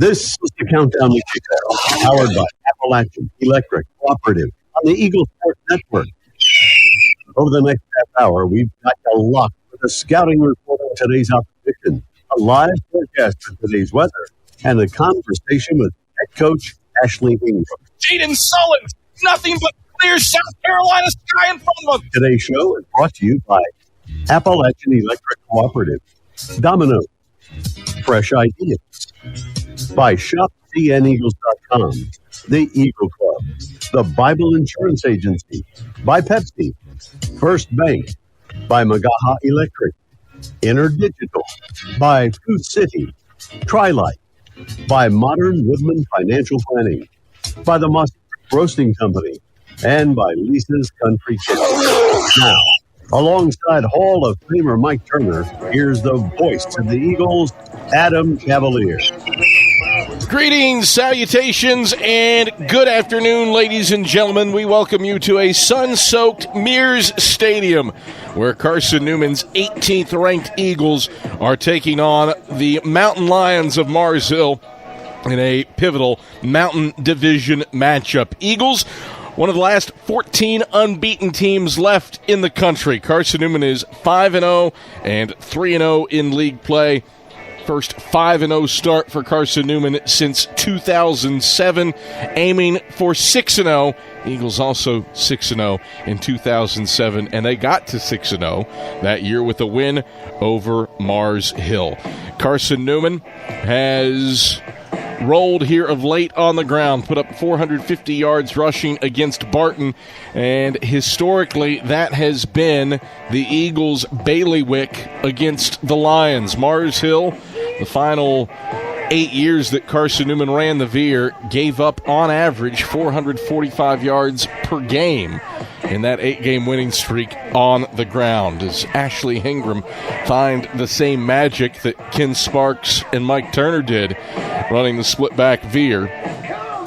This is the Countdown to Kickoff, powered by Appalachian Electric Cooperative on the Eagle Sports Network. Over the next half hour, we've got you locked with a scouting report on today's opposition, a live forecast for today's weather, and a conversation with head coach Ashley Ingram. Jaden Sullins, nothing but clear South Carolina sky in front of him. Today's show is brought to you by Appalachian Electric Cooperative, Domino's, Fresh Ideas, by ShopCNEagles.com, The Eagle Club, the Bible Insurance Agency, by Pepsi, First Bank, by Magaha Electric, InterDigital, by Food City, Trilite, by Modern Woodman Financial Planning, by the Moss Roasting Company, and by Lisa's Country Kitchen. Now, alongside Hall of Famer Mike Turner, here's the voice of the Eagles, Adam Cavalier. Greetings, salutations, and good afternoon, ladies and gentlemen. We welcome you to a sun-soaked Mears Stadium, where Carson-Newman's 18th-ranked Eagles are taking on the Mountain Lions of Mars Hill in a pivotal Mountain Division matchup. Eagles, one of the last 14 unbeaten teams left in the country. Carson-Newman is 5-0 and 3-0 in league play. First 5-0 start for Carson-Newman since 2007, aiming for 6-0. Eagles also 6-0 in 2007, and they got to 6-0 that year with a win over Mars Hill. Carson-Newman has rolled here of late on the ground, put up 450 yards rushing against Barton, and historically that has been the Eagles' bailiwick against the Lions. Mars Hill, the final 8 years that Carson-Newman ran the Veer, gave up on average 445 yards per game in that 8-game winning streak on the ground. Does Ashley Ingram find the same magic that Ken Sparks and Mike Turner did running the split-back Veer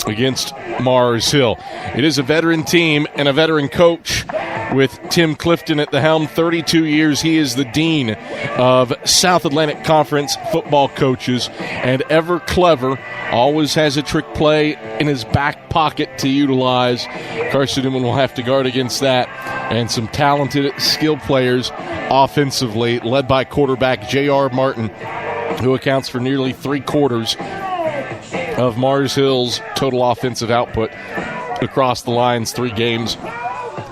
against Mars Hill? It is a veteran team and a veteran coach with Tim Clifton at the helm. 32 years. He is the dean of South Atlantic Conference football coaches, and ever clever, always has a trick play in his back pocket to utilize. Carson-Newman will have to guard against that, and some talented skill players offensively, led by quarterback J.R. Martin, who accounts for nearly three-quarters of Mars Hill's total offensive output across the Lions' 3 games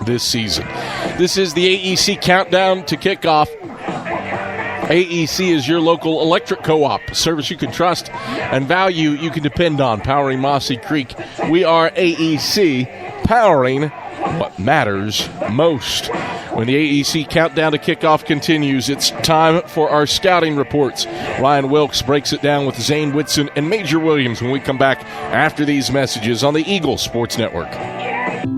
this season. This is the AEC Countdown to Kickoff. AEC is your local electric co-op, service you can trust and value you can depend on, powering Mossy Creek. We are AEC, powering what matters most. When the AEC Countdown to Kickoff continues, it's time for our scouting reports. Ryan Wilkes breaks it down with Zane Whitson and Major Williams when we come back after these messages on the Eagle Sports Network.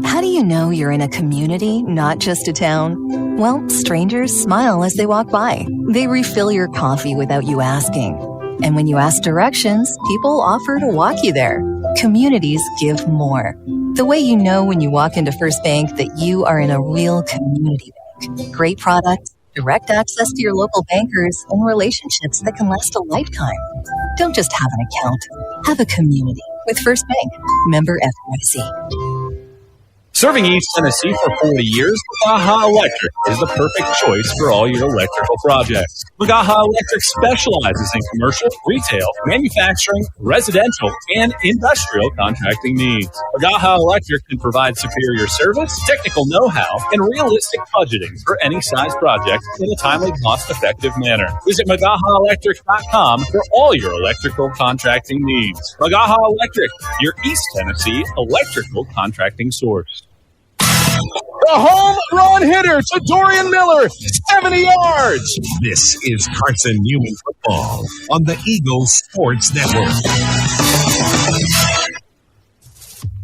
How do you know you're in a community, not just a town? Well, strangers smile as they walk by. They refill your coffee without you asking. And when you ask directions, people offer to walk you there. Communities give more. The way you know when you walk into First Bank that you are in a real community bank. Great products, direct access to your local bankers, and relationships that can last a lifetime. Don't just have an account. Have a community with First Bank. Member FDIC. Serving East Tennessee for 40 years, Magaha Electric is the perfect choice for all your electrical projects. Magaha Electric specializes in commercial, retail, manufacturing, residential, and industrial contracting needs. Magaha Electric can provide superior service, technical know-how, and realistic budgeting for any size project in a timely, cost-effective manner. Visit MagahaElectric.com for all your electrical contracting needs. Magaha Electric, your East Tennessee electrical contracting source. The home run hitter to Dorian Miller, 70 yards. This is Carson-Newman football on the Eagle Sports Network.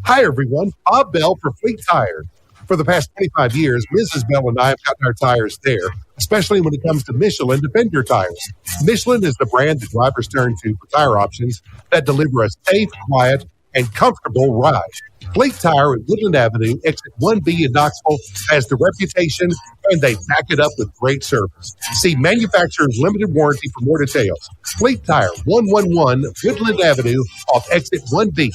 Hi, everyone. Bob Bell for Fleet Tires. For the past 25 years, Mrs. Bell and I have gotten our tires there, especially when it comes to Michelin Defender tires. Michelin is the brand that drivers turn to for tire options that deliver a safe, quiet, and comfortable ride. Fleet Tire at Woodland Avenue, exit 1B in Knoxville, has the reputation, and they back it up with great service. See manufacturer's limited warranty for more details. Fleet Tire, 111 Woodland Avenue, off exit 1B.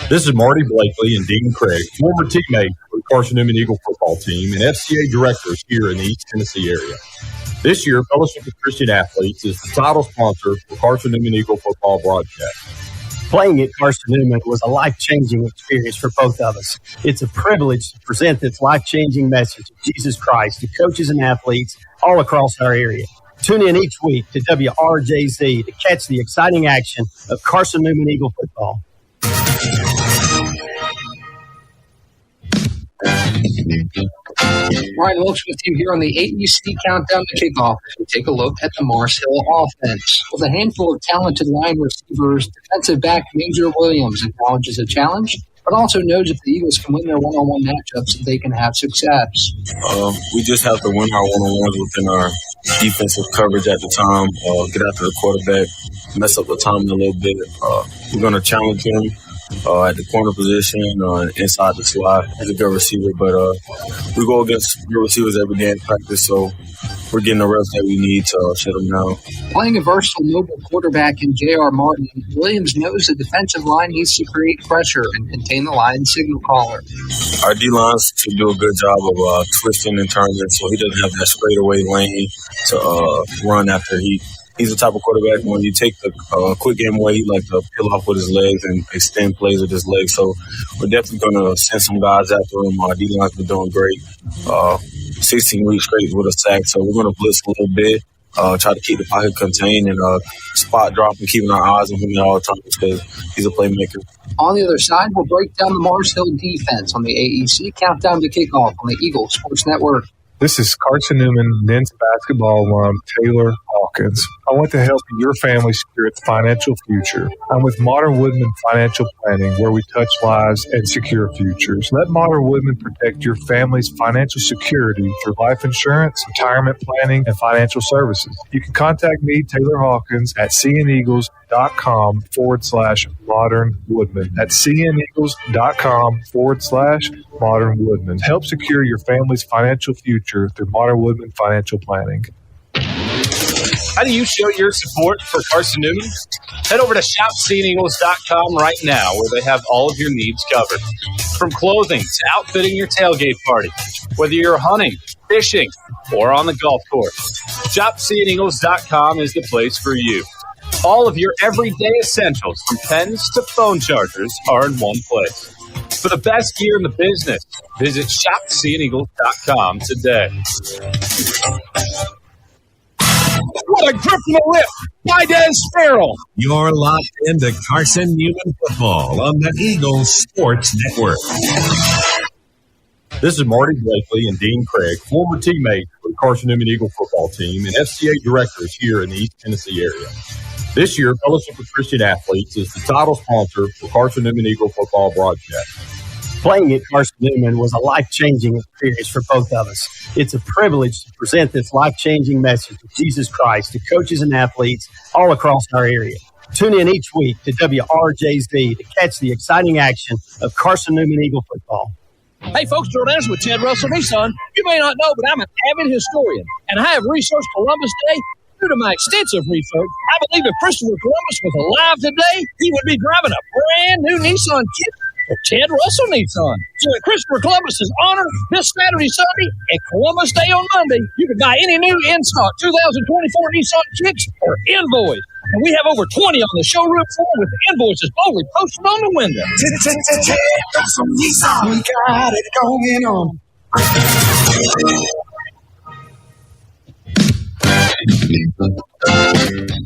This is Marty Blakely and Dean Craig, former teammates for the Carson-Newman Eagle football team and FCA directors here in the East Tennessee area. This year, Fellowship of Christian Athletes is the title sponsor for Carson-Newman Eagle football broadcast. Playing at Carson-Newman was a life-changing experience for both of us. It's a privilege to present this life-changing message of Jesus Christ to coaches and athletes all across our area. Tune in each week to WRJZ to catch the exciting action of Carson-Newman Eagle football. Ryan Wilkes with you here on the AEC Countdown to Kickoff. We take a look at the Mars Hill offense. With a handful of talented line receivers, defensive back Major Williams acknowledges a challenge, but also knows if the Eagles can win their one-on-one matchups, they can have success. We just have to win our one-on-ones within our defensive coverage at the time, get after the quarterback, mess up the timing a little bit. We're going to challenge him at the corner position, inside the slot. He's a good receiver, but we go against good receivers every day in practice, so we're getting the reps that we need to shut them down. Playing a versatile mobile quarterback in J.R. Martin, Williams knows the defensive line needs to create pressure and contain the line signal caller. Our D-lines to do a good job of twisting and turning, so he doesn't have that straightaway lane to run after He's the type of quarterback, when you take the quick game away, he likes to peel off with his legs and extend plays with his legs. So we're definitely going to send some guys after him. Our D-line's been doing great. 16 weeks straight with a sack. So we're going to blitz a little bit, try to keep the pocket contained and spot drop and keeping our eyes on him at all times because he's a playmaker. On the other side, we'll break down the Mars Hill defense on the AEC Countdown to Kickoff on the Eagle Sports Network. This is Carson-Newman men's basketball alum Taylor Hawkins. I want to help your family secure its financial future. I'm with Modern Woodman Financial Planning, where we touch lives and secure futures. Let Modern Woodman protect your family's financial security through life insurance, retirement planning, and financial services. You can contact me, Taylor Hawkins, at cneagles.com/Modern Woodman. That's cneagles.com/Modern Woodman. Help secure your family's financial future through Modern Woodman Financial Planning. How do you show your support for Carson-Newman? Head over to shopseeandeagles.com right now, where they have all of your needs covered. From clothing to outfitting your tailgate party, whether you're hunting, fishing, or on the golf course, shopseeandeagles.com is the place for you. All of your everyday essentials, from pens to phone chargers, are in one place. For the best gear in the business, visit shopseeandeagles.com today. What a grip from the lip by Des Farrell. You're locked into Carson-Newman football on the Eagles Sports Network. This is Marty Blakely and Dean Craig, former teammates for the Carson-Newman Eagle football team and FCA directors here in the East Tennessee area. This year, Fellowship of Christian Athletes is the title sponsor for Carson-Newman Eagle football broadcast. Playing at Carson-Newman was a life-changing experience for both of us. It's a privilege to present this life-changing message of Jesus Christ to coaches and athletes all across our area. Tune in each week to WRJZ to catch the exciting action of Carson-Newman Eagle football. Hey, folks, Jordan Anderson with Ted Russell Nissan. You may not know, but I'm an avid historian, and I have researched Columbus Day. Due to my extensive research, I believe if Christopher Columbus was alive today, he would be driving a brand new Nissan Kit. Ted Russell Nissan. So in Christopher Columbus's honor, this Saturday, Sunday, and Columbus Day on Monday, you can buy any new in-stock 2024 Nissan Kicks or invoice. And we have over 20 on the showroom floor with the invoices boldly posted on the window. Ted Russell Nissan. We got it going on.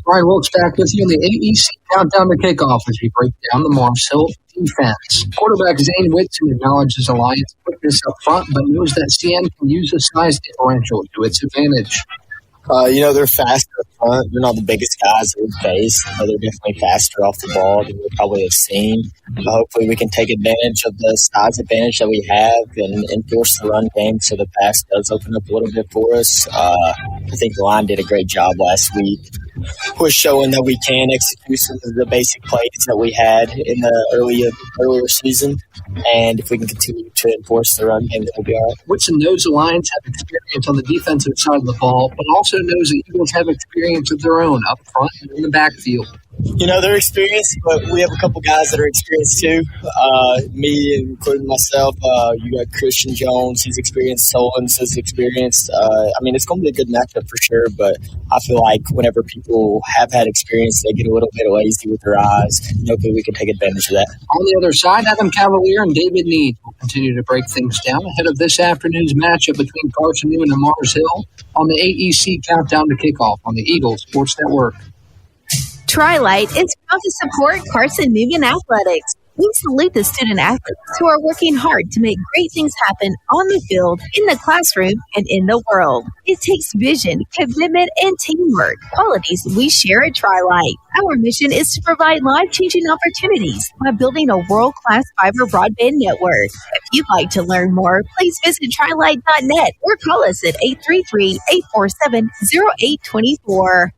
Ryan Wilkes back with you on the AEC Countdown to Kickoff as we break down the Mars Hill defense. Quarterback Zane Whitson acknowledges Alliance quickness up front, but knows that CN can use the size differential to its advantage. They're faster up front. They're not the biggest guys that we face. They're definitely faster off the ball than we probably have seen. Hopefully we can take advantage of the size advantage that we have and enforce the run game so the pass does open up a little bit for us. I think the line did a great job last week we're showing that we can execute some of the basic plays that we had in the earlier season. And if we can continue to enforce the run game, then we'll be all right. Woodson knows the Lions have experience on the defensive side of the ball, but also knows the Eagles have experience of their own up front and in the backfield. They're experienced, but we have a couple guys that are experienced too. Me, including myself. You got Christian Jones. He's experienced. Solons is experienced. It's going to be a good matchup for sure, but I feel like whenever people have had experience, they get a little bit lazy with their eyes. Hopefully we can take advantage of that. On the other side, Adam Cavalier and David Need will continue to break things down ahead of this afternoon's matchup between Carson-Newman and Mars Hill on the AEC Countdown to Kickoff on the Eagles Sports Network. Tri-Light is proud to support Carson-Newman Athletics. We salute the student athletes who are working hard to make great things happen on the field, in the classroom, and in the world. It takes vision, commitment, and teamwork, qualities we share at Tri-Light. Our mission is to provide life-changing opportunities by building a world-class fiber broadband network. If you'd like to learn more, please visit trilight.net or call us at 833-847-0824.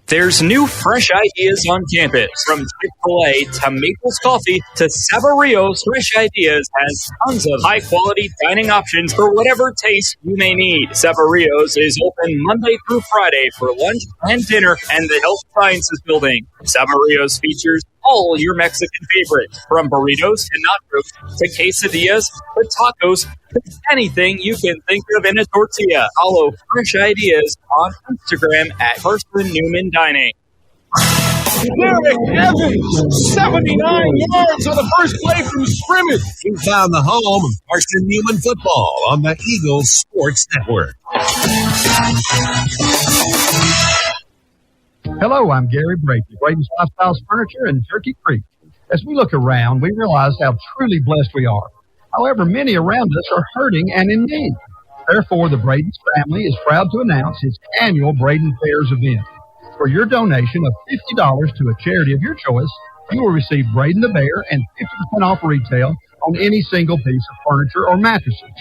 There's new fresh ideas on campus. From Chick-fil-A to Maples Coffee to Saboreo's Fresh Ideas has tons of high-quality dining options for whatever taste you may need. Saboreo's is open Monday through Friday for lunch and dinner and the Health Sciences Building. Saboreo's features all your Mexican favorites, from burritos and nachos to quesadillas to tacos to anything you can think of in a tortilla. Follow Fresh Ideas on Instagram at Carson-Newman Dining. Derek Evans, 79 yards on the first play from scrimmage. You found the home of Carson-Newman football on the Eagles Sports Network. Hello, I'm Gary Brady, Braden's Lifestyles Furniture in Turkey Creek. As we look around, we realize how truly blessed we are. However, many around us are hurting and in need. Therefore, the Braden's family is proud to announce its annual Braden Fairs event. For your donation of $50 to a charity of your choice, you will receive Braden the Bear and 50% off retail on any single piece of furniture or mattresses.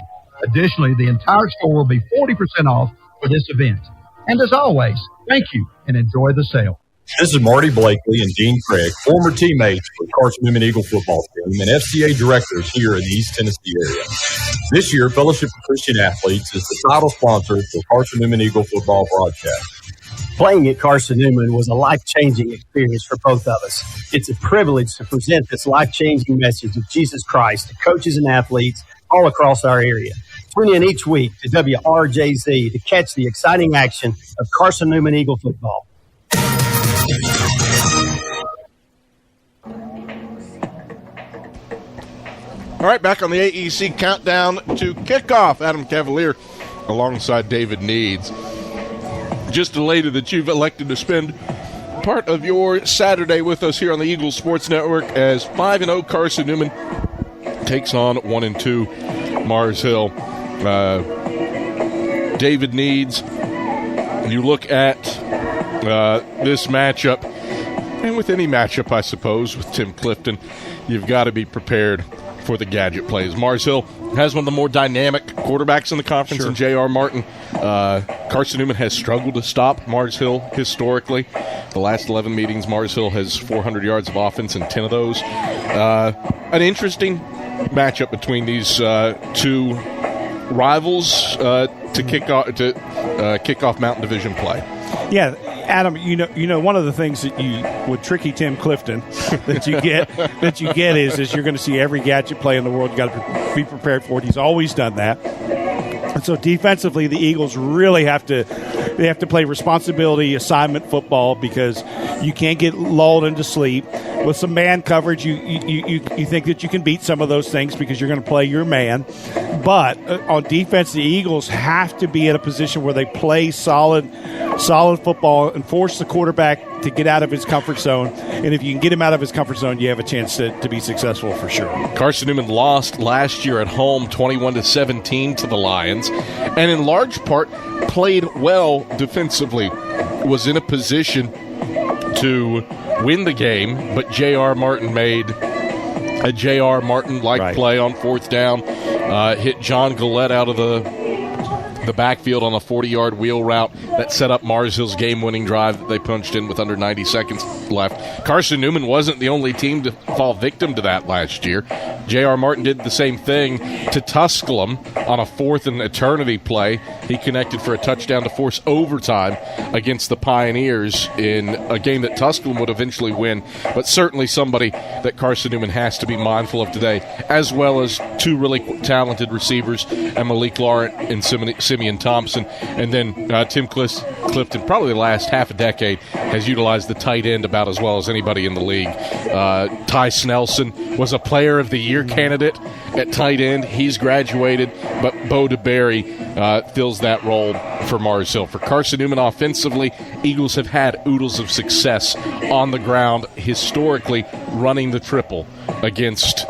Additionally, the entire store will be 40% off for this event. And as always, thank you and enjoy the sale. This is Marty Blakely and Dean Craig, former teammates for the Carson-Newman Eagle football team and FCA directors here in the East Tennessee area. This year, Fellowship of Christian Athletes is the title sponsor for Carson-Newman Eagle football broadcast. Playing at Carson-Newman was a life-changing experience for both of us. It's a privilege to present this life-changing message of Jesus Christ to coaches and athletes all across our area. Tune in each week to WRJZ to catch the exciting action of Carson-Newman Eagle football. All right, back on the AEC Countdown to Kickoff. Adam Cavalier alongside David Needs. Just elated that you've elected to spend part of your Saturday with us here on the Eagles Sports Network as 5-0 Carson-Newman takes on 1-2 Mars Hill. David Needs, you look at this matchup, and with any matchup, I suppose, with Tim Clifton, you've got to be prepared for the gadget plays. Mars Hill has one of the more dynamic quarterbacks in the conference in J.R. Martin. Carson-Newman has struggled to stop Mars Hill historically. The last 11 meetings, Mars Hill has 400 yards of offense in 10 of those. An interesting matchup between these two rivals to kick off Mountain Division play. Yeah, Adam, you know, one of the things that you with tricky Tim Clifton that you get is you're going to see every gadget play in the world. You got to be prepared for it. He's always done that. And so defensively, the Eagles really have to play responsibility assignment football because you can't get lulled into sleep. With some man coverage, you think that you can beat some of those things because you're going to play your man. But on defense, the Eagles have to be in a position where they play solid football and force the quarterback to get out of his comfort zone. And if you can get him out of his comfort zone, you have a chance to be successful for sure. Carson-Newman lost last year at home 21-17 to the Lions, and in large part played well defensively, was in a position to win the game, but J.R. Martin made a J.R. Martin-like play on fourth down, hit John Gillette out of the the backfield on a 40-yard wheel route that set up Mars Hill's game-winning drive that they punched in with under 90 seconds left. Carson-Newman wasn't the only team to fall victim to that last year. J.R. Martin did the same thing to Tusculum on a 4th and eternity play. He connected for a touchdown to force overtime against the Pioneers in a game that Tusculum would eventually win, but certainly somebody that Carson-Newman has to be mindful of today, as well as two really talented receivers, and Malik Laurent and Simeon Thompson. And then Tim Clifton, probably the last half a decade, has utilized the tight end about as well as anybody in the league. Ty Snelson was a Player of the Year candidate at tight end. He's graduated, but Bo DeBerry fills that role for Mars Hill. For Carson-Newman offensively, Eagles have had oodles of success on the ground, historically running the triple against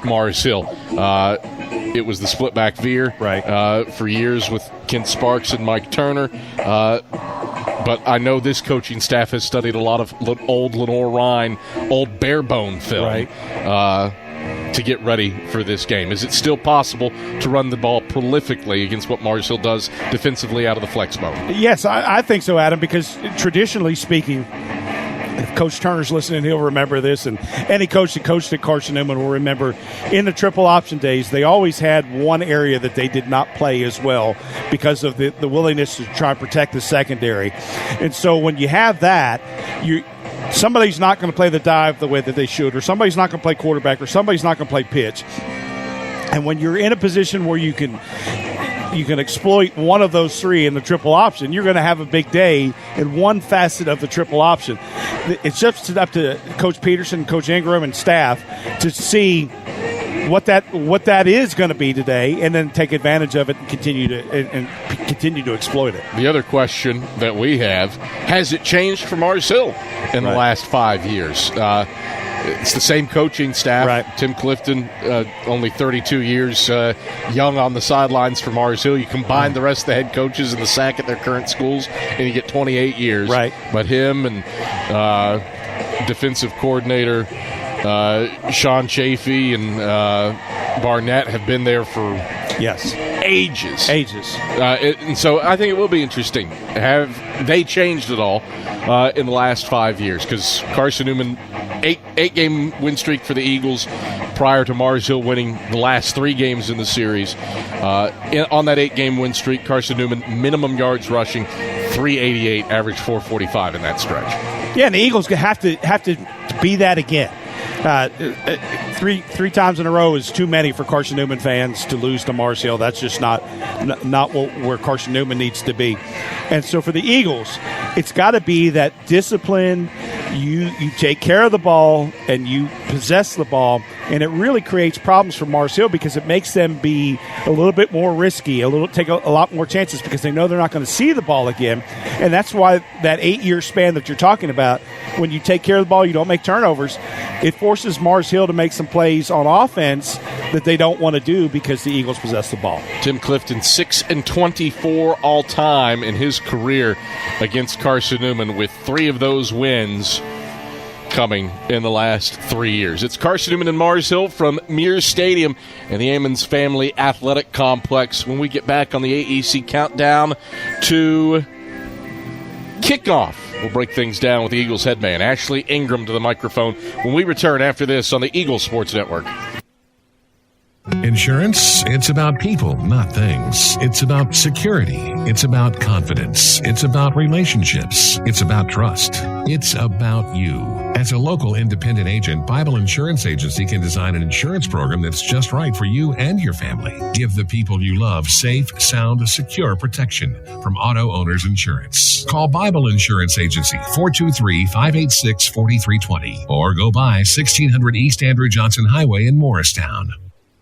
Mars Hill. It was the split-back veer for years with Kent Sparks and Mike Turner. But I know this coaching staff has studied a lot of old Lenore Ryan, old barebone film to get ready for this game. Is it still possible to run the ball prolifically against what Mars Hill does defensively out of the flex mode? Yes, I think so, Adam, because traditionally speaking, if Coach Turner's listening, he'll remember this, and any coach that coached at Carson-Newman will remember in the triple option days, they always had one area that they did not play as well because of the willingness to try and protect the secondary. And so when you have that, somebody's not going to play the dive the way that they should, or somebody's not going to play quarterback, or somebody's not going to play pitch. And when you're in a position where you can exploit one of those three in the triple option, you're going to have a big day in one facet of the triple option. It's just up to Coach Peterson, Coach Ingram, and staff to see what that is going to be today, and then take advantage of it and continue to exploit it. The other question that we have: has it changed for Mars Hill in the last 5 years? It's the same coaching staff. Right. Tim Clifton, only 32 years young on the sidelines for Mars Hill. You combine the rest of the head coaches in the SAC at their current schools, and you get 28 years. Right. But him and defensive coordinator Sean Chafee and Barnett have been there for ages. And so I think it will be interesting. Have they changed at all in the last 5 years? Because Carson-Newman, eight-game win streak for the Eagles prior to Mars Hill winning the last 3 games in the series. On that 8-game win streak, Carson-Newman minimum yards rushing 388, average 445 in that stretch. Yeah, and the Eagles have to be that again. Three times in a row is too many for Carson-Newman fans to lose to Mars Hill. That's just not where Carson-Newman needs to be. And so for the Eagles, it's got to be that discipline. You take care of the ball and you possess the ball, and it really creates problems for Mars Hill because it makes them be a little bit more risky, take a lot more chances because they know they're not going to see the ball again. And that's why that 8-year span that you're talking about, when you take care of the ball, you don't make turnovers, it forces Mars Hill to make some plays on offense that they don't want to do because the Eagles possess the ball. Tim Clifton, 6-24 all-time in his career against Carson-Newman, with 3 of those wins coming in the last 3 years. It's Carson-Newman and Mars Hill from Mears Stadium and the Ammons Family Athletic Complex. When we get back on the AEC countdown to kickoff, we'll break things down with the Eagles headman, Ashley Ingram, to the microphone when we return after this on the Eagles Sports Network. Insurance, it's about people, not things. It's about security. It's about confidence. It's about relationships. It's about trust. It's about you. As a local independent agent, Bible Insurance Agency can design an insurance program that's just right for you and your family. Give the people you love safe, sound, secure protection from Auto Owners Insurance. Call Bible Insurance Agency, 423-586-4320, or go by 1600 East Andrew Johnson Highway in Morristown.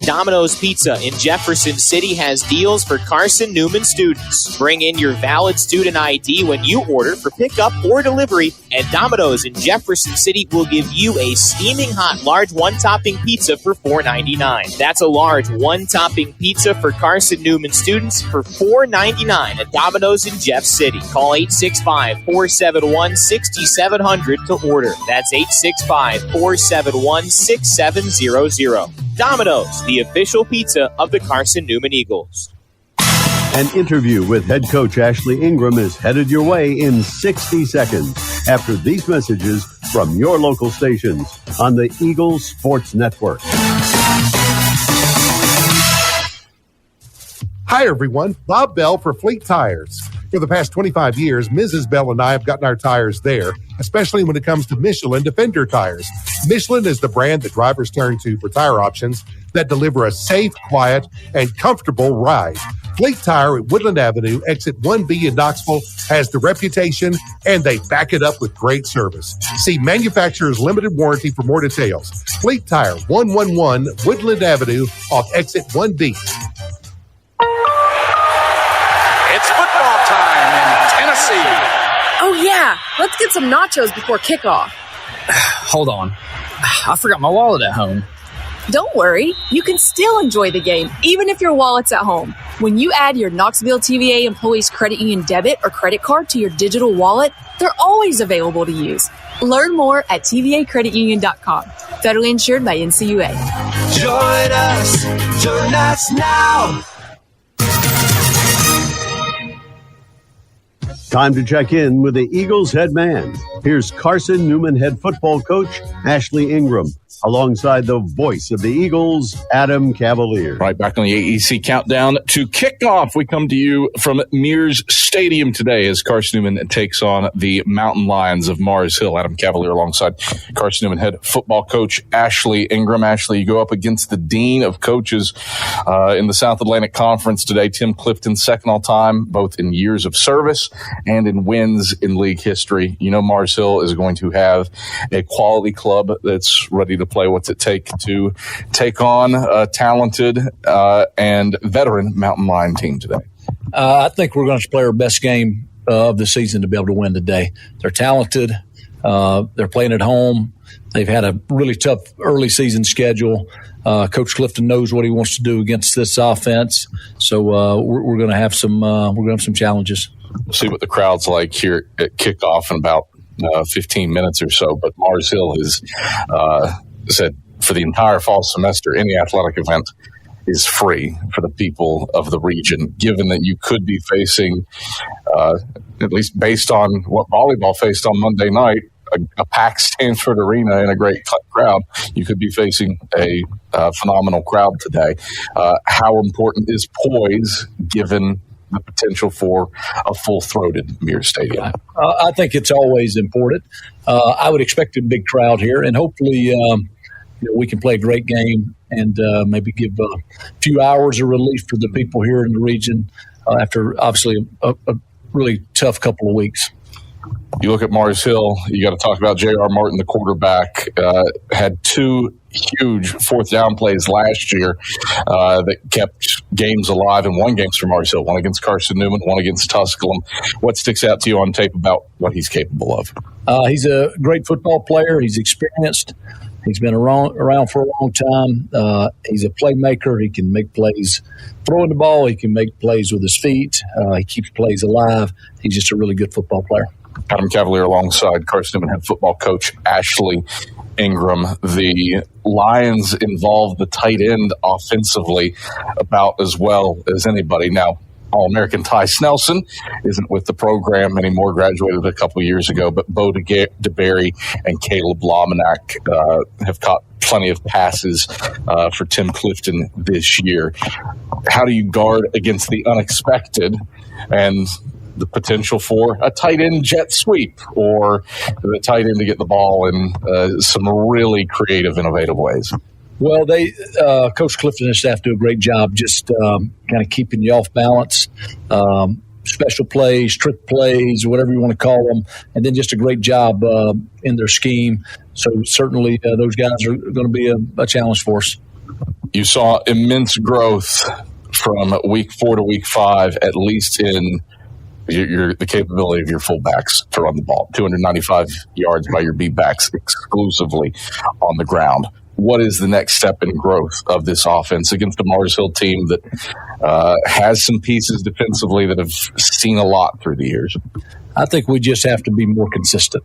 Domino's Pizza in Jefferson City has deals for Carson-Newman students. Bring in your valid student ID when you order for pickup or delivery, and Domino's in Jefferson City will give you a steaming hot large one-topping pizza for $4.99. That's a large one-topping pizza for Carson-Newman students for $4.99 at Domino's in Jeff City. Call 865-471-6700 to order. That's 865-471-6700. Domino's, the official pizza of the Carson-Newman Eagles. An interview with head coach Ashley Ingram is headed your way in 60 seconds after these messages from your local stations on the Eagles Sports Network. Hi, everyone. Bob Bell for Fleet Tires. For the past 25 years, Mrs. Bell and I have gotten our tires there, especially when it comes to Michelin Defender tires. Michelin is the brand that drivers turn to for tire options that deliver a safe, quiet, and comfortable ride. Fleet Tire at Woodland Avenue, exit 1B in Knoxville, has the reputation, and they back it up with great service. See Manufacturer's Limited Warranty for more details. Fleet Tire, 111 Woodland Avenue, off exit 1B. It's football time in Tennessee. Oh, yeah. Let's get some nachos before kickoff. Hold on. I forgot my wallet at home. Don't worry. You can still enjoy the game, even if your wallet's at home. When you add your Knoxville TVA Employees Credit Union debit or credit card to your digital wallet, they're always available to use. Learn more at tvacreditunion.com. Federally insured by NCUA. Join us now. Time to check in with the Eagles head man. Here's Carson-Newman head football coach Ashley Ingram, alongside the voice of the Eagles, Adam Cavalier. Right back on the AEC countdown to kickoff. We come to you from Mears Stadium today as Carson-Newman takes on the Mountain Lions of Mars Hill. Adam Cavalier alongside Carson-Newman head football coach Ashley Ingram. Ashley, you go up against the dean of coaches in the South Atlantic Conference today, Tim Clifton, second all-time, both in years of service and in wins in league history. You know Mars Hill is going to have a quality club that's ready to play what's it take to take on a talented and veteran Mountain Lion team today? I think we're going to play our best game of the season to be able to win today. They're talented. They're playing at home. They've had a really tough early season schedule. Coach Clifton knows what he wants to do against this offense. So we're going to have some challenges. We'll see what the crowd's like here at kickoff in about 15 minutes or so. But Mars Hill has said for the entire fall semester, any athletic event is free for the people of the region, given that you could be facing, at least based on what volleyball faced on Monday night, a packed Stanford Arena and a great crowd. You could be facing a phenomenal crowd today. How important is poise given the potential for a full-throated Mears Stadium? I think it's always important. I would expect a big crowd here, and hopefully we can play a great game and maybe give a few hours of relief for the people here in the region after, obviously, a really tough couple of weeks. You look at Mars Hill, you got to talk about J.R. Martin, the quarterback, had two huge fourth down plays last year that kept games alive and won games for Mars Hill, one against Carson-Newman, one against Tusculum. What sticks out to you on tape about what he's capable of? He's a great football player. He's experienced. He's been around for a long time. He's a playmaker. He can make plays throwing the ball. He can make plays with his feet. He keeps plays alive. He's just a really good football player. Adam Cavalier alongside Carson-Newman head football coach Ashley Ingram. The Lions involved the tight end offensively about as well as anybody. Now, All-American Ty Snelson isn't with the program anymore, graduated a couple years ago, but Bo DeBerry and Caleb Lominack have caught plenty of passes for Tim Clifton this year. How do you guard against the unexpected and the potential for a tight end jet sweep or the tight end to get the ball in some really creative, innovative ways? Well, Coach Clifton and his staff do a great job just kind of keeping you off balance. Special plays, trick plays, whatever you want to call them, and then just a great job in their scheme. So certainly those guys are going to be a challenge for us. You saw immense growth from week 4 to week 5, at least in the capability of your fullbacks to run the ball. 295 yards by your B-backs exclusively on the ground. What is the next step in growth of this offense against a Mars Hill team that has some pieces defensively that have seen a lot through the years? I think we just have to be more consistent.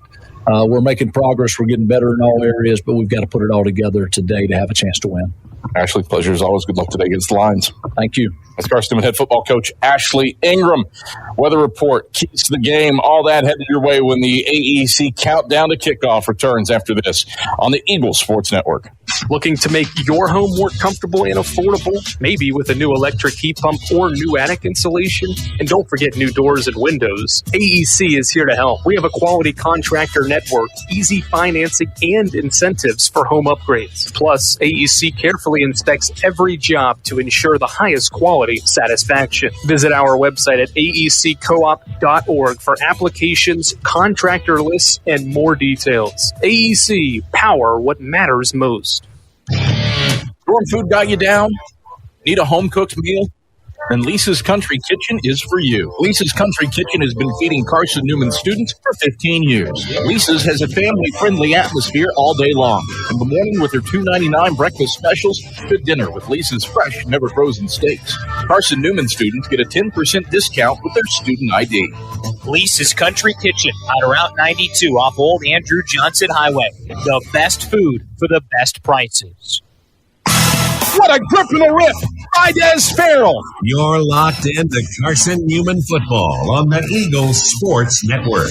We're making progress. We're getting better in all areas, but we've got to put it all together today to have a chance to win. Ashley, pleasure as always. Good luck today against the Lions. Thank you. That's Carson-Newman head football coach Ashley Ingram. Weather report, keys to the game, all that headed your way when the AEC countdown to kickoff returns after this on the Eagles Sports Network. Looking to make your home more comfortable and affordable? Maybe with a new electric heat pump or new attic insulation? And don't forget new doors and windows. AEC is here to help. We have a quality contractor network, easy financing, and incentives for home upgrades. Plus, AEC carefully inspects every job to ensure the highest quality satisfaction. Visit our website at aeccoop.org for applications, contractor lists, and more details. AEC, power what matters most. Storm food got you down? Need a home-cooked meal? Then Lisa's Country Kitchen is for you. Lisa's Country Kitchen has been feeding Carson-Newman students for 15 years. Lisa's has a family-friendly atmosphere all day long. In the morning with their $2.99 breakfast specials, to dinner with Lisa's fresh, never-frozen steaks. Carson-Newman students get a 10% discount with their student ID. Lisa's Country Kitchen on Route 92 off Old Andrew Johnson Highway. The best food for the best prices. What a grip and a rip! Idez Farrell. You're locked into Carson-Newman football on the Eagles Sports Network.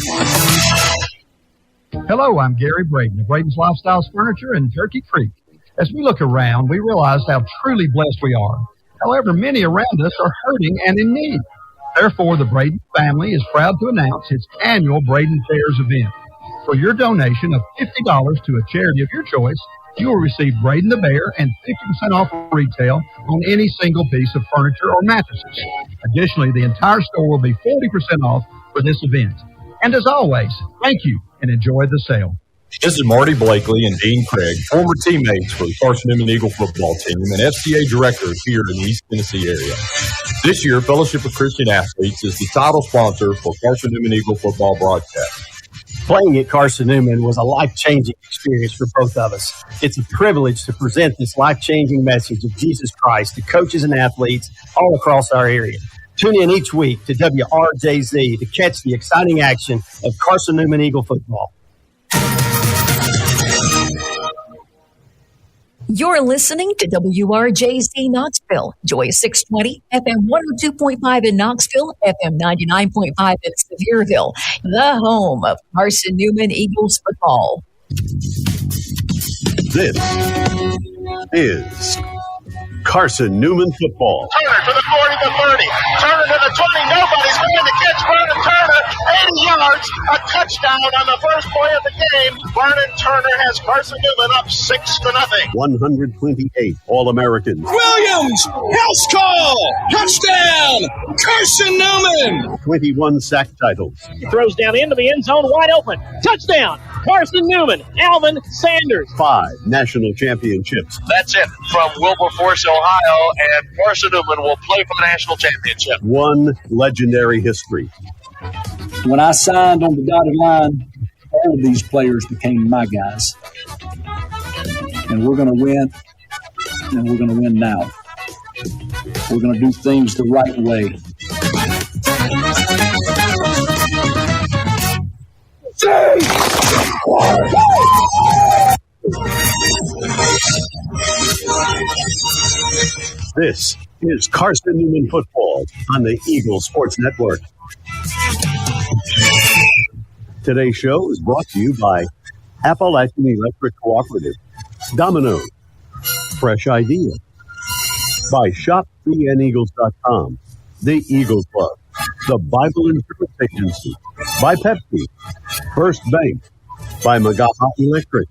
Hello, I'm Gary Braden of Braden's Lifestyles Furniture in Turkey Creek. As we look around, we realize how truly blessed we are. However, many around us are hurting and in need. Therefore, the Braden family is proud to announce its annual Braden Fairs event. For your donation of $50 to a charity of your choice, you will receive Braden the Bear and 50% off retail on any single piece of furniture or mattresses. Additionally, the entire store will be 40% off for this event. And as always, thank you and enjoy the sale. This is Marty Blakely and Dean Craig, former teammates for the Carson-Newman Eagle football team and FCA directors here in the East Tennessee area. This year, Fellowship of Christian Athletes is the title sponsor for Carson-Newman Eagle football broadcast. Playing at Carson-Newman was a life-changing experience for both of us. It's a privilege to present this life-changing message of Jesus Christ to coaches and athletes all across our area. Tune in each week to WRJZ to catch the exciting action of Carson-Newman Eagle football. You're listening to WRJZ Knoxville, Joy 620, FM 102.5 in Knoxville, FM 99.5 in Sevierville, the home of Carson-Newman Eagles football. This is Carson-Newman football. Turner to the 40 to 30. Turner to the 20. Nobody's going to catch Vernon Turner. 80 yards. A touchdown on the first play of the game. Vernon Turner has Carson-Newman up 6-0. 128 All-Americans. Williams, house call, touchdown, Carson-Newman. 21 sack titles. He throws down into the end zone, wide open. Touchdown, Carson-Newman, Alvin Sanders. 5 national championships. That's it from Wilberforce, Ohio, and Carson-Newman will play for the national championship. 1 legendary history. When I signed on the dotted line, all of these players became my guys. And we're going to win, and we're going to win now. We're going to do things the right way. This is Carson-Newman football on the Eagle Sports Network. Today's show is brought to you by Appalachian Electric Cooperative, Domino, Fresh Idea, by ShopCNEagles.com, The Eagle Club, the Bible Insurance Agency, by Pepsi, First Bank, by Magaha Electric,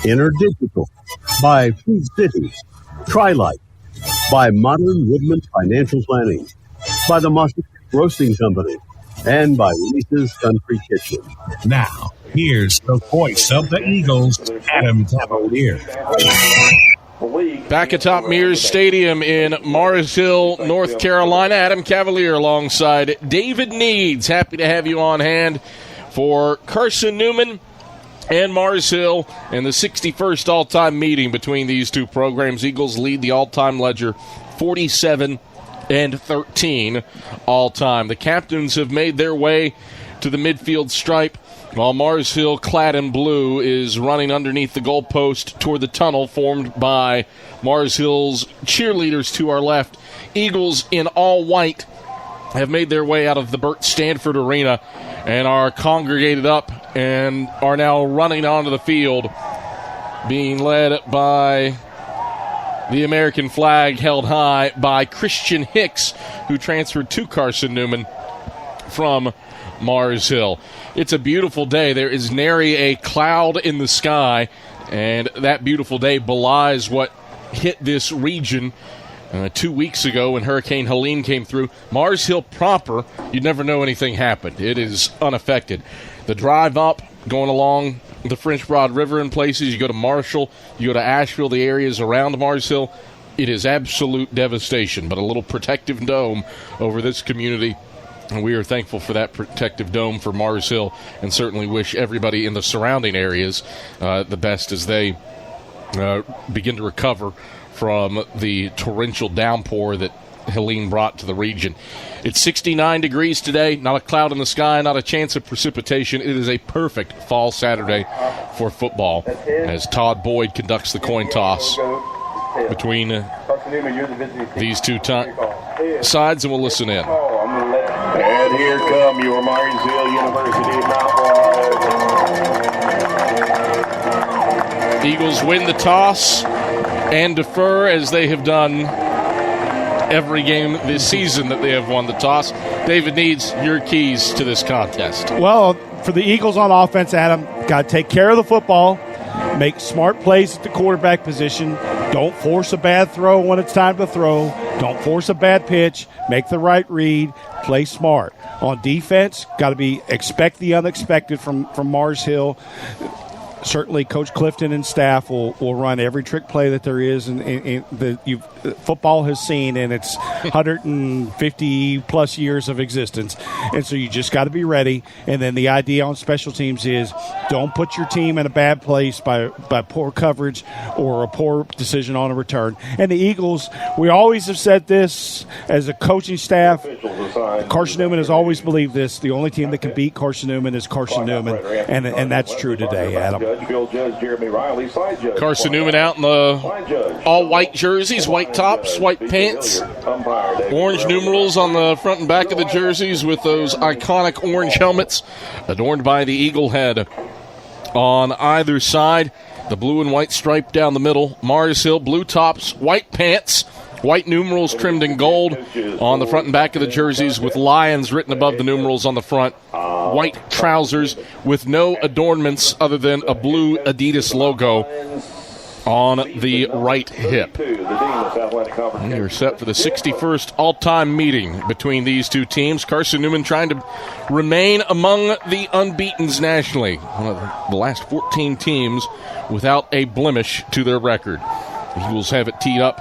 InterDigital, by Food Cities, Tri-Light, by Modern Woodman Financial Planning, by the Mustard Roasting Company, and by Lisa's Country Kitchen. Now, here's the voice of the Eagles, Adam Cavalier. Back atop Mears Stadium in Mars Hill, North Carolina, Adam Cavalier alongside David Needs. Happy to have you on hand for Carson-Newman and Mars Hill and the 61st all-time meeting between these two programs. Eagles lead the all-time ledger 47-13 all-time. The captains have made their way to the midfield stripe, while Mars Hill, clad in blue, is running underneath the goalpost toward the tunnel formed by Mars Hill's cheerleaders to our left. Eagles in all white have made their way out of the Burt Stanford Arena and are congregated up and are now running onto the field, being led by the American flag held high by Christian Hicks, who transferred to Carson-Newman from Mars Hill. It's a beautiful day. There is nary a cloud in the sky, and that beautiful day belies what hit this region 2 weeks ago when Hurricane Helene came through. Mars Hill proper, you'd never know anything happened. It is unaffected. The drive up, going along the French Broad River in places, you go to Marshall, you go to Asheville, the areas around Mars Hill, it is absolute devastation, but a little protective dome over this community. And we are thankful for that protective dome for Mars Hill, and certainly wish everybody in the surrounding areas the best as they begin to recover from the torrential downpour that Helene brought to the region. It's 69 degrees today, not a cloud in the sky, not a chance of precipitation. It is a perfect fall Saturday for football as Todd Boyd conducts the coin toss between these two sides, and we'll listen in. And here come your Mars Hill University Mountaineers. Eagles win the toss and defer, as they have done every game this season that they have won the toss. David needs your keys to this contest. Well, for the Eagles on offense, Adam, got to take care of the football, make smart plays at the quarterback position. Don't force a bad throw when it's time to throw. Don't force a bad pitch. Make the right read. Play smart. On defense, got to expect the unexpected from Mars Hill. Certainly, Coach Clifton and staff will run every trick play that there is, and football has seen in its 150-plus years of existence. And so you just got to be ready. And then the idea on special teams is don't put your team in a bad place by poor coverage or a poor decision on a return. And the Eagles, we always have said this as a coaching staff. Carson-Newman has always believed this. The only team that can beat Carson-Newman is Carson-Newman, and that's true today, Adam. Carson-Newman out in the all-white jerseys, white tops, white pants, orange numerals on the front and back of the jerseys with those iconic orange helmets adorned by the eagle head on either side. The blue and white stripe down the middle. Mars Hill, blue tops, white pants, white numerals trimmed in gold on the front and back of the jerseys with lions written above the numerals on the front. White trousers with no adornments other than a blue Adidas logo on the right hip. And you're set for the 61st all-time meeting between these two teams. Carson-Newman trying to remain among the unbeatens nationally. One of the last 14 teams without a blemish to their record. The Eagles have it teed up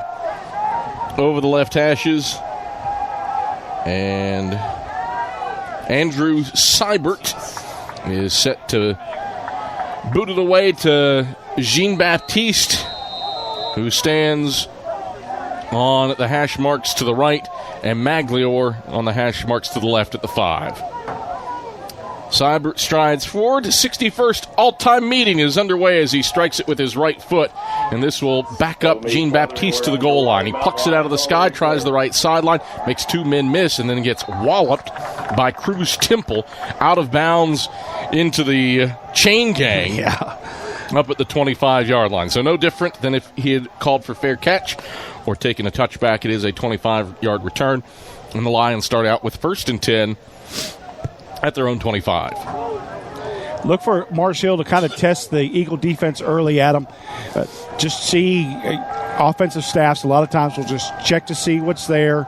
over the left hashes. And Andrew Seibert is set to boot it away to Jean-Baptiste, who stands on the hash marks to the right, and Magliore on the hash marks to the left at the 5. Seibert strides forward. 61st all-time meeting is underway as he strikes it with his right foot, and this will back up Jean-Baptiste to the goal line. He plucks it out of the sky, tries the right sideline, makes two men miss, and then gets walloped by Cruz Temple out of bounds into the chain gang up at the 25-yard line. So no different than if he had called for fair catch or taken a touchback. It is a 25-yard return, and the Lions start out with 1st and 10 at their own 25. Look for Mars Hill to kind of test the Eagle defense early, Adam. Just see offensive staffs a lot of times will just check to see what's there,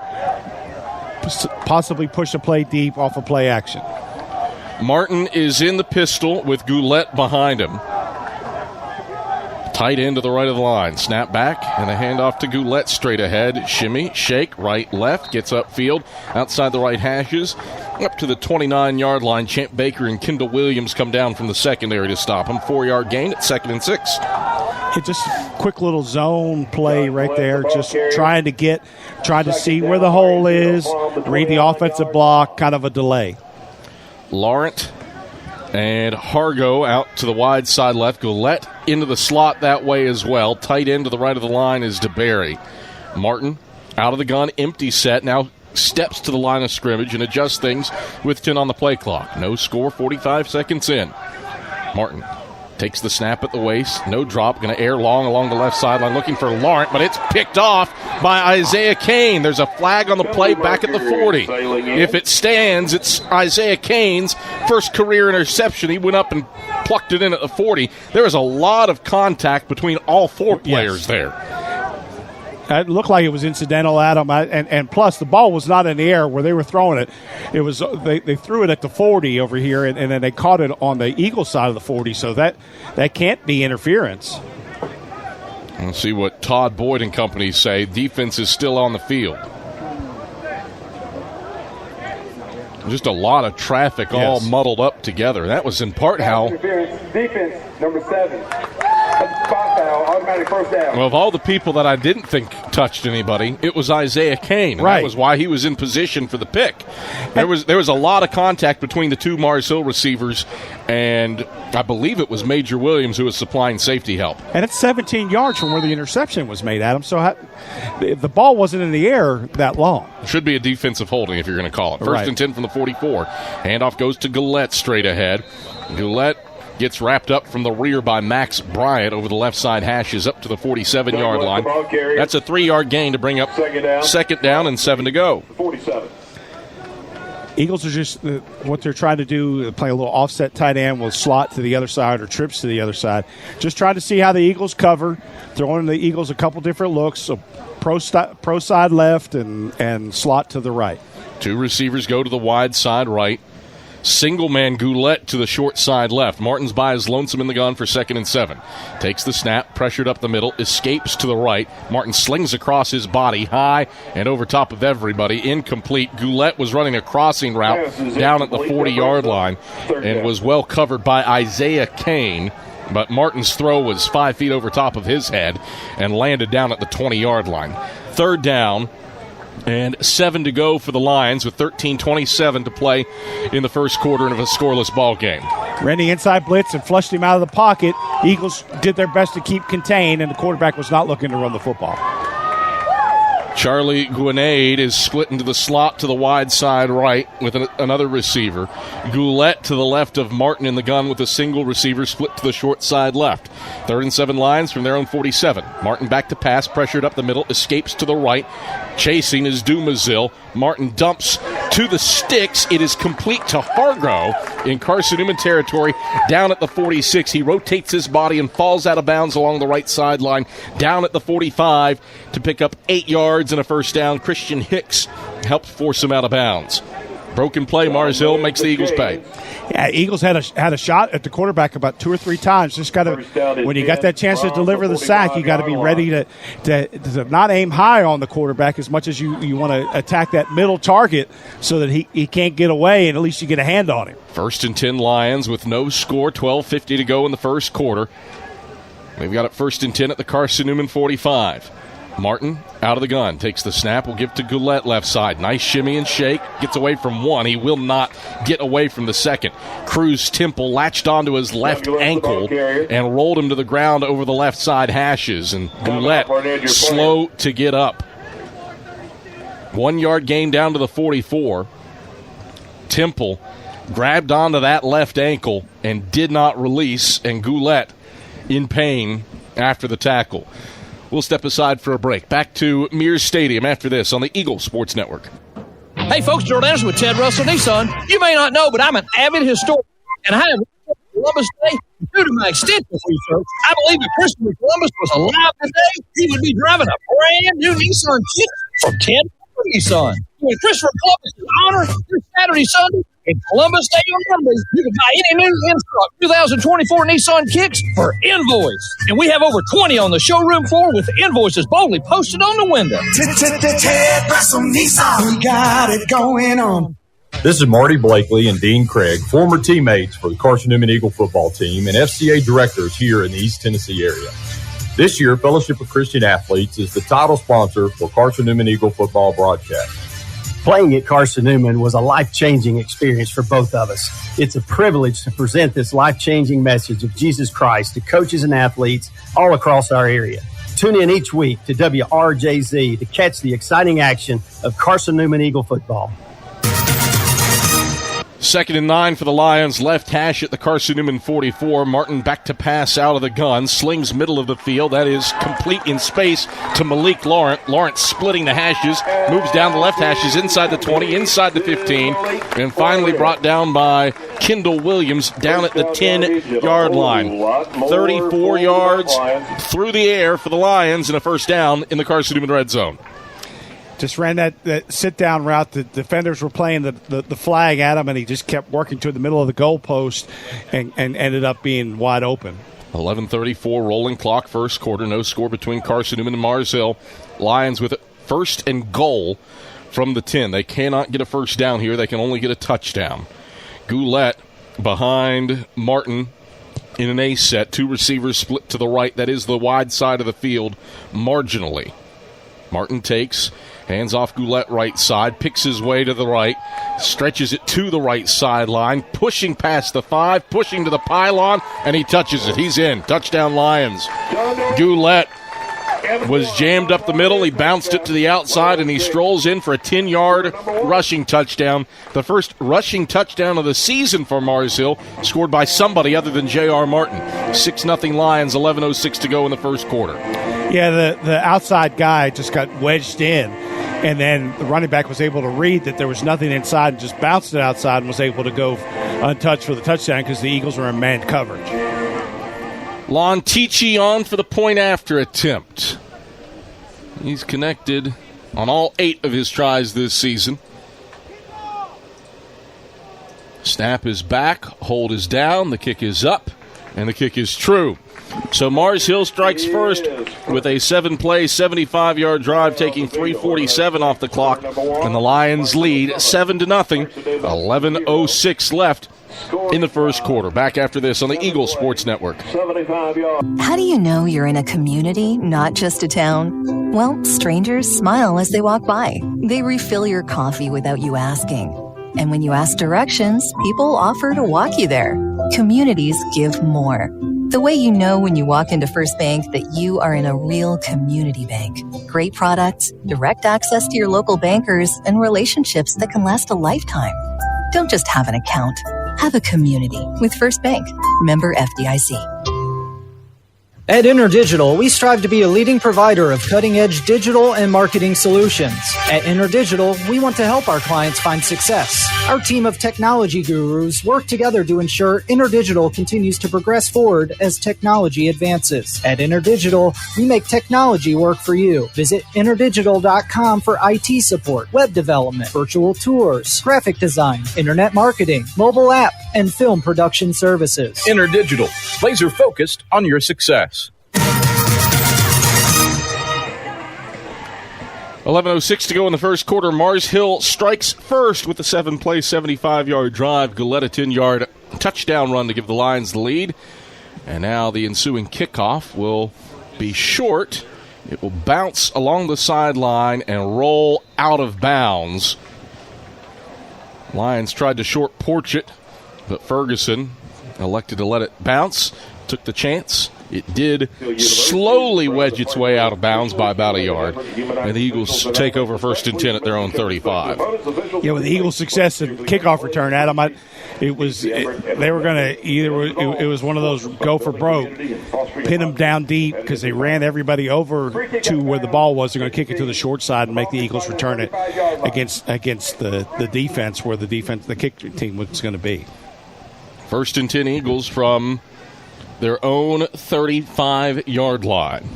possibly push a play deep off of play action. Martin is in the pistol with Goulet behind him. Tight end to the right of the line. Snap back and a handoff to Goulet straight ahead. Shimmy, shake, right, left. Gets upfield outside the right hashes. Up to the 29-yard line. Champ Baker and Kendall Williams come down from the secondary to stop him. 4-yard gain at 2nd and 6. It's just a quick little zone play right there. Just trying to see where the hole is, read the offensive block, kind of a delay. Laurent and Hargo out to the wide side left. Goulet into the slot that way as well. Tight end to the right of the line is DeBerry. Martin out of the gun, empty set. Now steps to the line of scrimmage and adjusts things with 10 on the play clock. No score, 45 seconds in. Martin takes the snap at the waist. No drop. Going to air long along the left sideline looking for Laurent, but it's picked off by Isaiah Kane. There's a flag on the play back at the 40. If it stands, it's Isaiah Kane's first career interception. He went up and plucked it in at the 40. There was a lot of contact between all four players there. It looked like it was incidental, Adam, and plus the ball was not in the air where they were throwing it. It was they threw it at the 40 over here, and then they caught it on the Eagle side of the 40. So that can't be interference. Let's see what Todd Boyd and company say. Defense is still on the field. Just a lot of traffic all muddled up together. That was in part how. Defense, number 7. Spot foul, automatic first down. Well, of all the people that I didn't think touched anybody, it was Isaiah Kane. And that was why he was in position for the pick. There was a lot of contact between the two Mars Hill receivers, and I believe it was Major Williams who was supplying safety help. And it's 17 yards from where the interception was made, Adam. So the ball wasn't in the air that long. Should be a defensive holding if you're going to call it. First and 10 from the 44. Handoff goes to Goulet straight ahead. Goulet gets wrapped up from the rear by Max Bryant over the left side hashes up to the 47-yard line. That's a 3-yard gain to bring up second down and 7 to go. 47. Eagles are just what they're trying to do, play a little offset tight end with slot to the other side or trips to the other side. Just trying to see how the Eagles cover, throwing the Eagles a couple different looks, so pro side left and slot to the right. Two receivers go to the wide side right. Single-man Goulet to the short side left. Martin's by his lonesome in the gun for 2nd and 7. Takes the snap, pressured up the middle, escapes to the right. Martin slings across his body, high and over top of everybody. Incomplete. Goulet was running a crossing route down at the 40-yard line and was well covered by Isaiah Kane. But Martin's throw was 5 feet over top of his head and landed down at the 20-yard line. 3rd down. And 7 to go for the Lions with 13:27 to play in the first quarter of a scoreless ball game. Ran the inside blitz and flushed him out of the pocket. Eagles did their best to keep contained, and the quarterback was not looking to run the football. Charlie Grenade is split into the slot to the wide side right with another receiver. Goulet to the left of Martin in the gun with a single receiver split to the short side left. 3rd and 7 Lions from their own 47. Martin back to pass, pressured up the middle, escapes to the right. Chasing is Dumazil. Martin dumps to the sticks. It is complete to Hargo in Carson-Newman territory down at the 46. He rotates his body and falls out of bounds along the right sideline down at the 45 to pick up 8 yards and a first down. Christian Hicks helped force him out of bounds. Broken play, Mars Hill makes the Eagles pay. Yeah, Eagles had a shot at the quarterback about 2 or 3 times. Just got to, when you got that chance to deliver the sack, you got to be ready to not aim high on the quarterback as much as you want to attack that middle target so that he can't get away and at least you get a hand on him. 1st and 10 Lions with no score, 12:50 to go in the first quarter. They've got it 1st and 10 at the Carson-Newman 45. Martin out of the gun, takes the snap, will give to Goulet left side. Nice shimmy and shake, gets away from one. He will not get away from the second. Cruz Temple latched onto his left ankle and rolled him to the ground over the left side hashes. And Goulet slow to get up. 1 yard gain down to the 44. Temple grabbed onto that left ankle and did not release, and Goulet in pain after the tackle. We'll step aside for a break. Back to Mears Stadium after this on the Eagle Sports Network. Hey, folks, Gerald Anderson with Ted Russell Nissan. You may not know, but I'm an avid historian, and I have Columbus Day. Due to my extensive research, I believe if Christopher Columbus was alive today, he would be driving a brand new Nissan Kit from Ted Nissan. With Christopher Columbus' honor this Saturday, Sunday, in Columbus Day on Monday, you can buy any new in-stock 2024 Nissan Kicks for invoice. And we have over 20 on the showroom floor with invoices boldly posted on the window. Ted Russell Nissan, we got it going on. This is Marty Blakely and Dean Craig, former teammates for the Carson-Newman Eagle football team and FCA directors here in the East Tennessee area. This year, Fellowship of Christian Athletes is the title sponsor for Carson-Newman Eagle football broadcast. Playing at Carson-Newman was a life-changing experience for both of us. It's a privilege to present this life-changing message of Jesus Christ to coaches and athletes all across our area. Tune in each week to WRJZ to catch the exciting action of Carson-Newman Eagle football. 2nd and 9 for the Lions. Left hash at the Carson-Newman 44. Martin back to pass out of the gun. Slings middle of the field. That is complete in space to Malik Lawrence. Lawrence splitting the hashes. Moves down the left hashes inside the 20, inside the 15. And finally brought down by Kendall Williams down at the 10-yard line. 34 yards through the air for the Lions and a first down in the Carson-Newman red zone. Just ran that sit-down route. The defenders were playing the flag at him, and he just kept working to the middle of the goalpost and ended up being wide open. 11:34 rolling clock, first quarter. No score between Carson-Newman and Mars Hill. Lions with first and goal from the 10. They cannot get a first down here. They can only get a touchdown. Goulet behind Martin in an A set. Two receivers split to the right. That is the wide side of the field marginally. Martin takes, hands off Goulet right side, picks his way to the right, stretches it to the right sideline, pushing past the 5, pushing to the pylon, and he touches it. He's in. Touchdown Lions. Goulet was jammed up the middle. He bounced it to the outside, and he strolls in for a 10-yard rushing touchdown. The first rushing touchdown of the season for Mars Hill, scored by somebody other than J.R. Martin. 6-0 Lions, 11:06 to go in the first quarter. Yeah, the outside guy just got wedged in, and then the running back was able to read that there was nothing inside and just bounced it outside and was able to go untouched for the touchdown because the Eagles were in man coverage. Lontici on for the point after attempt. He's connected on all 8 of his tries this season. Snap is back, hold is down, the kick is up, and the kick is true. So Mars Hill strikes first with a 7-play, 75-yard drive, taking 3:47 off the clock, and the Lions lead 7-0. 11:06 left in the first quarter. Back after this on the Eagle Sports Network. How do you know you're in a community, not just a town? Well, strangers smile as they walk by. They refill your coffee without you asking. And when you ask directions, people offer to walk you there. Communities give more. The way you know when you walk into First Bank that you are in a real community bank. Great products, direct access to your local bankers, and relationships that can last a lifetime. Don't just have an account. Have a community with First Bank. Member FDIC. At InterDigital, we strive to be a leading provider of cutting-edge digital and marketing solutions. At InterDigital, we want to help our clients find success. Our team of technology gurus work together to ensure InterDigital continues to progress forward as technology advances. At InterDigital, we make technology work for you. Visit InterDigital.com for IT support, web development, virtual tours, graphic design, internet marketing, mobile app, and film production services. InterDigital, laser-focused on your success. 11:06 to go in the first quarter. Mars Hill strikes first with a 7-play, 75-yard drive. Goulet a 10-yard touchdown run to give the Lions the lead. And now the ensuing kickoff will be short. It will bounce along the sideline and roll out of bounds. Lions tried to short porch it, but Ferguson elected to let it bounce, took the chance. It did slowly wedge its way out of bounds by about a yard, and the Eagles take over 1st and 10 at their own 35. Yeah, with the Eagles' success in kickoff return, Adam, they were going to it was one of those go for broke, pin them down deep because they ran everybody over to where the ball was. They're going to kick it to the short side and make the Eagles return it against the defense where the kick team was going to be. 1st and 10 Eagles from their own 35-yard line.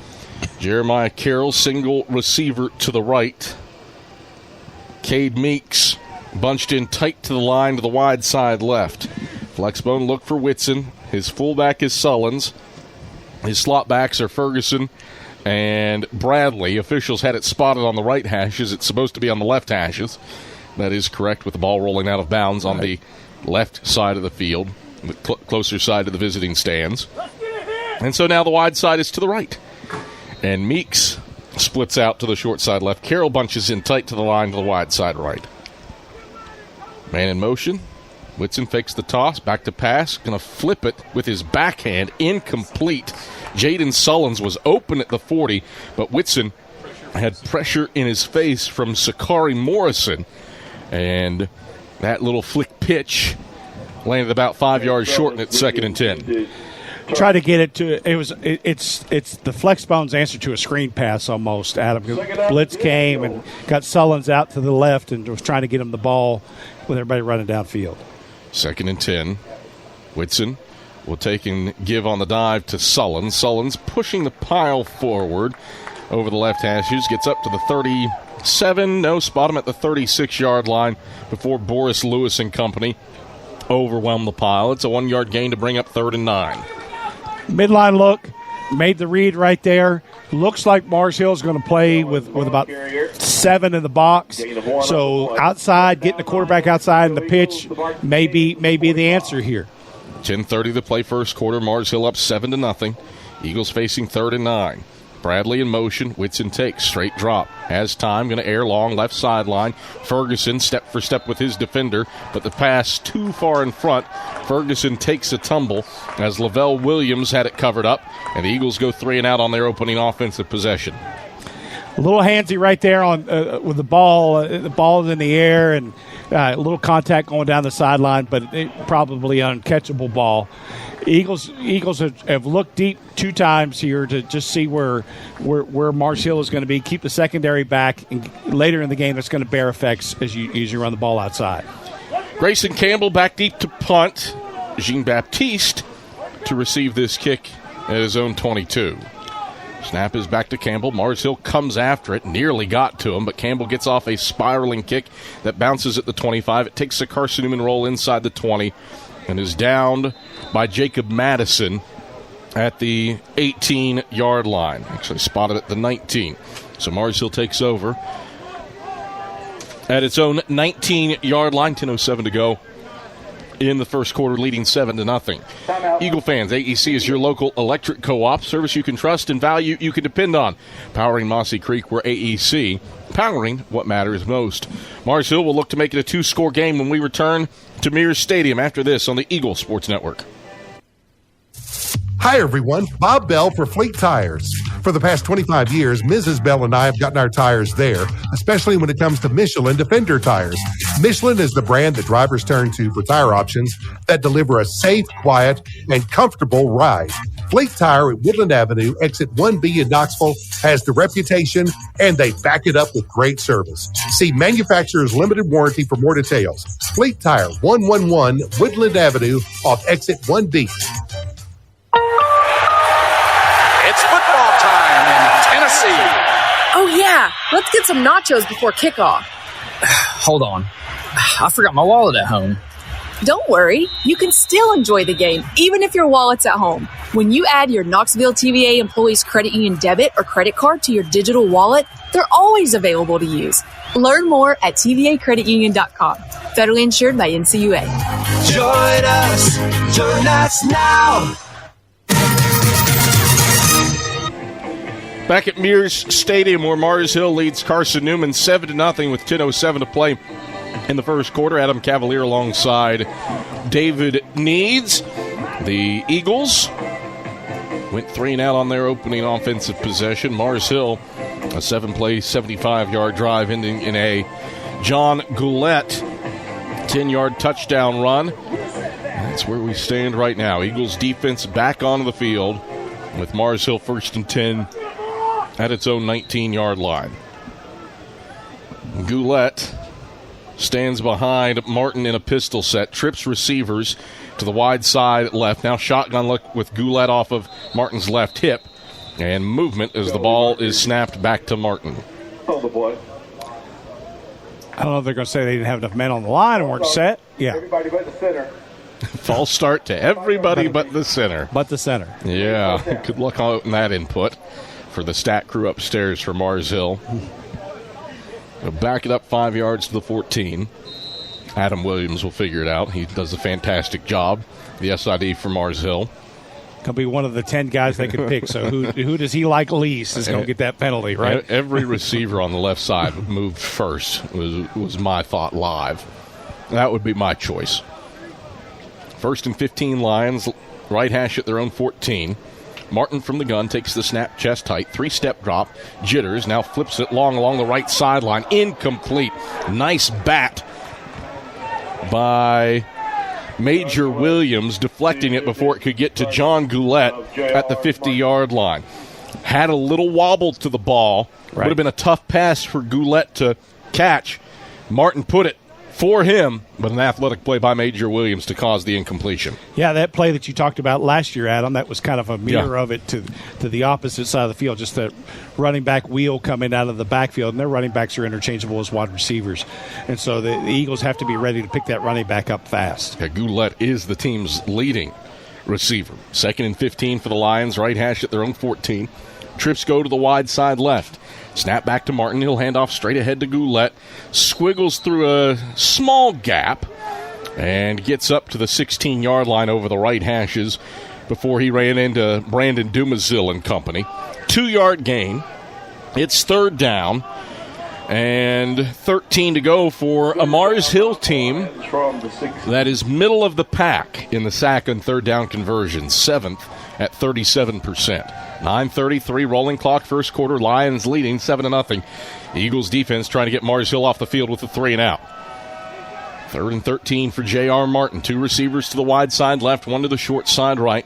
Jeremiah Carroll, single receiver to the right. Cade Meeks bunched in tight to the line to the wide side left. Flexbone look for Whitson. His fullback is Sullins. His slot backs are Ferguson and Bradley. Officials had it spotted on the right hashes. It's supposed to be on the left hashes. That is correct, with the ball rolling out of bounds on the left side of the field, the closer side to the visiting stands. And so now the wide side is to the right. And Meeks splits out to the short side left. Carroll bunches in tight to the line to the wide side right. Man in motion. Whitson fakes the toss, back to pass, going to flip it with his backhand, incomplete. Jaden Sullins was open at the 40, but Whitson had pressure in his face from Sakari Morrison, and that little flick pitch landed about 5 yards short, and it's 2nd and 10. Try to get it to it's the flex bone's answer to a screen pass almost, Adam. Blitz came and got Sullins out to the left and was trying to get him the ball with everybody running downfield. 2nd and 10. Whitson will take and give on the dive to Sullins. Sullins pushing the pile forward over the left hashes, gets up to the 37. No, spot him at the 36-yard line before Boris Lewis and company overwhelm the pile. It's a 1-yard gain to bring up 3rd and 9. Midline look, made the read right there. Looks like Mars Hill is going to play with about 7 in the box. So outside, getting the quarterback outside in the pitch may be the answer here. 10:30 to play first quarter. Mars Hill up 7-0. Eagles facing 3rd and 9. Bradley in motion. Whitson takes. Straight drop. Has time. Going to air long. Left sideline. Ferguson step for step with his defender, but the pass too far in front. Ferguson takes a tumble as Lavelle Williams had it covered up, and the Eagles go 3 and out on their opening offensive possession. A little handsy right there on with the ball. The ball is in the air, and a little contact going down the sideline, but probably an uncatchable ball. Eagles have looked deep 2 times here to just see where Mars Hill is going to be. Keep the secondary back, and later in the game, that's going to bear effects as you run the ball outside. Grayson Campbell back deep to punt. Jean-Baptiste to receive this kick at his own 22. Snap is back to Campbell. Mars Hill comes after it, nearly got to him, but Campbell gets off a spiraling kick that bounces at the 25. It takes a Carson-Newman roll inside the 20 and is downed by Jacob Madison at the 18-yard line. Actually spotted at the 19. So Mars Hill takes over at its own 19-yard line. 10:07 to go in the first quarter, leading 7-0. Eagle fans, AEC is your local electric co-op. Service you can trust and value you can depend on. Powering Mossy Creek, where AEC, powering what matters most. Mars Hill will look to make it a 2-score game when we return to Mears Stadium after this on the Eagle Sports Network. Hi, everyone. Bob Bell for Fleet Tires. For the past 25 years, Mrs. Bell and I have gotten our tires there, especially when it comes to Michelin Defender tires. Michelin is the brand that drivers turn to for tire options that deliver a safe, quiet, and comfortable ride. Fleet Tire at Woodland Avenue, exit 1B in Knoxville, has the reputation, and they back it up with great service. See Manufacturer's Limited Warranty for more details. Fleet Tire, 111 Woodland Avenue off exit 1B. It's football time in Tennessee. Oh, yeah. Let's get some nachos before kickoff. Hold on. I forgot my wallet at home. Don't worry. You can still enjoy the game, even if your wallet's at home. When you add your Knoxville TVA Employees Credit Union debit or credit card to your digital wallet, they're always available to use. Learn more at tvacreditunion.com. Federally insured by NCUA. Join us now. Back at Mears Stadium, where Mars Hill leads Carson-Newman 7-0 with 10:07 to play in the first quarter. Adam Cavalier alongside David Needs. The Eagles went 3 and out on their opening offensive possession. Mars Hill, a 7-play, 75-yard drive ending in a John Goulette 10-yard touchdown run. That's where we stand right now. Eagles defense back onto the field with Mars Hill 1st and 10 at its own 19-yard line. Goulette stands behind Martin in a pistol set, trips receivers to the wide side left. Now shotgun look with Goulette off of Martin's left hip, and movement as the ball is snapped back to Martin. I don't know if they're going to say they didn't have enough men on the line and weren't set. Yeah. Everybody but the center. False start to everybody but the center. But the center. Yeah. Good luck on that input for the stat crew upstairs for Mars Hill. They'll back it up 5 yards to the 14. Adam Williams will figure it out. He does a fantastic job. The SID for Mars Hill. Going to be one of the 10 guys they can pick. So who does he like least is going to get that penalty, right? Every receiver on the left side moved first was my thought live. That would be my choice. 1st and 15 Lions, right hash at their own 14. Martin from the gun takes the snap, chest height, 3-step drop, jitters, now flips it long along the right sideline. Incomplete. Nice bat by Major Williams, deflecting it before it could get to John Goulet at the 50-yard line. Had a little wobble to the ball. Right. Would have been a tough pass for Goulet to catch. Martin put it for him, but an athletic play by Major Williams to cause the incompletion. Yeah, that play that you talked about last year, Adam, that was kind of a mirror of it to the opposite side of the field, just that running back wheel coming out of the backfield, and their running backs are interchangeable as wide receivers. And so the Eagles have to be ready to pick that running back up fast. Yeah, Goulet is the team's leading receiver. 2nd and 15 for the Lions, right hash at their own 14. Trips go to the wide side left. Snap back to Martin. He'll hand off straight ahead to Goulet. Squiggles through a small gap and gets up to the 16-yard line over the right hashes before he ran into Brandon Dumazil and company. 2-yard gain. It's 3rd down and 13 to go for a Mars Hill team that is middle of the pack in the sack and 3rd down conversions, 7th at 37%. 9:33 rolling clock, first quarter. Lions leading 7-0. Eagles defense trying to get Mars Hill off the field with a 3-and-out. 3rd and 13 for J.R. Martin. 2 receivers to the wide side left, 1 to the short side right.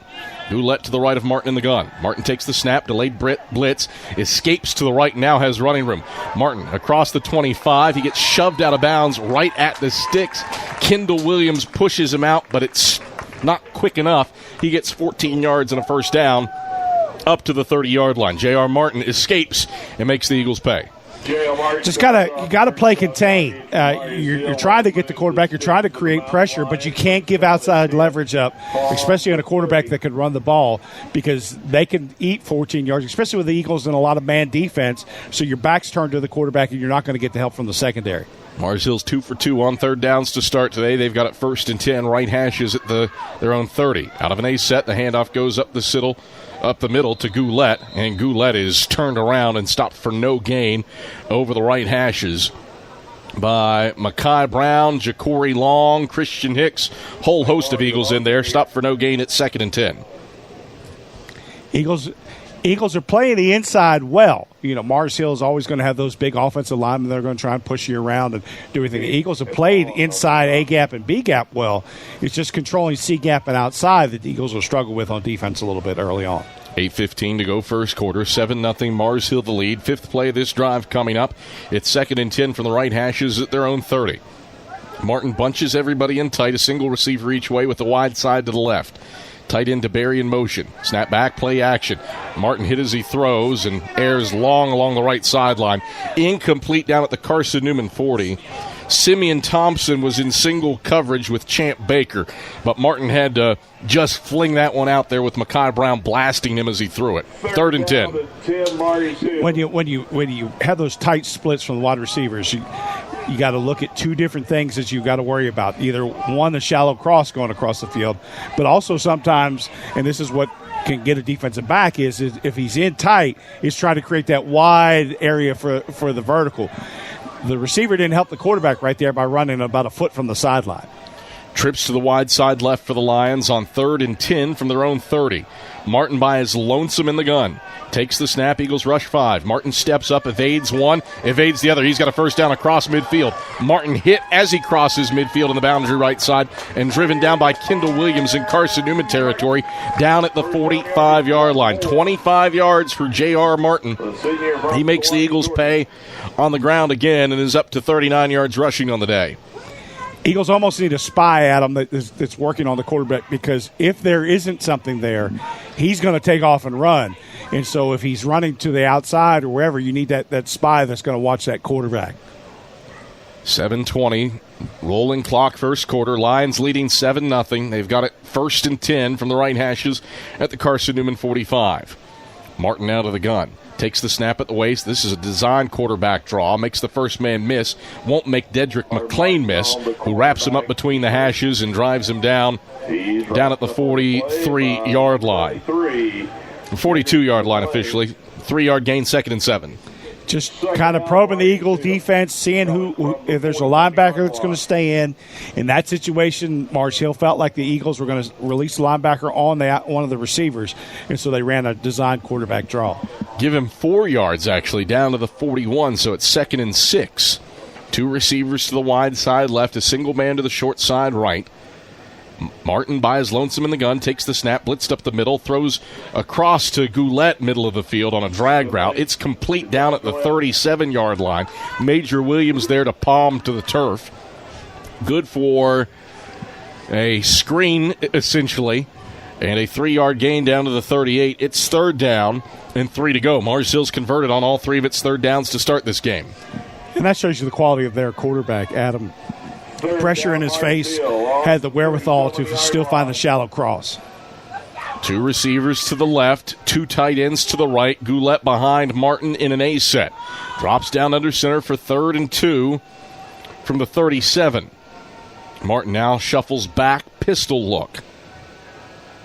Goulet to the right of Martin in the gun. Martin takes the snap, delayed blitz, escapes to the right, now has running room. Martin across the 25. He gets shoved out of bounds right at the sticks. Kendall Williams pushes him out, but it's not quick enough. He gets 14 yards and a first down up to the 30-yard line. J.R. Martin escapes and makes the Eagles pay. Just gotta play contain. You're trying to get the quarterback. You're trying to create pressure, but you can't give outside leverage up, especially on a quarterback that can run the ball, because they can eat 14 yards, especially with the Eagles and a lot of man defense. So your back's turned to the quarterback, and you're not going to get the help from the secondary. Mars Hill's 2 for 2 on 3rd downs to start today. They've got it 1st and 10, right hashes at their own 30. Out of an A set, the handoff goes up the middle to Goulet, and Goulet is turned around and stopped for no gain over the right hashes by Mekhi Brown, Ja'Cory Long, Christian Hicks, whole host of Eagles in there. Stopped for no gain at 2nd and 10. Eagles are playing the inside well. You know, Mars Hill is always going to have those big offensive linemen that are going to try and push you around and do everything. The Eagles have played inside A-gap and B-gap well. It's just controlling C-gap and outside that the Eagles will struggle with on defense a little bit early on. 8:15 to go first quarter. 7-0 Mars Hill the lead. 5th play of this drive coming up. It's 2nd and 10 from the right hashes at their own 30. Martin bunches everybody in tight, a single receiver each way with the wide side to the left. Tight end to Barry in motion. Snap back, play action. Martin hit as he throws and airs long along the right sideline. Incomplete down at the Carson-Newman 40. Simeon Thompson was in single coverage with Champ Baker, but Martin had to just fling that one out there with Mekhi Brown blasting him as he threw it. 3rd and 10. When you have those tight splits from the wide receivers, you got to look at 2 different things that you got to worry about. Either one, a shallow cross going across the field, but also sometimes, and this is what can get a defensive back, is if he's in tight, he's trying to create that wide area for the vertical. The receiver didn't help the quarterback right there by running about a foot from the sideline. Trips to the wide side left for the Lions on 3rd and 10 from their own 30. Martin by his lonesome in the gun. Takes the snap, Eagles rush 5. Martin steps up, evades one, evades the other. He's got a first down across midfield. Martin hit as he crosses midfield on the boundary right side and driven down by Kendall Williams in Carson-Newman territory down at the 45-yard line. 25 yards for J.R. Martin. He makes the Eagles pay on the ground again and is up to 39 yards rushing on the day. Eagles almost need a spy, Adam, that's working on the quarterback, because if there isn't something there, he's going to take off and run. And so if he's running to the outside or wherever, you need that spy that's going to watch that quarterback. 7:20, rolling clock, first quarter. Lions leading 7-0. They've got it 1st and 10 from the right hashes at the Carson-Newman 45. Martin out of the gun. Takes the snap at the waist. This is a design quarterback draw. Makes the first man miss. Won't make Dedrick McClain miss, who wraps him up between the hashes and drives him down at the 43-yard line. 42-yard line officially. 3-yard gain, 2nd and 7. just kind of probing the Eagle defense, seeing who if there's a linebacker that's going to stay in. In that situation, Mars Hill felt like the Eagles were going to release the linebacker on one of the receivers, and so they ran a design quarterback draw. Give him 4 yards, actually, down to the 41, so it's 2nd and 6. 2 receivers to the wide side left, a single man to the short side right. Martin by his lonesome in the gun, takes the snap, blitzed up the middle, throws across to Goulet, middle of the field on a drag route. It's complete down at the 37-yard line. Major Williams there to palm to the turf. Good for a screen, essentially, and a 3-yard gain down to the 38. It's 3rd down and 3 to go. Mars Hill's converted on all 3 of its 3rd downs to start this game. And that shows you the quality of their quarterback, Adam. Pressure in his face, had the wherewithal to still find the shallow cross. 2 receivers to the left, 2 tight ends to the right. Goulet behind Martin in an A set. Drops down under center for 3rd and 2 from the 37. Martin now shuffles back, pistol look.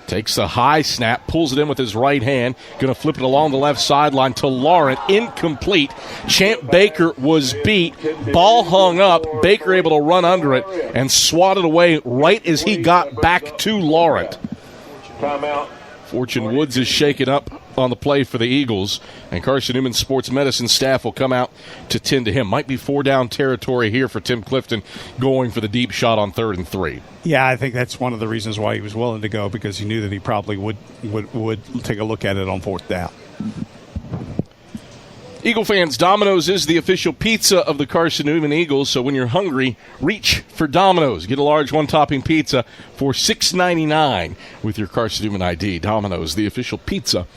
Takes the high snap, pulls it in with his right hand. Going to flip it along the left sideline to Laurent. Incomplete. Champ Baker was beat. Ball hung up. Baker able to run under it and swat it away right as he got back to Laurent. Timeout. Fortune Woods is shaken up on the play for the Eagles, and Carson-Newman sports medicine staff will come out to tend to him. Might be 4-down territory here for Tim Clifton going for the deep shot on 3rd and 3. Yeah, I think that's one of the reasons why he was willing to go, because he knew that he probably would take a look at it on 4th down. Eagle fans, Domino's is the official pizza of the Carson-Newman Eagles, so when you're hungry, reach for Domino's. Get a large one-topping pizza for $6.99 with your Carson-Newman ID. Domino's, the official pizza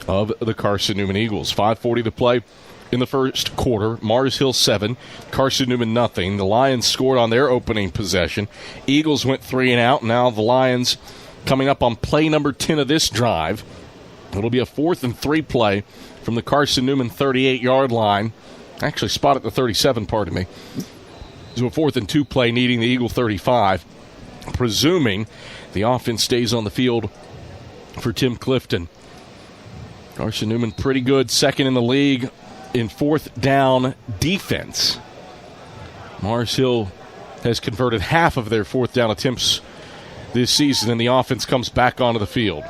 of the Carson-Newman Eagles. 5:40 to play in the first quarter. Mars Hill 7, Carson-Newman nothing. The Lions scored on their opening possession. Eagles went 3 and out. Now the Lions coming up on play number 10 of this drive. It'll be a 4th and 3 play from the Carson-Newman 38-yard line. Actually, spot at the 37, pardon me. So a 4th and 2 play needing the Eagle 35. Presuming the offense stays on the field for Tim Clifton. Carson-Newman pretty good, 2nd in the league in 4th down defense. Mars Hill has converted half of their 4th down attempts this season, and the offense comes back onto the field.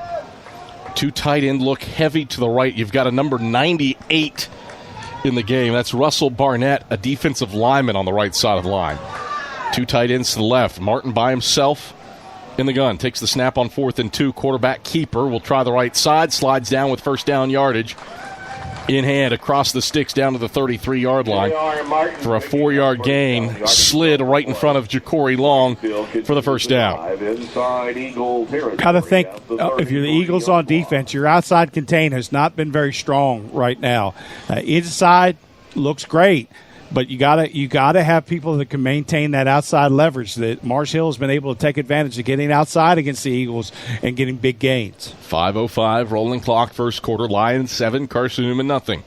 2 tight end look heavy to the right. You've got a number 98 in the game. That's Russell Barnett, a defensive lineman on the right side of the line. 2 tight ends to the left. Martin by himself in the gun. Takes the snap on 4th and 2. Quarterback keeper will try the right side. Slides down with 1st down yardage in hand across the sticks down to the 33-yard line for a 4-yard gain. Slid right in front of Ja'Cory Long for the 1st down. Got to think, if you're the Eagles on defense, your outside contain has not been very strong right now. Inside looks great, but you gotta have people that can maintain that outside leverage. That Mars Hill has been able to take advantage of getting outside against the Eagles and getting big gains. 5:05 rolling clock, first quarter. Lions 7, Carson-Newman nothing.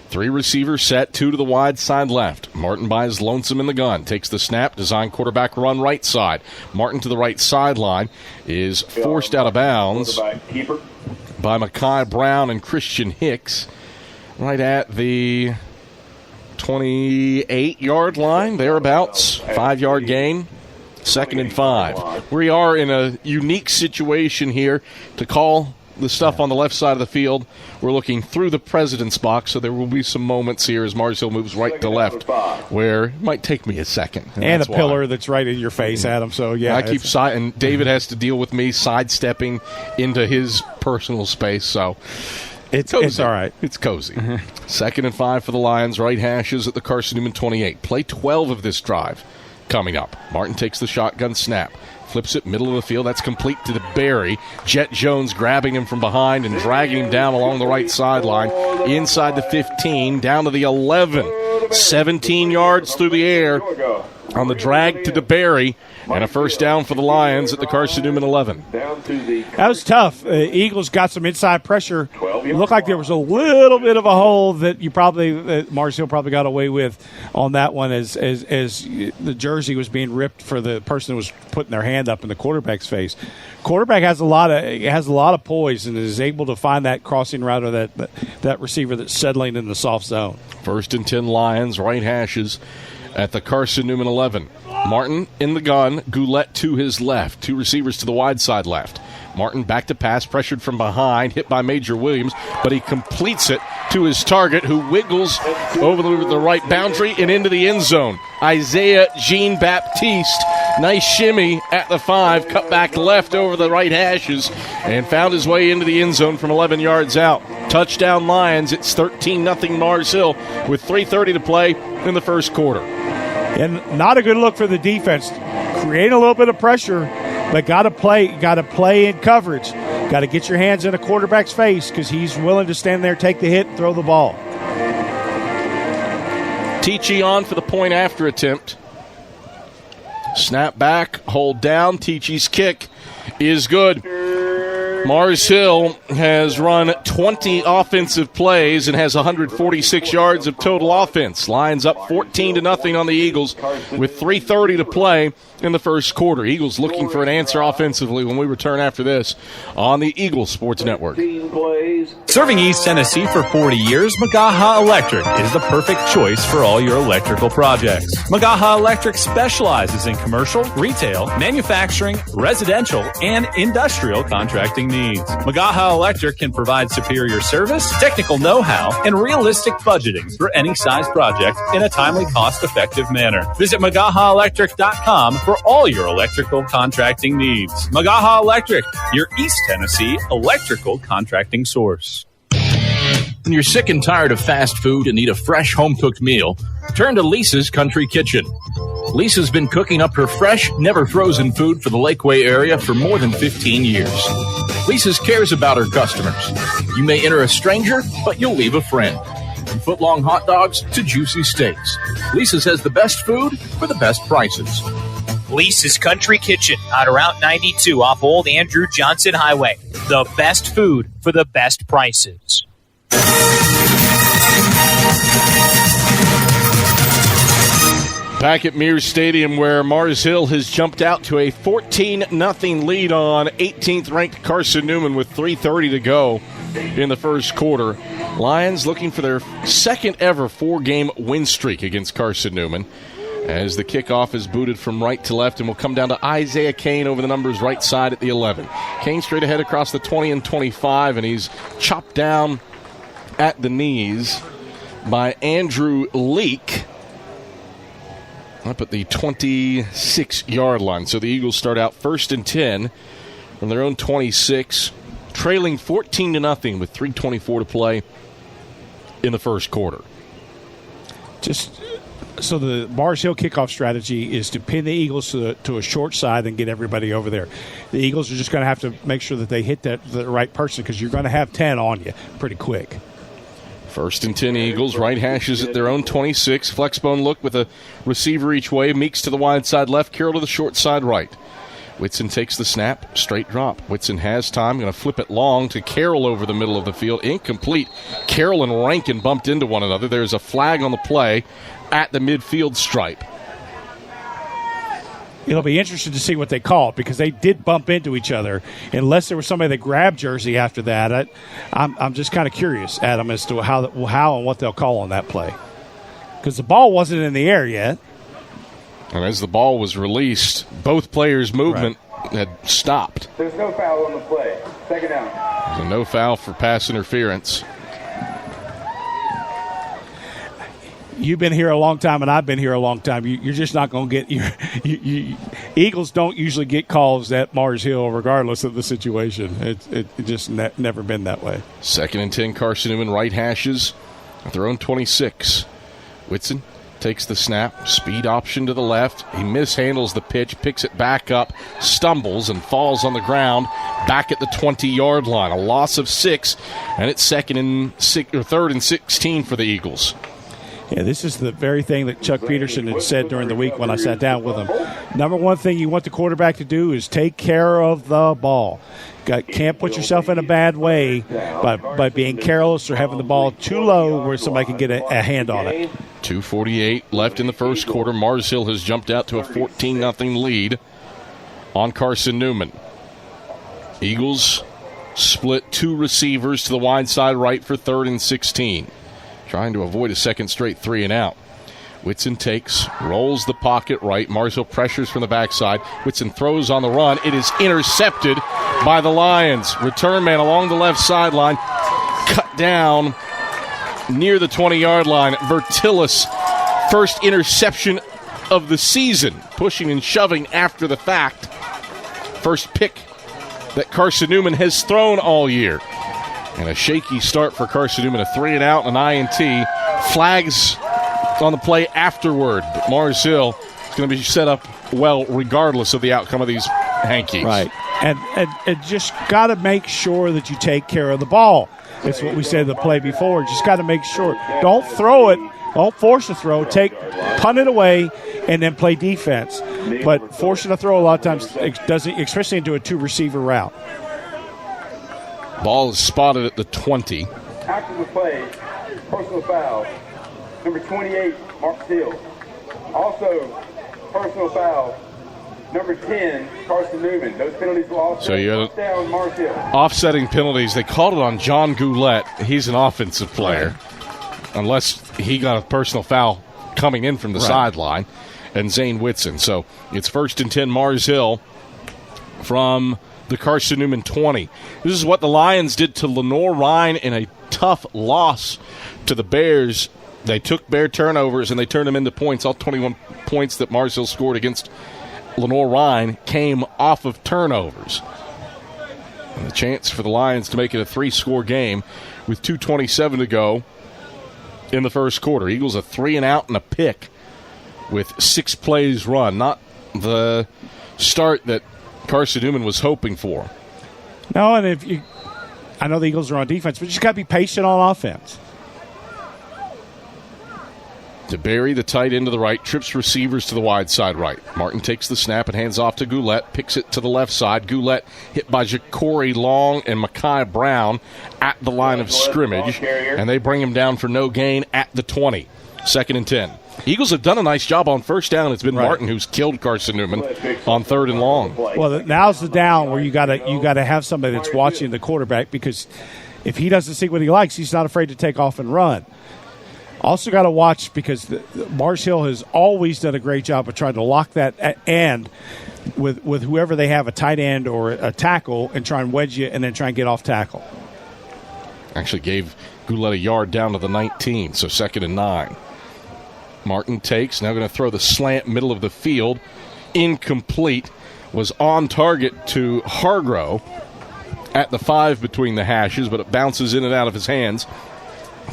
3 receivers set, 2 to the wide side left. Martin by his lonesome in the gun. Takes the snap, design quarterback run right side. Martin to the right sideline is forced out of bounds by Mekhi Brown and Christian Hicks right at the 28-yard line, thereabouts. 5-yard gain, 2nd and 5. We are in a unique situation here to call the stuff on the left side of the field. We're looking through the president's box, so there will be some moments here as Mars Hill moves right to left where it might take me a second. And a pillar that's right in your face, Adam. So, yeah. I keep and David has to deal with me sidestepping into his personal space, so it's all right. It's cozy. 2nd and 5 for the Lions. Right hashes at the Carson-Newman 28. Play 12 of this drive coming up. Martin takes the shotgun snap. Flips it middle of the field. That's complete to DeBerry. Jet Jones grabbing him from behind and dragging him down along the right sideline. Inside the 15, down to the 11. 17 yards through the air on the drag to DeBerry. And a first down for the Lions at the Carson-Newman 11. That was tough. Eagles got some inside pressure. It looked like there was a little bit of a hole that Mars Hill probably got away with on that one as the jersey was being ripped for the person who was putting their hand up in the quarterback's face. Quarterback has a lot of poise and is able to find that crossing route or that receiver that's settling in the soft zone. First and 10 Lions, right hashes at the Carson-Newman 11. Martin in the gun, Goulet to his left. Two receivers to the wide side left. Martin back to pass, pressured from behind, hit by Major Williams, but he completes it to his target, who wiggles over the right boundary and into the end zone. Isaiah Jean-Baptiste, nice shimmy at the 5, cut back left over the right hashes, and found his way into the end zone from 11 yards out. Touchdown Lions. It's 13-0 Mars Hill with 3:30 to play in the first quarter. And not a good look for the defense. Create a little bit of pressure, but got to play in coverage. Got to get your hands in a quarterback's face because he's willing to stand there, take the hit, and throw the ball. Tichy on for the point after attempt. Snap back, hold down. Tichy's kick is good. Mars Hill has run 20 offensive plays and has 146 yards of total offense. Lions up 14-0 on the Eagles with 3:30 to play in the first quarter. Eagles looking for an answer offensively when we return after this on the Eagles Sports Network. Serving East Tennessee for 40 years, Magaha Electric is the perfect choice for all your electrical projects. Magaha Electric specializes in commercial, retail, manufacturing, residential, and industrial contracting needs. Magaha Electric can provide superior service, technical know-how, and realistic budgeting for any size project in a timely, cost-effective manner. Visit MagahaElectric.com for all your electrical contracting needs. Magaha Electric, your East Tennessee electrical contracting source. When you're sick and tired of fast food and need a fresh home-cooked meal, turn to Lisa's Country Kitchen. Lisa's been cooking up her fresh, never-frozen food for the Lakeway area for more than 15 years. Lisa's cares about her customers. You may enter a stranger, but you'll leave a friend. From foot-long hot dogs to juicy steaks, Lisa's has the best food for the best prices. Lisa's Country Kitchen on Route 92 off Old Andrew Johnson Highway. The best food for the best prices. Back at Mears Stadium, where Mars Hill has jumped out to a 14-0 lead on 18th-ranked Carson-Newman with 3:30 to go in the first quarter. Lions looking for their second-ever 4-game win streak against Carson-Newman, as the kickoff is booted from right to left and will come down to Isaiah Kane over the numbers right side at the 11. Kane straight ahead across the 20 and 25, and he's chopped down at the knees by Andrew Leak up at the 26-yard line. So the Eagles start out 1st and 10 from their own 26, trailing 14-0 with 3:24 to play in the first quarter. So the Mars Hill kickoff strategy is to pin the Eagles to a short side and get everybody over there. The Eagles are just going to have to make sure that they hit the right person because you're going to have 10 on you pretty quick. 1st and 10 Eagles, right hashes at their own 26. Flexbone look with a receiver each way. Meeks to the wide side left, Carroll to the short side right. Whitson takes the snap, straight drop. Whitson has time, going to flip it long to Carroll over the middle of the field. Incomplete. Carroll and Rankin bumped into one another. There's a flag on the play at the midfield stripe. It'll be interesting to see what they call it because they did bump into each other. Unless there was somebody that grabbed Jersey after that, I'm just kind of curious, Adam, as to how and what they'll call on that play. Because the ball wasn't in the air yet. And as the ball was released, both players' movement had stopped. There's no foul on the play. Second down. There's a no foul for pass interference. You've been here a long time, and I've been here a long time. You're just not going to get Eagles don't usually get calls at Mars Hill, regardless of the situation. It just never been that way. 2nd and 10, Carson-Newman right hashes at their own 26. Whitson takes the snap, speed option to the left. He mishandles the pitch, picks it back up, stumbles, and falls on the ground back at the 20-yard line. A loss of 6, and it's 3rd and 16 for the Eagles. Yeah, this is the very thing that Chuck Peterson had said during the week when I sat down with him. Number one thing you want the quarterback to do is take care of the ball. Can't put yourself in a bad way by being careless or having the ball too low where somebody can get a hand on it. 2:48 left in the first quarter. Mars Hill has jumped out to a 14-0 lead on Carson-Newman. Eagles split 2 receivers to the wide side right for 3rd and 16. Trying to avoid a second straight 3-and-out. Whitson takes, rolls the pocket right. Mars Hill pressures from the backside. Whitson throws on the run. It is intercepted by the Lions. Return man along the left sideline. Cut down near the 20-yard line. Vertillis, first interception of the season. Pushing and shoving after the fact. First pick that Carson-Newman has thrown all year. And a shaky start for Carson-Newman. A 3-and-out and an INT. Flags on the play afterward. But Mars Hill is going to be set up well regardless of the outcome of these hankies. Right. And just got to make sure that you take care of the ball. That's what we said the play before. Just got to make sure. Don't throw it. Don't force a throw. Punt it away and then play defense. But forcing a throw a lot of times doesn't, especially into a 2-receiver route. Ball is spotted at the 20. After the play, personal foul, number 28, Mars Hill. Also, personal foul, number 10, Carson-Newman. Those penalties will offset. So you had down Mars Hill. Offsetting penalties. They called it on John Goulette. He's an offensive player, unless he got a personal foul coming in from the sideline, and Zane Whitson. So it's 1st and 10, Mars Hill from the Carson-Newman 20. This is what the Lions did to Lenore Ryan in a tough loss to the Bears. They took Bear turnovers and they turned them into points. All 21 points that Mars Hill scored against Lenore Ryan came off of turnovers. And the chance for the Lions to make it a 3-score game with 2:27 to go in the first quarter. Eagles a 3-and-out and a pick with 6 plays run. Not the start that Carson-Newman was hoping for. No, and I know the Eagles are on defense, but you just got to be patient on offense. DeBerry, the tight end to the right, trips receivers to the wide side right. Martin takes the snap and hands off to Goulette, picks it to the left side. Goulette hit by Ja'Cory Long and Mekhi Brown at the line of scrimmage, and they bring him down for no gain at the 20. 2nd and 10. Eagles have done a nice job on first down. It's been Martin who's killed Carson-Newman on 3rd and long. Well, now's the down where you got to have somebody that's watching the quarterback, because if he doesn't see what he likes, he's not afraid to take off and run. Also got to watch, because Mars Hill has always done a great job of trying to lock that end with whoever they have, a tight end or a tackle, and try and wedge you and then try and get off tackle. Actually gave Goulette a yard down to the 19, so 2nd and 9. Martin takes, now going to throw the slant middle of the field. Incomplete. Was on target to Hargrove at the 5 between the hashes, but it bounces in and out of his hands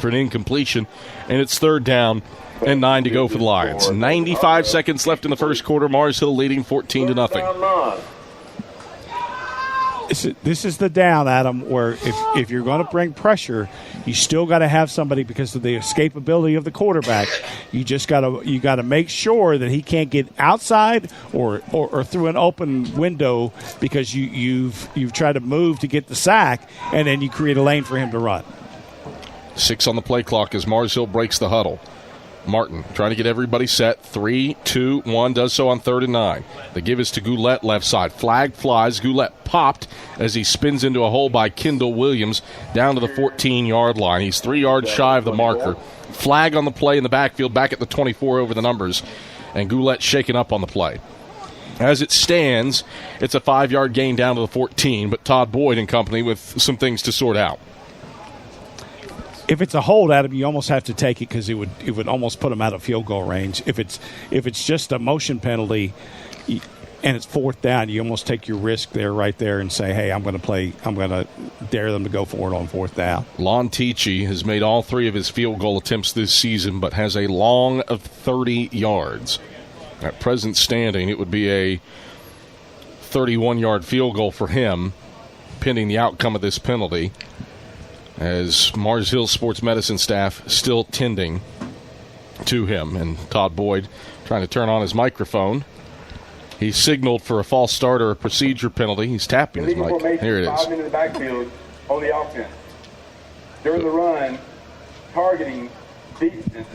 for an incompletion, and it's 3rd down and 9 to go for the Lions. 95 seconds left in the first quarter. Mars Hill leading 14-0. This is the down, Adam, where if you're going to bring pressure, you still got to have somebody, because of the escapability of the quarterback. You got to make sure that he can't get outside or through an open window, because you've tried to move to get the sack, and then you create a lane for him to run. 6 on the play clock as Mars Hill breaks the huddle. Martin trying to get everybody set. 3, 2, 1. Does so on 3rd and 9. The give is to Goulette left side. Flag flies. Goulette popped as he spins into a hole by Kendall Williams down to the 14-yard line. He's 3 yards shy of the marker. Flag on the play in the backfield, back at the 24 over the numbers. And Goulette shaken up on the play. As it stands, it's a 5-yard gain down to the 14, but Todd Boyd and company with some things to sort out. If it's a hold, Adam, you almost have to take it, because it would almost put them out of field goal range. If it's just a motion penalty and it's 4th down, you almost take your risk right there and say, hey, I'm going to dare them to go for it on 4th down. Lon Tichy has made all 3 of his field goal attempts this season, but has a long of 30 yards. At present standing, it would be a 31-yard field goal for him, pending the outcome of this penalty, as Mars Hill sports medicine staff still tending to him. And Todd Boyd trying to turn on his microphone. He signaled for a false start or a procedure penalty. He's tapping his mic. Here it is. 5 men in the backfield on the offense. During the run, targeting defense.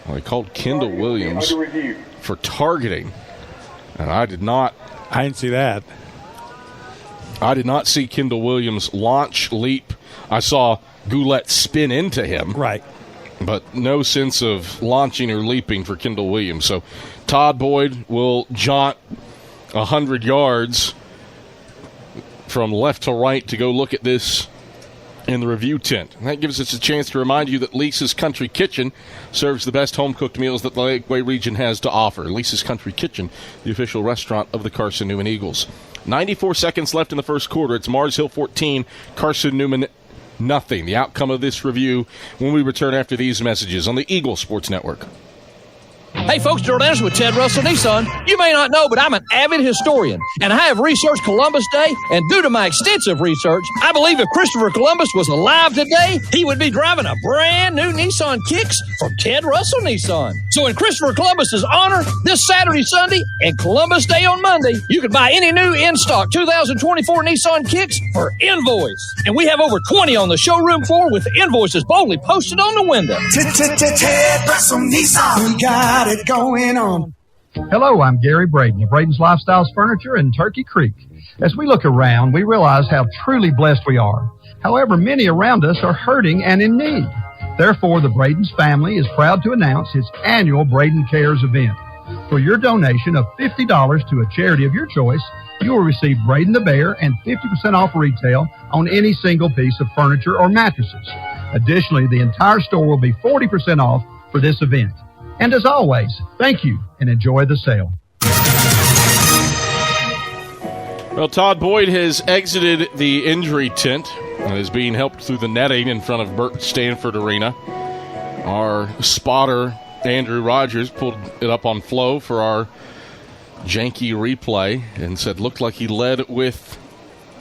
Well, they called Kendall Williams for targeting. And I didn't see that. I did not see Kendall Williams launch, leap. I saw Goulet spin into him. Right. But no sense of launching or leaping for Kendall Williams. So Todd Boyd will jaunt 100 yards from left to right to go look at this in the review tent. And that gives us a chance to remind you that Lisa's Country Kitchen serves the best home-cooked meals that the Lakeway region has to offer. Lisa's Country Kitchen, the official restaurant of the Carson-Newman Eagles. 94 seconds left in the first quarter. It's Mars Hill 14, Carson-Newman nothing. The outcome of this review when we return after these messages on the Eagle Sports Network. Hey folks, Gerald Anderson with Ted Russell Nissan. You may not know, but I'm an avid historian, and I have researched Columbus Day, and due to my extensive research, I believe if Christopher Columbus was alive today, he would be driving a brand new Nissan Kicks from Ted Russell Nissan. So in Christopher Columbus's honor, this Saturday, Sunday, and Columbus Day on Monday, you can buy any new in-stock 2024 Nissan Kicks for invoice. And we have over 20 on the showroom floor with invoices boldly posted on the window. Ted Russell Nissan. We got it going on. Hello, I'm Gary Braden of Braden's Lifestyles Furniture in Turkey Creek. As we look around, we realize how truly blessed we are. However, many around us are hurting and in need. Therefore, the Braden's family is proud to announce its annual Braden Cares event. For your donation of $50 to a charity of your choice, you will receive Braden the Bear and 50% off retail on any single piece of furniture or mattresses. Additionally, the entire store will be 40% off for this event. And as always, thank you and enjoy the sale. Well, Todd Boyd has exited the injury tent and is being helped through the netting in front of Burt Stanford Arena. Our spotter, Andrew Rogers, pulled it up on Flow for our janky replay and said looked like he led with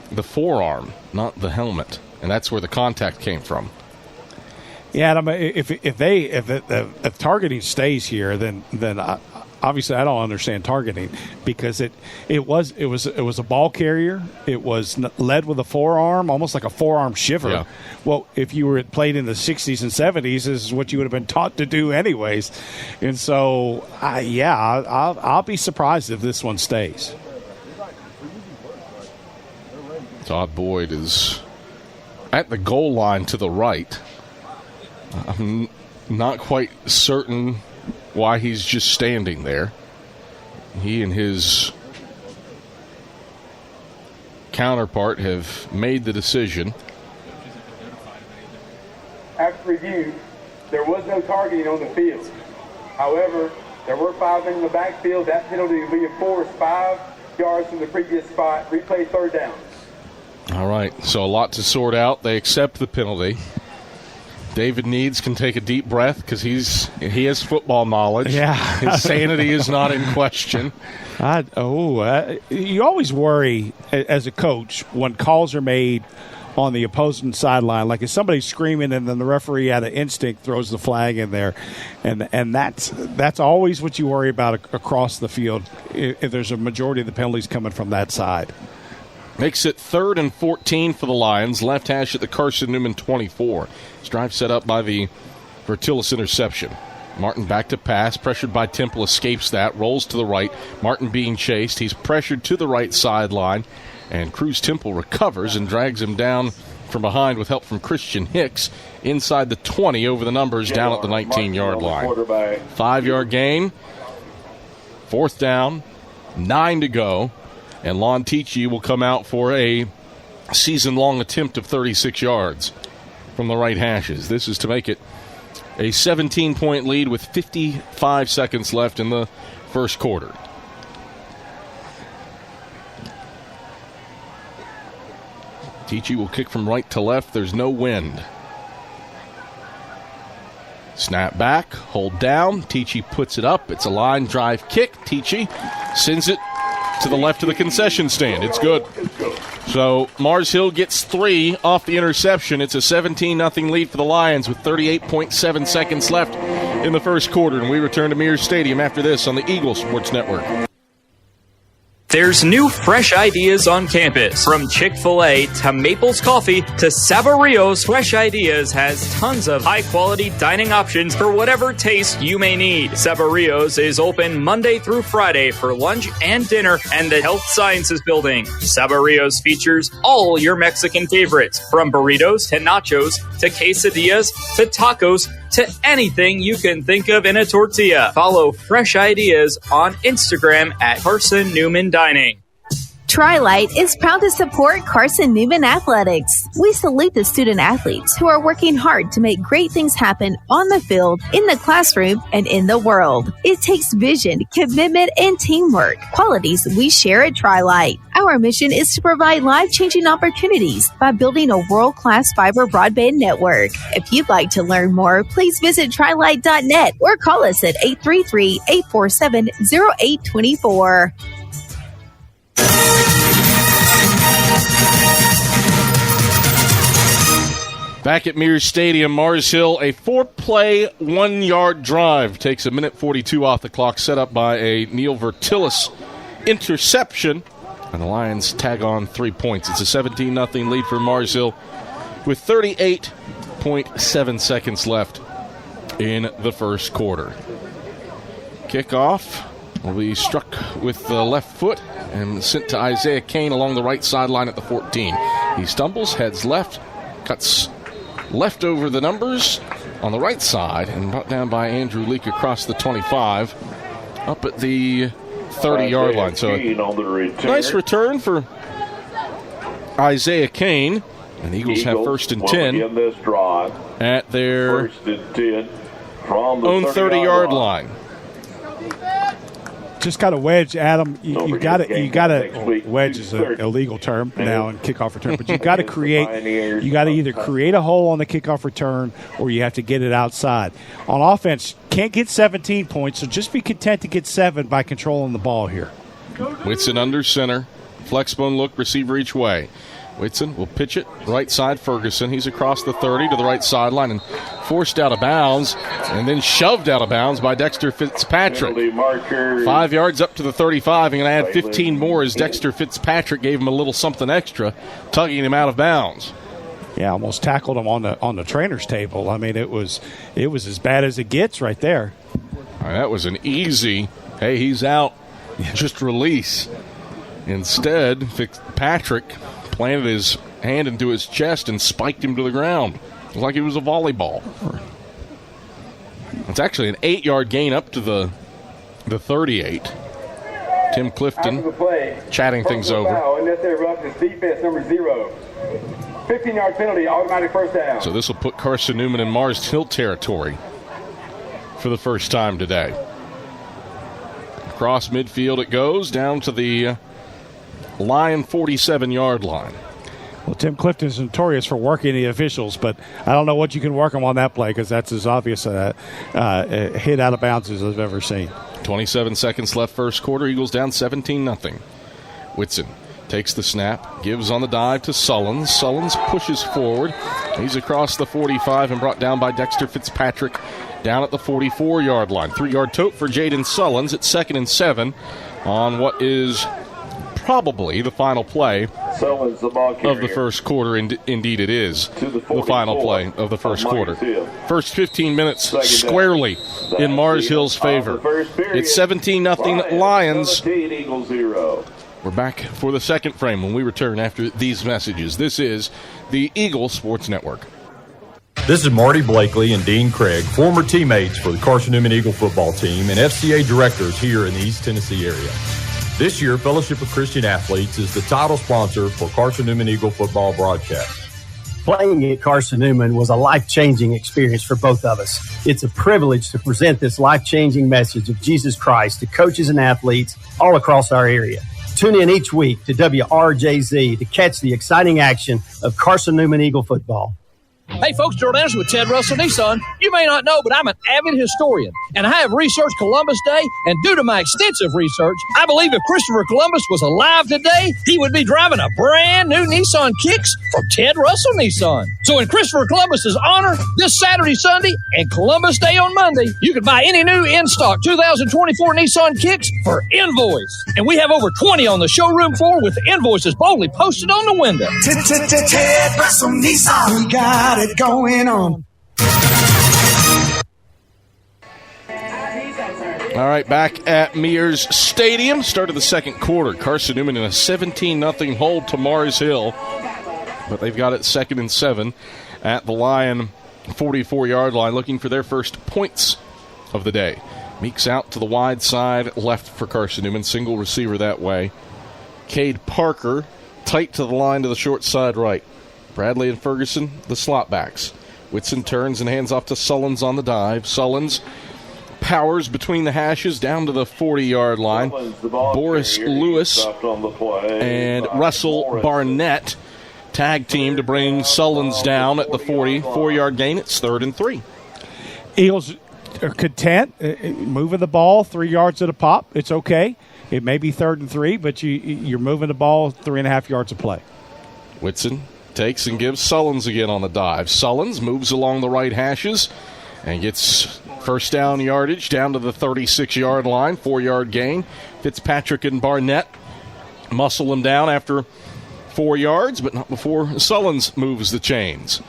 the forearm, not the helmet. And that's where the contact came from. Yeah, I mean, if targeting stays here, then obviously I don't understand targeting because it was a ball carrier. It was led with a forearm, almost like a forearm shiver. Yeah. Well, if you were played in the 60s and 70s, this is what you would have been taught to do anyways. And so, I'll be surprised if this one stays. Todd Boyd is at the goal line to the right. I'm not quite certain why he's just standing there. He and his counterpart have made the decision. After review, there was no targeting on the field. However, there were 5 men in the backfield. That penalty will be enforced 5 yards from the previous spot. Replay third down. All right, so a lot to sort out. They accept the penalty. David Needs can take a deep breath because he has football knowledge. Yeah. His sanity is not in question. You always worry as a coach when calls are made on the opposing sideline. Like if somebody's screaming and then the referee out of instinct throws the flag in there. And that's always what you worry about across the field if there's a majority of the penalties coming from that side. Makes it 3rd and 14 for the Lions. Left hash at the Carson-Newman 24. This drive set up by the Vertillis interception. Martin back to pass. Pressured by Temple. Escapes that. Rolls to the right. Martin being chased. He's pressured to the right sideline. And Cruz Temple recovers and drags him down from behind with help from Christian Hicks. Inside the 20 over the numbers down at the 19-yard line. 5-yard gain. 4th down. 9 to go. And Lon Tichy will come out for a season-long attempt of 36 yards from the right hashes. This is to make it a 17-point lead with 55 seconds left in the first quarter. Tichy will kick from right to left. There's no wind. Snap back, hold down. Tichy puts it up. It's a line drive kick. Tichy sends it to the left of the concession stand. It's good. So Mars Hill gets 3 off the interception. It's a 17-0 lead for the Lions with 38.7 seconds left in the first quarter, and we return to Mears Stadium after this on the Eagle Sports Network. There's new fresh ideas on campus. From Chick-fil-A to Maples Coffee to Saboreo's, Fresh Ideas has tons of high-quality dining options for whatever taste you may need. Saboreo's is open Monday through Friday for lunch and dinner and the Health Sciences Building. Saboreo's features all your Mexican favorites, from burritos to nachos to quesadillas to tacos to anything you can think of in a tortilla. Follow Fresh Ideas on Instagram at Carson-Newman Dining. Tri-Light is proud to support Carson-Newman Athletics. We salute the student athletes who are working hard to make great things happen on the field, in the classroom, and in the world. It takes vision, commitment, and teamwork, qualities we share at Tri-Light. Our mission is to provide life-changing opportunities by building a world-class fiber broadband network. If you'd like to learn more, please visit trilight.net or call us at 833-847-0824. Back at Mears Stadium, Mars Hill, a 4-play, 1-yard drive. Takes a minute 42 off the clock, set up by a Neil Vertillis interception. And the Lions tag on 3 points. It's a 17-0 lead for Mars Hill with 38.7 seconds left in the first quarter. Kickoff will be struck with the left foot and sent to Isaiah Kane along the right sideline at the 14. He stumbles, heads left, cuts left over the numbers on the right side and brought down by Andrew Leak across the 25 up at the 30-yard line. So nice return for Isaiah Kane. And the Eagles have first and 10 at their own 30-yard line. Just got a wedge, Adam. You got to wedge is an illegal term now in kickoff return, but you got to create. You got to either create a hole on the kickoff return or you have to get it outside. On offense, can't get 17 points, so just be content to get 7 by controlling the ball here. Whitson under center, flex bone look, receiver each way. Whitson will pitch it right side. Ferguson. He's across the 30 to the right sideline and forced out of bounds and then shoved out of bounds by Dexter Fitzpatrick. 5 yards up to the 35. I'm going to add 15 more as Dexter Fitzpatrick gave him a little something extra, tugging him out of bounds. Yeah, almost tackled him on the trainer's table. I mean, it was as bad as it gets right there. All right, that was an easy, hey, he's out, just release. Instead, Fitzpatrick planted his hand into his chest and spiked him to the ground. It was like it was a volleyball. It's actually an 8-yard gain up to the 38. Tim Clifton chatting things over. Defense number 0. 15-yard penalty, automatic first down. So this will put Carson-Newman in Mars Hill territory for the first time today. Across midfield it goes, down to the Lion 47-yard line. Well, Tim Clifton is notorious for working the officials, but I don't know what you can work him on that play because that's as obvious a hit out of bounds as I've ever seen. 27 seconds left first quarter. Eagles down 17-0. Whitson takes the snap, gives on the dive to Sullins. Sullins pushes forward. He's across the 45 and brought down by Dexter Fitzpatrick down at the 44-yard line. 3-yard tote for Jaden Sullins at 2nd and 7 on what is probably the final play of the first quarter. Indeed it is the final play of the first quarter. First 15 minutes squarely in Mars Hill's favor. It's 17-0 Lions. We're back for the second frame when we return after these messages. This is the Eagle Sports Network. This is Marty Blakely and Dean Craig, former teammates for the Carson-Newman Eagle football team and FCA directors here in the East Tennessee area. This year, Fellowship of Christian Athletes is the title sponsor for Carson-Newman Eagle football broadcast. Playing at Carson-Newman was a life-changing experience for both of us. It's a privilege to present this life-changing message of Jesus Christ to coaches and athletes all across our area. Tune in each week to WRJZ to catch the exciting action of Carson-Newman Eagle football. Hey, folks, Gerald Anderson with Ted Russell Nissan. You may not know, but I'm an avid historian. And I have researched Columbus Day, and due to my extensive research, I believe if Christopher Columbus was alive today, he would be driving a brand new Nissan Kicks from Ted Russell Nissan. So in Christopher Columbus's honor, this Saturday, Sunday, and Columbus Day on Monday, you can buy any new in-stock 2024 Nissan Kicks for invoice. And we have over 20 on the showroom floor with invoices boldly posted on the window. Ted Russell Nissan, we got it going on. All right, back at Mears Stadium, start of the second quarter. Carson-Newman in a 17-0 hold to Mars Hill, but they've got it 2nd and 7 at the Lion 44-yard line, looking for their first points of the day. Meeks out to the wide side left for Carson-Newman, single receiver that way. Cade Parker tight to the line to the short side right. Bradley and Ferguson, the slot backs. Whitson turns and hands off to Sullins on the dive. Sullins powers between the hashes down to the 40-yard line. Boris Lewis and Russell Barnett tag team to bring Sullins down at the 44-yard gain. It's 3rd and 3. Eagles are content moving the ball 3 yards at a pop. It's okay. It may be 3rd and 3, but you're moving the ball 3.5 yards of play. Whitson takes and gives Sullins again on the dive. Sullins moves along the right hashes and gets first down yardage down to the 36-yard line, 4-yard gain. Fitzpatrick and Barnett muscle him down after 4 yards, but not before Sullins moves the chains.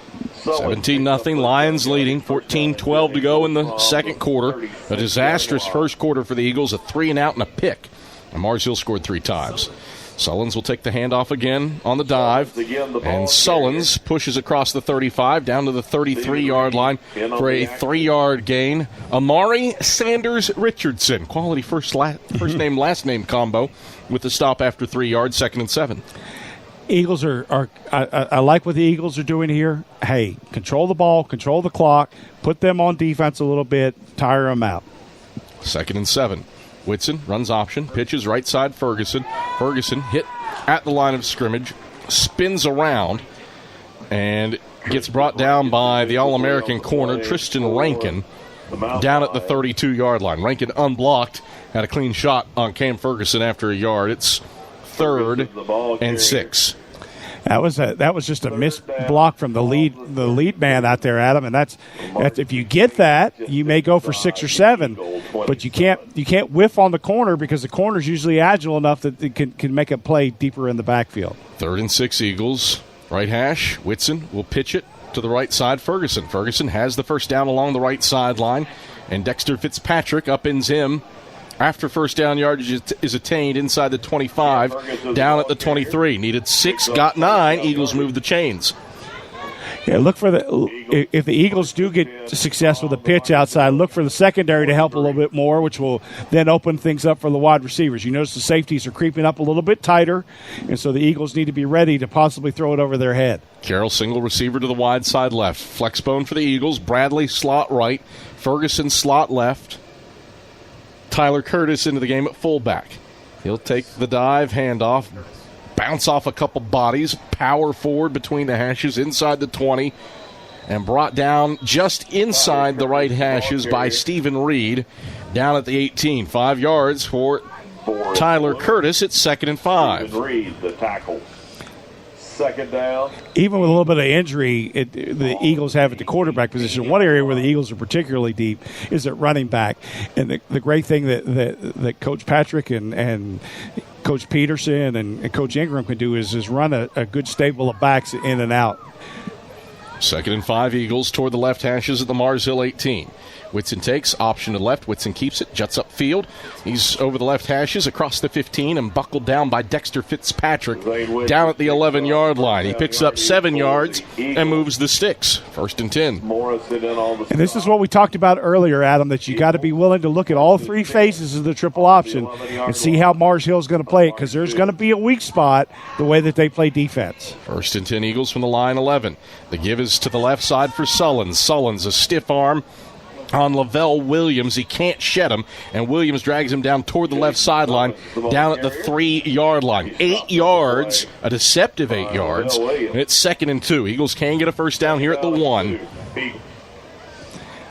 17-0, Lions leading, 14-12 to go in the second quarter. A disastrous first quarter for the Eagles, a 3-and-out and a pick. And Mars Hill scored 3 times. Sullins will take the handoff again on the dive, and Sullins pushes across the 35 down to the 33-yard line for a 3-yard gain. Amari Sanders Richardson, quality first name, last name combo with the stop after 3 yards, 2nd and 7. Eagles I like what the Eagles are doing here. Hey, control the ball, control the clock, put them on defense a little bit, tire them out. 2nd and 7. Whitson runs option, pitches right side Ferguson. Ferguson hit at the line of scrimmage, spins around, and gets brought down by the All-American corner, Tristan Rankin, down at the 32-yard line. Rankin unblocked, had a clean shot on Cam Ferguson after a yard. It's 3rd and 6. That was just a missed block from the lead man out there, Adam, and that's if you get that, you may go for 6 or 7, but you can't whiff on the corner because the corner's usually agile enough that it can make a play deeper in the backfield. 3rd and 6 Eagles. Right hash, Whitson will pitch it to the right side. Ferguson has the first down along the right sideline, and Dexter Fitzpatrick upends him after first down yardage is attained inside the 25, down at the 23. Needed 6, got 9. Eagles move the chains. Yeah, look for if the Eagles do get success with a pitch outside, look for the secondary to help a little bit more, which will then open things up for the wide receivers. You notice the safeties are creeping up a little bit tighter, and so the Eagles need to be ready to possibly throw it over their head. Carroll single receiver to the wide side left. Flex bone for the Eagles. Bradley slot right. Ferguson slot left. Tyler Curtis into the game at fullback. He'll take the dive, handoff, bounce off a couple bodies, power forward between the hashes inside the 20, and brought down just inside the right hashes by Stephen Reed down at the 18. 5 yards for Tyler Curtis. It's 2nd and 5. Reed, the tackle. 2nd down. Even with a little bit of injury, the Eagles have at the quarterback position. One area where the Eagles are particularly deep is at running back. And the great thing that Coach Patrick and Coach Peterson and Coach Ingram can do is run a good stable of backs in and out. 2nd and 5 Eagles toward the left hashes at the Mars Hill 18. Whitson takes, option to left. Whitson keeps it, juts upfield. He's over the left hashes across the 15 and buckled down by Dexter Fitzpatrick down at the 11-yard line. He picks up 7 yards and moves the sticks. 1st and 10. And this is what we talked about earlier, Adam, that you got to be willing to look at all 3 phases of the triple option and see how Mars Hill is going to play it, because there's going to be a weak spot the way that they play defense. 1st and 10 Eagles from the line 11. The give is to the left side for Sullins. Sullins, a stiff arm on Lavelle Williams. He can't shed him, and Williams drags him down toward the left sideline, down at the 3-yard line. 8 yards, a deceptive 8 yards, and it's 2nd and 2. Eagles can get a first down here at the 1.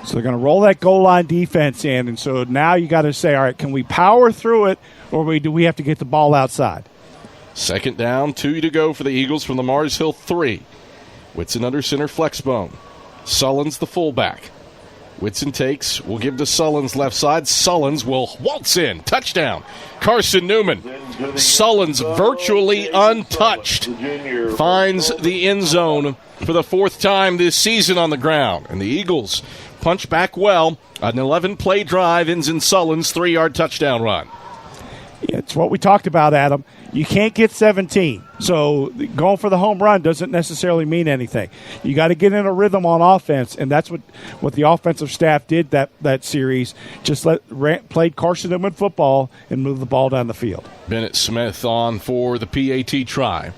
So they're going to roll that goal line defense in, and so now you got to say, all right, can we power through it, or do we have to get the ball outside? Second down, 2 to go for the Eagles from the Mars Hill 3. Whitson under center, flex bone. Sullins the fullback. Whitson takes, will give to Sullins left side. Sullins will waltz in. Touchdown. Carson-Newman. Sullins virtually untouched. Finds the end zone for the 4th time this season on the ground. And the Eagles punch back well. An 11-play drive ends in Sullins' 3-yard touchdown run. Yeah, it's what we talked about, Adam. You can't get 17. So going for the home run doesn't necessarily mean anything. You got to get in a rhythm on offense, and that's what the offensive staff did that series. Just played Carson-Newman football and moved the ball down the field. Bennett Smith on for the PAT try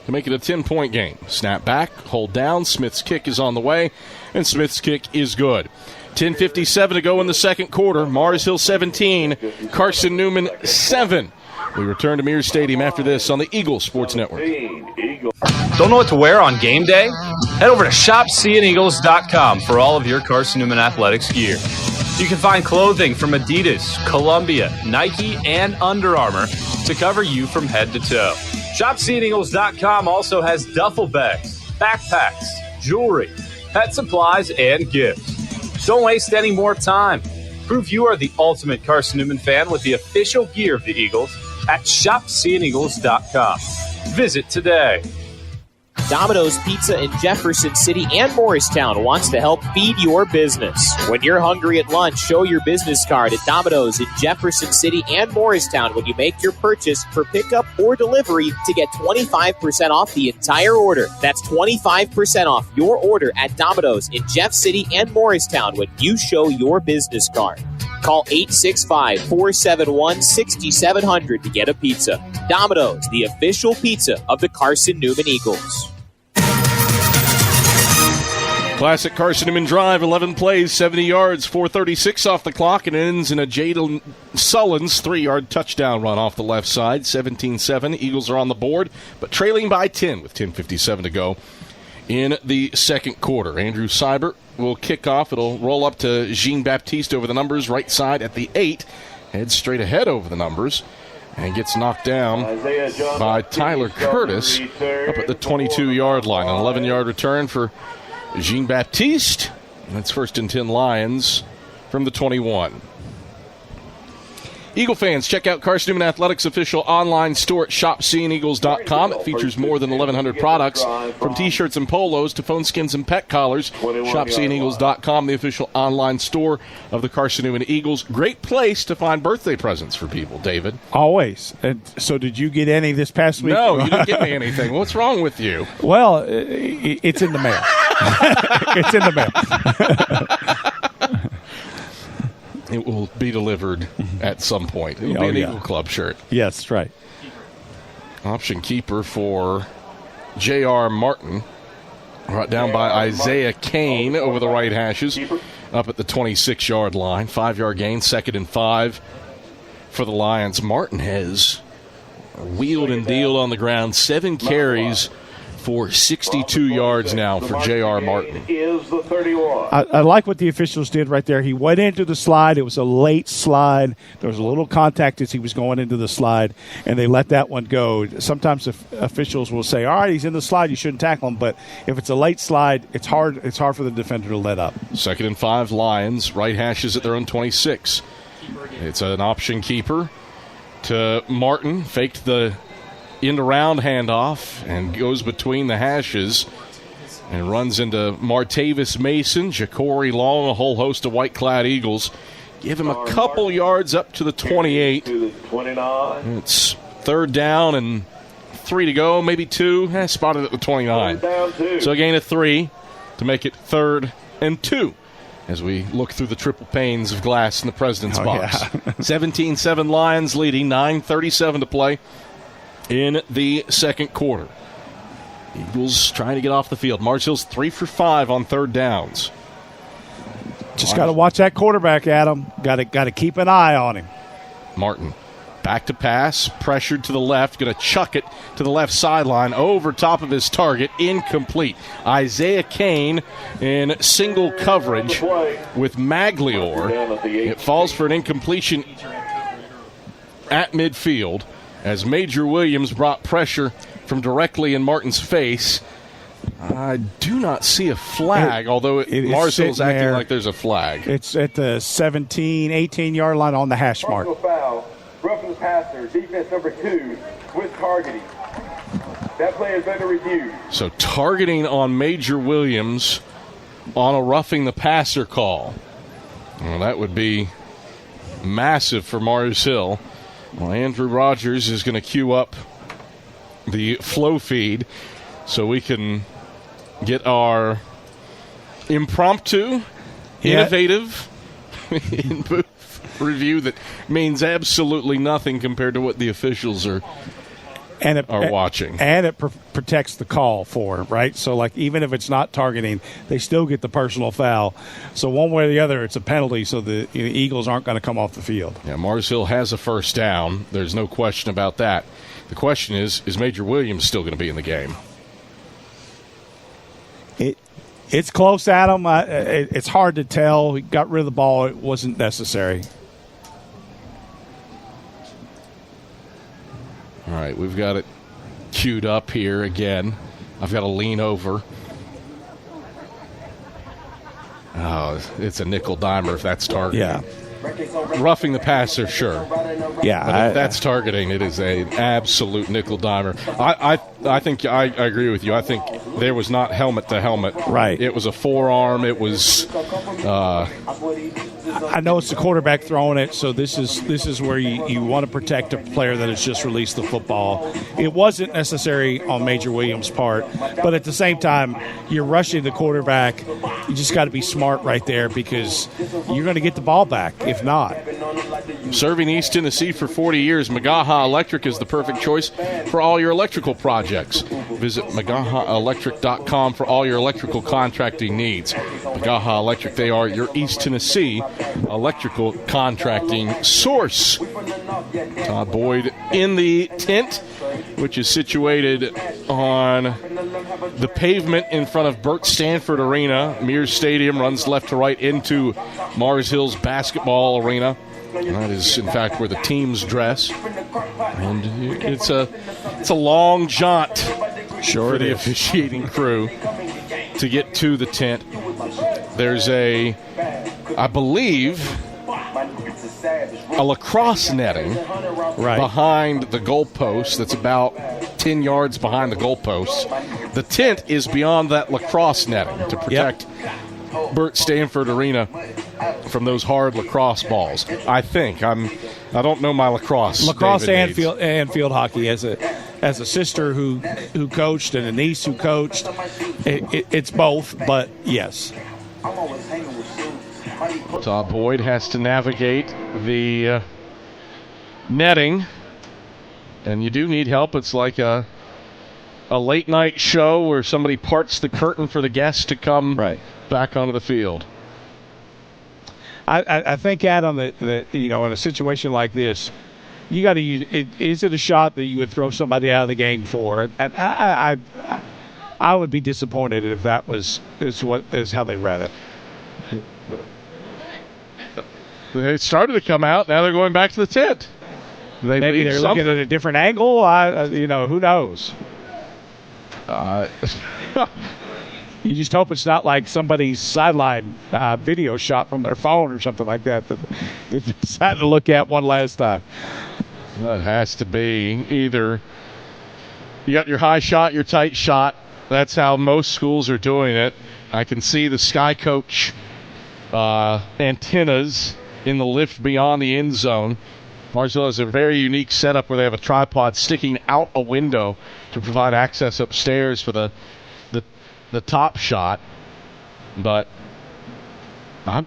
to make it a 10-point game. Snap back, hold down. Smith's kick is on the way, and Smith's kick is good. 10:57 to go in the second quarter. Mars Hill 17, Carson-Newman 7. We return to Mears Stadium after this on the Eagle Sports Network. Don't know what to wear on game day? Head over to shopseeandeagles.com for all of your Carson-Newman athletics gear. You can find clothing from Adidas, Columbia, Nike, and Under Armour to cover you from head to toe. ShopSeeAndEagles.com also has duffel bags, backpacks, jewelry, pet supplies, and gifts. Don't waste any more time. Prove you are the ultimate Carson-Newman fan with the official gear of the Eagles at ShopSeeAndEagles.com. Visit today. Domino's Pizza in Jefferson City and Morristown wants to help feed your business. When you're hungry at lunch, show your business card at Domino's in Jefferson City and Morristown when you make your purchase for pickup or delivery to get 25% off the entire order. That's 25% off your order at Domino's in Jeff City and Morristown when you show your business card. Call 865-471-6700 to get a pizza. Domino's, the official pizza of the Carson-Newman Eagles. Classic Carson-Newman drive, 11 plays, 70 yards, 4:36 off the clock, and ends in a Jadon Sullins 3-yard touchdown run off the left side. 17-7. Eagles are on the board, but trailing by 10 with 10:57 to go in the second quarter. Andrew Seibert will kick off. It'll roll up to Jean-Baptiste over the numbers, right side at the 8. Heads straight ahead over the numbers and gets knocked down by Tyler Curtis up at the 22-yard line. An 11-yard return for Jean-Baptiste. That's 1st and 10 Lions from the 21. Eagle fans, check out Carson-Newman Athletics' official online store at ShopSeeingEagles.com. It features more than 1,100 products, from T-shirts and polos to phone skins and pet collars. ShopSeeingEagles.com, the official online store of the Carson-Newman Eagles. Great place to find birthday presents for people, David. Always. And so did you get any this past week? No, you didn't get me anything. What's wrong with you? Well, it's in the mail. It's in the mail. It will be delivered at some point. It will be an Eagle Club shirt. Yes, right. Option keeper for J.R. Martin. Brought down by Isaiah Kane over the right hashes. Up at the 26-yard line. 5-yard gain, 2nd and 5 for the Lions. Martin has wheeled and dealed on the ground. 7 carries for 62 yards now for J.R. Martin. I like what the officials did right there. He went into the slide. It was a late slide. There was a little contact as he was going into the slide, and they let that one go. Sometimes officials will say, all right, he's in the slide, you shouldn't tackle him. But if it's a late slide, it's hard for the defender to let up. 2nd and 5 Lions. Right hashes at their own 26. It's an option keeper to Martin. Faked the end-around handoff and goes between the hashes and runs into Martavis Mason, Ja'Cory Long, a whole host of white-clad Eagles. Give him a couple yards up to the 28. It's 3rd down and 3 to go, maybe 2. Spotted at the 29. So a gain of 3 to make it 3rd and 2 as we look through the triple panes of glass in the president's box. 17-7 Lions leading, 9:37 to play in the second quarter. Eagles trying to get off the field. Mars Hill's 3 for 5 on 3rd downs. Just got to watch that quarterback, Adam. Got to keep an eye on him. Martin Back to pass, pressured to the left, going to chuck it to the left sideline, over top of his target, incomplete. Isaiah Kane in single coverage with Magliore. It falls for an incompletion at midfield as Major Williams brought pressure from directly in Martin's face. I do not see a flag, although Marcel's acting like there's a flag. It's at the 17, 18-yard line on the hash mark. Foul, roughing the passer, defense number 2 with targeting. That play is under review. So targeting on Major Williams on a roughing the passer call. Well, that would be massive for Mars Hill. Well, Andrew Rogers is going to queue up the flow feed so we can get our impromptu, innovative in-booth review that means absolutely nothing compared to what the officials are watching. And it protects the call for it, right? So, like, even if it's not targeting, they still get the personal foul. So one way or the other, it's a penalty, so the Eagles aren't going to come off the field. Yeah, Mars Hill has a first down. There's no question about that. The question is Major Williams still going to be in the game? It's close, Adam. It's hard to tell. He got rid of the ball. It wasn't necessary. All right, we've got it queued up here again. I've got to lean over. Oh, it's a nickel dimer if that's targeting. Yeah. Roughing the passer, sure. Yeah. But if that's targeting, it is an absolute nickel dimer. I think I agree with you. I think there was not helmet to helmet. Right. It was a forearm. It was I know it's the quarterback throwing it, so this is where you want to protect a player that has just released the football. It wasn't necessary on Major Williams' part, but at the same time, you're rushing the quarterback. You just got to be smart right there because you're going to get the ball back if not. Serving East Tennessee for 40 years, Magaha Electric is the perfect choice for all your electrical projects. Visit MagahaElectric.com for all your electrical contracting needs. Magaha Electric, they are your East Tennessee electrical contracting source. Todd Boyd in the tent, which is situated on the pavement in front of Burt Stanford Arena. Mears Stadium runs left to right into Mars Hill's basketball arena. And that is, in fact, where the teams dress. And it's a long jaunt for the officiating crew to get to the tent. There's I believe, a lacrosse netting behind the goalpost that's about 10 yards behind the goalposts. The tent is beyond that lacrosse netting to protect Burt Stanford Arena from those hard lacrosse balls. I think. I don't know my lacrosse. Lacrosse and field hockey. As a sister who coached and a niece who coached, it's both, but yes. Todd Boyd has to navigate the netting, and you do need help. It's like a late night show where somebody parts the curtain for the guests to come back onto the field. I think, Adam, that in a situation like this, you got to use it. Is it a shot that you would throw somebody out of the game for? And I would be disappointed if that is how they read it. They started to come out. Now they're going back to the tent. Maybe they're looking at a different angle. Who knows? You just hope it's not like somebody's sideline video shot from their phone or something like that they decided to look at one last time. That has to be either you got your high shot, your tight shot. That's how most schools are doing it. I can see the Sky Coach antennas in the lift beyond the end zone. Mars Hill has a very unique setup where they have a tripod sticking out a window to provide access upstairs for the top shot. But I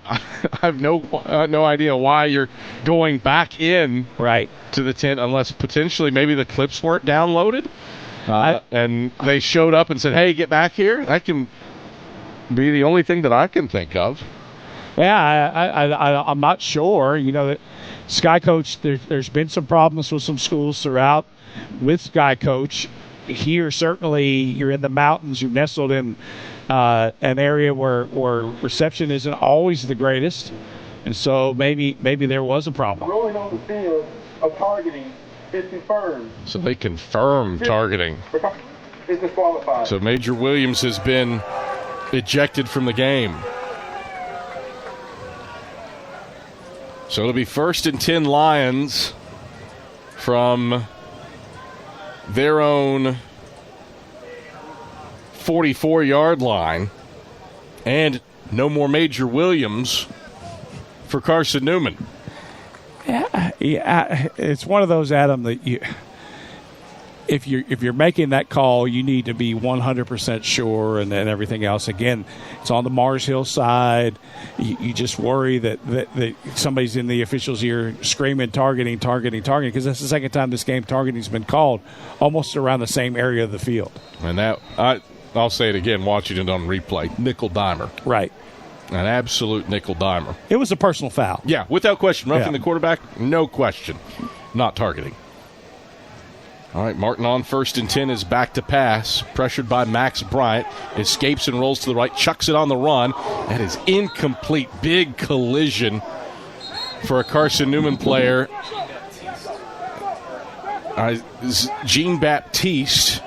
have no idea why you're going back in to the tent unless potentially maybe the clips weren't downloaded and they showed up and said, "Hey, get back here." That can be the only thing that I can think of. Yeah, I'm not sure. Sky Coach, there's been some problems with some schools throughout with Sky Coach. Here, certainly, you're in the mountains. You're nestled in an area where reception isn't always the greatest, and so maybe there was a problem. Rolling on the field of targeting is confirmed. So they confirmed targeting. Is disqualified. So Major Williams has been ejected from the game. So it'll be 1st and 10 Lions from their own 44-yard line. And no more Major Williams for Carson-Newman. Yeah, it's one of those, Adam, that if you're making that call, you need to be 100% sure, and everything else. Again, it's on the Mars Hill side. You just worry that somebody's in the officials' ear screaming targeting, because that's the second time this game targeting's been called, almost around the same area of the field. And that I'll say it again, watching it on replay, nickel dimer. Right. An absolute nickel dimer. It was a personal foul. Yeah, without question. Roughing the quarterback, no question. Not targeting. All right, Martin on 1st and 10 is back to pass. Pressured by Max Bryant. Escapes and rolls to the right. Chucks it on the run. That is incomplete. Big collision for a Carson-Newman player. Jean-Baptiste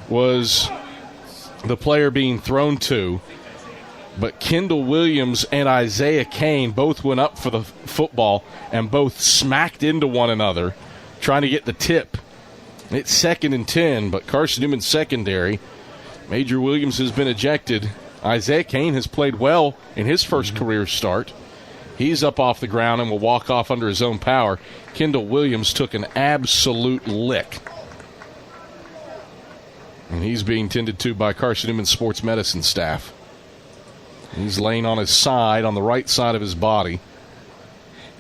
was the player being thrown to. But Kendall Williams and Isaiah Kane both went up for the football and both smacked into one another, trying to get the tip. It's 2nd and 10, but Carson-Newman's secondary. Major Williams has been ejected. Isaiah Kane has played well in his first career start. He's up off the ground and will walk off under his own power. Kendall Williams took an absolute lick. And he's being tended to by Carson-Newman's sports medicine staff. He's laying on his side, on the right side of his body.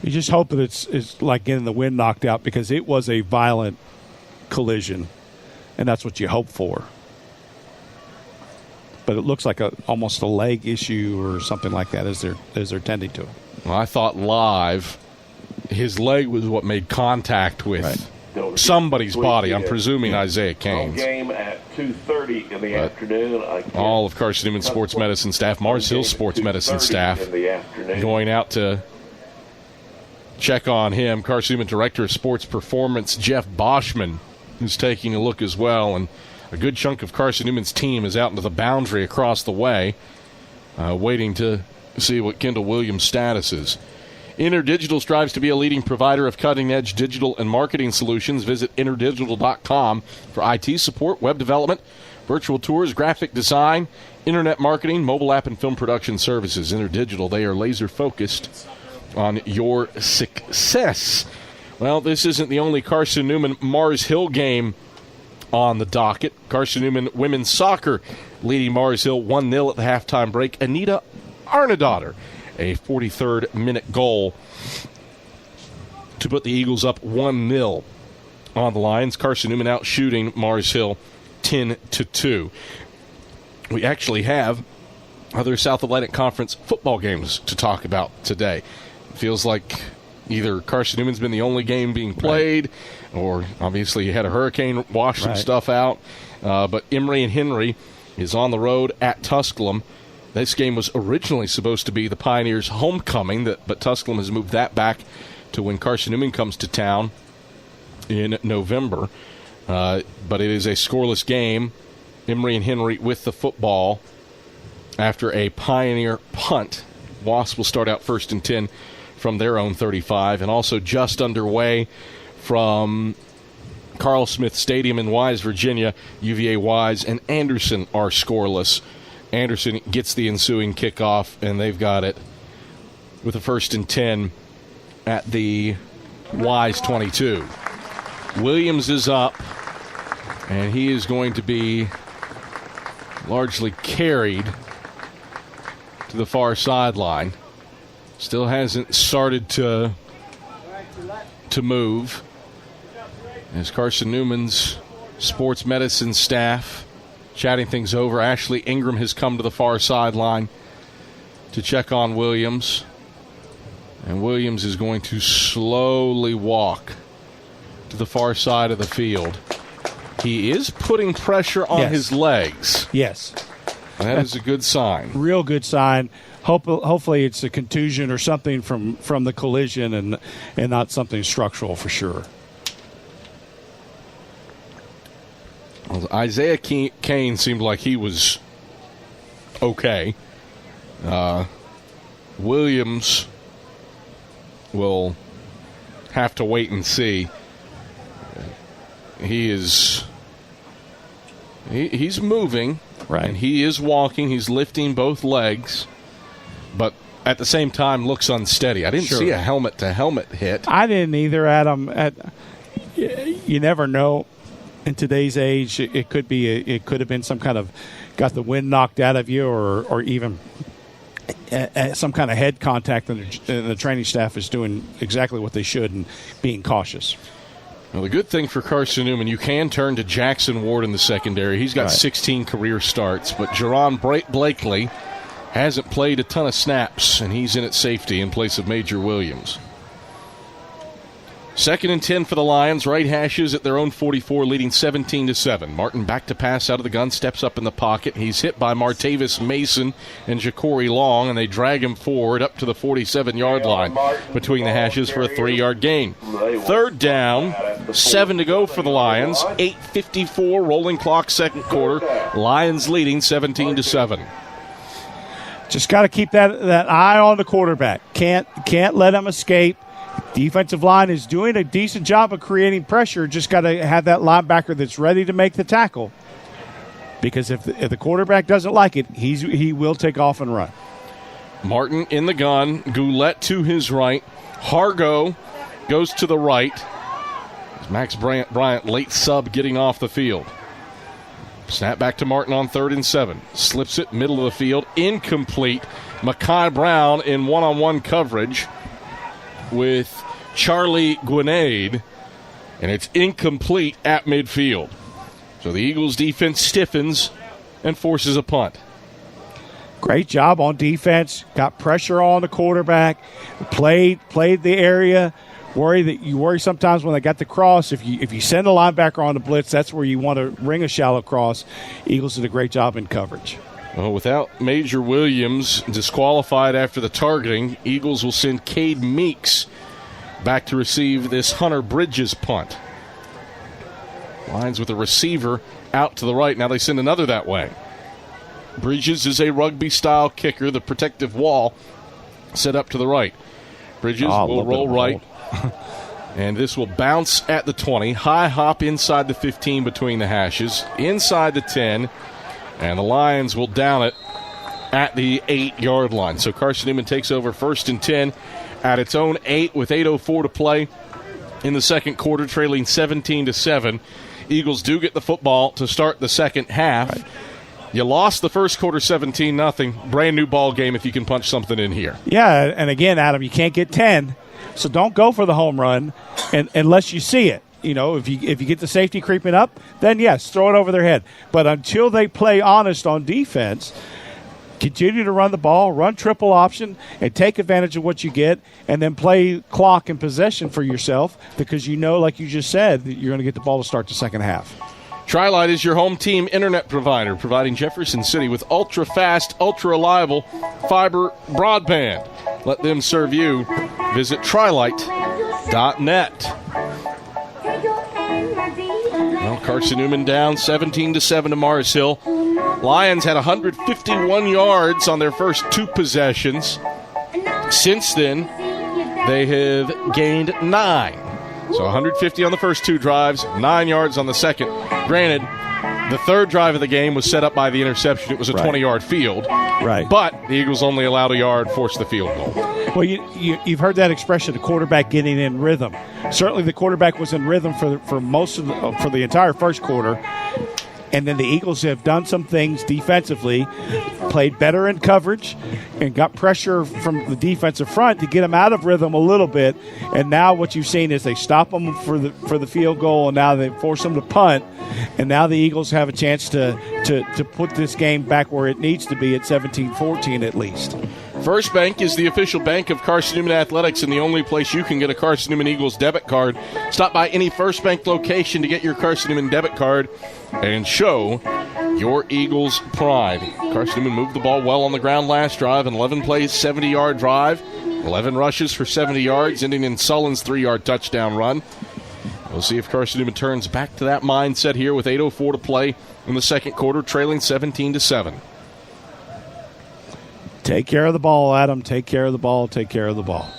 You just hope that it's like getting the wind knocked out, because it was a violent collision, and that's what you hope for. But it looks like almost a leg issue or something like that as they're tending to it. Well, I thought live his leg was what made contact with somebody's body. I'm presuming Isaiah Kane's. Game at 2:30 in the afternoon. All of Carson-Newman sports medicine staff, Mars Hill sports medicine staff, going out to check on him. Carson-Newman Director of Sports Performance, Jeff Boschman, who's taking a look as well. And a good chunk of Carson-Newman's team is out into the boundary across the way, waiting to see what Kendall Williams' status is. InterDigital strives to be a leading provider of cutting-edge digital and marketing solutions. Visit interdigital.com for IT support, web development, virtual tours, graphic design, internet marketing, mobile app, and film production services. InterDigital, they are laser-focused on your success. Well, this isn't the only Carson-Newman Mars Hill game on the docket. Carson-Newman women's soccer leading Mars Hill 1-0 at the halftime break. Anita Arnadottir, a 43rd minute goal to put the Eagles up 1-0 on the Lions. Carson-Newman out shooting Mars Hill 10-2. We actually have other South Atlantic Conference football games to talk about today. It feels like either Carson-Newman's been the only game being played, or obviously you had a hurricane wash some stuff out. But Emory and Henry is on the road at Tusculum. This game was originally supposed to be the Pioneers' homecoming, but Tusculum has moved that back to when Carson-Newman comes to town in November. But it is a scoreless game. Emory and Henry with the football after a Pioneer punt. Wasps will start out 1st and 10 from their own 35. And also just underway from Carl Smith Stadium in Wise, Virginia, UVA Wise and Anderson are scoreless. Anderson gets the ensuing kickoff, and they've got it with a 1st and 10 at the Wise 22. Williams is up, and he is going to be largely carried to the far sideline. Still hasn't started to move. As Carson-Newman's sports medicine staff chatting things over, Ashley Ingram has come to the far sideline to check on Williams. And Williams is going to slowly walk to the far side of the field. He is putting pressure on his legs. Yes. That is a good sign. Real good sign. Hopefully it's a contusion or something from the collision and not something structural for sure. Well, Isaiah Kane seemed like he was okay. Williams will have to wait and see. He's moving, right? And he is walking. He's lifting both legs, but at the same time looks unsteady. I didn't see a helmet-to-helmet hit. I didn't either, Adam. You never know. In today's age, it could have been some kind of got the wind knocked out of you, or even some kind of head contact, and the training staff is doing exactly what they should and being cautious. Well, the good thing for Carson-Newman, you can turn to Jackson Ward in the secondary. He's got 16 career starts, but Jerron Blakely hasn't played a ton of snaps, and he's in at safety in place of Major Williams. 2nd and 10 for the Lions. Right hashes at their own 44, leading 17-7. Martin back to pass out of the gun, steps up in the pocket. He's hit by Martavis Mason and Ja'Cory Long, and they drag him forward up to the 47-yard line between the hashes for a 3-yard gain. 3rd down, 7 to go for the Lions. 8:54 rolling clock, second quarter. Lions leading 17-7. Just got to keep that eye on the quarterback. Can't let him escape. Defensive line is doing a decent job of creating pressure. Just got to have that linebacker that's ready to make the tackle. Because if the quarterback doesn't like it, he will take off and run. Martin in the gun. Goulet to his right. Hargo goes to the right. Max Bryant, late sub, getting off the field. Snap back to Martin on 3rd and 7. Slips it, middle of the field. Incomplete. Mekhi Brown in one-on-one coverage with Charlie Grenade, and it's incomplete at midfield. So the Eagles' defense stiffens and forces a punt. Great job on defense. Got pressure on the quarterback. Played the area. You worry sometimes when they got the cross. If you send a linebacker on the blitz, that's where you want to ring a shallow cross. Eagles did a great job in coverage. Well, without Major Williams disqualified after the targeting, Eagles will send Cade Meeks back to receive this Hunter Bridges punt. Lions with a receiver out to the right. Now they send another that way. Bridges is a rugby-style kicker. The protective wall set up to the right. Bridges will roll right. And this will bounce at the 20. High hop inside the 15 between the hashes. Inside the 10. And the Lions will down it at the 8-yard line. So Carson-Newman takes over 1st and 10 at its own 8 with 8:04 to play in the second quarter, trailing 17-7. Eagles do get the football to start the second half. Right. You lost the first quarter 17-0. Brand new ball game if you can punch something in here. Yeah, and again, Adam, you can't get 10, so don't go for the home run unless you see it. You know, if you get the safety creeping up, then yes, throw it over their head. But until they play honest on defense, continue to run the ball, run triple option, and take advantage of what you get, and then play clock and possession for yourself because you know, like you just said, that you're going to get the ball to start the second half. Tri-Lite is your home team internet provider, providing Jefferson City with ultra-fast, ultra-reliable fiber broadband. Let them serve you. Visit trilite.net. Well, Carson-Newman down 17-7 to Mars Hill. Lions had 151 yards on their first 2 possessions. Since then, they have gained 9. So 150 on the first 2 drives, 9 yards on the second. Granted, the third drive of the game was set up by the interception. It was a 20-yard field. Right. But the Eagles only allowed a yard, forced the field goal. Well, you've heard that expression, the quarterback getting in rhythm. Certainly the quarterback was in rhythm for most of for the entire first quarter. And then the Eagles have done some things defensively, played better in coverage, and got pressure from the defensive front to get them out of rhythm a little bit. And now what you've seen is they stop them for the field goal, and now they force them to punt. And now the Eagles have a chance to put this game back where it needs to be at 17-14 at least. First Bank is the official bank of Carson-Newman Athletics and the only place you can get a Carson-Newman Eagles debit card. Stop by any First Bank location to get your Carson-Newman debit card and show your Eagles pride. Carson-Newman moved the ball well on the ground last drive, an 11 plays, 70-yard drive, 11 rushes for 70 yards, ending in Sullen's 3-yard touchdown run. We'll see if Carson-Newman turns back to that mindset here with 8:04 to play in the second quarter, trailing 17-7. Take care of the ball, Adam. Take care of the ball. Take care of the ball.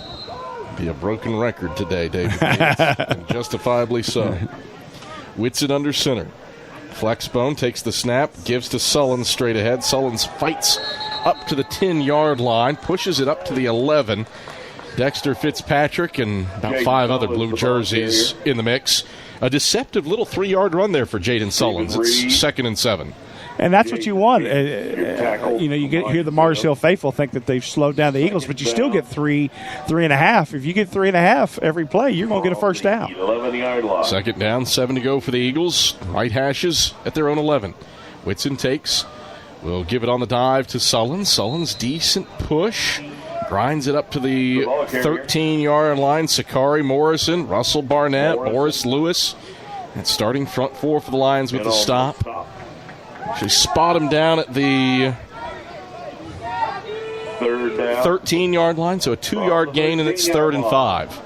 Be a broken record today, David. And justifiably so. Whitson under center. Flexbone takes the snap, gives to Sullen straight ahead. Sullens fights up to the 10-yard line, pushes it up to the 11. Dexter Fitzpatrick and about 5 other blue jerseys in the mix. A deceptive little 3-yard run there for Jaden Sullens. It's 2nd and 7. And that's what you want. You hear the Mars Hill faithful think that they've slowed down the Eagles, but you still get 3.5. If you get 3.5 every play, you're going to get a first down. 11-yard line. 2nd down, 7 to go for the Eagles. Right hashes at their own 11. Whitson takes. Will give it on the dive to Sullens. Sullens, decent push. Grinds it up to the 13-yard line. Sakari Morrison, Russell Barnett, Morris Lewis. And starting front 4 for the Lions with the stop. Actually spot him down at the 13-yard line, so a 2-yard gain, and it's 3rd and 5.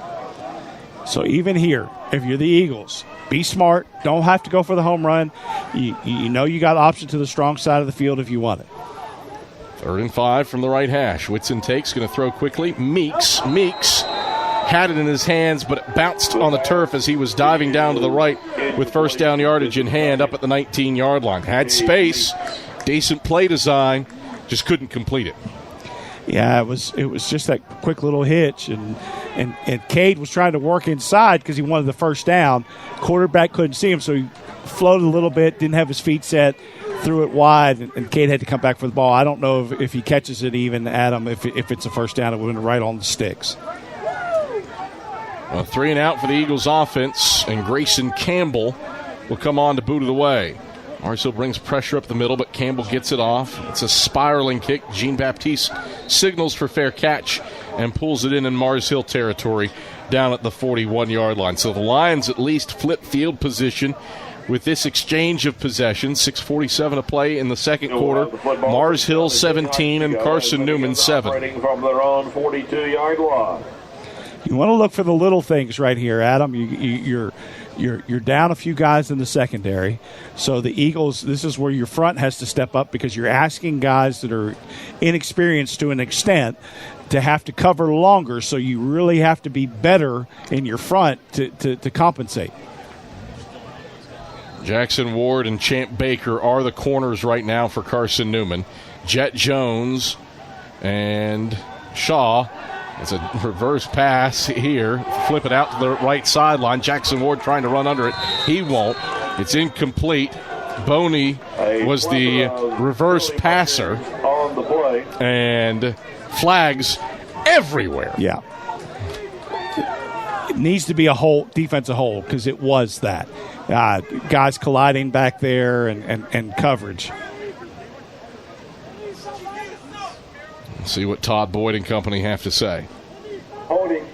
So even here, if you're the Eagles, be smart. Don't have to go for the home run. You know you got option to the strong side of the field if you want it. 3rd and 5 from the right hash. Whitson takes, going to throw quickly. Meeks had it in his hands, but it bounced on the turf as he was diving down to the right with first down yardage in hand up at the 19-yard line. Had space, decent play design, just couldn't complete it. Yeah, it was just that quick little hitch, and Cade was trying to work inside because he wanted the first down. Quarterback couldn't see him, so he floated a little bit, didn't have his feet set, threw it wide, and Cade had to come back for the ball. I don't know if he catches it even, Adam, if it's a first down, it would have been right on the sticks. 3 and out for the Eagles offense, and Grayson Campbell will come on to boot it away. Mars Hill brings pressure up the middle, but Campbell gets it off. It's a spiraling kick. Jean-Baptiste signals for fair catch and pulls it in Mars Hill territory down at the 41-yard line. So the Lions at least flip field position with this exchange of possession. 6:47 to play in the second quarter. Mars Hill 17 and Carson-Newman 7. From their own 42-yard line. You want to look for the little things right here, Adam. You're down a few guys in the secondary. So the Eagles, this is where your front has to step up because you're asking guys that are inexperienced to an extent to have to cover longer. So you really have to be better in your front to compensate. Jackson Ward and Champ Baker are the corners right now for Carson-Newman. Jet Jones and Shaw. It's a reverse pass here. Flip it out to the right sideline. Jackson Ward trying to run under it. He won't. It's incomplete. Boney was the reverse passer. On the play. And flags everywhere. Yeah. It needs to be a defensive hold because it was that. Guys colliding back there and coverage. See what Todd Boyd and company have to say. Holding,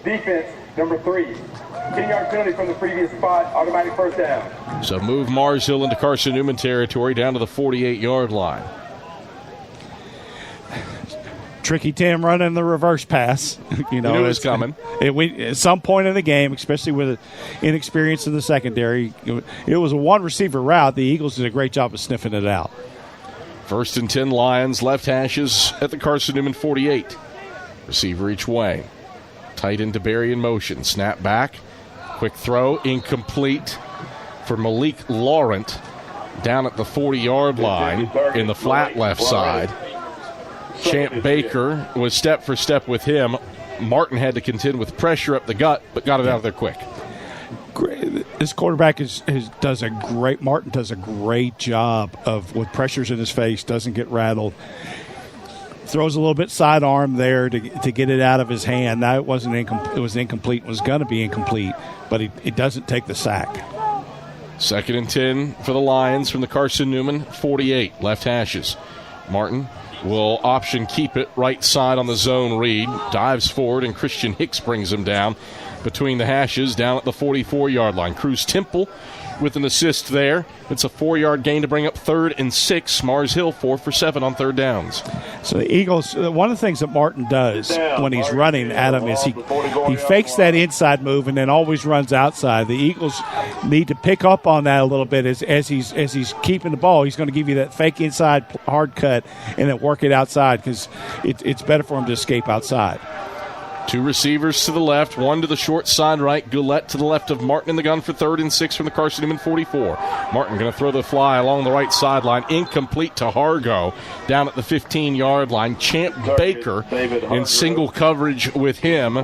defense, number 3. 10-yard penalty from the previous spot, automatic first down. So move Mars Hill into Carson-Newman territory down to the 48-yard line. Tricky Tim running the reverse pass. You knew it was coming. At some point in the game, especially with inexperience in the secondary, it was a one-receiver route. The Eagles did a great job of sniffing it out. 1st and 10 Lions, left hashes at the Carson-Newman 48. Receiver each way. Tight into Barry in motion. Snap back. Quick throw. Incomplete for Malik Laurent down at the 40-yard line in the flat left side. Champ Baker was step for step with him. Martin had to contend with pressure up the gut, but got it out of there quick. This quarterback Martin does a great job of with pressures in his face, doesn't get rattled. Throws a little bit sidearm there to get it out of his hand. Now it was incomplete. It was going to be incomplete, but it doesn't take the sack. 2nd and 10 for the Lions from the Carson-Newman 48. Left hashes. Martin will option keep it right side on the zone read. Dives forward, and Christian Hicks brings him down between the hashes down at the 44-yard line. Cruz Temple with an assist there. It's a 4-yard gain to bring up 3rd and 6. Mars Hill 4 for 7 on 3rd downs. So the Eagles, one of the things that Martin does when he's running, Adam, is he fakes that inside move and then always runs outside. The Eagles need to pick up on that a little bit as he's keeping the ball. He's going to give you that fake inside hard cut and then work it outside because it's better for him to escape outside. 2 receivers to the left, 1 to the short side right. Goulet to the left of Martin in the gun for 3rd and 6 from the Carson-Newman 44. Martin going to throw the fly along the right sideline, incomplete to Hargo down at the 15-yard line. Champ Baker in single coverage with him,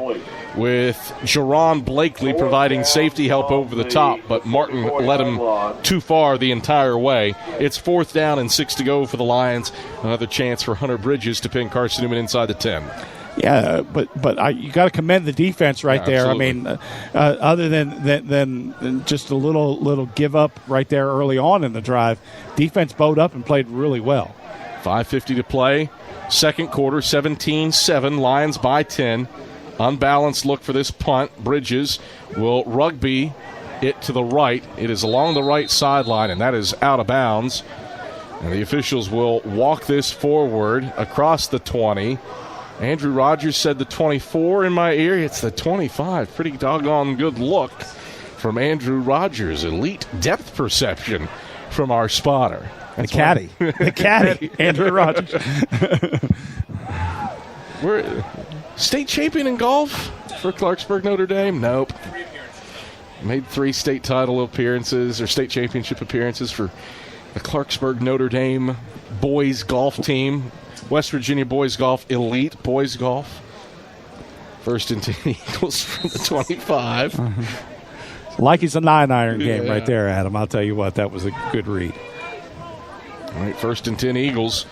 with Jerron Blakely providing safety help over the top, but Martin led him too far the entire way. It's 4th down and 6 to go for the Lions. Another chance for Hunter Bridges to pin Carson-Newman inside the 10. Yeah, but you got to commend the defense right there. Absolutely. I mean, other than just a little give up right there early on in the drive, defense bowed up and played really well. 5:50 to play. Second quarter, 17-7. Lions by 10. Unbalanced look for this punt. Bridges will rugby it to the right. It is along the right sideline, and that is out of bounds. And the officials will walk this forward across the 20. Andrew Rogers said the 24 in my ear. It's the 25. Pretty doggone good look from Andrew Rogers. Elite depth perception from our spotter. The caddy, Andrew Rogers. We're state champion in golf for Clarksburg Notre Dame? Nope. Made 3 state title appearances or state championship appearances for the Clarksburg Notre Dame boys golf team. West Virginia boys golf, elite boys golf. 1st and 10 Eagles from the 25. Like it's a 9-iron game right there, Adam. I'll tell you what, that was a good read. All right, 1st and 10 Eagles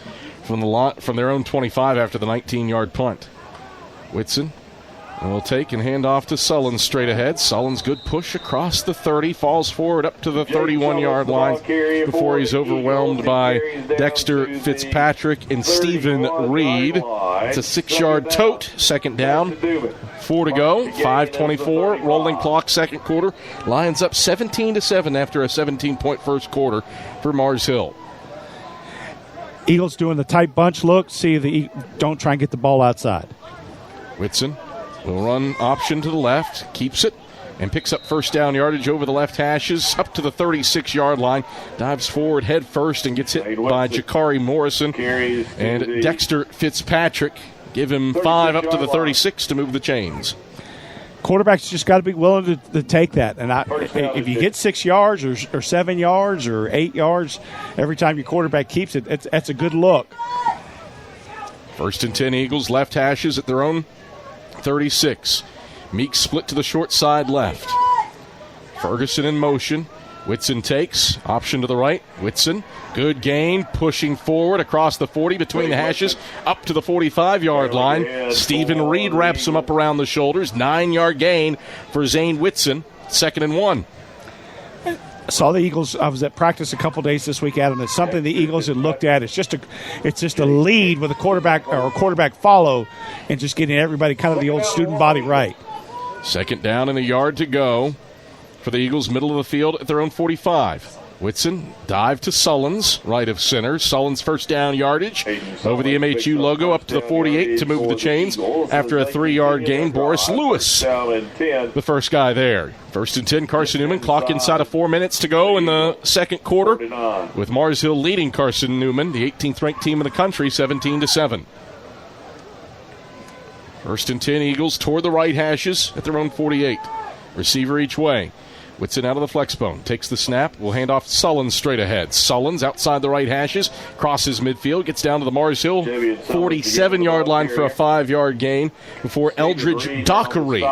from their own 25 after the 19-yard punt. Whitson will take and hand off to Sullins straight ahead. Sullins, good push across the 30, falls forward up to the 31-yard line before he's overwhelmed by Dexter Fitzpatrick and Stephen Reed. It's a 6-yard tote, 2nd down, 4 to go, 5:24, rolling clock, second quarter. Lions up 17-7 after a 17-point first quarter for Mars Hill. Eagles doing the tight bunch look, don't try and get the ball outside. Whitson will run option to the left, keeps it, and picks up 1st down yardage over the left hashes, up to the 36-yard line, dives forward head first and gets hit by Jakari Morrison. And Dexter Fitzpatrick give him 5 up to the 36 to move the chains. Quarterback's just got to be willing to take that. And if you get 6 yards or 7 yards or 8 yards every time your quarterback keeps it, that's a good look. 1st and 10 Eagles, left hashes at their own 36. Meek split to the short side left. Ferguson in motion. Whitson takes. Option to the right. Whitson. Good gain. Pushing forward across the 40 between the hashes. Up to the 45-yard line. Stephen Reed wraps him up around the shoulders. 9-yard gain for Zane Whitson. 2nd and 1. I saw the Eagles. I was at practice a couple days this week, Adam. It's something the Eagles had looked at. It's just a lead with a quarterback or a quarterback follow, and just getting everybody kind of the old student body right. 2nd down and a yard to go for the Eagles, middle of the field at their own 45. Whitson dive to Sullins, right of center. Sullins 1st down yardage over the MHU logo up to the 48 to move the chains. After a 3-yard gain, Boris Lewis, the first guy there. 1st and 10, Carson-Newman. Clock inside of 4 minutes to go in the second quarter, with Mars Hill leading Carson-Newman, the 18th ranked team in the country, 17-7. 1st and 10, Eagles toward the right hashes at their own 48. Receiver each way. Whitson out of the flex bone. Takes the snap. Will hand off Sullins straight ahead. Sullins outside the right hashes. Crosses midfield. Gets down to the Mars Hill 47-yard line for a 5-yard gain before Eldridge Dockery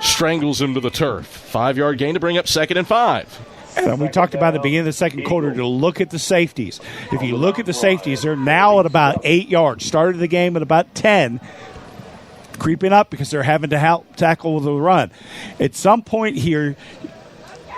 strangles him to the turf. 5-yard gain to bring up 2nd and 5. And we talked about at the beginning of the second quarter to look at the safeties. If you look at the safeties, they're now at about 8 yards. Started the game at about 10. Creeping up because they're having to tackle the run. At some point here,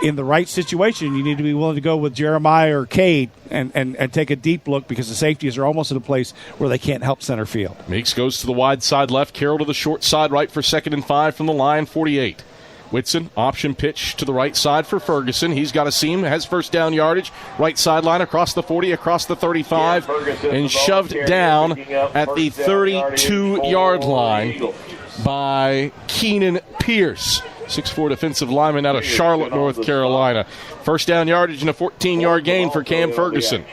in the right situation, you need to be willing to go with Jeremiah or Cade and take a deep look because the safeties are almost at a place where they can't help center field. Meeks goes to the wide side left. Carroll to the short side right for 2nd and 5 from the line, 48. Whitson, option pitch to the right side for Ferguson. He's got a seam, has first down yardage. Right sideline across the 40, across the 35, and shoved down at the 32-yard line by Keenan Pierce, 6'4" defensive lineman out of Charlotte, North Carolina. First down yardage and a 14-yard gain for Cam Ferguson.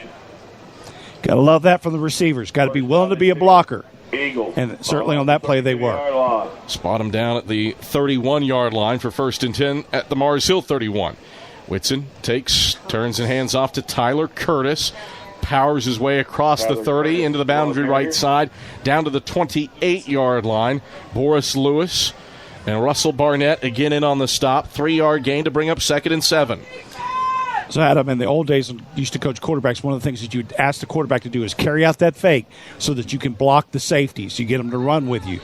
Got to love that from the receivers. Got to be willing to be a blocker. And certainly on that play they were. Spot him down at the 31-yard line for 1st and 10 at the Mars Hill 31. Whitson turns and hands off to Tyler Curtis. Powers his way across the 30 into the boundary right side, down to the 28-yard line. Boris Lewis and Russell Barnett again in on the stop. 3-yard gain to bring up 2nd and 7. So, Adam, in the old days, when you used to coach quarterbacks, one of the things that you'd ask the quarterback to do is carry out that fake so that you can block the safeties. You get them to run with you.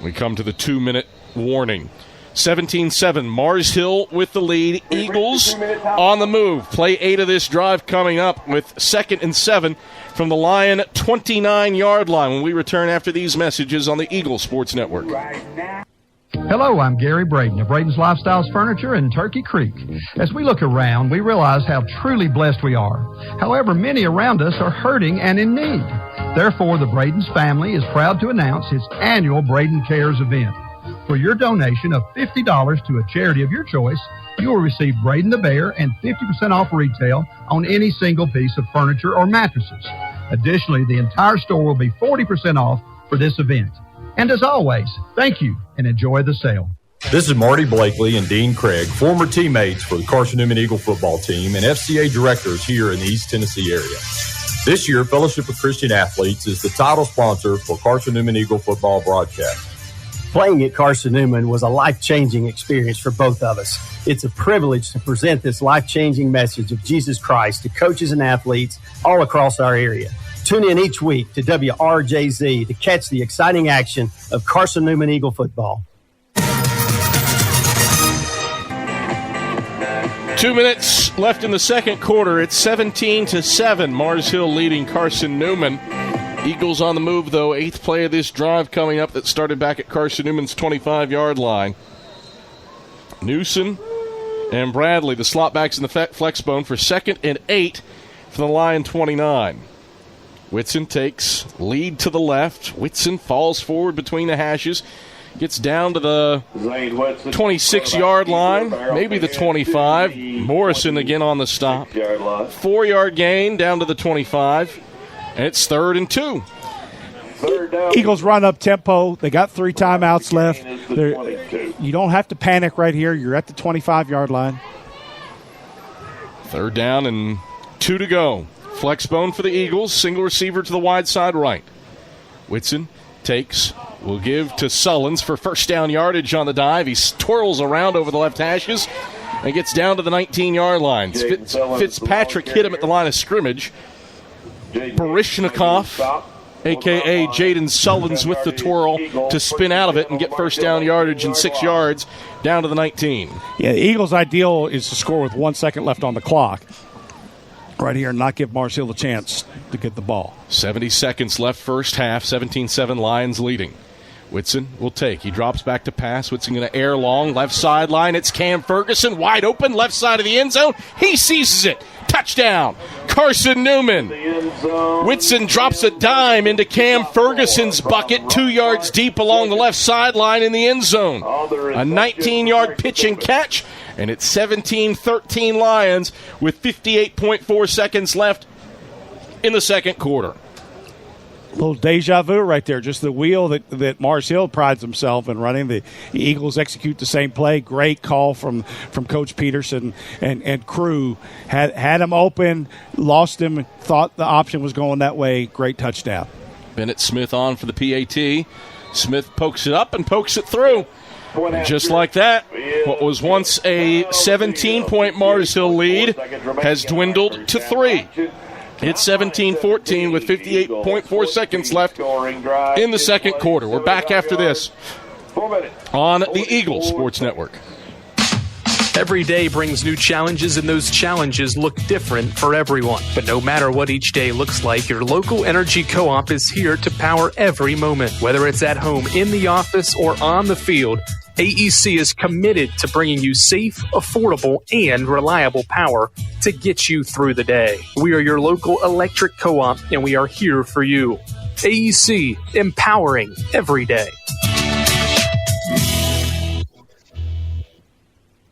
We come to the 2-minute warning. 17-7, Mars Hill with the lead. Eagles on the move. Play 8 of this drive coming up with 2nd and 7 from the Lion 29-yard line when we return after these messages on the Eagle Sports Network. Hello, I'm Gary Braden of Braden's Lifestyles Furniture in Turkey Creek. As we look around, we realize how truly blessed we are. However, many around us are hurting and in need. Therefore, the Braden's family is proud to announce its annual Braden Cares event. For your donation of $50 to a charity of your choice, you will receive Braden the Bear and 50% off retail on any single piece of furniture or mattresses. Additionally, the entire store will be 40% off for this event. And as always, thank you and enjoy the sale. This is Marty Blakely and Dean Craig, former teammates for the Carson-Newman Eagle football team and FCA directors here in the East Tennessee area. This year, Fellowship of Christian Athletes is the title sponsor for Carson-Newman Eagle football broadcast. Playing at Carson-Newman was a life-changing experience for both of us. It's a privilege to present this life-changing message of Jesus Christ to coaches and athletes all across our area. Tune in each week to WRJZ to catch the exciting action of Carson-Newman Eagle football. 2 minutes left in the second quarter. It's 17-7. Mars Hill leading Carson-Newman. Eagles on the move, though. 8th play of this drive coming up that started back at Carson-Newman's 25-yard line. Newsom and Bradley, the slot backs in the flex bone for 2nd and 8 from the Lion 29. Whitson takes lead to the left. Whitson falls forward between the hashes. Gets down to the 26-yard line, maybe the 25. Morrison again on the stop. 4-yard gain down to the 25. And it's 3rd and 2. Eagles run up tempo. They got 3 timeouts left. You don't have to panic right here. You're at the 25-yard line. 3rd down and 2 to go. Flex bone for the Eagles. Single receiver to the wide side right. Whitson will give to Sullins for first down yardage on the dive. He twirls around over the left hashes and gets down to the 19-yard line. Fitzpatrick hit him at the line of scrimmage. Barishnikov, a.k.a. Jaden Sullins, with the twirl to spin out of it and get first down yardage and 6 yards down to the 19. Yeah, the Eagles' ideal is to score with 1 second left on the clock right here and not give Mars Hill a chance to get the ball. 70 seconds left first half, 17-7, Lions leading. Whitson will take. He drops back to pass. Whitson going to air long, left sideline. It's Cam Ferguson, wide open, left side of the end zone. He seizes it. Touchdown, Carson-Newman. Whitson drops a dime into Cam Ferguson's bucket, 2 yards deep along the left sideline in the end zone. A 19-yard pitch and catch, and it's 17-13 Lions with 58.4 seconds left in the second quarter. A little deja vu right there. Just the wheel that Mars Hill prides himself in running. The Eagles execute the same play. Great call from Coach Peterson and crew. Had him open, lost him, thought the option was going that way. Great touchdown. Bennett Smith on for the PAT. Smith pokes it up and pokes it through. And just like that, what was once a 17-point Mars Hill lead has dwindled to 3. It's 17-14 with 58.4 seconds left in the second quarter. We're back after this on the Eagle Sports Network. Every day brings new challenges, and those challenges look different for everyone. But no matter what each day looks like, your local energy co-op is here to power every moment. Whether it's at home, in the office, or on the field, AEC is committed to bringing you safe, affordable, and reliable power to get you through the day. We are your local electric co-op, and we are here for you. AEC, empowering every day.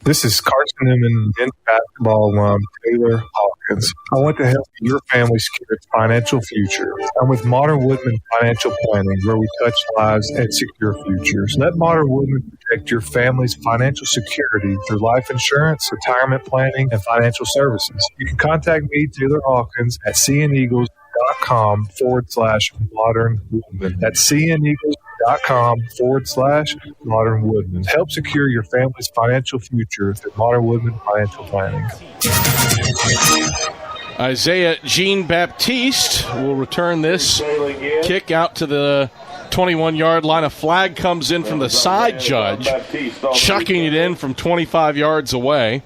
This is Carson-Newman men's basketball alum Taylor Hawkins. I want to help your family secure its financial future. I'm with Modern Woodman Financial Planning, where we touch lives and secure futures. Let Modern Woodman protect your family's financial security through life insurance, retirement planning, and financial services. You can contact me, Taylor Hawkins, at cneagles.com/Modern Woodman. That's cneagles.com/Modern Woodman. Help secure your family's financial future through Modern Woodman Financial Planning. Isaiah Jean-Baptiste will return this kick out to the 21-yard line. A flag comes in from the side judge, chucking it in from 25 yards away.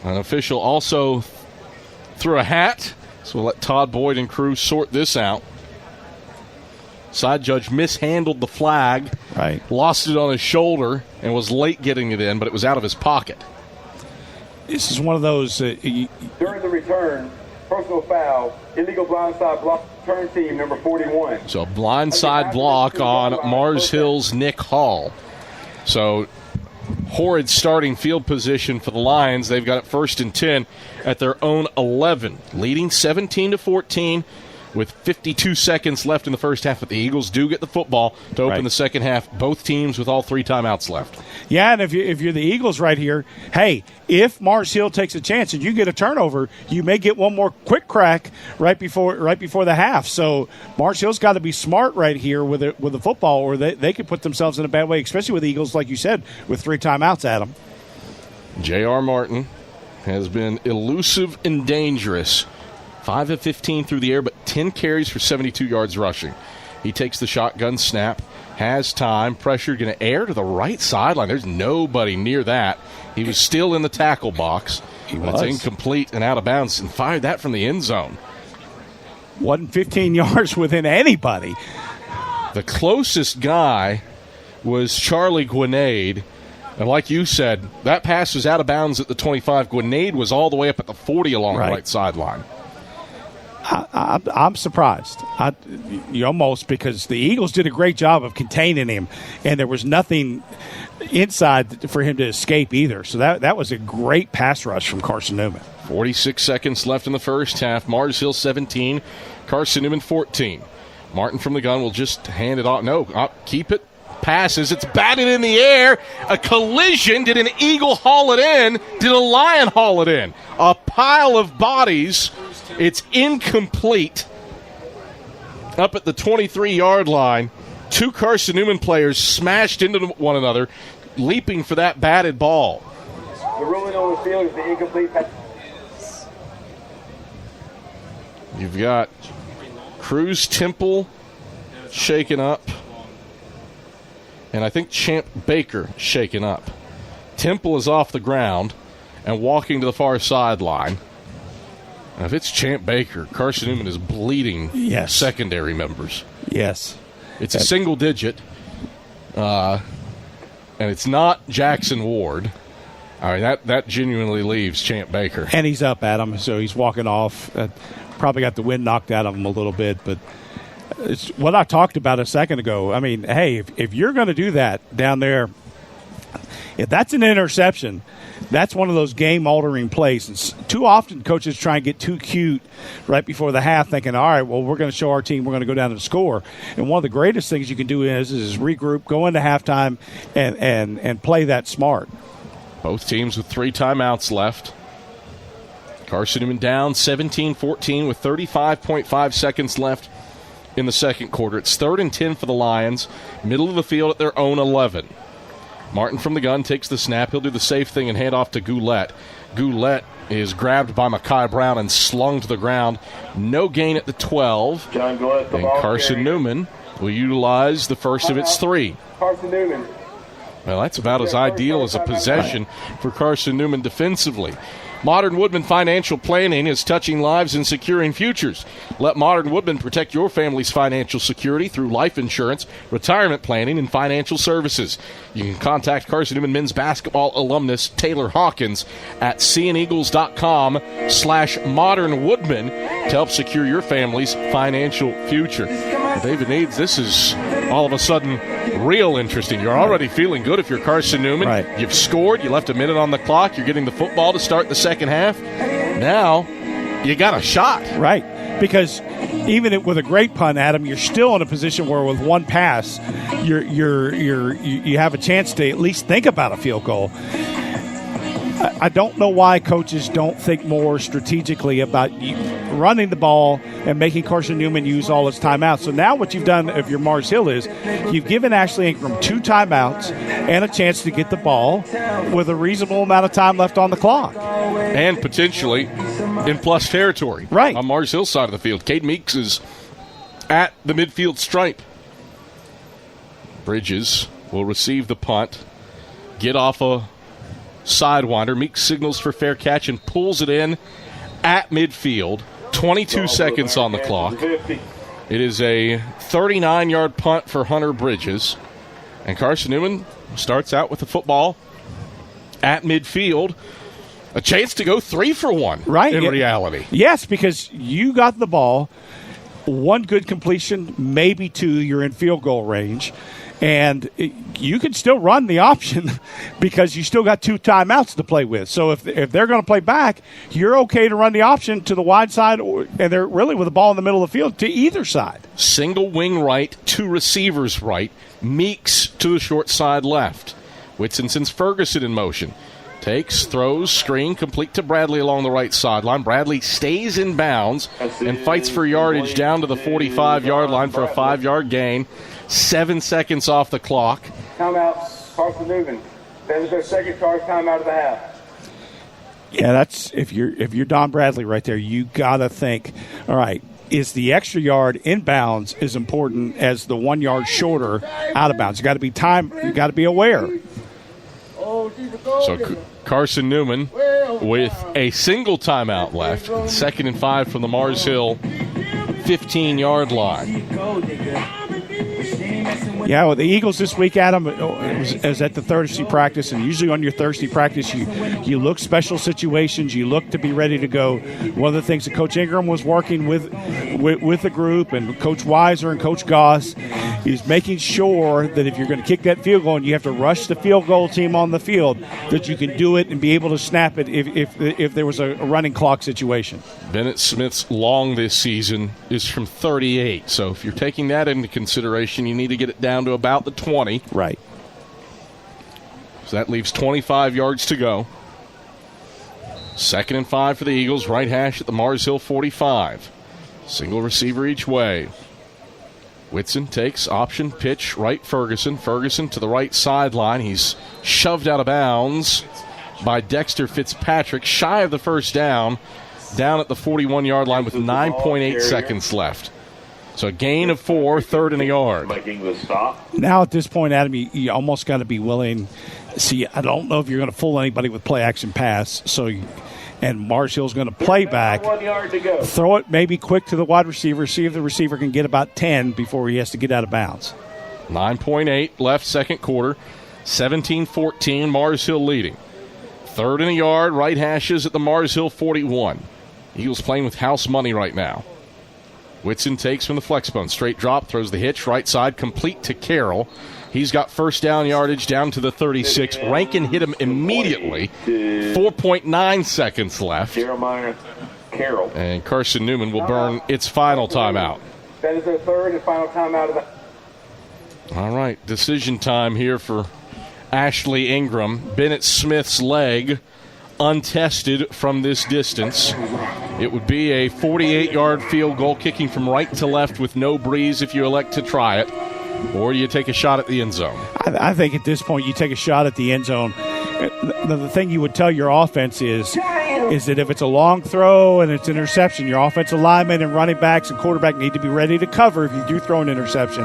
An official also threw a hat, so we'll let Todd Boyd and crew sort this out. Side judge mishandled the flag, lost it on his shoulder, and was late getting it in, but it was out of his pocket. This is one of those... During the return, personal foul, illegal blindside block, return team number 41. So a blindside block on Mars Hill's Nick Hall. So horrid starting field position for the Lions. They've got it 1st and 10 at their own 11, leading 17-14. With 52 seconds left in the first half, but the Eagles do get the football to open the second half. Both teams with all 3 timeouts left. Yeah, and if you're the Eagles right here, hey, if Mars Hill takes a chance and you get a turnover, you may get one more quick crack right before the half. So Mars Hill's got to be smart right here with the football, or they could put themselves in a bad way, especially with the Eagles, like you said, with 3 timeouts at them. J.R. Martin has been elusive and dangerous. 5 of 15 through the air, but 10 carries for 72 yards rushing. He takes the shotgun snap, has time, pressure, going to air to the right sideline. There's nobody near that. He was still in the tackle box. It's incomplete and out of bounds, and fired that from the end zone. Wasn't 15 yards within anybody. The closest guy was Charlie Grenade. And like you said, that pass was out of bounds at the 25. Grenade was all the way up at the 40 along the right sideline. I'm surprised. Almost, because the Eagles did a great job of containing him, and there was nothing inside for him to escape either. So that was a great pass rush from Carson-Newman. 46 seconds left in the first half. Mars Hill 17, Carson-Newman 14. Martin from the gun will just hand it off. No, keep it. Passes. It's batted in the air. A collision. Did an Eagle haul it in? Did a Lion haul it in? A pile of bodies. It's incomplete. Up at the 23-yard line, 2 Carson-Newman players smashed into one another, leaping for that batted ball. The ruling on the field is the incomplete pass. You've got Cruz Temple shaken up, and I think Champ Baker shaken up. Temple is off the ground and walking to the far sideline. Now, if it's Champ Baker, Carson-Newman is bleeding secondary members. Yes. It's a single digit, and it's not Jackson Ward. All right, that genuinely leaves Champ Baker. And he's up at him, so he's walking off. Probably got the wind knocked out of him a little bit, but it's what I talked about a second ago. I mean, hey, if you're going to do that down there, if that's an interception, that's one of those game-altering plays. And too often coaches try and get too cute right before the half, thinking, all right, well, we're going to show our team we're going to go down and score. And one of the greatest things you can do is regroup, go into halftime, and play that smart. Both teams with 3 timeouts left. Carson-Newman down 17-14 with 35.5 seconds left in the second quarter. It's 3rd and 10 for the Lions, middle of the field at their own 11. Martin from the gun takes the snap. He'll do the safe thing and hand off to Goulet. Goulet is grabbed by Mekhi Brown and slung to the ground. No gain at the 12. John Goulet, and Carson-Newman will utilize the first of its 3. Carson-Newman, Well, that's about as ideal as a possession for Carson-Newman defensively. Modern Woodman Financial Planning is touching lives and securing futures. Let Modern Woodman protect your family's financial security through life insurance, retirement planning, and financial services. You can contact Carson-Newman men's basketball alumnus Taylor Hawkins at seeandeagles.com/modernwoodman to help secure your family's financial future. David Needs, this is all of a sudden real interesting. You're already feeling good if you're Carson-Newman. Right. You've scored. You left a minute on the clock. You're getting the football to start the second half. Now you got a shot. Right. Because even with a great punt, Adam, you're still in a position where with one pass, you have a chance to at least think about a field goal. I don't know why coaches don't think more strategically about running the ball and making Carson-Newman use all his timeouts. So now what you've done, if you're Mars Hill, is you've given Ashley Ingram 2 timeouts and a chance to get the ball with a reasonable amount of time left on the clock. And potentially in plus territory. Right. On Mars Hill's side of the field. Cade Meeks is at the midfield stripe. Bridges will receive the punt, get off a sidewinder. Meeks signals for fair catch and pulls it in at midfield. 22 seconds on the clock. It is a 39-yard punt for Hunter Bridges. And Carson-Newman starts out with the football at midfield. A chance to go 3 for 1 in reality. Yes, because you got the ball, 1 good completion, maybe 2, you're in field goal range. And you can still run the option because you still got 2 timeouts to play with. So if they're going to play back, you're okay to run the option to the wide side, and they're really with the ball in the middle of the field to either side. Single wing right, 2 receivers right, Meeks to the short side left. Whitson sends Ferguson in motion. Takes, throws, screen, complete to Bradley along the right sideline. Bradley stays in bounds and fights for yardage down to the 45-yard line for a 5-yard gain. 7 seconds off the clock. Timeout, Carson-Newman. That is their second charge timeout of the half. Yeah, that's if you're Don Bradley right there, you got to think, all right, is the extra yard in bounds as important as the 1 yard shorter out of bounds? You got to be aware. So Carson-Newman with a single timeout left, 2nd and 5 from the Mars Hill 15-yard line. Yeah, well, the Eagles this week, Adam, it was at the Thursday practice, and usually on your Thursday practice, you look special situations, you look to be ready to go. One of the things that Coach Ingram was working with the group, and Coach Weiser and Coach Goss, is making sure that if you're going to kick that field goal and you have to rush the field goal team on the field, that you can do it and be able to snap it if there was a running clock situation. Bennett Smith's long this season is from 38, so if you're taking that into consideration, you need to get it down to about the 20. Right. So that leaves 25 yards to go. 2nd and 5 for the Eagles. Right hash at the Mars Hill 45. Single receiver each way. Whitson takes option pitch right Ferguson. Ferguson to the right sideline. He's shoved out of bounds by Dexter Fitzpatrick. Shy of the first down. Down at the 41-yard line with 9.8 seconds left. So a gain of 4, 3rd and a yard. Making the stop. Now at this point, Adam, you almost got to be willing. See, I don't know if you're going to fool anybody with play action pass. And Mars Hill's going to play back. 1 yard to go. Throw it maybe quick to the wide receiver. See if the receiver can get about 10 before he has to get out of bounds. 9.8 left, second quarter. 17-14, Mars Hill leading. 3rd and a yard, right hashes at the Mars Hill 41. Eagles playing with house money right now. Whitson takes from the flex bone. Straight drop, throws the hitch, right side, complete to Carroll. He's got first down yardage down to the 36. Rankin hit him immediately. 4.9 seconds left. Jeremiah Carroll. And Carson-Newman will burn its final timeout. That is their 3rd and final timeout of the. All right, decision time here for Ashley Ingram. Bennett Smith's leg untested from this distance. It would be a 48-yard field goal, kicking from right to left with no breeze if you elect to try it, or you take a shot at the end zone. I think at this point you take a shot at the end zone. The thing you would tell your offense is that if it's a long throw and it's an interception, your offensive linemen and running backs and quarterback need to be ready to cover if you do throw an interception.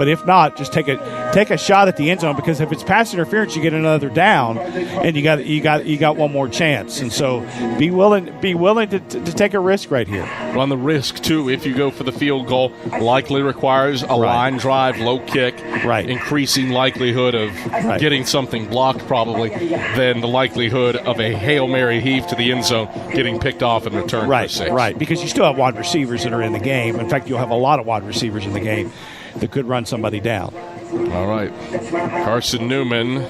But if not, just take a shot at the end zone, because if it's pass interference, you get another down, and you got one more chance. And so be willing to take a risk right here. Run the risk too. If you go for the field goal, likely requires a line drive, low kick, increasing likelihood of getting something blocked probably than the likelihood of a Hail Mary heave to the end zone getting picked off and returned for 6. Right, because you still have wide receivers that are in the game. In fact, you'll have a lot of wide receivers in the game that could run somebody down. All right. Carson-Newman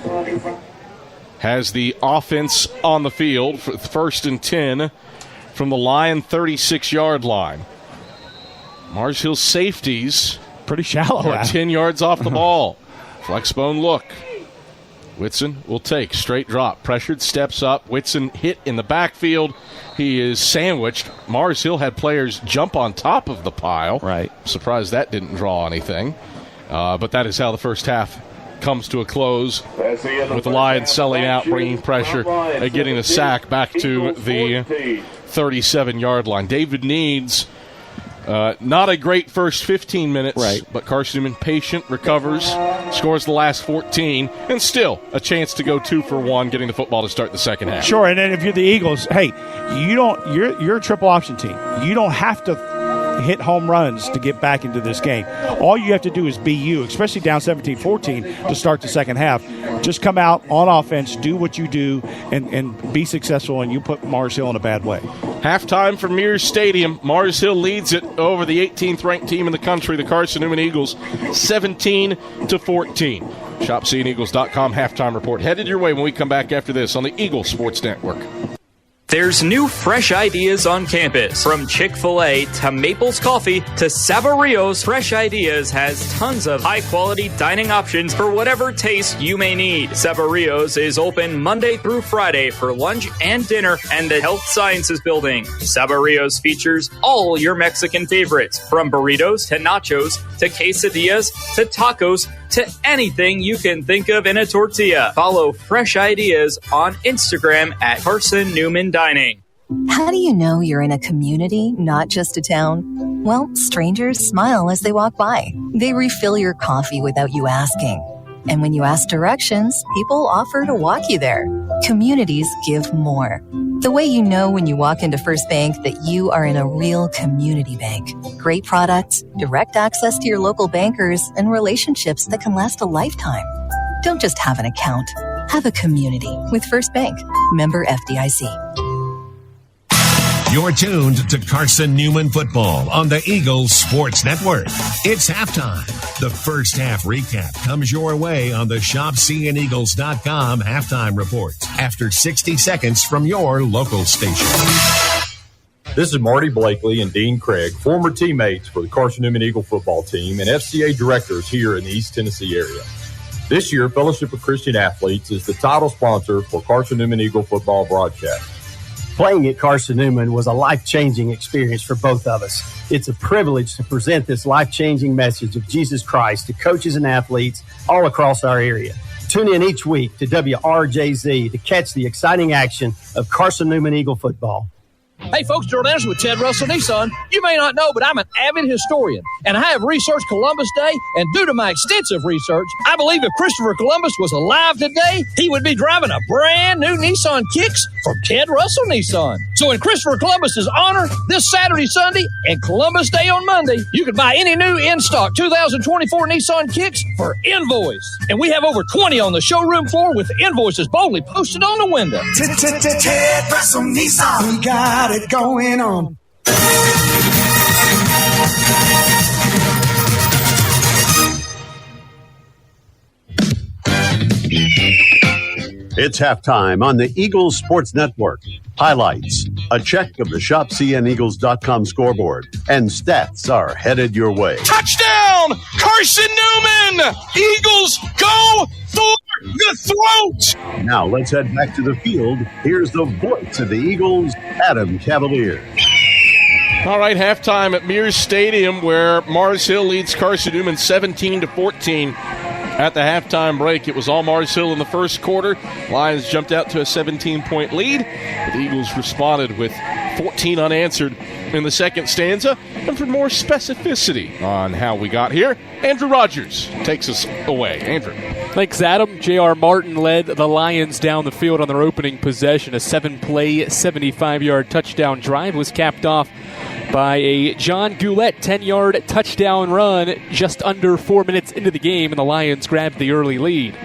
has the offense on the field for 1st and 10 from the Lion 36-yard line. Mars Hill safeties pretty shallow. Are 10 yards off the ball. Flexbone look. Whitson will take. Straight drop. Pressured, steps up. Whitson hit in the backfield. He is sandwiched. Mars Hill had players jump on top of the pile. Right. Surprised that didn't draw anything. But that is how the first half comes to a close, with the Lions selling out, bringing pressure, and getting the sack back to the 37-yard line. David Needs, not a great first 15 minutes, but Carson-Newman patient, recovers, scores the last 14, and still a chance to go 2 for 1, getting the football to start the second half. Sure, and then if you're the Eagles, hey, you're a triple option team. You don't have to hit home runs to get back into this game. All you have to do is be you, especially down 17-14 to start the second half. Just come out on offense, do what you do, and be successful, and you put Mars Hill in a bad way. Halftime from Mears Stadium. Mars Hill leads it over the 18th-ranked team in the country, the Carson-Newman Eagles, 17-14. ShopCNEagles.com halftime report headed your way when we come back after this on the Eagle Sports Network. There's new fresh ideas on campus. From Chick-fil-A to Maples Coffee to Saboreo's, Fresh Ideas has tons of high-quality dining options for whatever taste you may need. Saboreo's is open Monday through Friday for lunch and dinner and the Health Sciences Building. Saboreo's features all your Mexican favorites, from burritos to nachos to quesadillas to tacos to anything you can think of in a tortilla. Follow Fresh Ideas on Instagram at Carson-Newman Dining. How do you know you're in a community, not just a town? Well, strangers smile as they walk by. They refill your coffee without you asking. And when you ask directions, people offer to walk you there. Communities give more. The way you know when you walk into First Bank that you are in a real community bank. Great products, direct access to your local bankers, and relationships that can last a lifetime. Don't just have an account. Have a community with First Bank. Member FDIC. You're tuned to Carson-Newman football on the Eagles Sports Network. It's halftime. The first half recap comes your way on the ShopCNEagles.com halftime report after 60 seconds from your local station. This is Marty Blakely and Dean Craig, former teammates for the Carson-Newman Eagle football team and FCA directors here in the East Tennessee area. This year, Fellowship of Christian Athletes is the title sponsor for Carson-Newman Eagle football broadcast. Playing at Carson-Newman was a life-changing experience for both of us. It's a privilege to present this life-changing message of Jesus Christ to coaches and athletes all across our area. Tune in each week to WRJZ to catch the exciting action of Carson-Newman Eagle football. Hey folks, Gerald Anderson with Ted Russell Nissan. You may not know, but I'm an avid historian, and I have researched Columbus Day, and due to my extensive research, I believe if Christopher Columbus was alive today, he would be driving a brand new Nissan Kicks from Ted Russell Nissan. So in Christopher Columbus's honor, this Saturday, Sunday, and Columbus Day on Monday, you can buy any new in-stock 2024 Nissan Kicks for invoice. And we have over 20 on the showroom floor with invoices boldly posted on the window. Ted Russell Nissan, we got it going on. It's halftime on the Eagles Sports Network. Highlights, a check of the ShopCNEagles.com scoreboard, and stats are headed your way. Touchdown! Carson-Newman! Eagles go for the throat! Now let's head back to the field. Here's the voice of the Eagles, Adam Cavalier. All right, halftime at Mears Stadium, where Mars Hill leads Carson-Newman 17-14. At the halftime break, it was all Mars Hill in the first quarter. Lions jumped out to a 17-point lead. The Eagles responded with 14 unanswered in the second stanza. And for more specificity on how we got here, Andrew Rogers takes us away. Andrew. Thanks, Adam. J.R. Martin led the Lions down the field on their opening possession. A 7-play, 75-yard touchdown drive was capped off by a John Goulet 10-yard touchdown run just under 4 minutes into the game, and the Lions grabbed the early lead.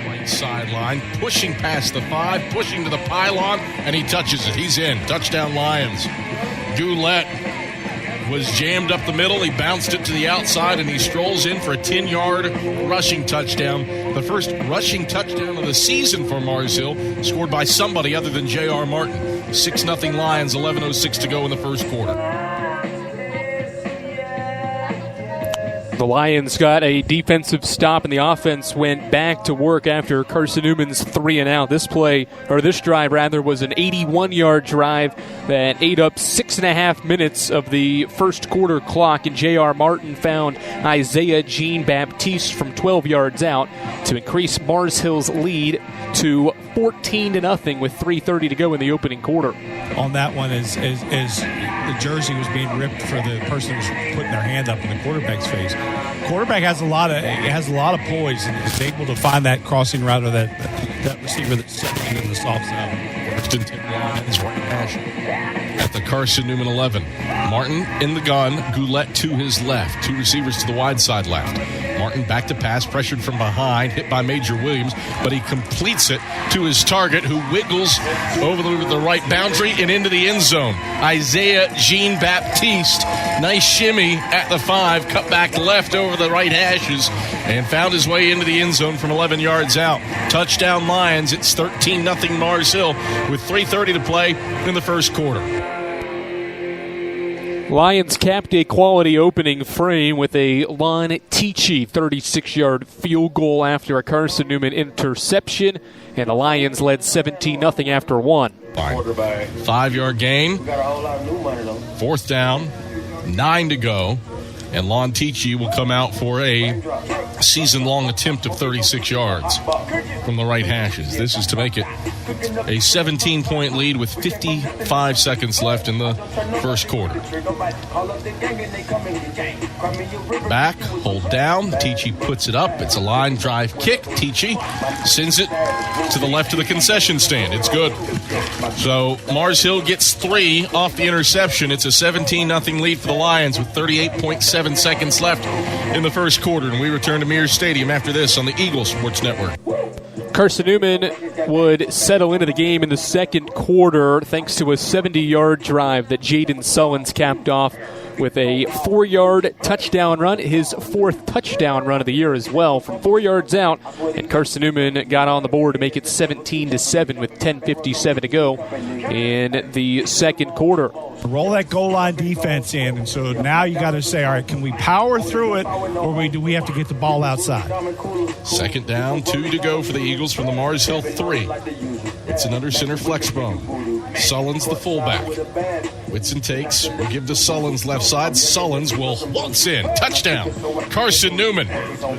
Right sideline, pushing past the 5, pushing to the pylon, and he touches it. He's in. Touchdown Lions. Goulet was jammed up the middle. He bounced it to the outside, and he strolls in for a 10-yard rushing touchdown. The first rushing touchdown of the season for Mars Hill, scored by somebody other than J.R. Martin. 6-0 Lions, 11:06 to go in the first quarter. The Lions got a defensive stop, and the offense went back to work after Carson-Newman's 3-and-out. This drive was an 81-yard drive that ate up 6.5 minutes of the first quarter clock, and J.R. Martin found Isaiah Jean-Baptiste from 12 yards out to increase Mars Hill's lead to 14-0 with 3:30 to go in the opening quarter. On that one, as the jersey was being ripped for the person who's putting their hand up in the quarterback's face. Quarterback has a lot of poise and is able to find that crossing route or that receiver that's setting in the soft zone. First and 10 Lions right at the Carson-Newman 11. Martin in the gun, Goulet to his left. 2 receivers to the wide side left. Martin back to pass, pressured from behind, hit by Major Williams, but he completes it to his target, who wiggles over the right boundary and into the end zone. Isaiah Jean-Baptiste, nice shimmy at the 5, cut back left over the right hashes, and found his way into the end zone from 11 yards out. Touchdown Lions. It's 13-0 Mars Hill with 3:30 to play in the first quarter. Lions capped a quality opening frame with a Lon Tichy 36-yard field goal after a Carson-Newman interception, and the Lions led 17-0 after one. 5-yard gain, 4th down, 9 to go, and Lon Tichy will come out for a season-long attempt of 36 yards from the right hashes. This is to make it a 17-point lead with 55 seconds left in the first quarter. Back, hold down. Tichy puts it up. It's a line drive kick. Tichy sends it to the left of the concession stand. It's good. So Mars Hill gets 3 off the interception. It's a 17-0 lead for the Lions with 38.7 seconds left in the first quarter. And we return to Mears Stadium after this on the Eagle Sports Network. Carson-Newman would settle into the game in the second quarter thanks to a 70-yard drive that Jaden Sullins capped off with a 4-yard touchdown run, his 4th touchdown run of the year as well, from 4 yards out, and Carson-Newman got on the board to make it 17-7 with 10:57 to go in the second quarter. Roll that goal line defense in, and so now you got to say, all right, can we power through it, or do we have to get the ball outside? Second down, 2 to go for the Eagles from the Mars Hill 3. It's an under center flex bone. Sullins the fullback. Whitson takes, will give to Sullins left side. Sullins will waltz in. Touchdown. Carson-Newman.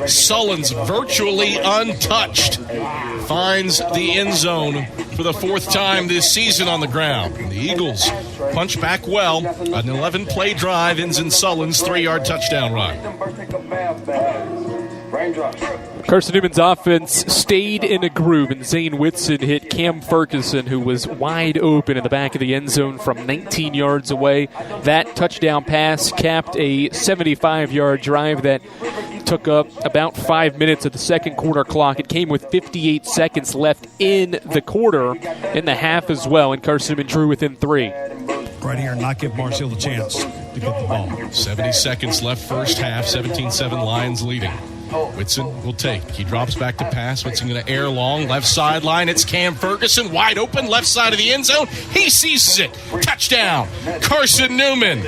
Sullins virtually untouched. Finds the end zone for the 4th time this season on the ground. And the Eagles punch back well. An 11-play drive ends in Sullins' 3-yard touchdown run. Carson-Newman's offense stayed in a groove, and Zane Whitson hit Cam Ferguson, who was wide open in the back of the end zone from 19 yards away. That touchdown pass capped a 75-yard drive that took up about 5 minutes of the second quarter clock. It came with 58 seconds left in the quarter, in the half as well, and Carson-Newman drew within 3. Right here and not give Mars Hill the chance to get the ball. 70 seconds left first half, 17-7 Lions leading. Whitson will take. He drops back to pass. Whitson going to air long. Left sideline. It's Cam Ferguson. Wide open. Left side of the end zone. He seizes it. Touchdown. Carson-Newman.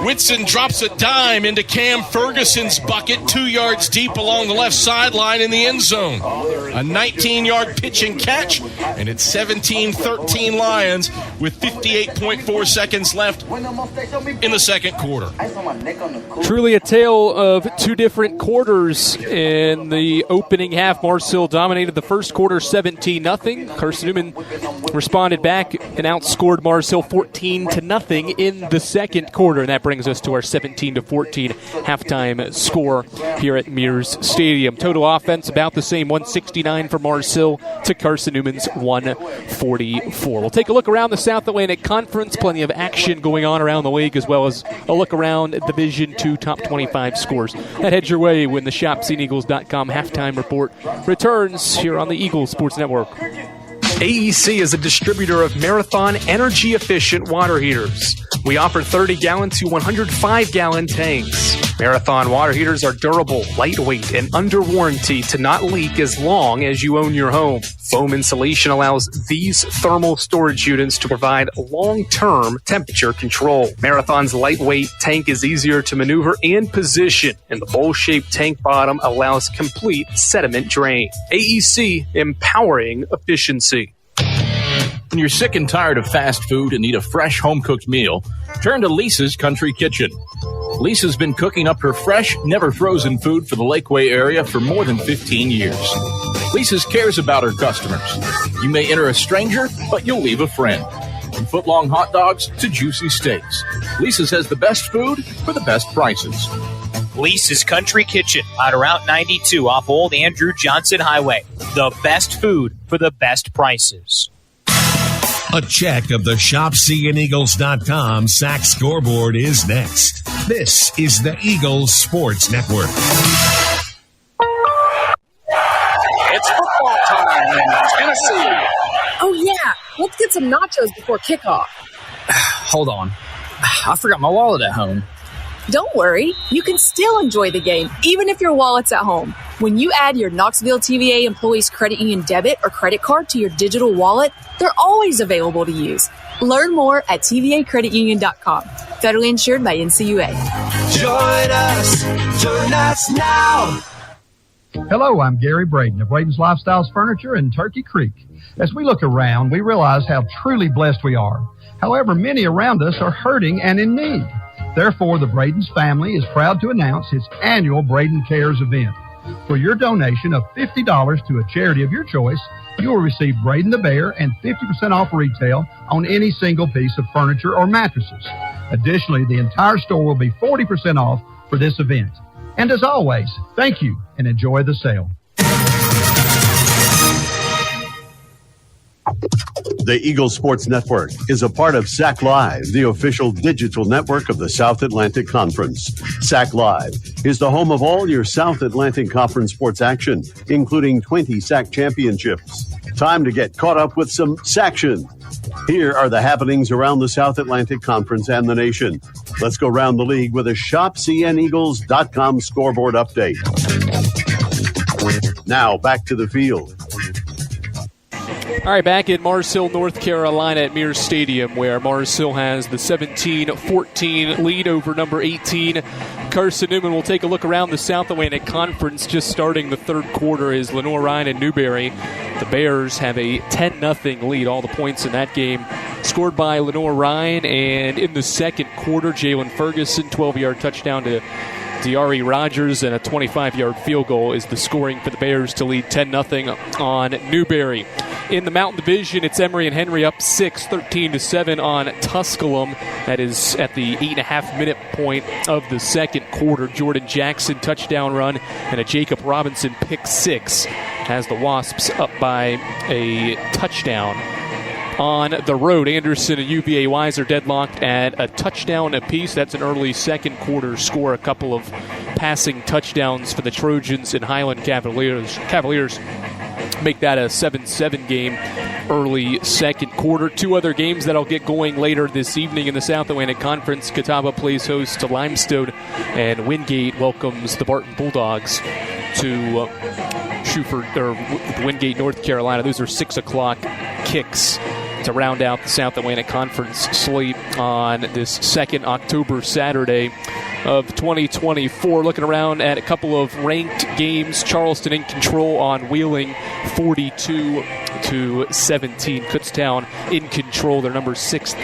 Whitson drops a dime into Cam Ferguson's bucket. 2 yards deep along the left sideline in the end zone. A 19-yard pitch and catch. And it's 17-13 Lions with 58.4 seconds left in the second quarter. Truly a tale of 2 different quarters scores in the opening half. Mars Hill dominated the first quarter 17-0. Carson-Newman responded back and outscored Mars Hill 14-0 in the second quarter. And that brings us to our 17-14 halftime score here at Mears Stadium. Total offense about the same, 169 for Mars Hill to Carson-Newman's 144. We'll take a look around the South Atlantic Conference. Plenty of action going on around the league, as well as a look around Division II top 25 scores. That heads your way when the ShopSeeingEagles.com halftime report returns here on the Eagles Sports Network. AEC is a distributor of Marathon energy-efficient water heaters. We offer 30-gallon to 105-gallon tanks. Marathon water heaters are durable, lightweight, and under warranty to not leak as long as you own your home. Foam insulation allows these thermal storage units to provide long-term temperature control. Marathon's lightweight tank is easier to maneuver and position, and the bowl-shaped tank bottom allows complete sediment drain. AEC, empowering efficiency. When you're sick and tired of fast food and need a fresh home-cooked meal, turn to Lisa's Country Kitchen. Lisa's been cooking up her fresh, never-frozen food for the Lakeway area for more than 15 years. Lisa's cares about her customers. You may enter a stranger, but you'll leave a friend. From foot-long hot dogs to juicy steaks, Lisa's has the best food for the best prices. Lisa's Country Kitchen on Route 92 off Old Andrew Johnson Highway. The best food for the best prices. A check of the ShopSeeingEagles.com sack scoreboard is next. This is the Eagles Sports Network. It's football time in Tennessee. Oh, yeah. Let's get some nachos before kickoff. Hold on. I forgot my wallet at home. Don't worry. You can still enjoy the game, even if your wallet's at home. When you add your Knoxville TVA Employees Credit Union debit or credit card to your digital wallet, they're always available to use. Learn more at tvacreditunion.com. Federally insured by NCUA. Join us now. Hello, I'm Gary Braden of Braden's Lifestyles Furniture in Turkey Creek. As we look around, we realize how truly blessed we are. However, many around us are hurting and in need. Therefore, the Braden's family is proud to announce its annual Braden Cares event. For your donation of $50 to a charity of your choice, you will receive Braden the Bear and 50% off retail on any single piece of furniture or mattresses. Additionally, the entire store will be 40% off for this event. And as always, thank you and enjoy the sale. The Eagle Sports Network is a part of SAC Live, the official digital network of the South Atlantic Conference. SAC Live is the home of all your South Atlantic Conference sports action, including 20 SAC championships. Time to get caught up with some SACtion. Here are the happenings around the South Atlantic Conference and the nation. Let's go around the league with a ShopCNEagles.com scoreboard update. Now, back to the field. All right, back in Mars Hill, North Carolina at Mears Stadium, where Mars Hill has the 17-14 lead over number 18. Carson-Newman will take a look around the South Atlantic Conference. Just starting the third quarter is Lenore Ryan and Newberry. The Bears have a 10-0 lead. All the points in that game scored by Lenore Ryan. And in the second quarter, Jalen Ferguson, 12-yard touchdown to Diari Rogers, and a 25-yard field goal is the scoring for the Bears to lead 10-0 on Newberry. In the Mountain Division, it's Emory and Henry up 6, 13-7 on Tusculum. That is at the 8.5-minute point of the second quarter. Jordan Jackson touchdown run and a Jacob Robinson pick six has the Wasps up by a touchdown. On the road, Anderson and UVA Wise are deadlocked at a touchdown apiece. That's an early second quarter score. A couple of passing touchdowns for the Trojans and Highland Cavaliers make that a 7-7 game early second quarter. Two other games that'll get going later this evening in the South Atlantic Conference. Catawba plays host to Limestone, and Wingate welcomes the Barton Bulldogs to Wingate, North Carolina. Those are 6 o'clock kicks to round out the South Atlantic Conference slate on this 2nd October Saturday of 2024. Looking around at a couple of ranked games. Charleston in control on Wheeling, 42-17. Kutztown in control. They're number 6th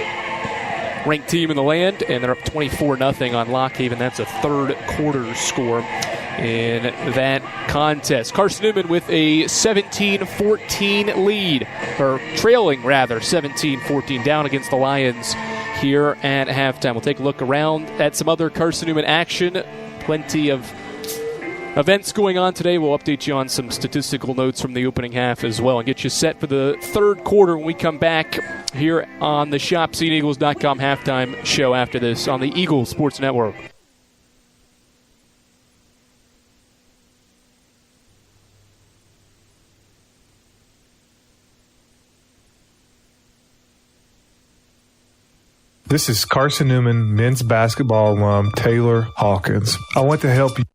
ranked team in the land, and they're up 24-0 on Lock Haven. That's a third quarter score in that contest. Carson-Newman with a 17-14 lead, or trailing rather, 17-14 down against the Lions here at halftime. We'll take a look around at some other Carson-Newman action. Plenty of events going on today. We'll update you on some statistical notes from the opening half as well and get you set for the third quarter when we come back here on the ShopSeeingEagles.com halftime show after this on the Eagles Sports Network. This is Carson-Newman men's basketball alum Taylor Hawkins. I want to help you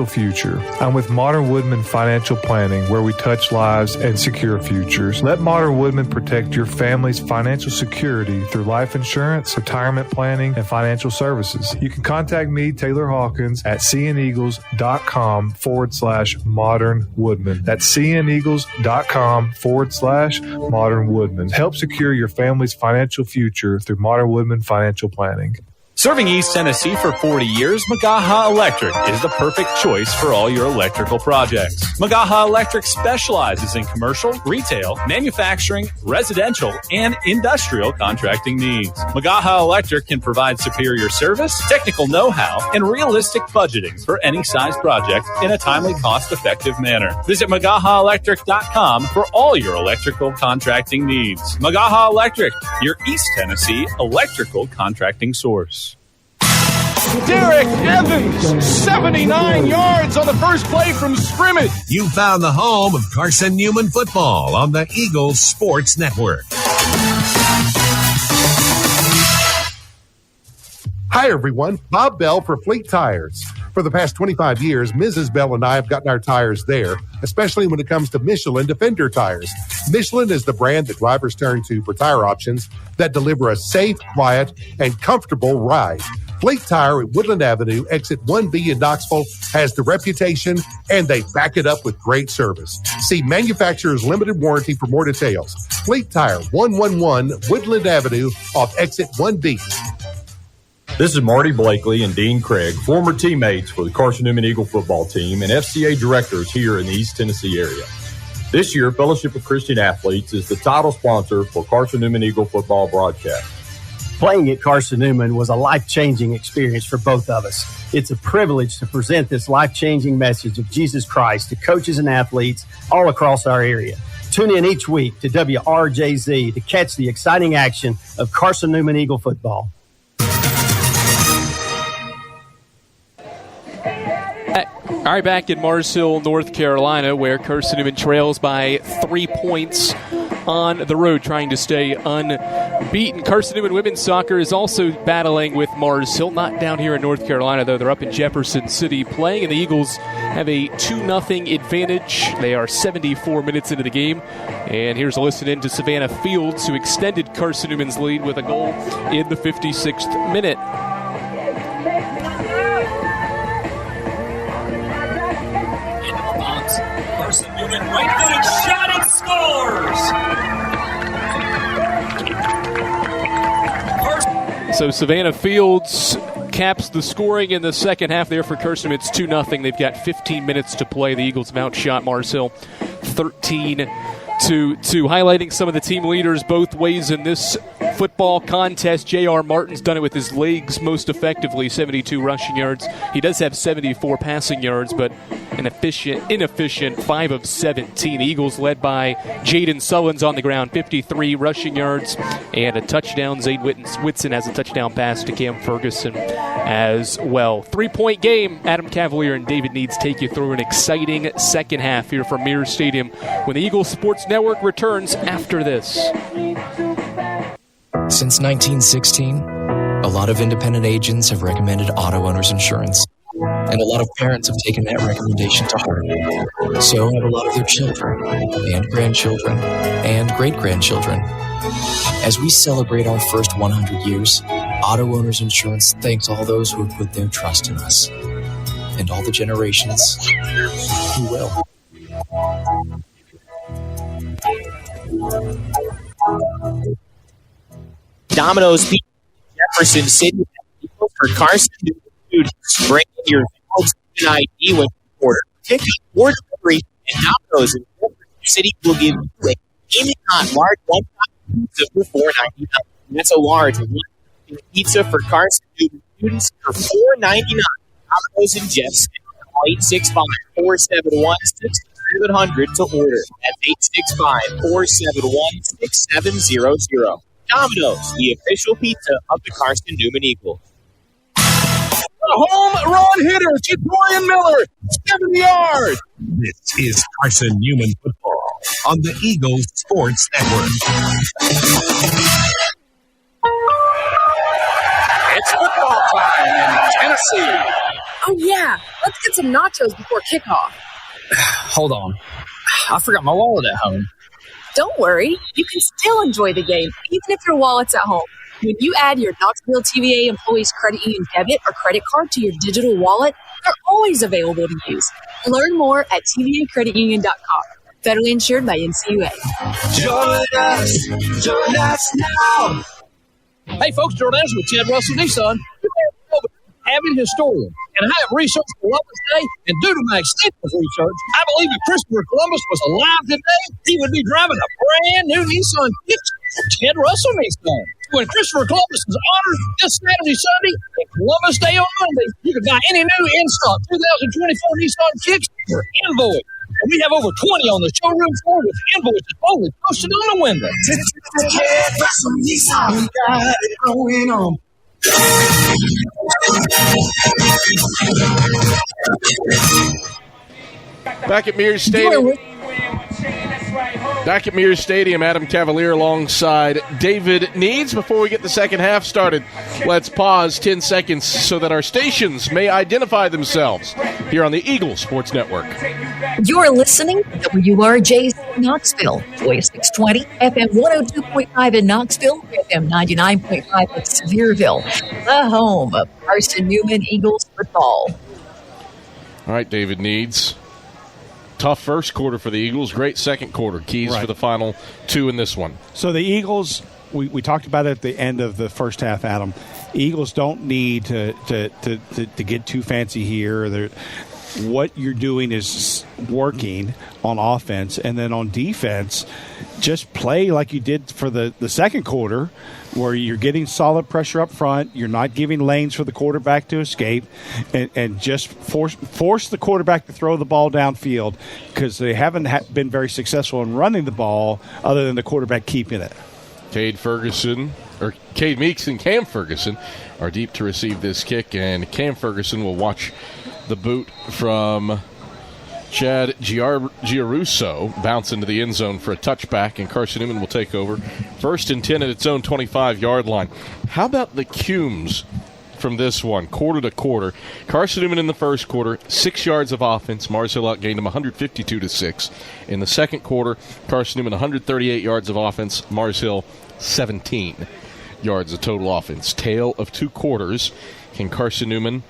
future. I'm with Modern Woodman Financial Planning, where we touch lives and secure futures. Let Modern Woodman protect your family's financial security through life insurance, retirement planning, and financial services. You can contact me, Taylor Hawkins, at cneagles.com/Modern Woodman. That's cneagles.com/Modern Woodman. Help secure your family's financial future through Modern Woodman Financial Planning. Serving East Tennessee for 40 years, Magaha Electric is the perfect choice for all your electrical projects. Magaha Electric specializes in commercial, retail, manufacturing, residential, and industrial contracting needs. Magaha Electric can provide superior service, technical know-how, and realistic budgeting for any size project in a timely, cost-effective manner. Visit MagahaElectric.com for all your electrical contracting needs. Magaha Electric, your East Tennessee electrical contracting source. Derek Evans, 79 yards on the first play from scrimmage. You found the home of Carson-Newman football on the Eagles Sports Network. Hi, everyone. Bob Bell for Fleet Tires. For the past 25 years, Mrs. Bell and I have gotten our tires there, especially when it comes to Michelin Defender tires. Michelin is the brand that drivers turn to for tire options that deliver a safe, quiet, and comfortable ride. Fleet Tire at Woodland Avenue, exit 1B in Knoxville, has the reputation, and they back it up with great service. See Manufacturer's Limited Warranty for more details. Fleet Tire, 111 Woodland Avenue off exit 1B. This is Marty Blakely and Dean Craig, former teammates for the Carson-Newman Eagle football team and FCA directors here in the East Tennessee area. This year, Fellowship of Christian Athletes is the title sponsor for Carson-Newman Eagle football broadcast. Playing at Carson-Newman was a life-changing experience for both of us. It's a privilege to present this life-changing message of Jesus Christ to coaches and athletes all across our area. Tune in each week to WRJZ to catch the exciting action of Carson-Newman Eagle football. All right, back in Mars Hill, North Carolina, where Carson-Newman trails by 3 points on the road, trying to stay unbeaten. Carson-Newman women's soccer is also battling with Mars Hill, not down here in North Carolina, though. They're up in Jefferson City playing, and the Eagles have a 2-0 advantage. They are 74 minutes into the game, and here's a listen in to Savannah Fields, who extended Carson-Newman's lead with a goal in the 56th minute. Carson-Newman right-footed shot and scores! So Savannah Fields caps the scoring in the second half there for Carson-Newman. It's 2-0. They've got 15 minutes to play. The Eagles have outshot Mars Hill 13-2. Highlighting some of the team leaders both ways in this football contest. J.R. Martin's done it with his legs most effectively, 72 rushing yards. He does have 74 passing yards, but an inefficient 5 of 17. The Eagles led by Jaden Sullins on the ground, 53 rushing yards and a touchdown. Zane Whitson has a touchdown pass to Cam Ferguson as well. 3-point game. Adam Cavalier and David Needs take you through an exciting second half here from Mears Stadium when the Eagles Sports Network returns after this. Since 1916, a lot of independent agents have recommended auto owner's insurance, and a lot of parents have taken that recommendation to heart. So have a lot of their children, and grandchildren, and great-grandchildren. As we celebrate our first 100 years, Auto Owners Insurance thanks all those who have put their trust in us, and all the generations who will. Domino's Pizza Jefferson City for Carson-Newman. Bring in your student ID when you order. Ticket or delivery, and Domino's in Jefferson City will give you a Gaming Hot large one-pot pizza for $4.99. That's a large one pizza for Carson-Newman students for $4.99. Domino's in Jeff City. Call 865-471-6700 to order. That's 865-471-6700. Domino's, the official pizza of the Carson-Newman Eagles. The home run hitter, Dorian Miller, 70 yards. This is Carson-Newman football on the Eagles Sports Network. It's football time in Tennessee. Oh, yeah. Let's get some nachos before kickoff. Hold on. I forgot my wallet at home. Don't worry. You can still enjoy the game, even if your wallet's at home. When you add your Knoxville TVA Employees Credit Union debit or credit card to your digital wallet, they're always available to use. Learn more at tvacreditunion.com. Federally insured by NCUA. Join us now. Hey, folks, Jordan Anderson with Ted Russell Nissan. Avid historian, and I have researched Columbus Day, and due to my extensive research, I believe if Christopher Columbus was alive today, he would be driving a brand new Nissan Kitchen from Ted Russell Nissan. When Christopher Columbus is honored this Saturday, Sunday, and Columbus Day on Monday, you can buy any new in-stock 2024 Nissan Kicks for invoice. And we have over 20 on the showroom floor with invoices only posted on the window. Ted Russell Nissan, we got it going on. Back at Mears Stadium, Adam Cavalier alongside David Needs. Before we get the second half started, let's pause 10 seconds so that our stations may identify themselves here on the Eagle Sports Network. You're listening to WRJC Knoxville, Voice 620, FM 102.5 in Knoxville, FM 99.5 in Sevierville, the home of Carson-Newman Eagles football. All right, David Needs. Tough first quarter for the Eagles. Great second quarter. Keys for the final two in this one. So the Eagles, we talked about it at the end of the first half, Adam. Eagles don't need to get too fancy here. What you're doing is working on offense, and then on defense, just play like you did for the second quarter, where you're getting solid pressure up front. You're not giving lanes for the quarterback to escape, and just force the quarterback to throw the ball downfield, because they haven't been very successful in running the ball other than the quarterback keeping it. Cade Meeks and Cam Ferguson are deep to receive this kick, and Cam Ferguson will watch the boot from Chad Giarusso bounce into the end zone for a touchback, and Carson-Newman will take over. 1st and 10 at its own 25-yard line. How about the cumes from this one, quarter to quarter? Carson-Newman in the first quarter, 6 yards of offense. Mars Hill outgained him 152-6. In the second quarter, Carson-Newman 138 yards of offense. Mars Hill 17 yards of total offense. Tale of two quarters. Can Carson-Newman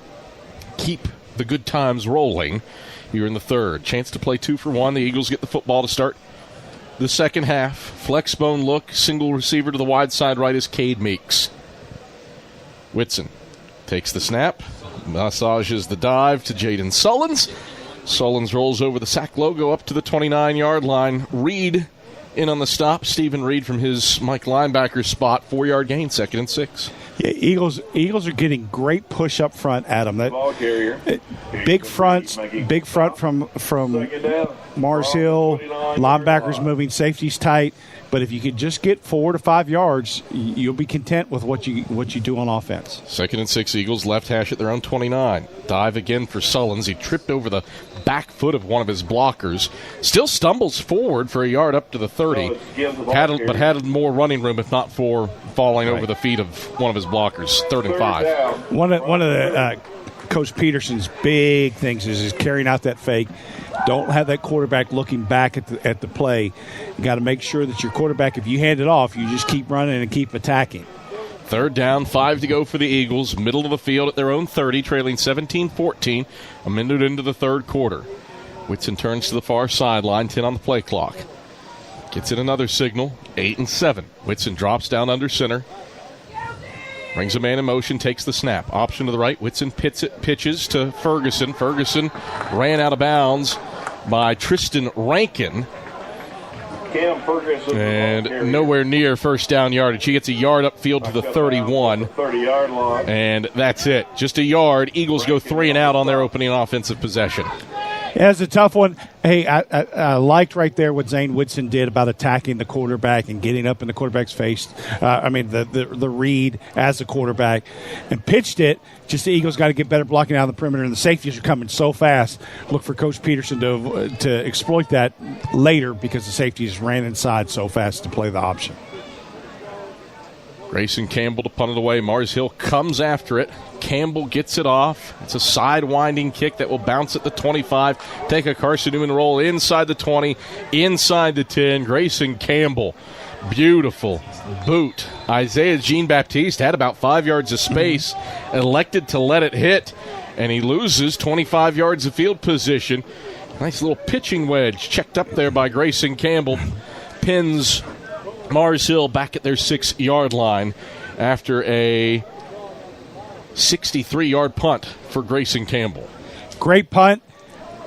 keep the good times rolling here in the third? Chance to play 2 for 1. The Eagles get the football to start the second half. Flex bone look, single receiver to the wide side right is Cade Meeks. Whitson takes the snap, massages the dive to Jaden Sullins. Sullins rolls over the sack logo up to the 29-yard line. Reed in on the stop. Stephen Reed from his Mike linebacker spot. 4-yard gain, 2nd and 6. Yeah, Eagles are getting great push up front, Adam. That big front from Mars Hill, linebackers moving, safeties tight. But if you could just get 4 to 5 yards, you'll be content with what you do on offense. 2nd and 6, Eagles left hash at their own 29. Dive again for Sullins. He tripped over the back foot of one of his blockers. Still stumbles forward for a yard up to the 30. Had more running room, if not for falling over the feet of one of his blockers. 3rd and 5. One of the Coach Peterson's big things is carrying out that fake. Don't have that quarterback looking back at the play. You got to make sure that your quarterback, if you hand it off, you just keep running and keep attacking. 3rd down, 5 to go for the Eagles. Middle of the field at their own 30, trailing 17-14. A minute into the third quarter. Whitson turns to the far sideline, 10 on the play clock. Gets in another signal, 8 and 7. Whitson drops down under center. Brings a man in motion, takes the snap. Option to the right. Whitson pitches to Ferguson. Ferguson ran out of bounds by Tristan Rankin. Cam Ferguson. And nowhere near first down yardage. He gets a yard upfield to the 31. 30-yard line. And that's it. Just a yard. Eagles go 3 and out on their opening offensive possession. Yeah, it's a tough one. Hey, I liked right there what Zane Woodson did about attacking the quarterback and getting up in the quarterback's face. The read as the quarterback and pitched it. Just the Eagles got to get better blocking out of the perimeter, and the safeties are coming so fast. Look for Coach Peterson to exploit that later because the safeties ran inside so fast to play the option. Grayson Campbell to punt it away. Mars Hill comes after it. Campbell gets it off. It's a side-winding kick that will bounce at the 25. Take a Carson-Newman roll inside the 20, inside the 10. Grayson Campbell, beautiful boot. Isaiah Jean-Baptiste had about 5 yards of space, elected to let it hit, and he loses 25 yards of field position. Nice little pitching wedge checked up there by Grayson Campbell. Pins Mars Hill back at their 6-yard line after a 63-yard punt for Grayson Campbell. Great punt.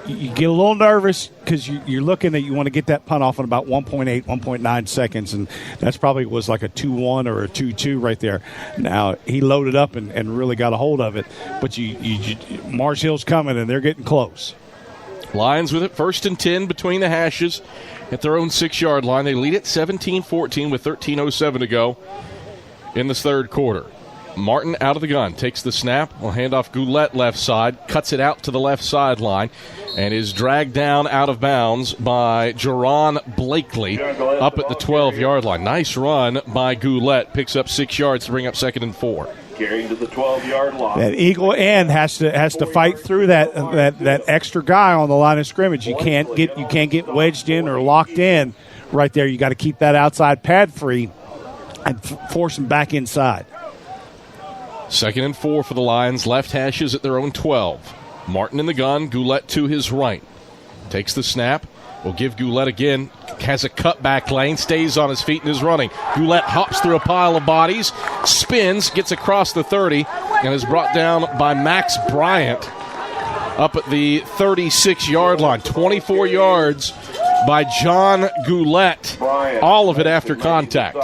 You get a little nervous because you're looking at you want to get that punt off in about 1.8, 1.9 seconds, and that's probably was like a 2-1 or a 2-2 right there. Now, he loaded up and really got a hold of it, but Mars Hill's coming, and they're getting close. Lions with it, 1st and 10 between the hashes at their own 6-yard line. They lead it 17-14 with 13:07 to go in this third quarter. Martin out of the gun, takes the snap, will hand off Goulet left side, cuts it out to the left sideline, and is dragged down out of bounds by Jerron Blakely up at the 12-yard line. Nice run by Goulet, picks up 6 yards to bring up 2nd and 4. Carrying to the 12-yard line. That Eagle end has to fight through that extra guy on the line of scrimmage. You can't get wedged in or locked in right there. You got to keep that outside pad free and force him back inside. 2nd and 4 for the Lions. Left hashes at their own 12. Martin in the gun. Goulet to his right. Takes the snap. Will give Goulet again. Has a cutback lane. Stays on his feet and is running. Goulet hops through a pile of bodies. Spins. Gets across the 30. And is brought down by Max Bryant up at the 36-yard line. 24 yards by John Goulet. All of it after contact.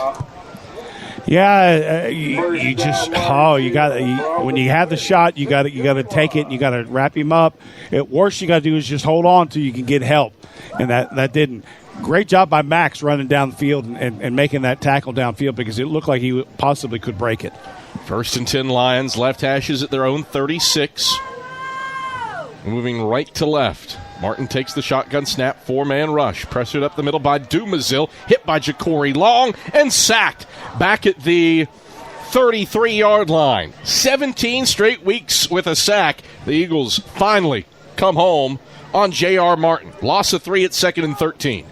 Yeah, you got when you have the shot, you got to take it. And you got to wrap him up. At worst, you got to do is just hold on till you can get help, and that didn't. Great job by Max running down the field and making that tackle downfield because it looked like he possibly could break it. 1st and 10 Lions, left hashes at their own 36. Moving right to left. Martin takes the shotgun snap, 4-man rush. Pressured up the middle by Dumazil, hit by Ja'Cory Long, and sacked back at the 33-yard line. 17 straight weeks with a sack. The Eagles finally come home on J.R. Martin. Loss of 3 at 2nd and 13.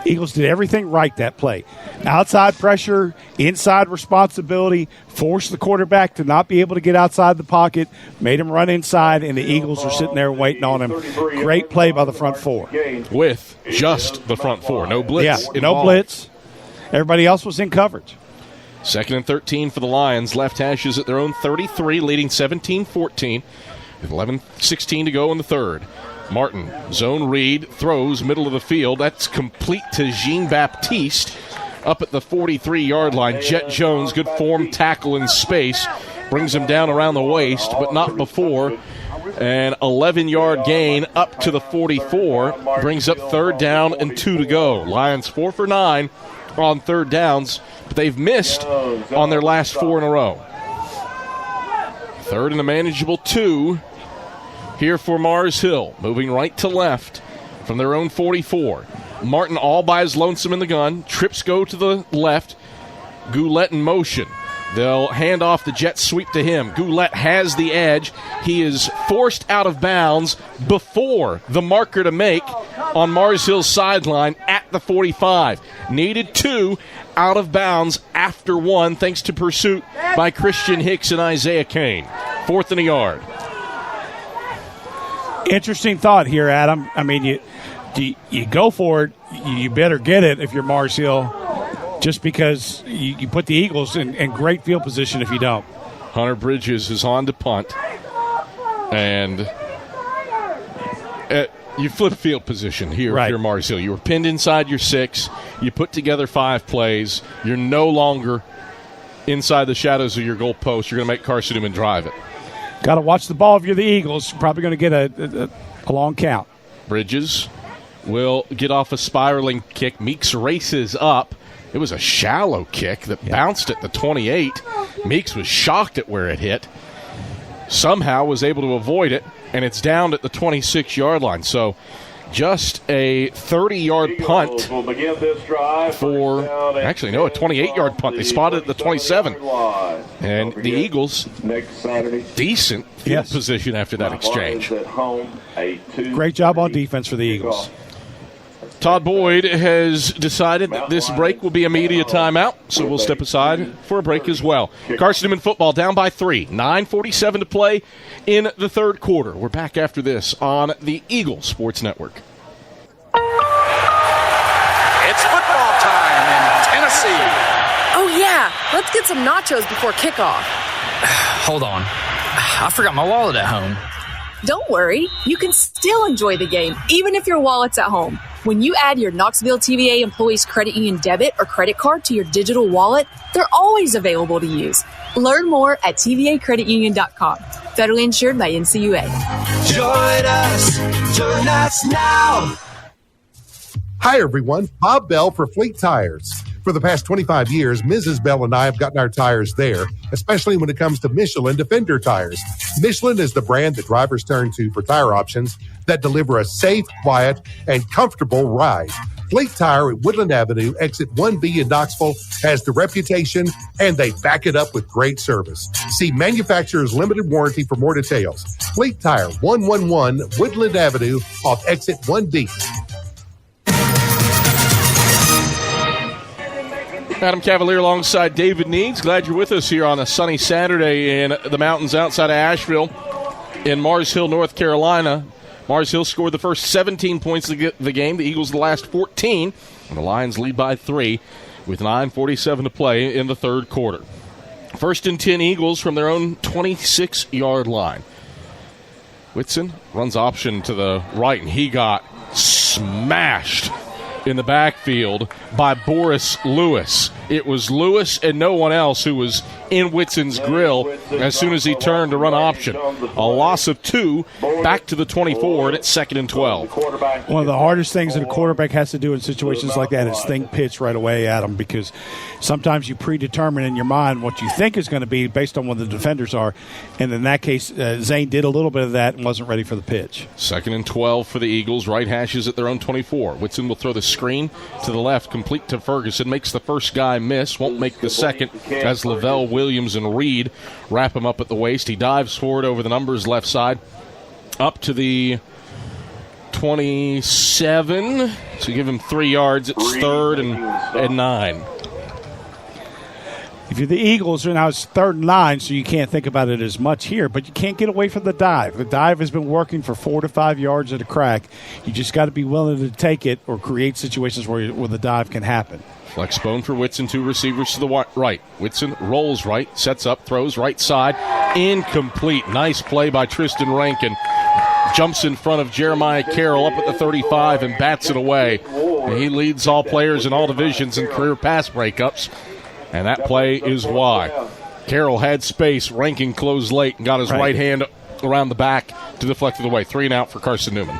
Eagles did everything right that play. Outside pressure, inside responsibility, forced the quarterback to not be able to get outside the pocket, made him run inside, and the Eagles are sitting there waiting on him. Great play by the front four. With just the front four. No blitz. Yeah, no blitz. Everybody else was in coverage. 2nd and 13 for the Lions. Left hashes at their own 33, leading 17-14. With 11:16 to go in the third. Martin, zone read, throws, middle of the field. That's complete to Jean-Baptiste up at the 43-yard line. Jet Jones, good form tackle in space. Brings him down around the waist, but not before. An 11-yard gain up to the 44. Brings up 3rd down and 2 to go. Lions 4 for 9 on 3rd downs, but they've missed on their last 4 in a row. 3rd and a manageable 2. Here for Mars Hill, moving right to left from their own 44. Martin all by his lonesome in the gun. Trips go to the left. Goulet in motion. They'll hand off the jet sweep to him. Goulet has the edge. He is forced out of bounds before the marker to make on Mars Hill's sideline at the 45. Needed 2 out of bounds after 1 thanks to pursuit by Christian Hicks and Isaiah Kane. 4th and a yard. Interesting thought here, Adam. I mean, you go for it, you better get it if you're Mars Hill, just because you put the Eagles in great field position if you don't. Hunter Bridges is on to punt. And you flip field position here if you're Mars Hill. You were pinned inside your 6. You put together 5 plays. You're no longer inside the shadows of your goal post. You're going to make Carson-Newman drive it. Got to watch the ball if you're the Eagles. You're probably going to get a long count. Bridges will get off a spiraling kick. Meeks races up. It was a shallow kick that bounced at the 28. Meeks was shocked at where it hit. Somehow was able to avoid it, and it's down at the 26-yard line. So just a 30-yard punt for, actually, no, a 28-yard punt. They spotted at the 27. And the Eagles, decent field position after that exchange. Great job on defense for the Eagles. Todd Boyd has decided that this break will be a media timeout, so we'll step aside for a break as well. Carson-Newman football down by 3, 9:47 to play in the third quarter. We're back after this on the Eagle Sports Network. It's football time in Tennessee. Oh, yeah. Let's get some nachos before kickoff. Hold on. I forgot my wallet at home. Don't worry. You can still enjoy the game, even if your wallet's at home. When you add your Knoxville TVA Employees Credit Union debit or credit card to your digital wallet, they're always available to use. Learn more at tvacreditunion.com. Federally insured by NCUA. Join us now. Hi, everyone. Bob Bell for Fleet Tires. For the past 25 years, Mrs. Bell and I have gotten our tires there, especially when it comes to Michelin Defender tires. Michelin is the brand that drivers turn to for tire options that deliver a safe, quiet, and comfortable ride. Fleet Tire at Woodland Avenue, exit 1B in Knoxville, has the reputation, and they back it up with great service. See manufacturer's limited warranty for more details. Fleet Tire, 111 Woodland Avenue off exit 1B. Adam Cavalier alongside David Needs. Glad you're with us here on a sunny Saturday in the mountains outside of Asheville in Mars Hill, North Carolina. Mars Hill scored the first 17 points of the game. The Eagles the last 14. And the Lions lead by 3 with 9:47 to play in the third quarter. First and 10 Eagles from their own 26-yard line. Whitson runs option to the right, and he got smashed in the backfield by Boris Lewis. It was Lewis and no one else who was in Whitson's grill as soon as he turned to run option. A loss of 2, back to the 24, and it's 2nd and 12. One of the hardest things that a quarterback has to do in situations like that is think pitch right away at him, because sometimes you predetermine in your mind what you think is going to be based on what the defenders are. And in that case, Zane did a little bit of that and wasn't ready for the pitch. 2nd and 12 for the Eagles. Right hashes at their own 24. Whitson will throw the screen to the left, complete to Ferguson. Makes the first guy miss, won't make the second as Lavelle, Williams, and Reed wrap him up at the waist. He dives forward over the numbers left side up to the 27. So give him 3 yards. It's 3rd and 9. If you're the Eagles, now it's 3rd and 9, so you can't think about it as much here, but you can't get away from the dive. The dive has been working for 4 to 5 yards at a crack. You just got to be willing to take it or create situations where the dive can happen. Flex bone for Whitson, 2 receivers to the right. Whitson rolls right, sets up, throws right side. Incomplete. Nice play by Tristan Rankin. Jumps in front of Jeremiah Carroll up at the 35 and bats it away. And he leads all players in all divisions in career pass breakups. And that play is why. Carroll had space. Rankin closed late and got his right hand around the back to deflect it away. 3 and out for Carson-Newman.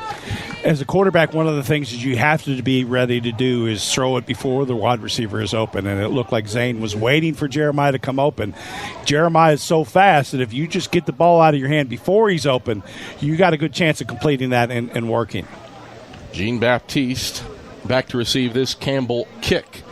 As a quarterback, one of the things that you have to be ready to do is throw it before the wide receiver is open. And it looked like Zane was waiting for Jeremiah to come open. Jeremiah is so fast that if you just get the ball out of your hand before he's open, you got a good chance of completing that and working. Jean-Baptiste back to receive this Campbell kick.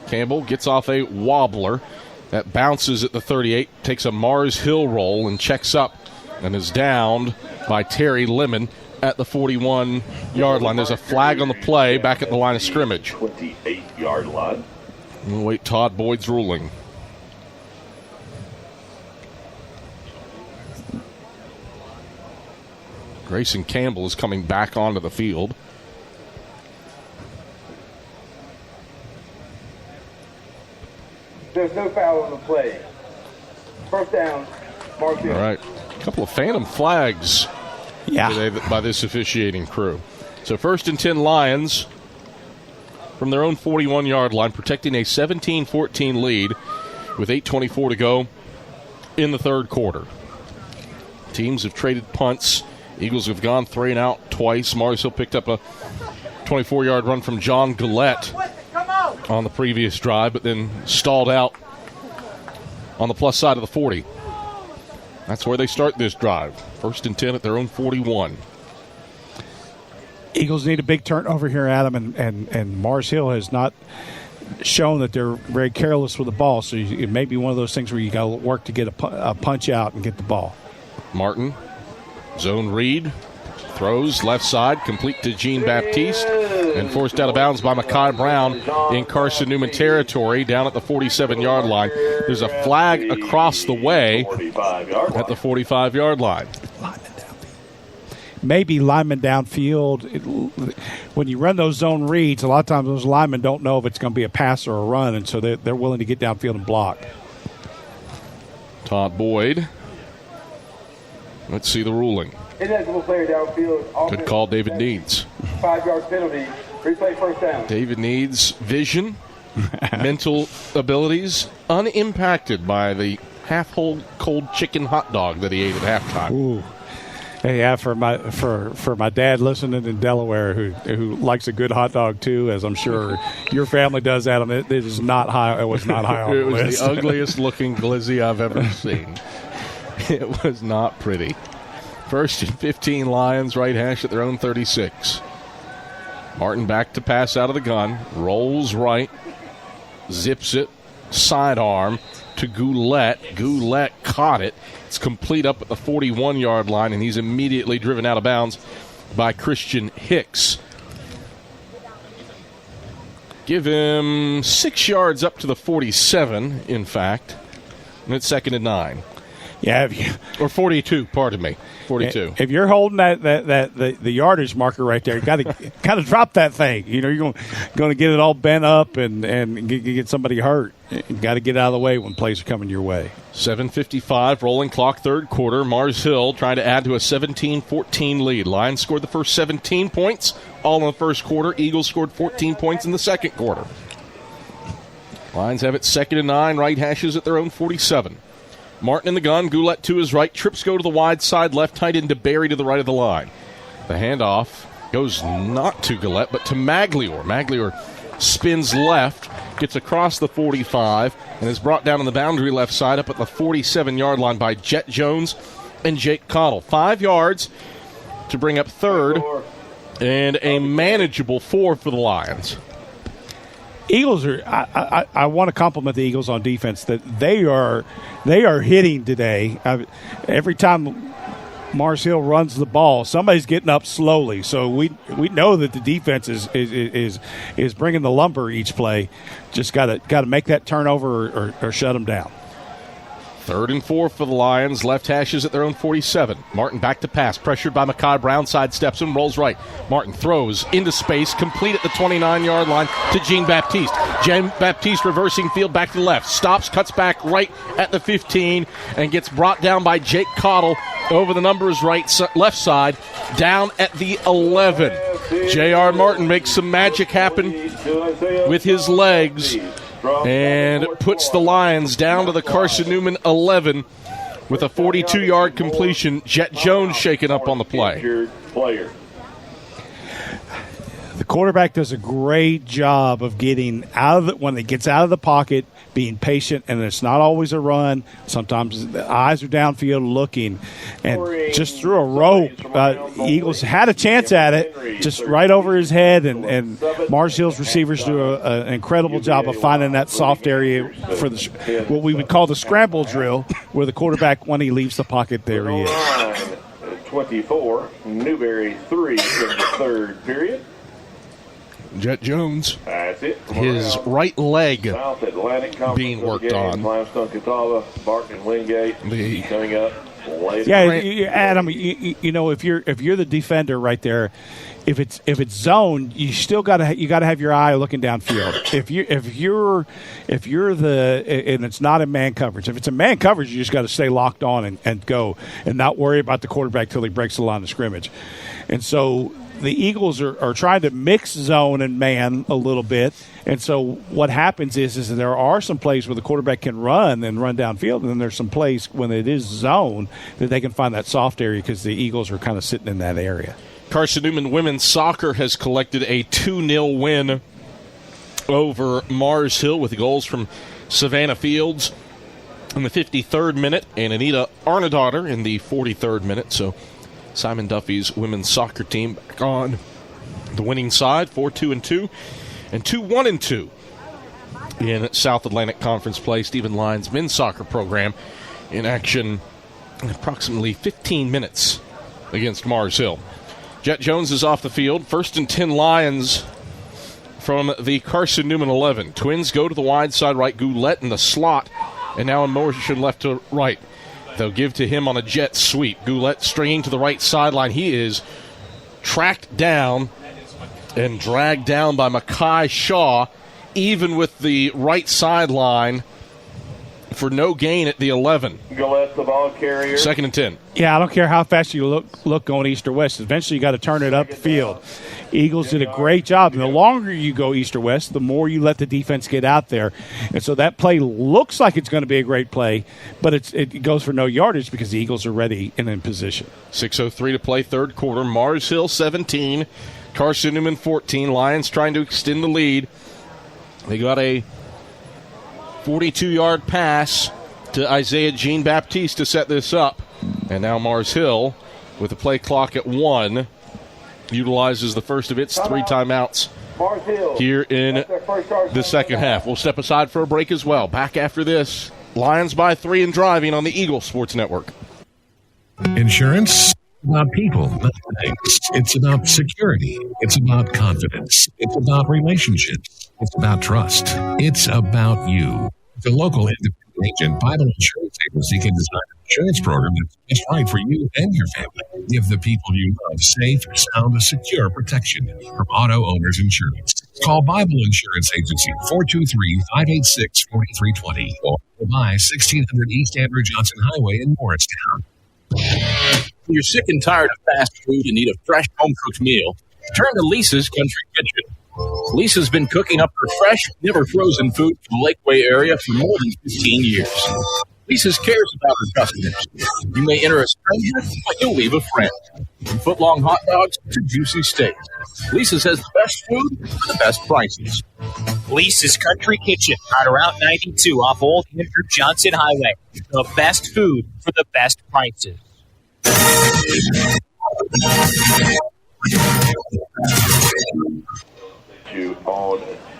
Campbell gets off a wobbler that bounces at the 38, takes a Mars Hill roll and checks up and is downed by Terry Lemon at the 41-yard line. There's a flag on the play back at the line of scrimmage. 28-yard line. We'll wait Todd Boyd's ruling. Grayson Campbell is coming back onto the field. There's no foul on the play. First down, All right. A couple of phantom flags today by this officiating crew. So 1st and 10 Lions from their own 41-yard line, protecting a 17-14 lead with 8:24 to go in the third quarter. Teams have traded punts. Eagles have gone 3 and out twice. Mars Hill picked up a 24-yard run from John Gillette on the previous drive, but then stalled out on the plus side of the 40. That's where they start this drive. 1st and 10 at their own 41. Eagles need a big turnover here, Adam, and Mars Hill has not shown that they're very careless with the ball, so it may be one of those things where you got to work to get a punch out and get the ball. Martin, zone read, throws left side, complete to Jean Baptiste, and forced out of bounds by Mekhi Brown in Carson-Newman territory down at the 47-yard line. There's a flag across the way at the 45-yard line. Maybe linemen downfield. When you run those zone reads, a lot of times those linemen don't know if it's going to be a pass or a run, and so they're willing to get downfield and block. Todd Boyd. Let's see the ruling. Good call, David Needs. 5-yard penalty. Replay first down. David Needs' vision, mental abilities, unimpacted by the half-whole cold chicken hot dog that he ate at halftime. Ooh. Yeah, for my dad listening in Delaware, who likes a good hot dog too, as I'm sure your family does, Adam. It is not high. It was not high on the list. It was the ugliest looking glizzy I've ever seen. It was not pretty. 1st and 15 Lions, right hash at their own 36. Martin back to pass out of the gun, rolls right, zips it, sidearm to Goulet. Goulet caught it. It's complete up at the 41-yard line, and he's immediately driven out of bounds by Christian Hicks. Give him 6 yards up to the 47, in fact, and it's 2nd and 9. Yeah, or 42. Pardon me, 42. If you're holding the yardage marker right there, you got to drop that thing. You know, you're going to get it all bent up and get somebody hurt. You got to get out of the way when plays are coming your way. 7:55, rolling clock, third quarter. Mars Hill trying to add to a 17-14 lead. Lions scored the first 17 points, all in the first quarter. Eagles scored 14 points in the second quarter. Lions have it 2nd and 9, right hashes at their own 47. Martin in the gun, Goulet to his right. Trips go to the wide side, left tight end to Barry to the right of the line. The handoff goes not to Goulet, but to Magliore. Magliore spins left, gets across the 45, and is brought down on the boundary left side up at the 47-yard line by Jet Jones and Jake Cottle. 5 yards to bring up third, and a manageable 4 for the Lions. Eagles are. I want to compliment the Eagles on defense that they are hitting today. Every time Mars Hill runs the ball, somebody's getting up slowly. So we know that the defense is bringing the lumber each play. Just got to make that turnover or shut them down. 3rd and 4 for the Lions. Left hashes at their own 47. Martin back to pass. Pressured by Mekhi Brown. Side steps and rolls right. Martin throws into space. Complete at the 29-yard line to Jean Baptiste. Jean Baptiste reversing field back to the left. Stops, cuts back right at the 15, and gets brought down by Jake Cottle over the numbers left side, down at the 11. J.R. Martin makes some magic happen with his legs and puts the Lions down to the Carson-Newman 11 with a 42-yard completion. Jet Jones shaken up on the play. The quarterback does a great job of getting out of when he gets out of the pocket, being patient, and it's not always a run. Sometimes the eyes are downfield looking, and just threw a rope. Eagles had a chance at it, just right over his head, and Mars Hill's receivers do an incredible job of finding that soft area for what we would call the scramble drill, where the quarterback, when he leaves the pocket, there he is. 24, Newberry 3 in the third period. Jet Jones, that's it. His right leg South Atlantic Conference being worked games, on. Limestone, Catawba, Barton, and Wingate coming up. Yeah, Adam. You know, if you're the defender right there, if it's zoned, you still got to have your eye looking downfield. If you're and it's not in man coverage. If it's in man coverage, you just got to stay locked on and go and not worry about the quarterback till he breaks the line of scrimmage. And so the Eagles are trying to mix zone and man a little bit. And so what happens is that there are some plays where the quarterback can run and run downfield, and then there's some plays when it is zone that they can find that soft area because the Eagles are kind of sitting in that area. Carson-Newman women's soccer has collected a 2-0 win over Mars Hill with goals from Savannah Fields in the 53rd minute and Anita Arnadaughter in the 43rd minute. So Simon Duffy's women's soccer team back on the winning side, 4-2-2 and 2-1-2 in South Atlantic Conference play. Stephen Lyons' men's soccer program in action in approximately 15 minutes against Mars Hill. Jet Jones is off the field. 1st and 10 Lions from the Carson-Newman 11. Twins go to the wide side right. Goulette in the slot, and now in motion left to right. They'll give to him on a jet sweep. Goulette stringing to the right sideline. He is tracked down and dragged down by Makai Shaw, even with the right sideline, for no gain at the 11. Goulette, the ball carrier. 2nd and 10. Yeah, I don't care how fast you look going east or west. Eventually, you got to turn it up the field. Eagles did a great job. And the longer you go east or west, the more you let the defense get out there. And so that play looks like it's going to be a great play, but it goes for no yardage because the Eagles are ready and in position. 6:03 to play, third quarter. Mars Hill 17, Carson-Newman 14. Lions trying to extend the lead. They got a 42-yard pass to Isaiah Jean-Baptiste to set this up. And now Mars Hill, with the play clock at 1, utilizes the first of its 3 timeouts here in the second half. We'll step aside for a break as well. Back after this, Lions by 3 and driving on the Eagle Sports Network. Insurance? About people, not things. It's about security. It's about confidence. It's about relationships. It's about trust. It's about you. The local independent agent Bible Insurance Agency can design an insurance program that's just right for you and your family. Give the people you love safe, sound, secure protection from auto owners insurance. Call Bible Insurance Agency 423-586-4320 or by 1600 East Andrew Johnson Highway in Morristown. When you're sick and tired of fast food and need a fresh home-cooked meal, turn to Lisa's Country Kitchen. Lisa's been cooking up her fresh, never frozen food from the Lakeway area for more than 15 years. Lisa's cares about her customers. You may enter a stranger, but you'll leave a friend. From foot-long hot dogs to juicy steaks, Lisa's has the best food for the best prices. Lisa's Country Kitchen on Route 92 off Old Andrew Johnson Highway. The best food for the best prices. On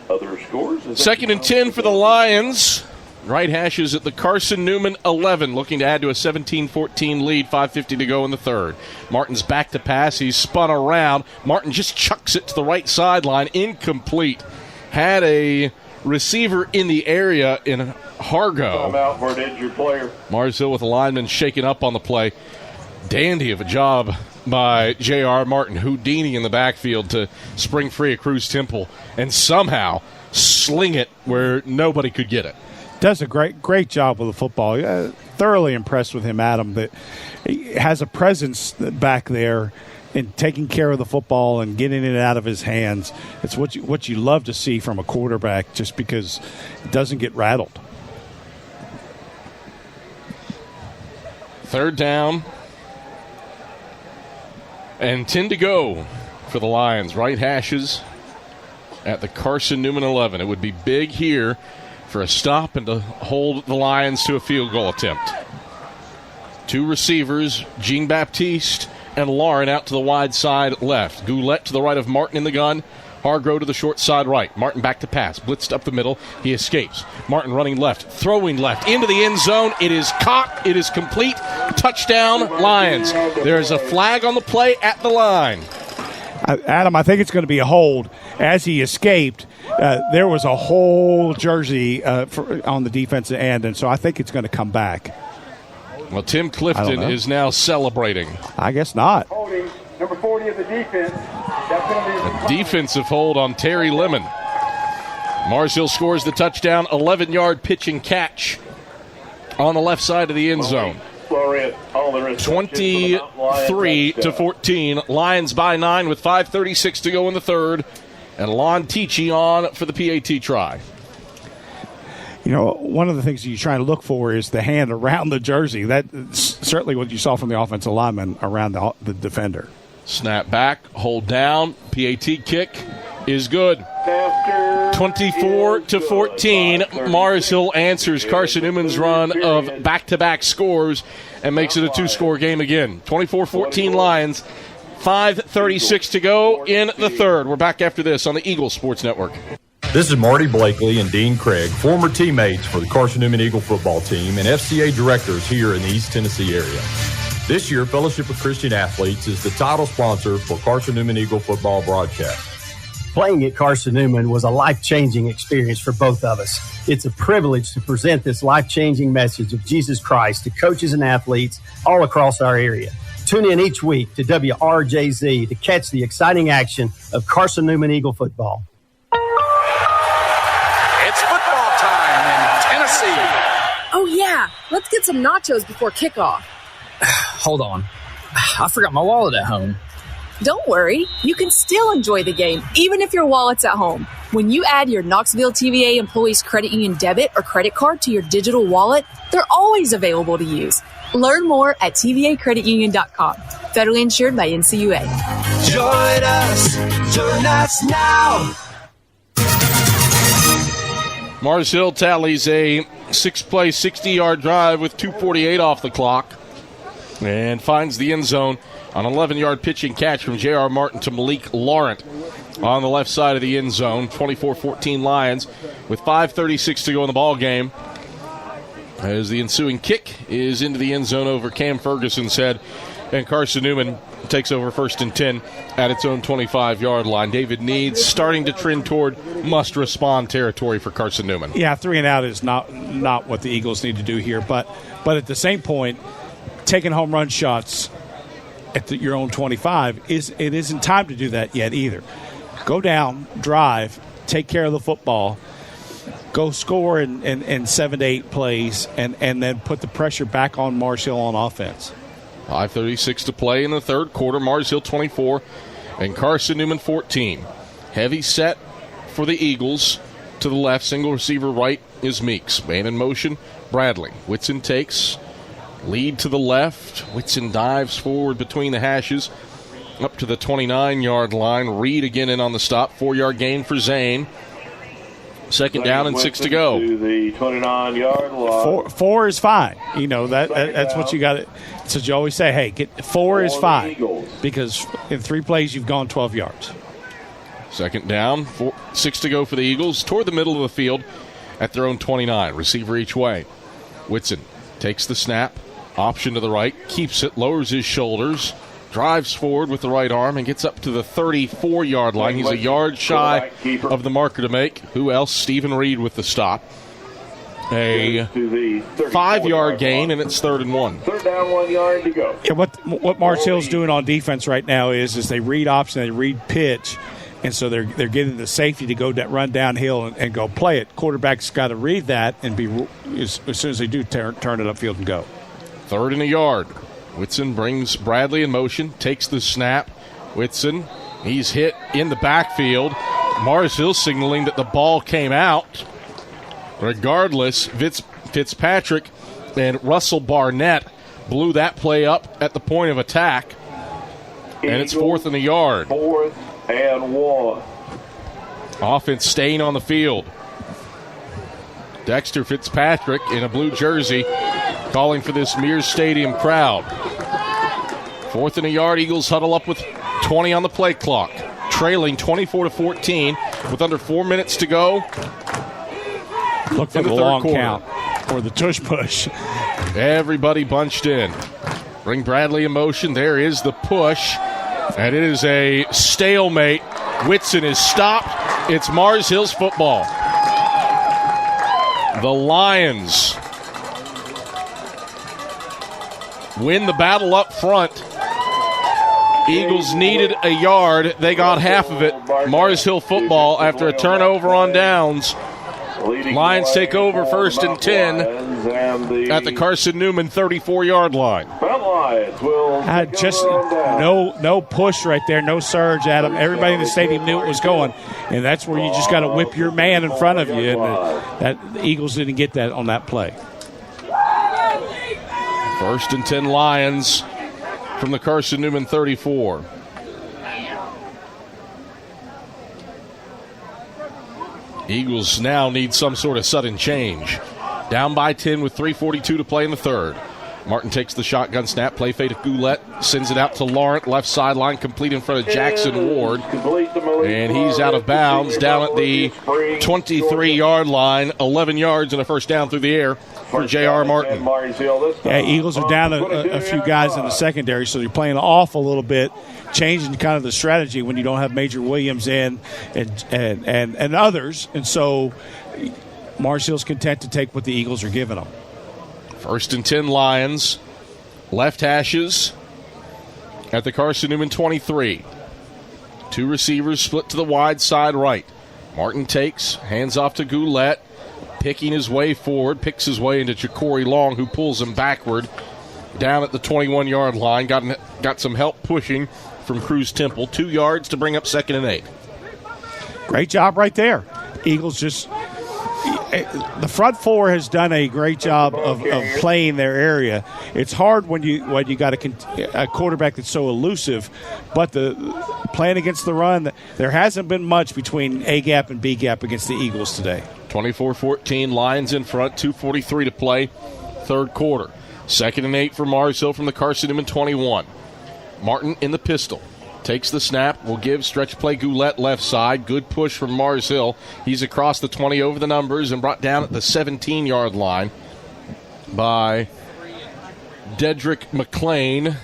other scores. 2nd and 10 for the Lions. Right hashes at the Carson-Newman 11, looking to add to a 17-14 lead, 5:50 to go in the third. Martin's back to pass. He's spun around. Martin just chucks it to the right sideline, incomplete. Had a receiver in the area in Hargo. Come out for an injured player. Mars Hill with a lineman shaking up on the play. Dandy of a job by J.R. Martin. Houdini in the backfield to spring free of Cruz Temple and somehow sling it where nobody could get it. Does a great job with the football. Thoroughly impressed with him, Adam, that he has a presence back there in taking care of the football and getting it out of his hands. It's what you love to see from a quarterback just because it doesn't get rattled. Third down. And 10 to go for the Lions. Right hashes at the Carson-Newman 11. It would be big here for a stop and to hold the Lions to a field goal attempt. 2 receivers, Jean-Baptiste and Lauren out to the wide side left. Goulette to the right of Martin in the gun. Hargrove to the short side right. Martin back to pass. Blitzed up the middle. He escapes. Martin running left. Throwing left. Into the end zone. It is caught. It is complete. Touchdown, Lions. There is a flag on the play at the line. Adam, I think it's going to be a hold. As he escaped, there was a whole jersey on the defensive end, and so I think it's going to come back. Well, Tim Clifton is now celebrating. I guess not. Holding number 40 of the defense. That penalty is A defensive hold on Terry Lemon. Mars Hill scores the touchdown, 11-yard pitch and catch on the left side of the end zone. 23-14. Lions by 9 with 5:36 to go in the third. And Lon Tichy on for the PAT try. You know, one of the things you try to look for is the hand around the jersey. That's certainly what you saw from the offensive lineman around the defender. Snap back, hold down, PAT kick is good. 24-14. Mars Hill answers Carson-Newman's run of back-to-back scores and makes it a two-score game again. 24-14 Lions, 5:36 to go in the third. We're back after this on the Eagles Sports Network. This is Marty Blakely and Dean Craig, former teammates for the Carson-Newman Eagle football team and FCA directors here in the East Tennessee area. This year, Fellowship of Christian Athletes is the title sponsor for Carson-Newman Eagle football broadcast. Playing at Carson-Newman was a life-changing experience for both of us. It's a privilege to present this life-changing message of Jesus Christ to coaches and athletes all across our area. Tune in each week to WRJZ to catch the exciting action of Carson-Newman Eagle football. It's football time in Tennessee. Oh, yeah. Let's get some nachos before kickoff. Hold on. I forgot my wallet at home. Don't worry. You can still enjoy the game, even if your wallet's at home. When you add your Knoxville TVA Employees Credit Union debit or credit card to your digital wallet, they're always available to use. Learn more at tvacreditunion.com. Federally insured by NCUA. Join us now. Mars Hill tallies a 6-play, 60-yard drive with 2:48 off the clock and finds the end zone on an 11-yard pitch and catch from J.R. Martin to Malik Laurent on the left side of the end zone. 24-14 Lions with 5:36 to go in the ball game. As the ensuing kick is into the end zone over Cam Ferguson's head, and Carson-Newman takes over 1st and 10 at its own 25-yard line. David Needs starting to trend toward must-respond territory for Carson-Newman. Yeah, 3 and out is not what the Eagles need to do here. But at the same point, taking home run shots at your own 25, it isn't time to do that yet either. Go down, drive, take care of the football, go score in 7 to 8 plays, and then put the pressure back on Mars Hill on offense. 5:36 to play in the third quarter. Mars Hill 24 and Carson-Newman 14. Heavy set for the Eagles. To the left, single receiver right is Meeks. Man in motion, Bradley. Whitson takes lead to the left. Whitson dives forward between the hashes up to the 29-yard line. Reed again in on the stop. 4-yard gain for Zane. 2nd down and 6 to go. To the 29-yard line. Four is fine. You know, that's what you got to. So you always say, hey, 4 is fine. Because in 3 plays, you've gone 12 yards. 2nd down, 6 to go for the Eagles. Toward the middle of the field at their own 29. Receiver each way. Whitson takes the snap. Option to the right. Keeps it. Lowers his shoulders. Drives forward with the right arm and gets up to the 34-yard line. He's a yard shy of the marker to make. Who else? Stephen Reed with the stop. A 5-yard gain, and it's 3rd and 1. 3rd down, 1 yard to go. Yeah, what Mars Hill's doing on defense right now is they read option, they read pitch, and so they're getting the safety to go run downhill and go play it. Quarterback's got to read that and be as soon as they do turn it upfield and go. 3rd and a yard. Whitson brings Bradley in motion, takes the snap. Whitson, he's hit in the backfield. Mars Hill signaling that the ball came out. Regardless, Fitzpatrick and Russell Barnett blew that play up at the point of attack. And it's 4th and a yard. 4th and 1. Offense staying on the field. Dexter Fitzpatrick in a blue jersey calling for this Mears Stadium crowd. 4th and a yard. Eagles huddle up with 20 on the play clock. Trailing 24-14 with under 4 minutes to go. Look for the long count or the tush push. Everybody bunched in. Bring Bradley in motion. There is the push. And it is a stalemate. Whitson is stopped. It's Mars Hill's football. The Lions win the battle up front. Eagles needed a yard. They got half of it. Mars Hill football after a turnover on downs. Lions take over 1st and 10 at the Carson-Newman 34-yard line. Just no push right there, no surge, Adam. Everybody in the stadium knew it was going, and that's where you just got to whip your man in front of you. And the Eagles didn't get that on that play. 1st and 10 Lions from the Carson-Newman 34. Eagles now need some sort of sudden change. Down by 10 with 3:42 to play in the third. Martin takes the shotgun snap, play fade to Goulet, sends it out to Laurent, left sideline, complete in front of Jackson Ward. And he's out of bounds down at the 23-yard line, 11 yards and a first down through the air for J.R. Martin. Yeah, Eagles are down a few guys in the secondary, so you're playing off a little bit, changing kind of the strategy when you don't have Major Williams in and others. And so Mars Hill's content to take what the Eagles are giving them. 1st and 10 Lions. Left hashes at the Carson-Newman 23. 2 receivers split to the wide side right. Martin takes, hands off to Goulet, picking his way forward, picks his way into Ja'Cory Long, who pulls him backward down at the 21-yard line. Got some help pushing from Cruz Temple. 2 yards to bring up 2nd and 8. Great job right there. Eagles just... The front four has done a great job of playing their area. It's hard when you got a quarterback that's so elusive, but the playing against the run, there hasn't been much between A gap and B gap against the Eagles today. 24-14, Lions in front, 2:43 to play, third quarter. 2nd and 8 for Mars Hill from the Carson-Newman 21. Martin in the pistol. Takes the snap, will give stretch play Goulet left side. Good push from Mars Hill. He's across the 20 over the numbers and brought down at the 17-yard line by Dedrick McLean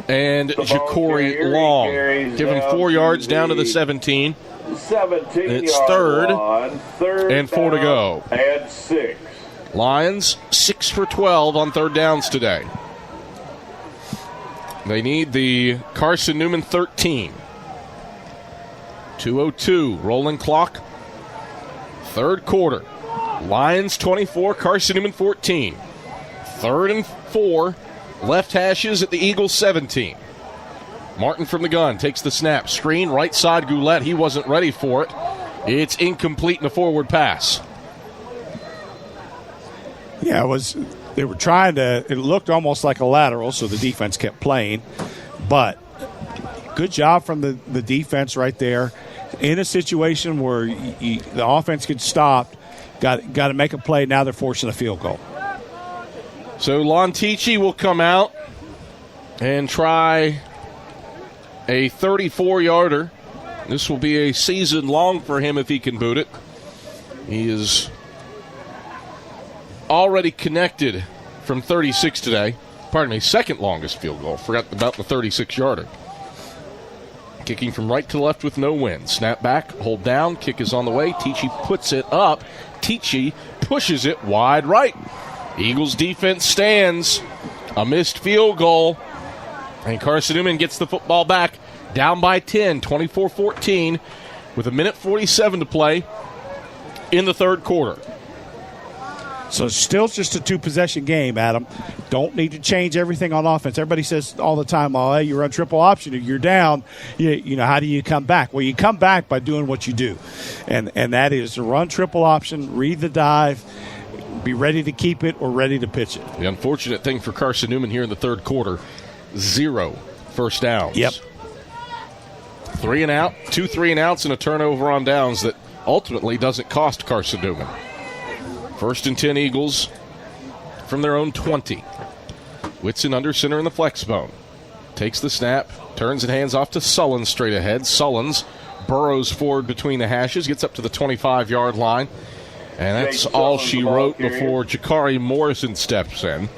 and Ja'Cory Long. Give him 4 yards down to the 17. It's third and 4 to go. And 6. Lions 6 for 12 on third downs today. They need the Carson-Newman 13. 2:02, rolling clock. Third quarter. Lions 24, Carson-Newman 14. 3rd and 4, left hashes at the Eagles 17. Martin from the gun takes the snap. Screen, right side Goulet. He wasn't ready for it. It's incomplete in a forward pass. Yeah, they were trying to, it looked almost like a lateral, so the defense kept playing. But good job from the defense right there. In a situation where the offense gets stopped, got to make a play. Now they're forcing a field goal. So Lontici will come out and try a 34-yarder. This will be a season long for him if he can boot it. He is already connected from 36 today. Pardon me, second longest field goal. Forgot about the 36-yarder. Kicking from right to left with no wind. Snap back, hold down, kick is on the way. Tichy puts it up. Tichy pushes it wide right. Eagles defense stands. A missed field goal. And Carson-Newman gets the football back. Down by 10, 24-14, with 1:47 to play in the third quarter. So still just a two-possession game, Adam. Don't need to change everything on offense. Everybody says all the time, oh, hey, you run triple option, you're down. You know, how do you come back? Well, you come back by doing what you do. And that is to run triple option, read the dive, be ready to keep it or ready to pitch it. The unfortunate thing for Carson-Newman here in the third quarter, 0 first downs. Yep. 3 and out, 2 3 and outs, and a turnover on downs that ultimately doesn't cost Carson-Newman. 1st and 10 Eagles from their own 20. Whitson under center in the flex bone. Takes the snap, turns and hands off to Sullins straight ahead. Sullins burrows forward between the hashes, gets up to the 25-yard line. And that's all she wrote before Ja'Cory Morrison steps in.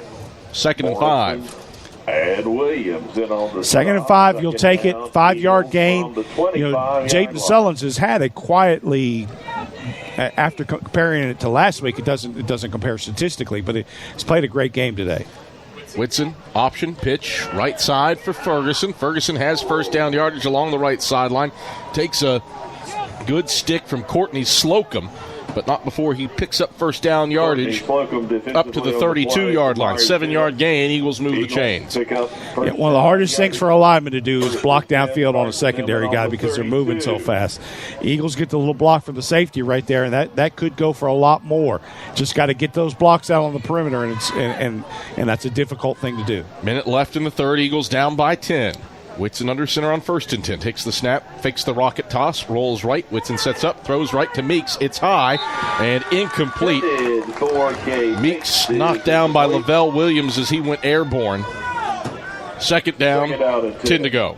2nd and 5. And Williams in on the 2nd and 5, you'll take it. 5-yard gain. You know, Jayden Sullins has had a quietly, after comparing it to last week, it doesn't compare statistically, but he's played a great game today. Whitson, option, pitch, right side for Ferguson. Ferguson has first down yardage along the right sideline. Takes a good stick from Courtney Slocum, but not before he picks up first down yardage up to the 32-yard line. 7-yard gain. Eagles move the chains. Yeah, one of the hardest things for a lineman to do is block downfield on a secondary guy because they're moving so fast. Eagles get the little block from the safety right there, and that could go for a lot more. Just got to get those blocks out on the perimeter, and that's a difficult thing to do. Minute left in the third. Eagles down by 10. Whitson under center on first and 10. Takes the snap, fakes the rocket toss, rolls right. Whitson sets up, throws right to Meeks. It's high and incomplete. Meeks knocked down by Lavelle Williams as he went airborne. Second down, 10 to go.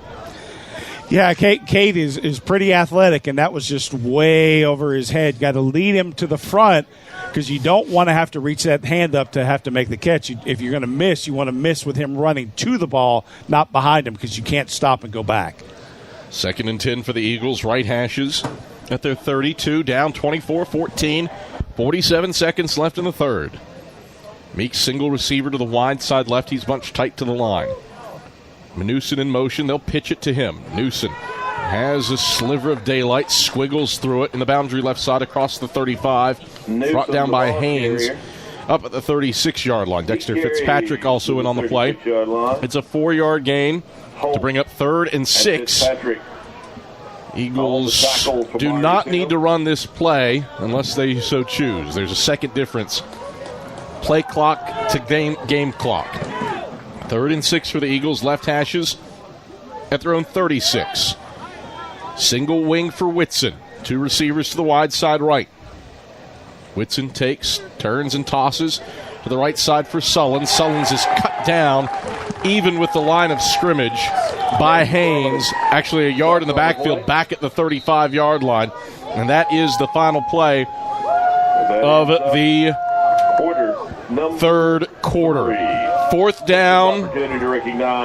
Yeah, Kate is pretty athletic, and that was just way over his head. Got to lead him to the front because you don't want to have to reach that hand up to have to make the catch. If you're going to miss, you want to miss with him running to the ball, not behind him, because you can't stop and go back. Second and 10 for the Eagles. Right hashes at their 32, down 24-14. 47 seconds left in the third. Meeks single receiver to the wide side left. He's bunched tight to the line. Newson in motion. They'll pitch it to him. Newson has a sliver of daylight, squiggles through it in the boundary left side across the 35. Brought down by Haynes up at the 36-yard line. Dexter Fitzpatrick also in on the play. It's a 4-yard gain to bring up 3rd and 6. Eagles do not need to run this play unless they so choose. There's a second difference. Play clock to game clock. 3rd and 6 for the Eagles, left hashes at their own 36. Single wing for Whitson. 2 receivers to the wide side right. Whitson takes, turns, and tosses to the right side for Sullins. Sullins is cut down even with the line of scrimmage by Haynes. Actually a yard in the backfield back at the 35-yard line. And that is the final play of the third quarter. 4th down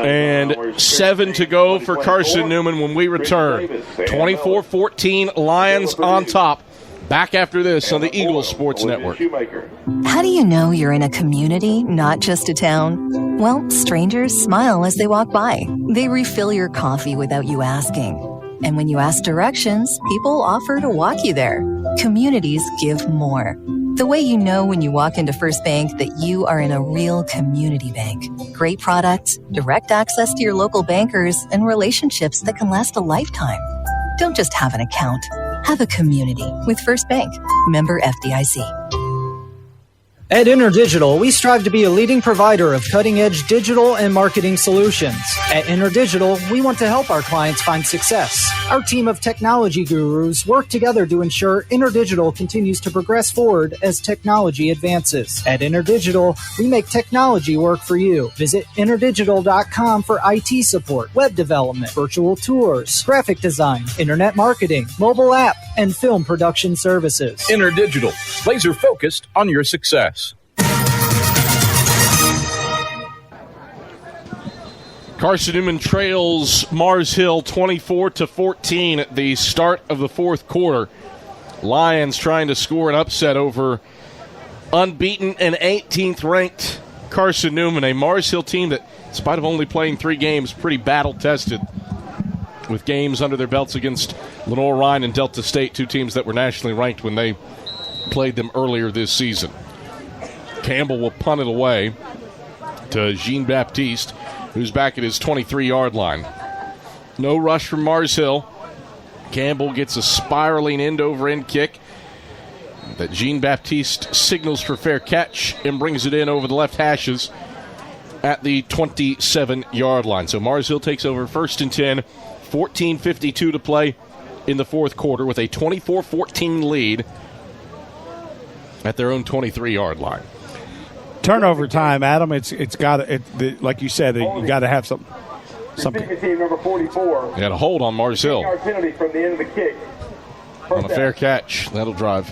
and 7 to go for Carson-Newman when we return. 24-14, Lions on top. Back after this on the Eagles Sports Network. How do you know you're in a community, not just a town? Well, strangers smile as they walk by. They refill your coffee without you asking. And when you ask directions, people offer to walk you there. Communities give more. The way you know when you walk into First Bank that you are in a real community bank. Great products, direct access to your local bankers, and relationships that can last a lifetime. Don't just have an account. Have a community with First Bank. Member FDIC. At InterDigital, we strive to be a leading provider of cutting-edge digital and marketing solutions. At InterDigital, we want to help our clients find success. Our team of technology gurus work together to ensure InterDigital continues to progress forward as technology advances. At InterDigital, we make technology work for you. Visit interdigital.com for IT support, web development, virtual tours, graphic design, internet marketing, mobile app, and film production services. InterDigital, laser-focused on your success. Carson-Newman trails Mars Hill 24-14 at the start of the fourth quarter. Lions trying to score an upset over unbeaten and 18th ranked Carson-Newman, a Mars Hill team that, in spite of only playing 3 games, pretty battle-tested with games under their belts against Lenore-Ryan and Delta State, 2 teams that were nationally ranked when they played them earlier this season. Campbell will punt it away to Jean-Baptiste, who's back at his 23-yard line. No rush from Mars Hill. Campbell gets a spiraling end-over-end kick that Jean-Baptiste signals for fair catch and brings it in over the left hashes at the 27-yard line. So Mars Hill takes over 1st and 10, 14:52 to play in the fourth quarter with a 24-14 lead at their own 23-yard line. Turnover time, Adam. It's got like you said, you got to have something. Team number 44. Got a hold on Mars Hill. Penalty from the end of the kick. On a fair catch. That'll drive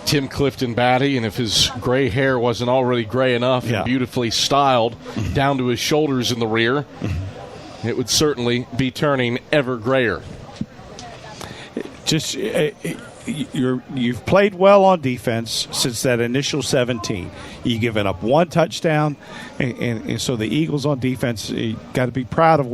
Tim Clifton batty, and if his gray hair wasn't already gray enough and beautifully styled down to his shoulders in the rear, it would certainly be turning ever grayer. Just you've played well on defense since that initial 17. You've given up one touchdown, and so the Eagles on defense, you got to be proud of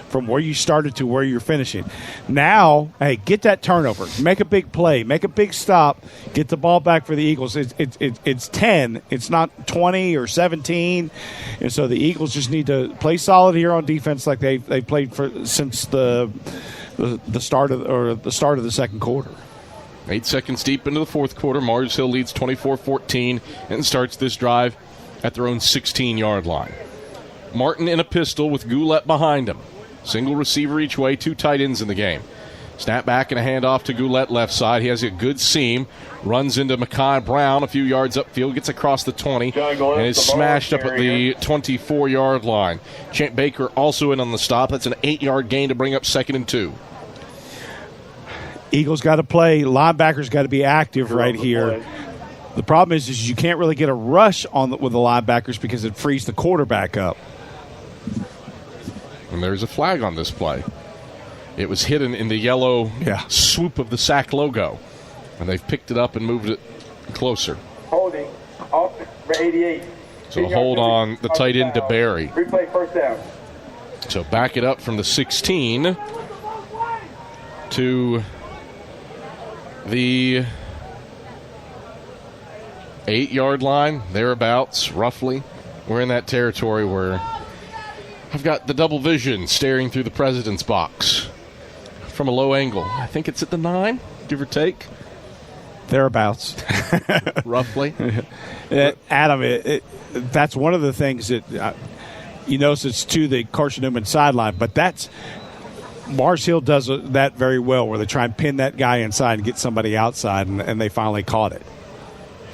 from where you started to where you're finishing. Now, hey, get that turnover, make a big play, make a big stop, get the ball back for the Eagles. It's 10, it's not 20 or 17, and so the Eagles just need to play solid here on defense like they played since the start of the second quarter. 8 seconds deep into the fourth quarter, Mars Hill leads 24-14 and starts this drive at their own 16-yard line. Martin in a pistol with Goulet behind him. Single receiver each way, 2 tight ends in the game. Snap back and a handoff to Goulet left side. He has a good seam, runs into Mekhi Brown a few yards upfield, gets across the 20, and is smashed up at the 24-yard line. Champ Baker also in on the stop. That's an 8-yard gain to bring up 2nd and 2. Eagles got to play. Linebackers got to be active right here. The problem is you can't really get a rush with the linebackers because it frees the quarterback up. And there's a flag on this play. It was hidden in the yellow swoop of the sack logo, and they've picked it up and moved it closer. Holding, off 88. So hold on the tight end to Barry. Replay first down. So back it up from the 16 to the 8-yard line, thereabouts, roughly. We're in that territory where I've got the double vision staring through the president's box from a low angle. I think it's at the 9, give or take. Thereabouts. Roughly. Adam, that's one of the things that you notice it's to the Carson-Newman sideline, but that's Mars Hill does that very well, where they try and pin that guy inside and get somebody outside, and they finally caught it.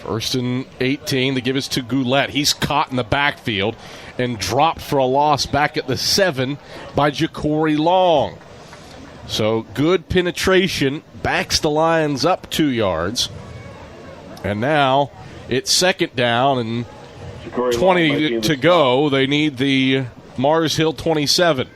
1st and 18, they give us to Goulet. He's caught in the backfield and dropped for a loss back at the 7 by Ja'Cory Long. So good penetration, backs the Lions up 2 yards. And now it's 2nd down and 20 to go. They need the Mars Hill 27.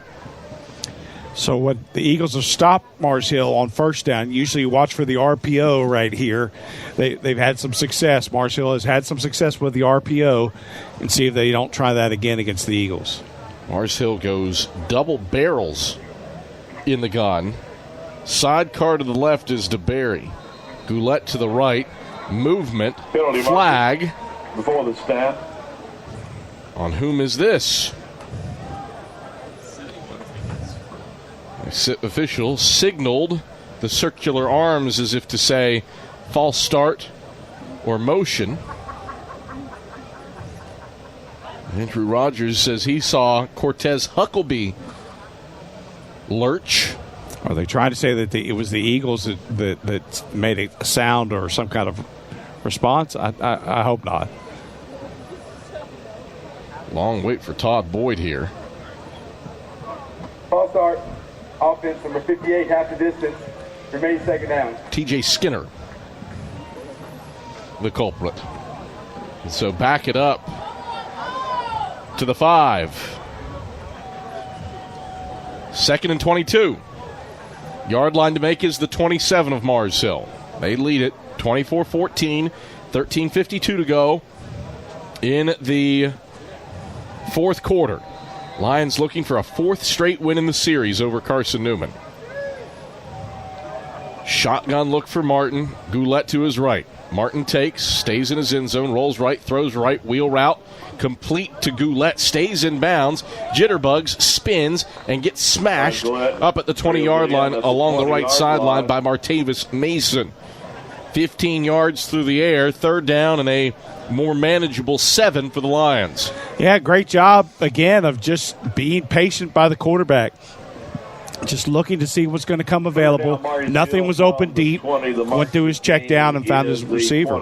So what the Eagles have stopped Mars Hill on 1st down. Usually you watch for the RPO right here. They've had some success. Mars Hill has had some success with the RPO, and see if they don't try that again against the Eagles. Mars Hill goes double barrels in the gun. Sidecar to the left is DeBerry. Goulet to the right. Movement. Flag. Before the snap. On whom is this? Official signaled the circular arms as if to say false start or motion. Andrew Rogers says he saw Cortez Huckleby lurch. Are they trying to say that it was the Eagles that made a sound or some kind of response? I hope not. Long wait for Todd Boyd here. False start. Offense number 58, half the distance. Remains 2nd down. TJ Skinner, the culprit. And so back it up to the 5. 2nd and 22. Yard line to make is the 27 of Mars Hill. They lead it 24-14, 13:52 to go in the fourth quarter. Lions looking for a 4th straight win in the series over Carson-Newman. Shotgun look for Martin. Goulet to his right. Martin takes, stays in his end zone, rolls right, throws right, wheel route, complete to Goulet, stays in bounds, jitterbugs, spins, and gets smashed up at the 20-yard line along the right sideline by Martavis Mason. 15 yards through the air, 3rd down and a more manageable 7 for the Lions. Yeah, great job, again, of just being patient by the quarterback. Just looking to see what's going to come available. Nothing was open deep. Went through his check down and found his receiver.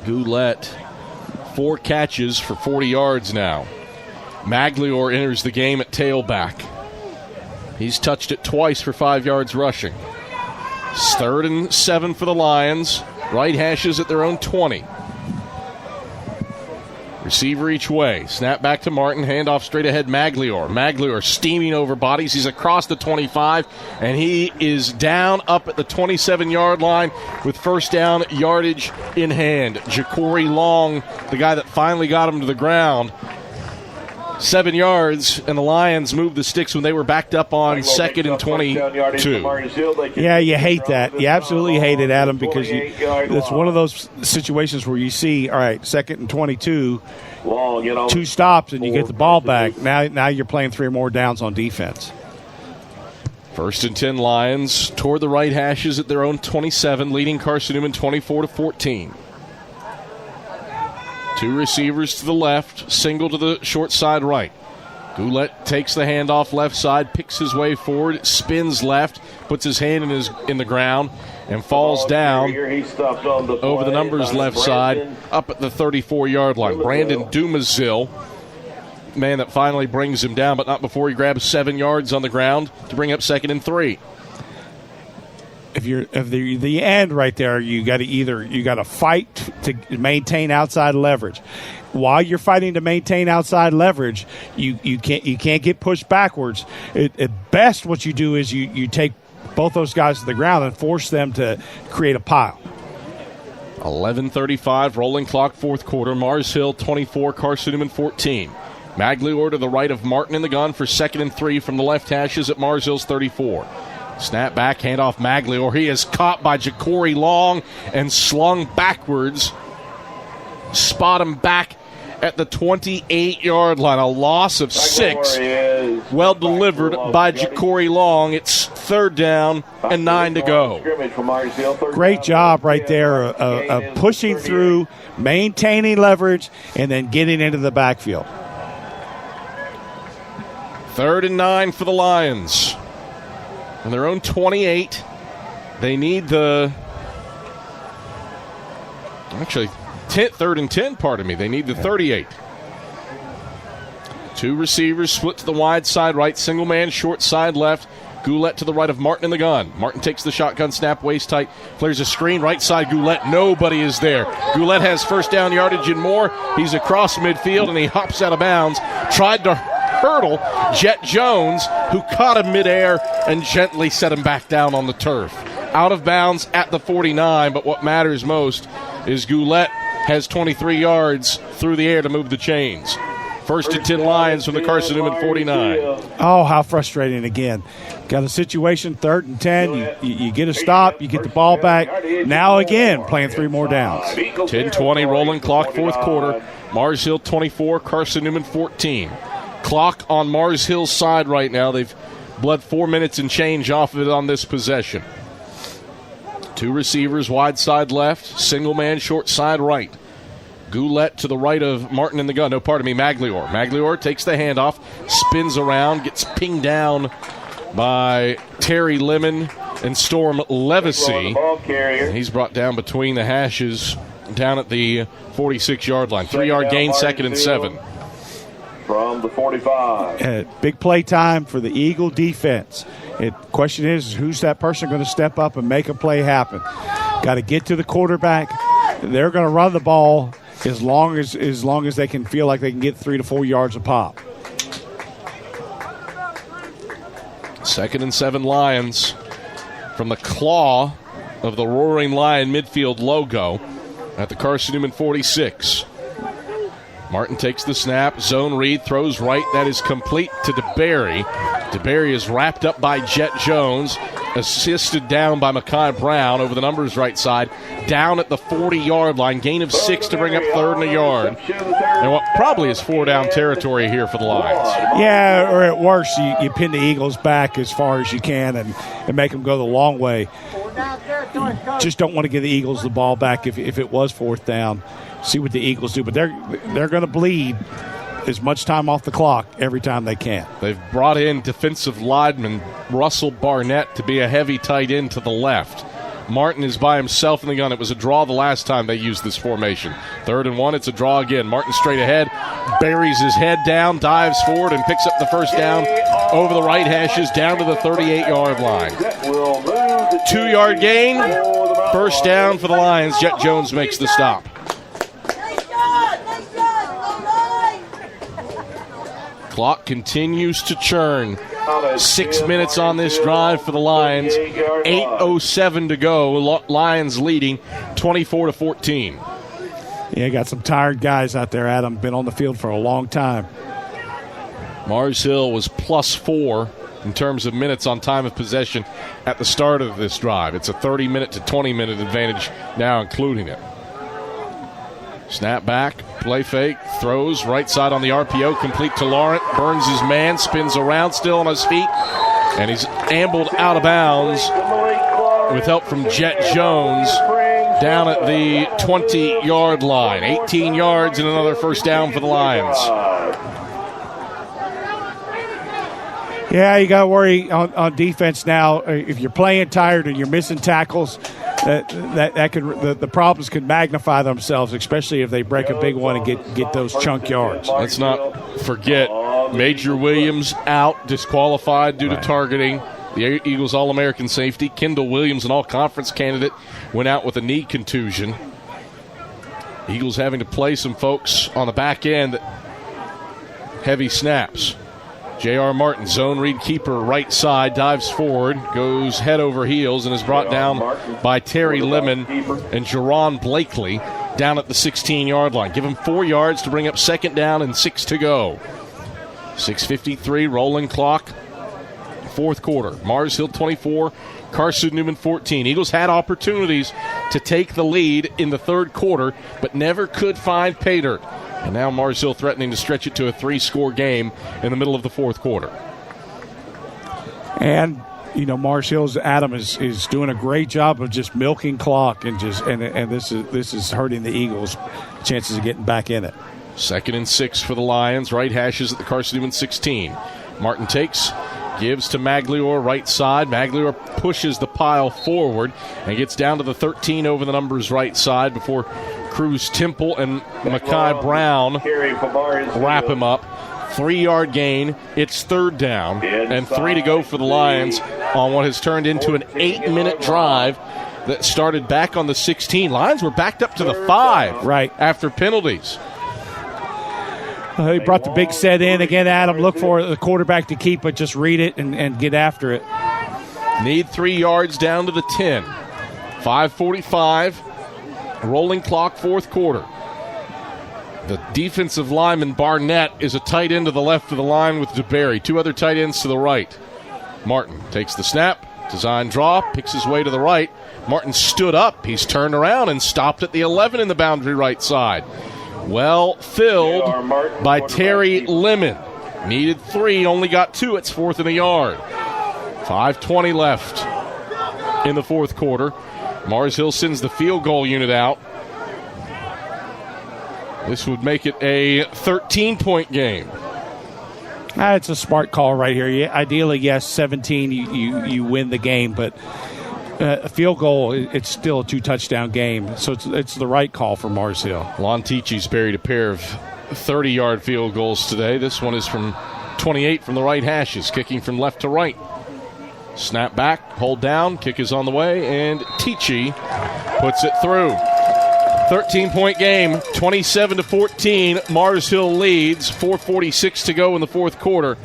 Goulet, 4 catches for 40 yards now. Magliore enters the game at tailback. He's touched it twice for 5 yards rushing. 3rd and 7 for the Lions. Right hashes at their own 20. Receiver each way. Snap back to Martin. Handoff straight ahead. Maglior steaming over bodies. He's across the 25, and he is down up at the 27-yard line with first down yardage in hand. Ja'Cory Long, the guy that finally got him to the ground. 7 yards, and the Lions moved the sticks when they were backed up on 2nd and 22. Yeah, you hate that. You absolutely hate it, Adam, because it's one of those situations where you see, all right, 2nd and 22, 2 stops, and you get the ball back. Now you're playing 3 or more downs on defense. 1st and 10 Lions toward the right hashes at their own 27, leading Carson-Newman 24-14. 2 receivers to the left, single to the short side right. Goulet takes the handoff left side, picks his way forward, spins left, puts his hand in the ground, and falls down over the numbers left side, up at the 34-yard line. Brandon Dumazil, man that finally brings him down, but not before he grabs 7 yards on the ground to bring up 2nd and 3. If the end right there, you got to fight to maintain outside leverage. While you're fighting to maintain outside leverage, you can't get pushed backwards. At best, what you do is you take both those guys to the ground and force them to create a pile. 11:35 rolling clock, 4th quarter. Mars Hill 24, Carson-Newman 14. Maglior to the right of Martin in the gun for 2nd and 3 from the left hashes at Mars Hill's 34. Snap back, handoff Maglior. He is caught by Ja'Cory Long and slung backwards. Spot him back at the 28-yard line. A loss of 6. Well delivered by Ja'Cory Long. It's 3rd down and 9 to go. Great job right there of pushing through, maintaining leverage, and then getting into the backfield. 3rd and 9 for the Lions. On their own 28, they need the... Actually, 3rd and 10, pardon me. They need the 38. 2 receivers split to the wide side right, single man, short side left. Goulet to the right of Martin in the gun. Martin takes the shotgun snap, waist tight, flares a screen, right side Goulet. Nobody is there. Goulet has first down yardage and more. He's across midfield, and he hops out of bounds. Tried to hurdle Jet Jones, who caught him midair and gently set him back down on the turf. Out of bounds at the 49, but what matters most is Goulet has 23 yards through the air to move the chains. 1st and 10 Lions from the Carson-Newman 49. Oh, how frustrating again. Got a situation, 3rd and 10. You get a stop, you get the ball back. Now again, playing 3 more downs. 10:20 rolling clock, 4th quarter. Mars Hill 24, Carson-Newman 14. Clock on Mars Hill's side right now. They've bled 4 minutes and change off of it on this possession. 2 receivers, wide side left, single man, short side right. Goulet to the right of Martin in the gun. No, pardon me, Maglior. Maglior takes the handoff, spins around, gets pinged down by Terry Lemon and Storm Levacy. And he's brought down between the hashes down at the 46-yard line. 3-yard gain, 2nd and 7. From the 45. Big play time for the Eagle defense. The question is, who's that person going to step up and make a play happen? Got to get to the quarterback. They're going to run the ball as long as they can feel like they can get 3 to 4 yards a pop. 2nd and 7 Lions from the claw of the Roaring Lion midfield logo at the Carson-Newman 46. Martin takes the snap, zone read, throws right. That is complete to DeBerry. DeBerry is wrapped up by Jet Jones, assisted down by Mekhi Brown over the numbers right side, down at the 40-yard line. Gain of 6 to bring up 3rd and a yard. And what probably is 4-down territory here for the Lions. Yeah, or at worst, you pin the Eagles back as far as you can and make them go the long way. Just don't want to give the Eagles the ball back if it was 4th down. See what the Eagles do. But they're going to bleed as much time off the clock every time they can. They've brought in defensive lineman Russell Barnett to be a heavy tight end to the left. Martin is by himself in the gun. It was a draw the last time they used this formation. 3rd and 1, it's a draw again. Martin straight ahead, buries his head down, dives forward, and picks up the first down over the right hashes down to the 38-yard line. 2-yard gain, first down for the Lions. Jet Jones makes the stop. Clock continues to churn. 6 minutes on this drive for the Lions. 8:07 to go. Lions leading 24-14. Yeah, got some tired guys out there, Adam. Been on the field for a long time. Mars Hill was +4 in terms of minutes on time of possession at the start of this drive. It's a 30-minute to 20-minute advantage now, including it. Snap back, play fake, throws, right side on the RPO, complete to Laurent. Burns his man, spins around, still on his feet, and he's ambled out of bounds with help from Jet Jones down at the 20-yard line. 18 yards and another first down for the Lions. Yeah, you got to worry on defense now. If you're playing tired and you're missing tackles, the problems could magnify themselves, especially if they break a big one and get those chunk yards. Let's not forget Major Williams out, disqualified due to targeting. The Eagles All-American safety. Kendall Williams, an all-conference candidate, went out with a knee contusion. Eagles having to play some folks on the back end. Heavy snaps. J.R. Martin, zone read keeper, right side, dives forward, goes head over heels, and is brought down by Terry Lemon and Jerron Blakely down at the 16-yard line. Give him 4 yards to bring up second down and 6 to go. 6:53, rolling clock, fourth quarter. Mars Hill 24, Carson-Newman 14. Eagles had opportunities to take the lead in the third quarter, but never could find pay dirt. And now Mars Hill threatening to stretch it to a 3-score game in the middle of the fourth quarter. And, Mars Hill's Adam is doing a great job of just milking clock and this is hurting the Eagles' chances of getting back in it. 2nd and 6 for the Lions. Right hashes at the Carson-Newman 16. Martin takes, gives to Magliore, right side. Magliore pushes the pile forward and gets down to the 13 over the numbers right side before Cruz Temple and Mekhi Brown wrap him up. 3-yard gain. It's third down and 3 to go for the Lions on what has turned into an 8-minute drive that started back on the 16. Lions were backed up to the 5 after penalties. He brought the big set in again, Adam. Look for the quarterback to keep it. Just read it and get after it. Need 3 yards down to the 10. 5:45. Rolling clock, fourth quarter. The defensive lineman, Barnett, is a tight end to the left of the line with DeBerry. 2 other tight ends to the right. Martin takes the snap, design draw, picks his way to the right. Martin stood up. He's turned around and stopped at the 11 in the boundary right side. Well filled by Terry Lemon. Needed 3, only got 2. It's 4th and a yard. 5:20 left in the fourth quarter. Mars Hill sends the field goal unit out. This would make it a 13-point game. It's a smart call right here. Ideally, yes, 17, you win the game, but a field goal, it's still a 2-touchdown game, so it's the right call for Mars Hill. Lontici's buried a pair of 30-yard field goals today. This one is from 28 from the right hashes, kicking from left to right. Snap back, hold down, kick is on the way, and Tichy puts it through. 13-point game, 27-14. Mars Hill leads, 4:46 to go in the fourth quarter.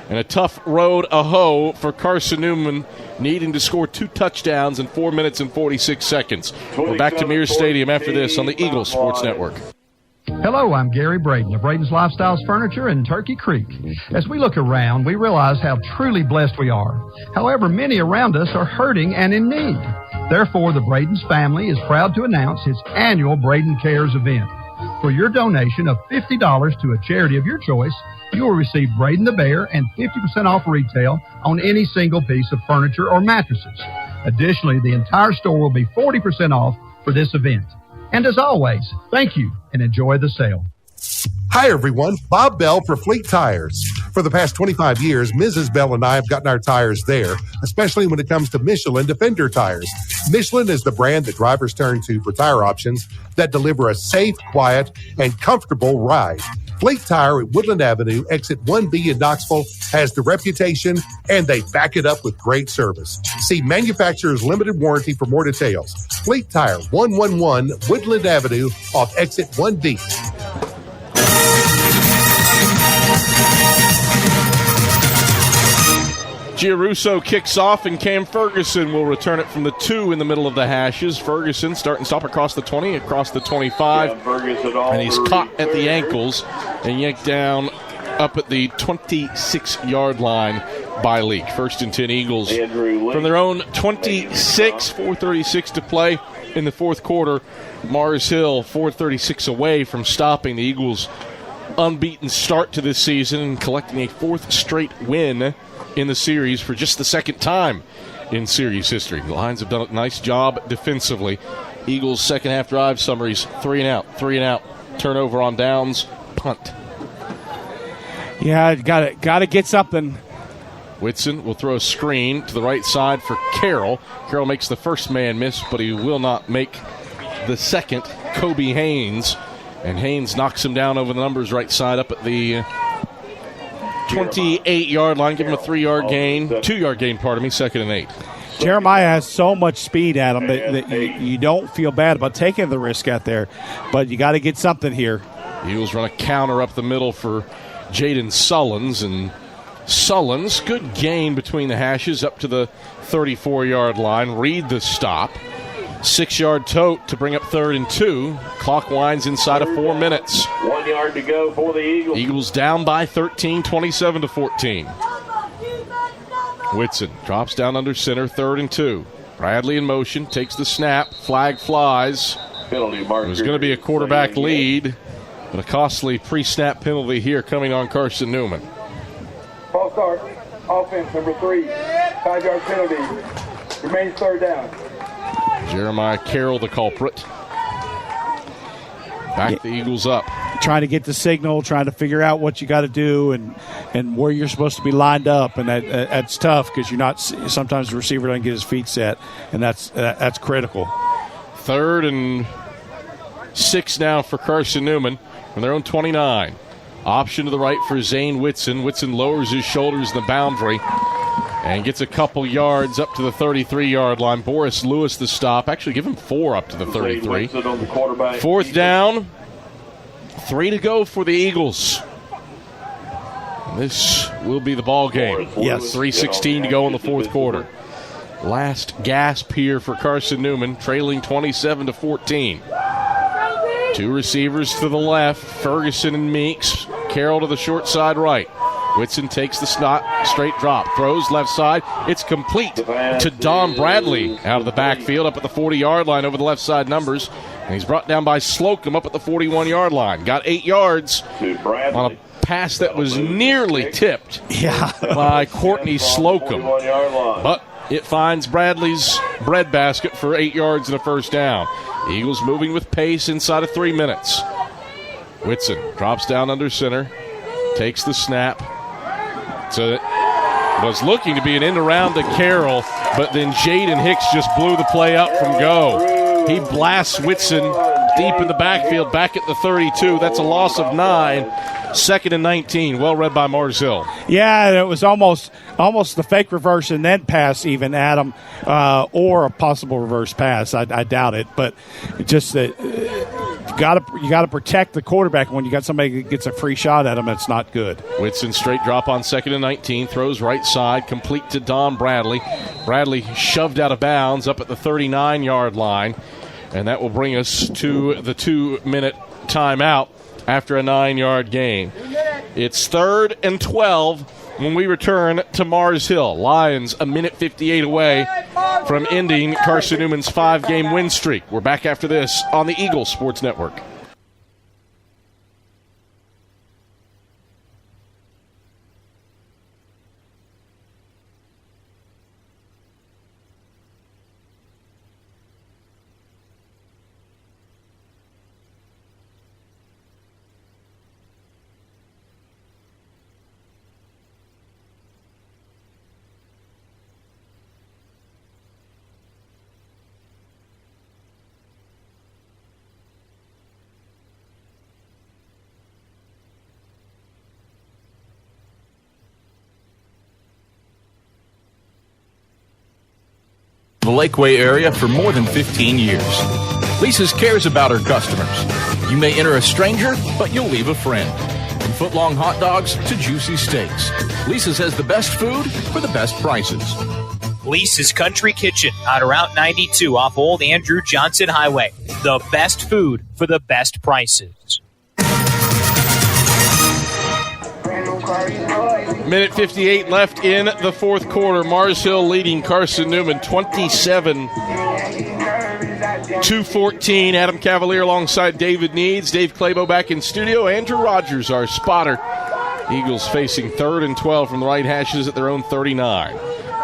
And a tough road aho for Carson-Newman, needing to score 2 touchdowns in 4 minutes and 46 seconds. We're back to Mears Stadium after this on the Eagles Sports Network. Hello, I'm Gary Braden of Braden's Lifestyles Furniture in Turkey Creek. As we look around, we realize how truly blessed we are. However, many around us are hurting and in need. Therefore, the Braden's family is proud to announce its annual Braden Cares event. For your donation of $50 to a charity of your choice, you will receive Braden the Bear and 50% off retail on any single piece of furniture or mattresses. Additionally, the entire store will be 40% off for this event. And as always, thank you and enjoy the sale. Hi, everyone. Bob Bell for Fleet Tires. For the past 25 years, Mrs. Bell and I have gotten our tires there, especially when it comes to Michelin Defender tires. Michelin is the brand that drivers turn to for tire options that deliver a safe, quiet, and comfortable ride. Fleet Tire at Woodland Avenue, exit 1B in Knoxville, has the reputation, and they back it up with great service. See Manufacturer's Limited Warranty for more details. Fleet Tire, 111 Woodland Avenue off exit 1B. Giarusso kicks off, and Cam Ferguson will return it from the 2 in the middle of the hashes. Ferguson start and stop across the 20, across the 25, and he's caught at the ankles and yanked down up at the 26-yard line by Leak. 1st and 10 Eagles from their own 26, 4:36 to play in the fourth quarter. Mars Hill 4:36 away from stopping the Eagles' unbeaten start to this season and collecting a 4th straight win in the series for just the 2nd time in series history. The Lions have done a nice job defensively. Eagles' second half drive summaries: 3 and out, turnover on downs, punt. Yeah, got to get something. Whitson will throw a screen to the right side for Carroll. Carroll makes the first man miss, but he will not make the second. Kobe Haynes. And Haynes knocks him down over the numbers right side up at the 28-yard line. Give him a 3-yard gain. 2-yard gain, 2nd and 8. Jeremiah has so much speed at him that you don't feel bad about taking the risk out there. But you got to get something here. Eagles run a counter up the middle for Jaden Sullins, and Sullins, good gain between the hashes up to the 34-yard line. Reed the stop. 6-yard tote to bring up 3rd and 2. Clock winds inside of 4 minutes. 1 yard to go for the Eagles. Eagles down by 13, 27-14. Whitson drops down under center, 3rd and 2. Bradley in motion, takes the snap, flag flies. Penalty marker. It was going to be a quarterback lead, but a costly pre-snap penalty here coming on Carson-Newman. False start. Offense number 3. 5-yard penalty. Remains 3rd down. Jeremiah Carroll, the culprit. Back the Eagles up. Trying to get the signal, trying to figure out what you got to do and where you're supposed to be lined up, and that's tough because you're not. Sometimes the receiver doesn't get his feet set, and that's critical. 3rd and 6 now for Carson-Newman from their own 29. Option to the right for Zane Whitson. Whitson lowers his shoulders in the boundary and gets a couple yards up to the 33-yard line. Boris Lewis the stop. Actually, give him 4 up to the 33. 4th down. 3 to go for the Eagles. This will be the ball game. Yes. 3:16 to go in the fourth quarter. Last gasp here for Carson-Newman, trailing 27-14. 2 receivers to the left, Ferguson and Meeks. Carroll to the short side right. Whitson takes the straight drop, throws left side. It's complete to Don Bradley out of the backfield up at the 40-yard line over the left side numbers. And he's brought down by Slocum up at the 41-yard line. Got 8 yards on a pass that was nearly tipped by Courtney Slocum. But it finds Bradley's breadbasket for 8 yards and a first down. Eagles moving with pace inside of 3 minutes. Whitson drops down under center, takes the snap. So it was looking to be an end around to Carroll, but then Jaden Hicks just blew the play up from go. He blasts Whitson deep in the backfield, back at the 32. That's a loss of 9. 2nd and 19. Well read by Mars Hill. Yeah, it was almost the fake reverse and then pass even, Adam, or a possible reverse pass. I doubt it, but just that you got to protect the quarterback when you got somebody that gets a free shot at him. That's not good. Whitson straight drop on 2nd and 19. Throws right side, complete to Don Bradley. Bradley shoved out of bounds up at the 39-yard line, and that will bring us to the 2-minute timeout after a 9-yard gain. It's 3rd and 12 when we return to Mars Hill. Lions a minute 58 away from ending Carson-Newman's 5-game win streak. We're back after this on the Eagles Sports Network. The Lakeway area for more than 15 years. Lisa's cares about her customers. You may enter a stranger, but you'll leave a friend. And foot-long hot dogs to juicy steaks. Lisa's has the best food for the best prices. Lisa's Country Kitchen on Route 92 off Old Andrew Johnson Highway. The best food for the best prices. Minute 58 left in the fourth quarter. Mars Hill leading Carson-Newman 27-14. Adam Cavalier alongside David Needs. Dave Clabo back in studio. Andrew Rogers, our spotter. Eagles facing 3rd and 12 from the right hashes at their own 39.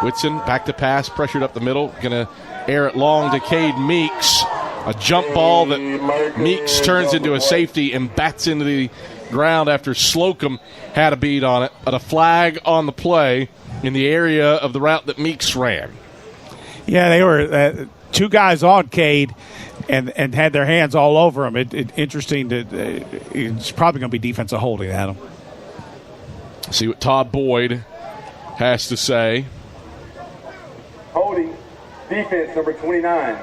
Whitson back to pass, pressured up the middle. Going to air it long to Cade Meeks. A jump ball that Meeks turns into a safety and bats into the ground after Slocum had a beat on it. But a flag on the play in the area of the route that Meeks ran. Yeah, they were two guys on Cade and had their hands all over him. Interesting. It's probably going to be defensive holding, Adam. See what Todd Boyd has to say. Holding, defense number 29.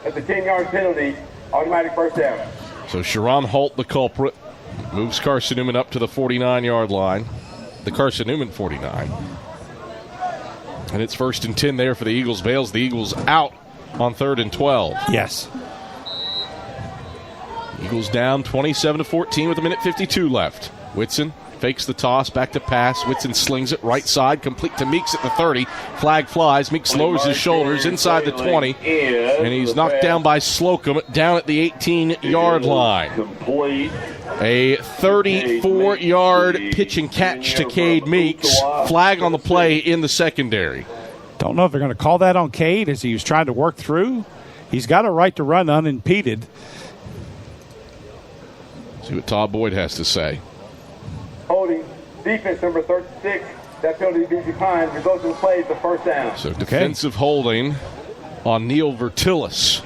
That's a 10-yard penalty, automatic first down. So Sharon Holt, the culprit, moves Carson-Newman up to the 49-yard line. The Carson-Newman 49. And it's 1st and 10 there for the Eagles. Bails the Eagles out on 3rd and 12. Yes. Eagles down 27-14 with a minute 52 left. Whitson fakes the toss, back to pass. Whitson slings it right side, complete to Meeks at the 30. Flag flies. Meeks lowers his shoulders inside the 20. And he's knocked down by Slocum down at the 18-yard line. A 34-yard pitch and catch to Cade Meeks. Flag on the play in the secondary. Don't know if they're going to call that on Cade as he was trying to work through. He's got a right to run unimpeded. See what Todd Boyd has to say. Holding, defense number 36. That penalty be declined. Results in play is the first down. So defensive holding on Neil Vertillis.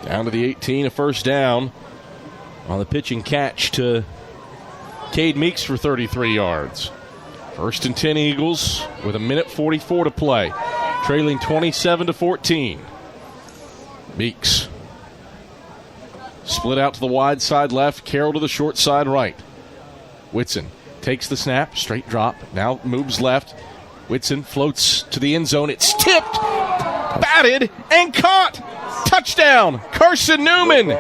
Down to the 18, a first down on the pitch and catch to Cade Meeks for 33 yards. 1st and 10 Eagles with a minute 44 to play, trailing 27-14. Meeks split out to the wide side left, Carroll to the short side right. Whitson takes the snap, straight drop, now moves left. Whitson floats to the end zone. It's tipped, batted, and caught. Touchdown, Carson-Newman.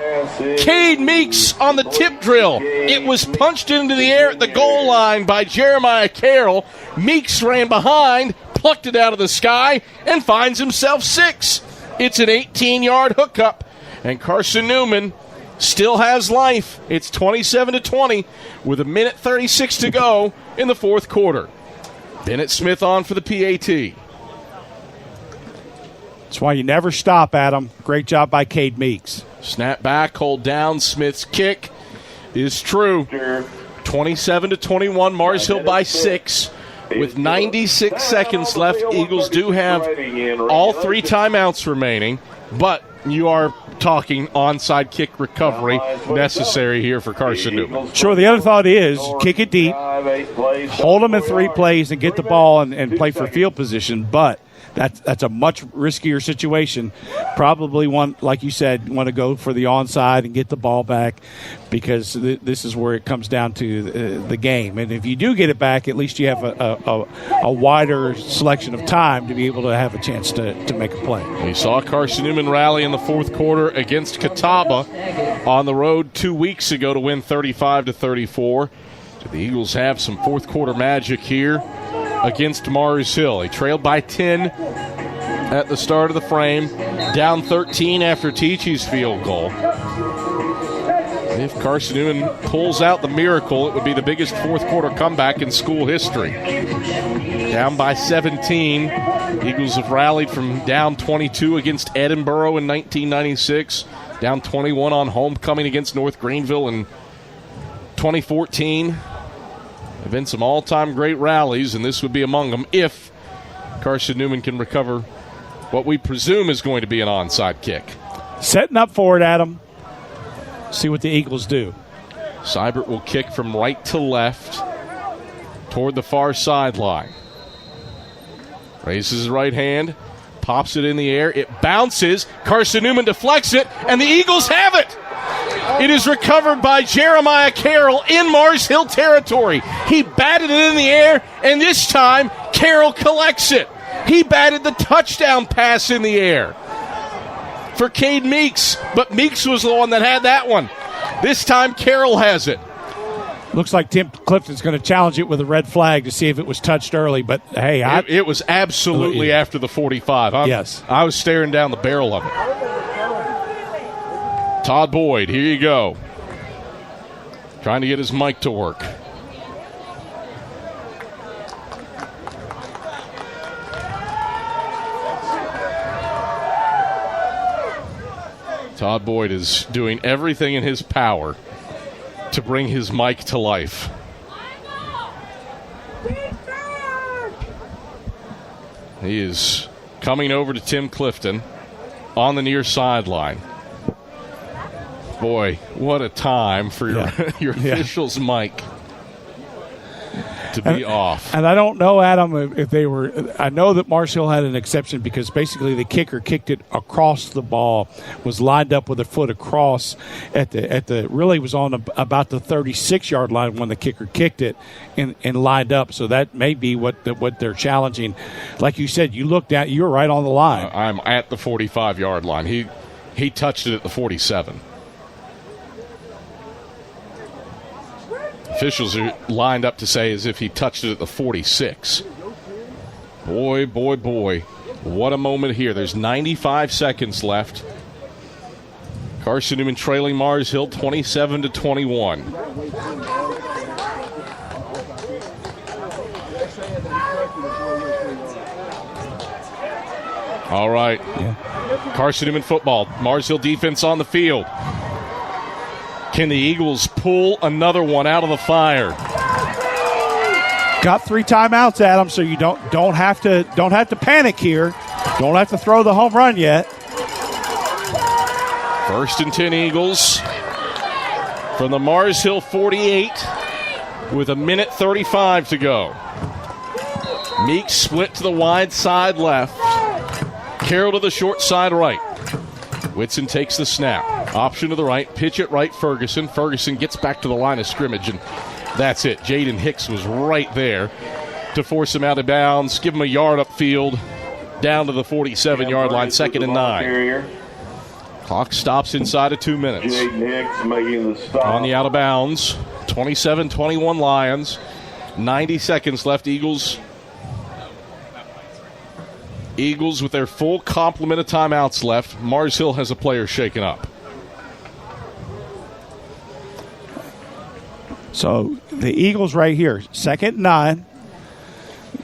Cade Meeks on the tip drill. It was punched into the air at the goal line by Jeremiah Carroll. Meeks ran behind, plucked it out of the sky, and finds himself 6. It's an 18-yard hookup, and Carson-Newman still has life. It's 27-20 with a minute 36 to go in the fourth quarter. Bennett Smith on for the PAT. That's why you never stop, Adam. Great job by Cade Meeks. Snap back, hold down. Smith's kick is true. 27-21, Mars Hill by 6. With 96 seconds left, Eagles do have all 3 timeouts remaining, but you are talking onside kick recovery necessary here for Carson-Newman. Sure, the other thought is kick it deep, hold them in 3 plays and get the ball and play for field position, but that's a much riskier situation. Probably one, like you said, want to go for the onside and get the ball back because this is where it comes down to the game. And if you do get it back, at least you have a wider selection of time to be able to have a chance to make a play. We saw Carson-Newman rally in the fourth quarter against Catawba on the road 2 weeks ago to win 35-34. The Eagles have some fourth quarter magic here against Mars Hill. They trailed by 10 at the start of the frame, down 13 after Teachy's field goal. If Carson-Newman pulls out the miracle, it would be the biggest fourth quarter comeback in school history. Down by 17. Eagles have rallied from down 22 against Edinboro in 1996, down 21 on homecoming against North Greenville in 2014. There have been some all-time great rallies, and this would be among them if Carson-Newman can recover what we presume is going to be an onside kick. Setting up for it, Adam. See what the Eagles do. Seibert will kick from right to left toward the far sideline. Raises his right hand, pops it in the air. It bounces. Carson-Newman deflects it, and the Eagles have it. It is recovered by Jeremiah Carroll in Mars Hill territory. He batted it in the air, and this time Carroll collects it. He batted the touchdown pass in the air for Cade Meeks, but Meeks was the one that had that one. This time Carroll has it. Looks like Tim Clifton's going to challenge it with a red flag to see if it was touched early, but hey. It was absolutely after the 45. Yes. I was staring down the barrel of it. Todd Boyd, here you go. Trying to get his mic to work. Todd Boyd is doing everything in his power to bring his mic to life. He is coming over to Tim Clifton on the near sideline. Boy, what a time for your official's mic to be off. And I don't know, Adam, if they were – I know that Mars Hill had an exception because basically the kicker kicked it across the ball, was lined up with a foot across at the really was on about the 36-yard line when the kicker kicked it and lined up. So that may be what they're challenging. Like you said, you looked at – you were right on the line. I'm at the 45-yard line. He touched it at the 47. Officials are lined up to say as if he touched it at the 46. Boy, boy, boy. What a moment here. There's 95 seconds left. Carson-Newman trailing Mars Hill 27-21. All right. Carson-Newman football. Mars Hill defense on the field. Can the Eagles pull another one out of the fire? Got 3 timeouts, Adam, so you don't have to panic here. Don't have to throw the home run yet. 1st and 10 Eagles from the Mars Hill 48 with 1:35 to go. Meeks split to the wide side left. Carroll to the short side right. Whitson takes the snap. Option to the right. Pitch it right, Ferguson. Ferguson gets back to the line of scrimmage, and that's it. Jaden Hicks was right there to force him out of bounds, give him a yard upfield, down to the 47-yard line, 2nd and 9. Clock stops inside of 2 minutes. Jaden Hicks making the stop. On the out of bounds. 27-21 Lions. 90 seconds left. Eagles with their full complement of timeouts left. Mars Hill has a player shaken up. So the Eagles right here, 2nd and 9.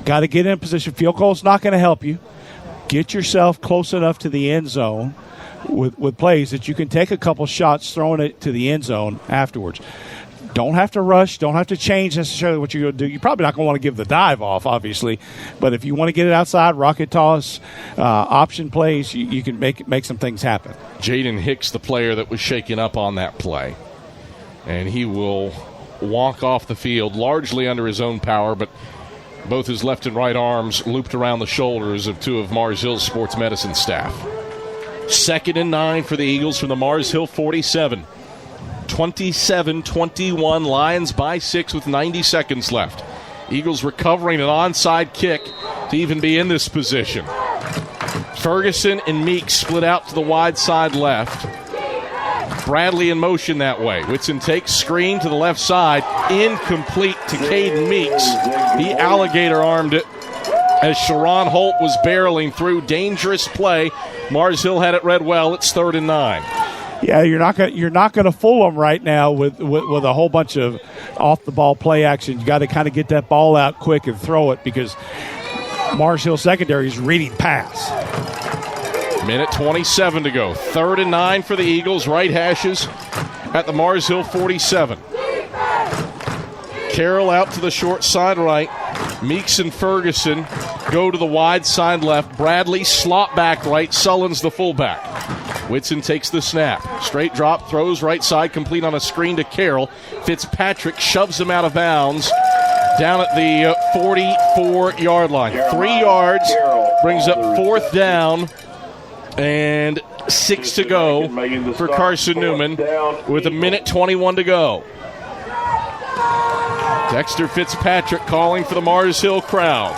Got to get in position. Field goal's not going to help you. Get yourself close enough to the end zone with plays that you can take a couple shots throwing it to the end zone afterwards. Don't have to rush. Don't have to change necessarily what you're going to do. You're probably not going to want to give the dive off, obviously. But if you want to get it outside, rocket toss, option plays, you can make some things happen. Jaden Hicks, the player that was shaken up on that play. And he will walk off the field largely under his own power, but both his left and right arms looped around the shoulders of 2 of Mars Hill's sports medicine staff. 2nd and 9 for the Eagles from the Mars Hill 47. 27-21, Lions by 6 with 90 seconds left. Eagles recovering an onside kick to even be in this position. Ferguson and Meeks split out to the wide side left. Bradley in motion that way. Whitson takes screen to the left side. Incomplete to Caden Meeks. He alligator-armed it as Sharon Holt was barreling through. Dangerous play. Mars Hill had it read well. It's 3rd and 9. Yeah, you're not going to fool them right now with a whole bunch of off the ball play action. You got to kind of get that ball out quick and throw it because Mars Hill secondary is reading pass. 1:27 to go. 3rd and 9 for the Eagles. Right hashes at the Mars Hill 47. Carroll out to the short side right. Meeks and Ferguson go to the wide side left. Bradley slot back right. Sullins the fullback. Whitson takes the snap. Straight drop, throws right side, complete on a screen to Carroll. Fitzpatrick shoves him out of bounds down at the 44-yard line. 3 yards, brings up 4th down and 6 to go for Carson-Newman with 1:21 to go. Dexter Fitzpatrick calling for the Mars Hill crowd.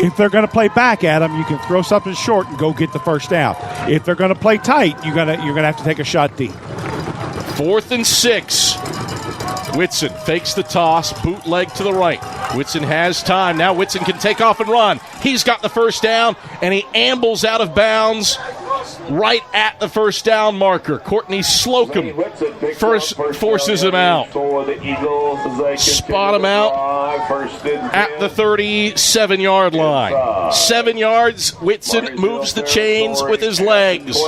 If they're going to play back at them, you can throw something short and go get the first down. If they're going to play tight, you're going to have to take a shot deep. 4th and 6. Whitson fakes the toss, bootleg to the right. Whitson has time. Now Whitson can take off and run. He's got the first down, and he ambles out of bounds right at the first down marker. Courtney Slocum forces him out. Spot him out at the 37-yard line. 7 yards. Whitson moves the chains with his legs.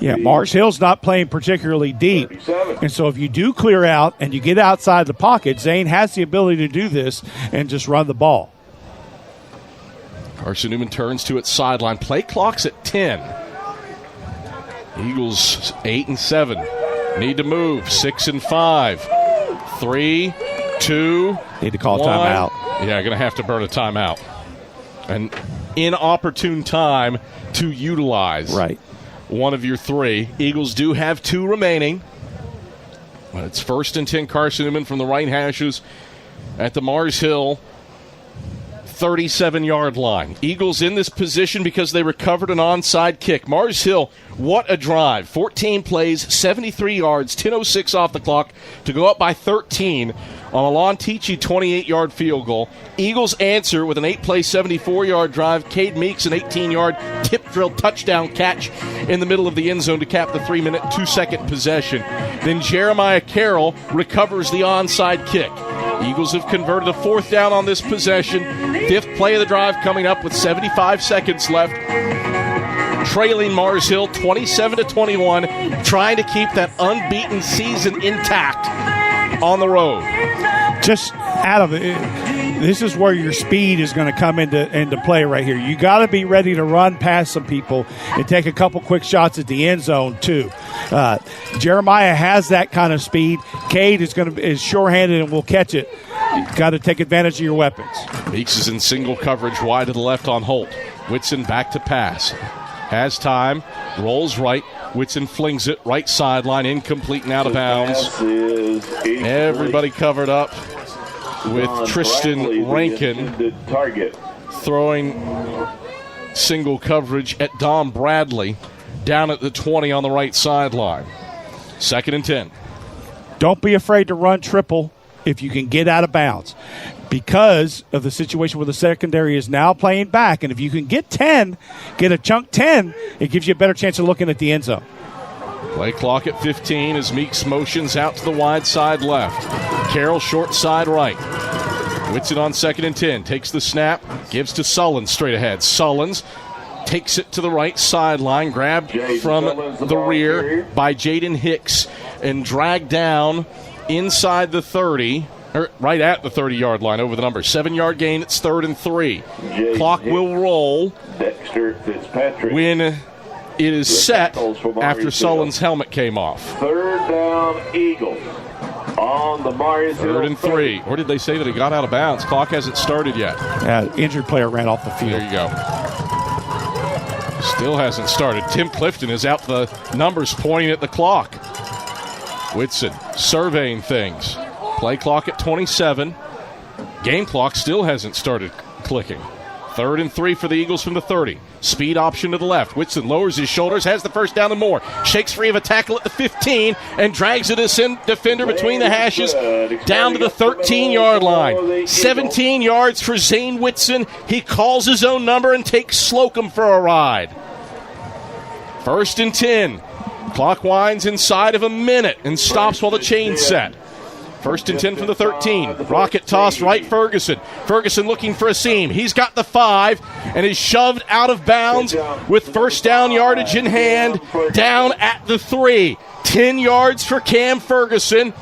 Yeah, Mars Hill's not playing particularly deep. And so if you do clear out and you get outside the pocket, Zane has the ability to do this and just run the ball. Carson-Newman turns to its sideline. Play clock's at 10. Eagles 8 and 7. Need to move. 6 and 5. 3, 2. Need to call 1. timeout. Yeah, going to have to burn a timeout. An inopportune time to utilize one of your 3. Eagles do have 2 remaining. But it's 1st and 10 Carson-Newman from the right hashes at the Mars Hill 37-yard line. Eagles in this position because they recovered an onside kick. Mars Hill, what a drive. 14 plays, 73 yards, 10:06 off the clock to go up by 13 on a Lon Tichy 28-yard field goal. Eagles answer with an 8-play, 74-yard drive. Cade Meeks, an 18-yard tip drill touchdown catch in the middle of the end zone to cap the 3-minute, 2-second possession. Then Jeremiah Carroll recovers the onside kick. Eagles have converted a 4th down on this possession. 5th play of the drive coming up with 75 seconds left. Trailing Mars Hill 27-21, trying to keep that unbeaten season intact on the road. Just out of it. This is where your speed is going to come into play right here. You got to be ready to run past some people and take a couple quick shots at the end zone too. Jeremiah has that kind of speed. Cade is sure-handed and will catch it. You've got to take advantage of your weapons. Meeks is in single coverage wide to the left on Holt. Whitson back to pass. Has time. Rolls right. Whitson flings it right sideline, incomplete and out of bounds. Everybody covered up with Tristan Rankin throwing single coverage at Dom Bradley down at the 20 on the right sideline. 2nd and 10. Don't be afraid to run triple if you can get out of bounds, because of the situation where the secondary is now playing back. And if you can get 10, get a chunk 10, it gives you a better chance of looking at the end zone. Play clock at 15 as Meeks motions out to the wide side left. Carroll short side right. Whitson on 2nd and 10. Takes the snap, gives to Sullins straight ahead. Sullins takes it to the right sideline, grabbed from the rear by Jaden Hicks and dragged down inside the 30, or right at the 30-yard line over the number. 7-yard gain. It's 3rd and 3. Clock will roll Dexter Fitzpatrick when it is set after Sullen's helmet came off. 3rd down, Eagles on the Mars Hill. 3rd and 3. Or did they say that he got out of bounds? Clock hasn't started yet. Injured player ran off the field. There you go. Still hasn't started. Tim Clifton is out the numbers pointing at the clock. Whitson surveying things. Play clock at 27. Game clock still hasn't started clicking. 3rd and 3 for the Eagles from the 30. Speed option to the left. Whitson lowers his shoulders, has the first down and more. Shakes free of a tackle at the 15 and drags a defender between the hashes down to the 13-yard line. 17 yards for Zane Whitson. He calls his own number and takes Slocum for a ride. 1st and 10. Clock winds inside of a minute and stops while the chain's set. 1st and 10 from the 13. Rocket toss right Ferguson. Ferguson looking for a seam. He's got the 5 and is shoved out of bounds with first down yardage in hand down at the 3. 10 yards for Cam Ferguson.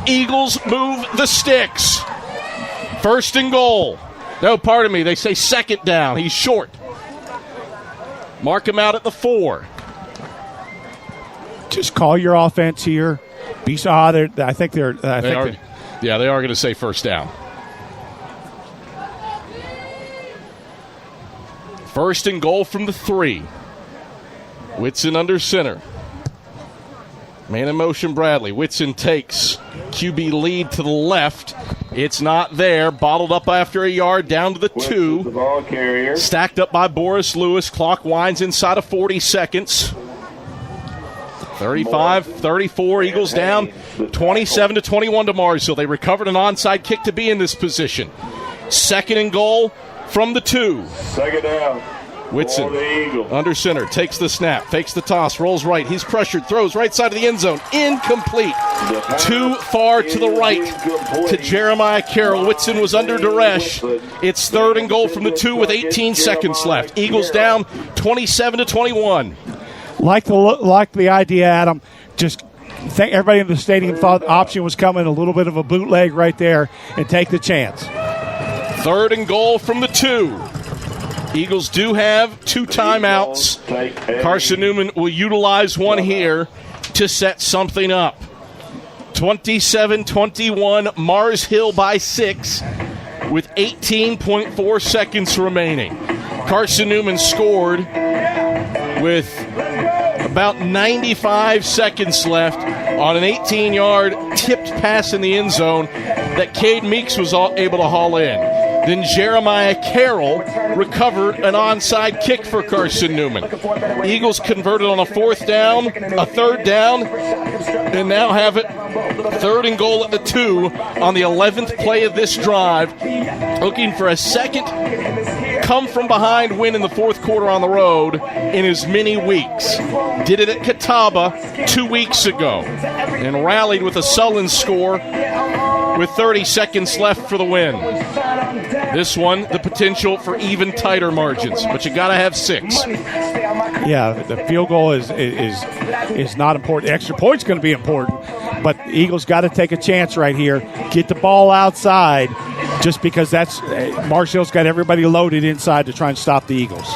Eagles move the sticks. 1st and goal. No, pardon me. They say 2nd down. He's short. Mark him out at the 4. Just call your offense here. Be so. I think they're. They are going to say 1st down. First and goal from the 3. Whitson under center. Man in motion, Bradley. Whitson takes QB lead to the left. It's not there. Bottled up after a yard, down to the 2. The ball carrier. Stacked up by Boris Lewis. Clock winds inside of 40 seconds. 35, 34, Eagles down 27-21 to Marsville. They recovered an onside kick to be in this position. Second and goal from the 2. Second down. Whitson under center, takes the snap, fakes the toss, rolls right. He's pressured, throws right side of the end zone. Incomplete. Too far to the right to Jeremiah Carroll. Whitson was under duress. It's third and goal from the 2 with 18 seconds left. Eagles down 27-21. Like the idea, Adam. Just think everybody in the stadium thought the option was coming, a little bit of a bootleg right there, and take the chance. Third and goal from the 2. Eagles do have 2 timeouts. Carson-Newman will utilize one here to set something up. 27-21, Mars Hill by 6 with 18.4 seconds remaining. Carson-Newman scored with about 95 seconds left on an 18-yard tipped pass in the end zone that Cade Meeks was able to haul in. Then Jeremiah Carroll recovered an onside kick for Carson-Newman. Eagles converted on a 4th down, a 3rd down, and now have it 3rd and goal at the 2 on the 11th play of this drive. Looking for a second come-from-behind win in the 4th quarter on the road in as many weeks. Did it at Catawba 2 weeks ago and rallied with a sullen score with 30 seconds left for the win. This one, the potential for even tighter margins, but you got to have 6. Yeah, the field goal is not important. The extra point's going to be important, but the Eagles got to take a chance right here. Get the ball outside, just because that's Marshall's got everybody loaded inside to try and stop the Eagles.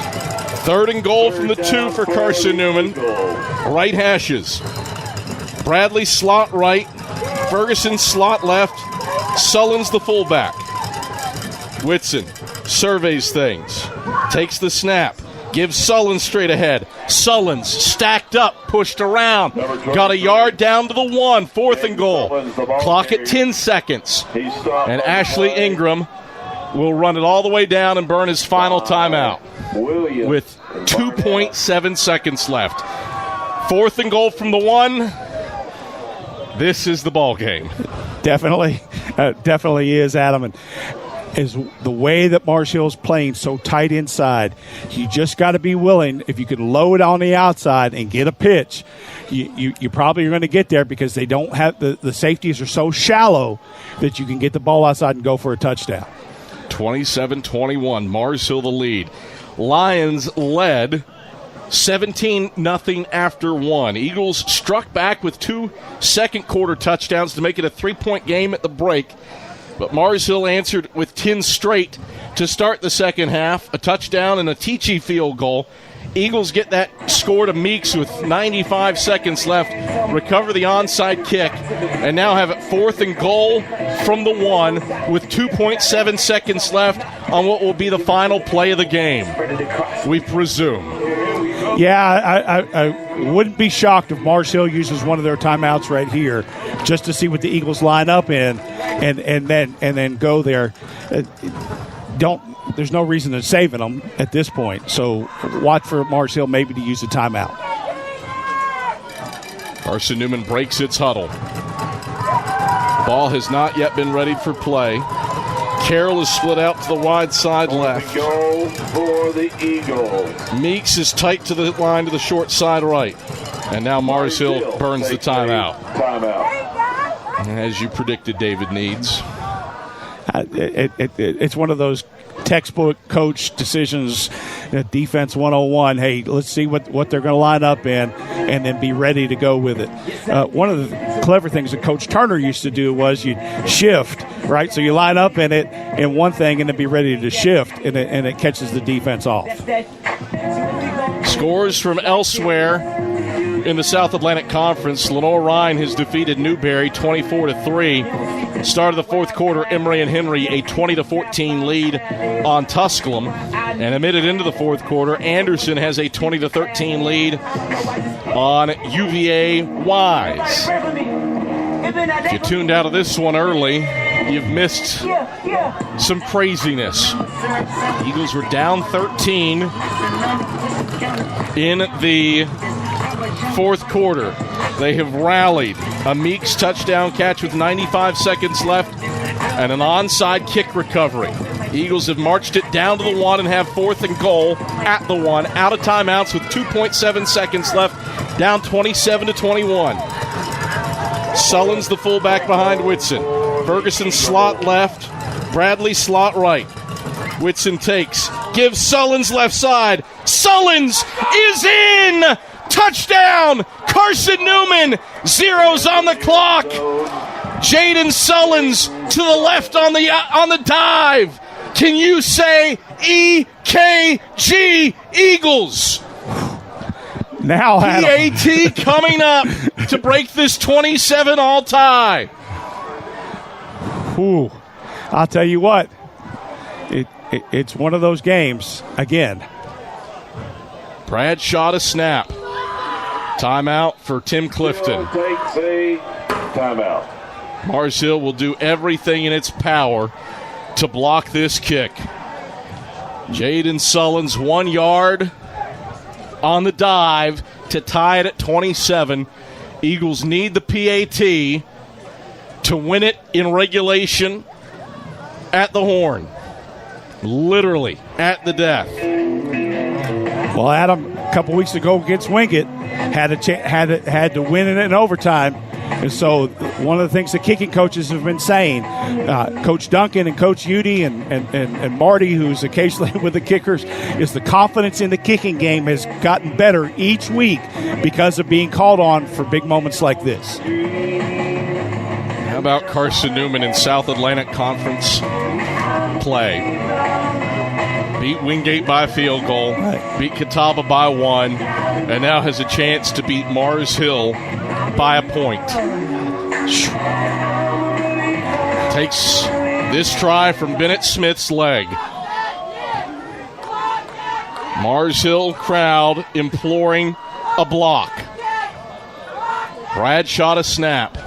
Third and goal from the 2 for Carson-Newman. Right hashes. Bradley slot right. Ferguson slot left. Sullins the fullback. Whitson surveys things. Takes the snap. Gives Sullins straight ahead. Sullins stacked up, pushed around. Got a yard down to the 1. 4th and goal. Clock at 10 seconds. And Ashley Ingram will run it all the way down and burn his final timeout with 2.7 seconds left. 4th and goal from the 1. This is the ball game. Definitely is, Adam. And is the way that Marshall's playing so tight inside. You just got to be willing. If you can load on the outside and get a pitch, you probably are going to get there because they don't have the safeties are so shallow that you can get the ball outside and go for a touchdown. 27-21, Mars Hill the lead. Lions led 17-0 after 1. Eagles struck back with 2 second-quarter touchdowns to make it a 3-point game at the break. But Mars Hill answered with 10 straight to start the second half, a touchdown and a Tichy field goal. Eagles get that score to Meeks with 95 seconds left, recover the onside kick, and now have it 4th and goal from the 1 with 2.7 seconds left on what will be the final play of the game, we presume. Yeah, I wouldn't be shocked if Mars Hill uses one of their timeouts right here just to see what the Eagles line up in and then go there. There's no reason to saving them at this point. So watch for Mars Hill maybe to use a timeout. Carson-Newman breaks its huddle. Ball has not yet been ready for play. Carroll is split out to the wide side left. Go for the Eagles. Meeks is tight to the line to the short side right. And now Mars Hill burns the timeout. As you predicted, David Needs. It's one of those textbook coach decisions, defense 101. Hey, let's see what they're going to line up in and then be ready to go with it. One of the clever things that Coach Turner used to do was you'd shift, right? So you line up in it in one thing and then be ready to shift, and it catches the defense off. Scores from elsewhere in the South Atlantic Conference. Lenore Ryan has defeated Newberry 24-3. Start of the 4th quarter, Emory and Henry a 20-14 lead on Tusculum. And a minute into the fourth quarter, Anderson has a 20-13 lead on UVA Wise. If you tuned out of this one early, you've missed some craziness. Eagles were down 13 in the fourth quarter. They have rallied. A Meeks touchdown catch with 95 seconds left and an onside kick recovery. Eagles have marched it down to the 1 and have 4th and goal at the 1. Out of timeouts with 2.7 seconds left, down 27-21. Sullins, the fullback behind Whitson. Ferguson slot left, Bradley slot right. Whitson takes, gives Sullins left side. Sullins is in! Touchdown! Carson-Newman, zeros on the clock. Jaden Sullins to the left on the dive. Can you say EKG Eagles? Now, PAT coming up to break this 27-all tie. Ooh, I'll tell you what. It's one of those games again. Bradshaw to snap. Timeout for Tim Clifton. Takes a timeout. Mars Hill will do everything in its power to block this kick. Jaden Sullins 1 yard on the dive to tie it at 27. Eagles need the PAT to win it in regulation at the horn. Literally at the death. Well, Adam, a couple weeks ago against Wingate, had to win it in overtime. And so one of the things the kicking coaches have been saying, Coach Duncan and Coach Udy and Marty, who's occasionally with the kickers, is the confidence in the kicking game has gotten better each week because of being called on for big moments like this. How about Carson-Newman in South Atlantic Conference play? Beat Wingate by a field goal, beat Catawba by 1, and now has a chance to beat Mars Hill by a point. Takes this try from Bennett Smith's leg. Mars Hill crowd imploring a block. Bradshaw to snap.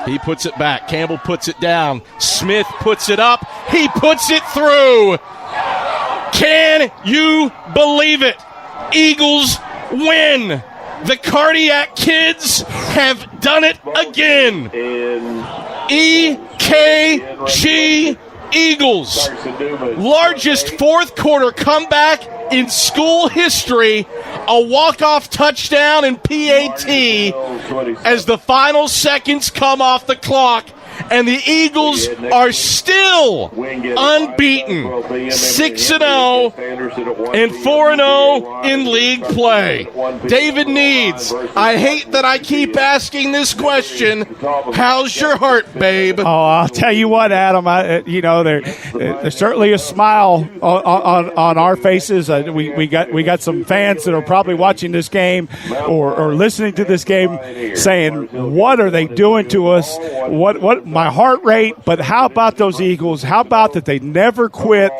He puts it back. Campbell puts it down. Smith puts it up. He puts it through. Can you believe it? Eagles win. The Cardiac Kids have done it again. EKG Eagles. Largest fourth quarter comeback in school history. A walk-off touchdown in PAT as the final seconds come off the clock. And the Eagles are still unbeaten, 6-0 and 4-0 in league play. David Needs, I hate that I keep asking this question. How's your heart, babe? Oh, I'll tell you what, Adam. There's certainly a smile on our faces. We got some fans that are probably watching this game or listening to this game, saying, "What are they doing to us? What my heart rate?" But how about those Eagles? How about that they never quit?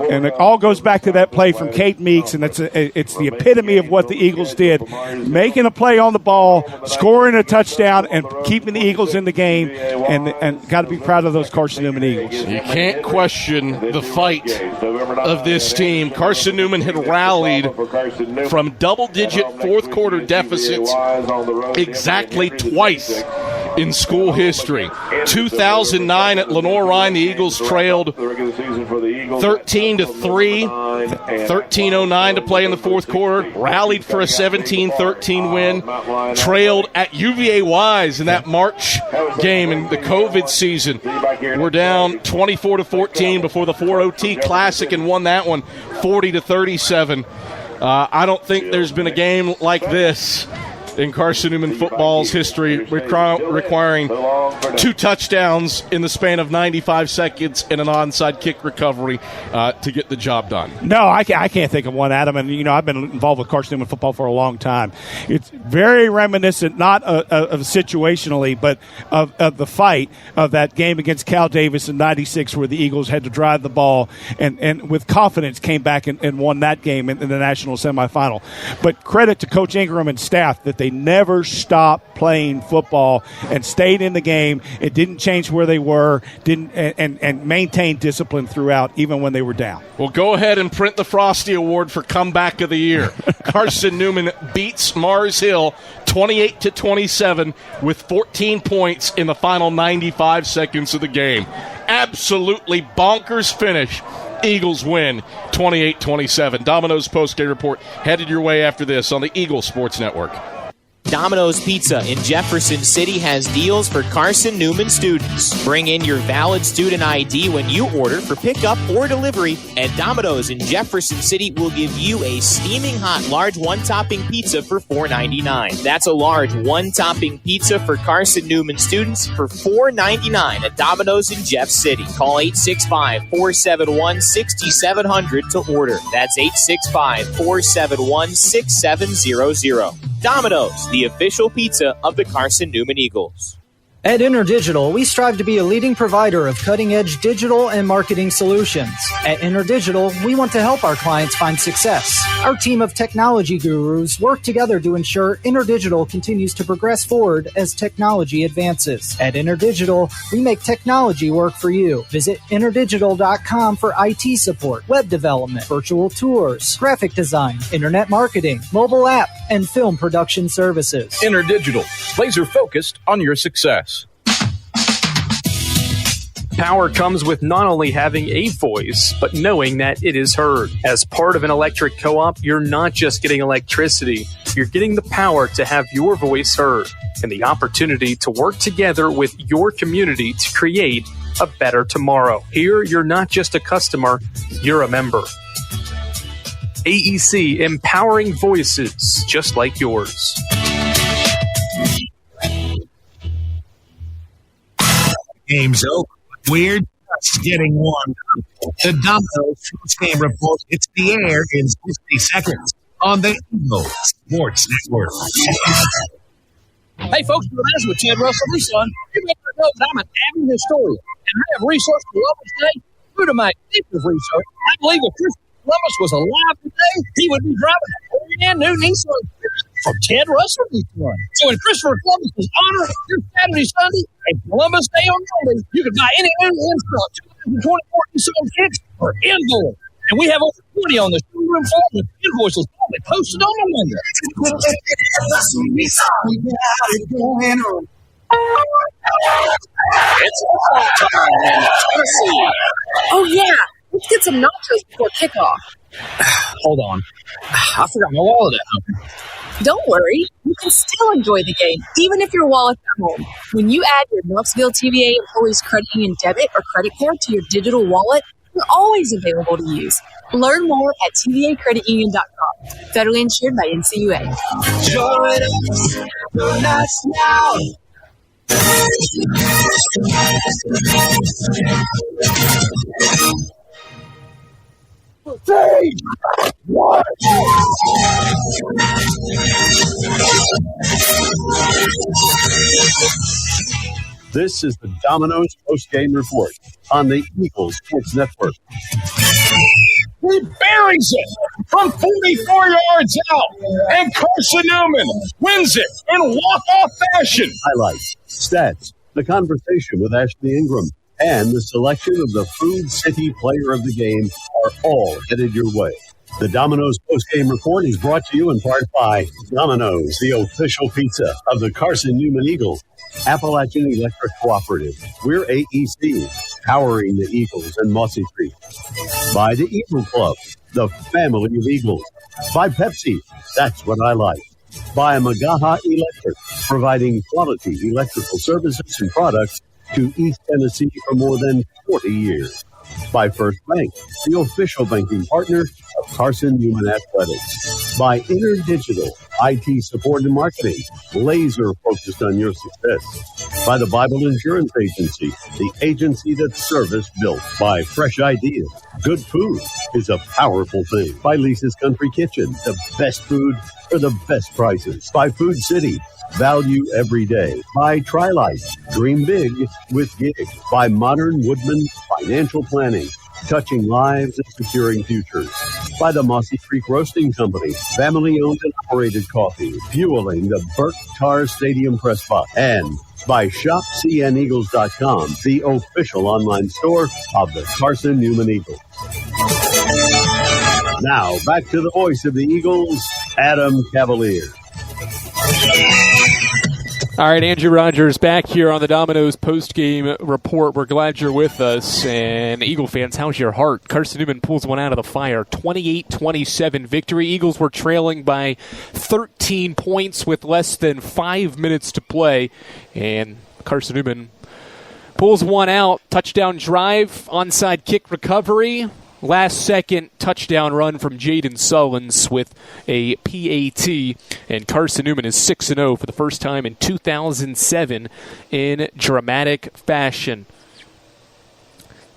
And it all goes back to that play from Kate Meeks, and it's the epitome of what the Eagles did, making a play on the ball, scoring a touchdown, and keeping the Eagles in the game. And got to be proud of those Carson-Newman Eagles. You can't question the fight of this team. Carson-Newman had rallied from double-digit fourth-quarter deficits exactly twice in school history. 2009 at Lenore-Rhine, the Eagles trailed 13-3, 13:09 to play in the fourth quarter, rallied for a 17-13 win, trailed at UVA Wise in that March game in the COVID season. We're down 24-14 before the 4OT Classic and won that one 40-37. I don't think there's been a game like this in Carson-Newman football's history, requiring 2 touchdowns in the span of 95 seconds and an onside kick recovery to get the job done. No, I can't think of one, Adam. And, I've been involved with Carson-Newman football for a long time. It's very reminiscent, not of situationally, but of the fight of that game against Cal Davis in 96 where the Eagles had to drive the ball and with confidence came back and won that game in the national semifinal. But credit to Coach Ingram and staff that they never stopped playing football and stayed in the game. It didn't change where they were, and maintained discipline throughout, even when they were down. Well, go ahead and print the Frosty Award for Comeback of the Year. Carson-Newman beats Mars Hill 28-27 with 14 points in the final 95 seconds of the game. Absolutely bonkers finish. Eagles win 28-27. Domino's postgame report headed your way after this on the Eagle Sports Network. Domino's Pizza in Jefferson City has deals for Carson-Newman students. Bring in your valid student ID when you order for pickup or delivery, and Domino's in Jefferson City will give you a steaming hot large one-topping pizza for $4.99. That's a large one-topping pizza for Carson-Newman students for $4.99 at Domino's in Jeff City. Call 865-471-6700 to order. That's 865-471-6700. Domino's, the official pizza of the Carson-Newman Eagles. At InterDigital, we strive to be a leading provider of cutting-edge digital and marketing solutions. At InterDigital, we want to help our clients find success. Our team of technology gurus work together to ensure InterDigital continues to progress forward as technology advances. At InterDigital, we make technology work for you. Visit interdigital.com for IT support, web development, virtual tours, graphic design, internet marketing, mobile app, and film production services. InterDigital, laser focused on your success. Power comes with not only having a voice, but knowing that it is heard. As part of an electric co-op, you're not just getting electricity, you're getting the power to have your voice heard and the opportunity to work together with your community to create a better tomorrow. Here, you're not just a customer, you're a member. AEC, empowering voices just like yours. Game's over. We're just getting warmed up. The Domino's Game Report hits the air in 60 seconds on the Eagle Sports Network. Hey, folks, as with Ted Russell Nissan, you may not know that I'm an avid historian, and I have researched Columbus Day through to my extensive research. I believe if Christopher Columbus was alive today, he would be driving a brand new Nissan from Ted Russell Nissan. So in Christopher Columbus's honor, this Saturday, Sunday, and Columbus Day on Monday, you can buy any new in-stock 2024 Nissan kicks or invoice. And we have over 20 on the showroom floor with invoices only posted on the window. It's football time in Tennessee. Oh, yeah. Let's get some nachos before kickoff. Hold on. I forgot my wallet at home. Don't worry. You can still enjoy the game, even if your wallet's at home. When you add your Knoxville TVA Employees Credit Union debit or credit card to your digital wallet, they're always available to use. Learn more at tvacreditunion.com. Federally insured by NCUA. Join us. Join us now. Three, one. This is the Domino's postgame report on the Eagle Sports Network. He buries it from 44 yards out, and Carson-Newman wins it in walk-off fashion. Highlights, stats, the conversation with Ashley Ingram, and the selection of the Food City Player of the Game are all headed your way. The Domino's postgame report is brought to you in part by Domino's, the official pizza of the Carson-Newman Eagles. Appalachian Electric Cooperative. We're AEC, powering the Eagles and Mossy Creek. By the Eagle Club, the family of Eagles. By Pepsi, that's what I like. By Magaha Electric, providing quality electrical services and products to East Tennessee for more than 40 years. By First Bank, the official banking partner of Carson-Newman Athletics. By InterDigital, IT support and marketing, laser focused on your success. By the Bible Insurance Agency, the agency that's service built. By Fresh Ideas, good food is a powerful thing. By Lisa's Country Kitchen, the best food for the best prices. By Food City, value every day. By Trilight, dream big with Gig. By Modern Woodman Financial Planning, touching lives and securing futures. By the Mossy Creek Roasting Company, family-owned and operated coffee, fueling the Burke Tar Stadium press box. And by ShopCNEagles.com, the official online store of the Carson-Newman Eagles. Now, back to the voice of the Eagles, Adam Cavalier. All right, Andrew Rogers back here on the Domino's post-game report. We're glad you're with us. And Eagle fans, how's your heart? Carson-Newman pulls one out of the fire. 28-27 victory. Eagles were trailing by 13 points with less than 5 minutes to play. And Carson-Newman pulls one out. Touchdown drive, onside kick recovery. Last-second touchdown run from Jaden Sullins with a PAT, and Carson-Newman is 6-0 for the first time in 2007 in dramatic fashion.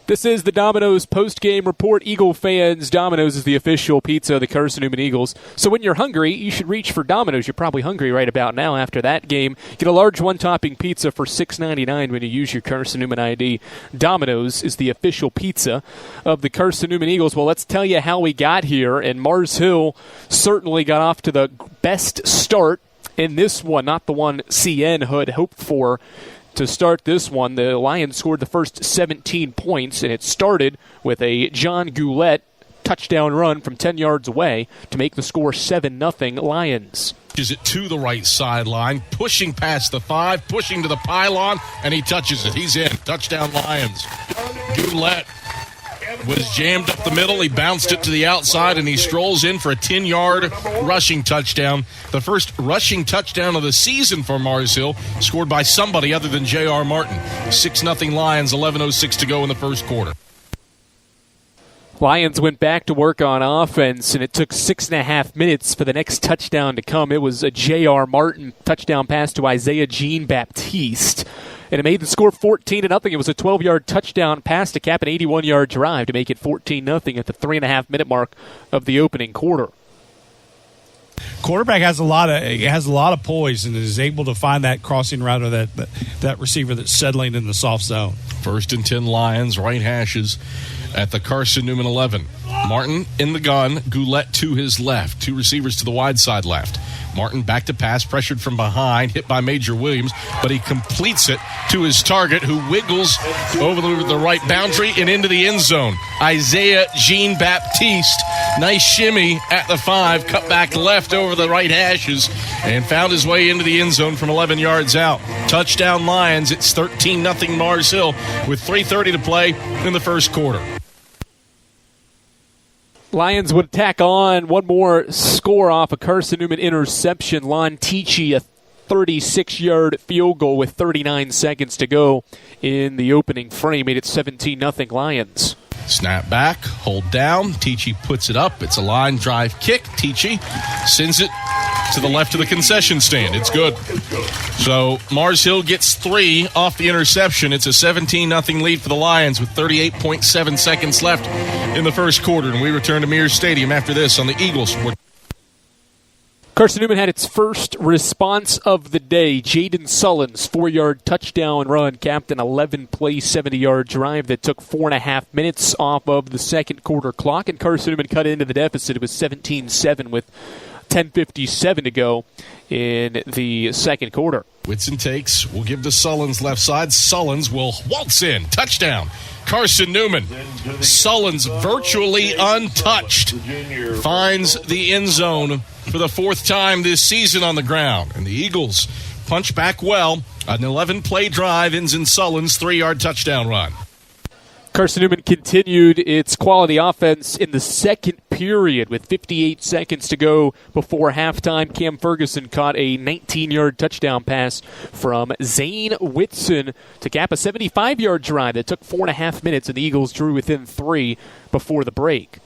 This is the Domino's post-game report. Eagle fans, Domino's is the official pizza of the Carson-Newman Eagles. So when you're hungry, you should reach for Domino's. You're probably hungry right about now after that game. Get a large one-topping pizza for $6.99 when you use your Carson-Newman ID. Domino's is the official pizza of the Carson-Newman Eagles. Well, let's tell you how we got here, and Mars Hill certainly got off to the best start in this one, not the one CN had hoped for. To start this one, the Lions scored the first 17 points, and it started with a John Goulet touchdown run from 10 yards away to make the score 7-0 Lions. Is it to the right sideline, pushing past the 5, pushing to the pylon, and he touches it. He's in. Touchdown Lions. Goulet was jammed up the middle. He bounced it to the outside, and he strolls in for a 10-yard rushing touchdown. The first rushing touchdown of the season for Mars Hill, scored by somebody other than J.R. Martin. 6-0 Lions, 11:06 to go in the first quarter. Lions went back to work on offense, and it took 6.5 minutes for the next touchdown to come. It was a J.R. Martin touchdown pass to Isaiah Jean-Baptiste. And it made the score 14-0. It was a 12-yard touchdown pass to cap an 81-yard drive to make it 14-0 at the 3.5-minute mark of the opening quarter. Quarterback has a lot of poise and is able to find that crossing route or that receiver that's settling in the soft zone. 1st and 10 Lions, right hashes at the Carson-Newman 11. Martin in the gun, Goulet to his left. 2 receivers to the wide side left. Martin back to pass, pressured from behind, hit by Major Williams, but he completes it to his target, who wiggles over the right boundary and into the end zone. Isaiah Jean-Baptiste, nice shimmy at the 5, cut back left over the right hashes, and found his way into the end zone from 11 yards out. Touchdown Lions. It's 13-0 Mars Hill with 3:30 to play in the first quarter. Lions would tack on one more score off a Carson-Newman interception. Lon Tichy, a 36-yard field goal with 39 seconds to go in the opening frame, made it 17-0 Lions. Snap back, hold down. Tichy puts it up. It's a line drive kick. Tichy sends it to the left of the concession stand. It's good. So Mars Hill gets 3 off the interception. It's a 17-0 lead for the Lions with 38.7 seconds left in the first quarter. And we return to Mears Stadium after this on the Eagles. Carson-Newman had its first response of the day. Jaden Sullins, 4-yard touchdown run, capped an 11-play, 70-yard drive that took 4.5 minutes off of the second quarter clock, and Carson-Newman cut into the deficit. It was 17-7 with 10:57 to go in the second quarter. Whitson takes. We'll give to Sullins left side. Sullins will waltz in. Touchdown. Carson-Newman. Sullins virtually untouched. Finds the end zone for the 4th time this season on the ground. And the Eagles punch back well. An 11-play drive ends in Sullins' 3-yard touchdown run. Carson-Newman continued its quality offense in the second period with 58 seconds to go before halftime. Cam Ferguson caught a 19-yard touchdown pass from Zane Whitson to cap a 75-yard drive that took 4.5 minutes, and the Eagles drew within 3 before the break.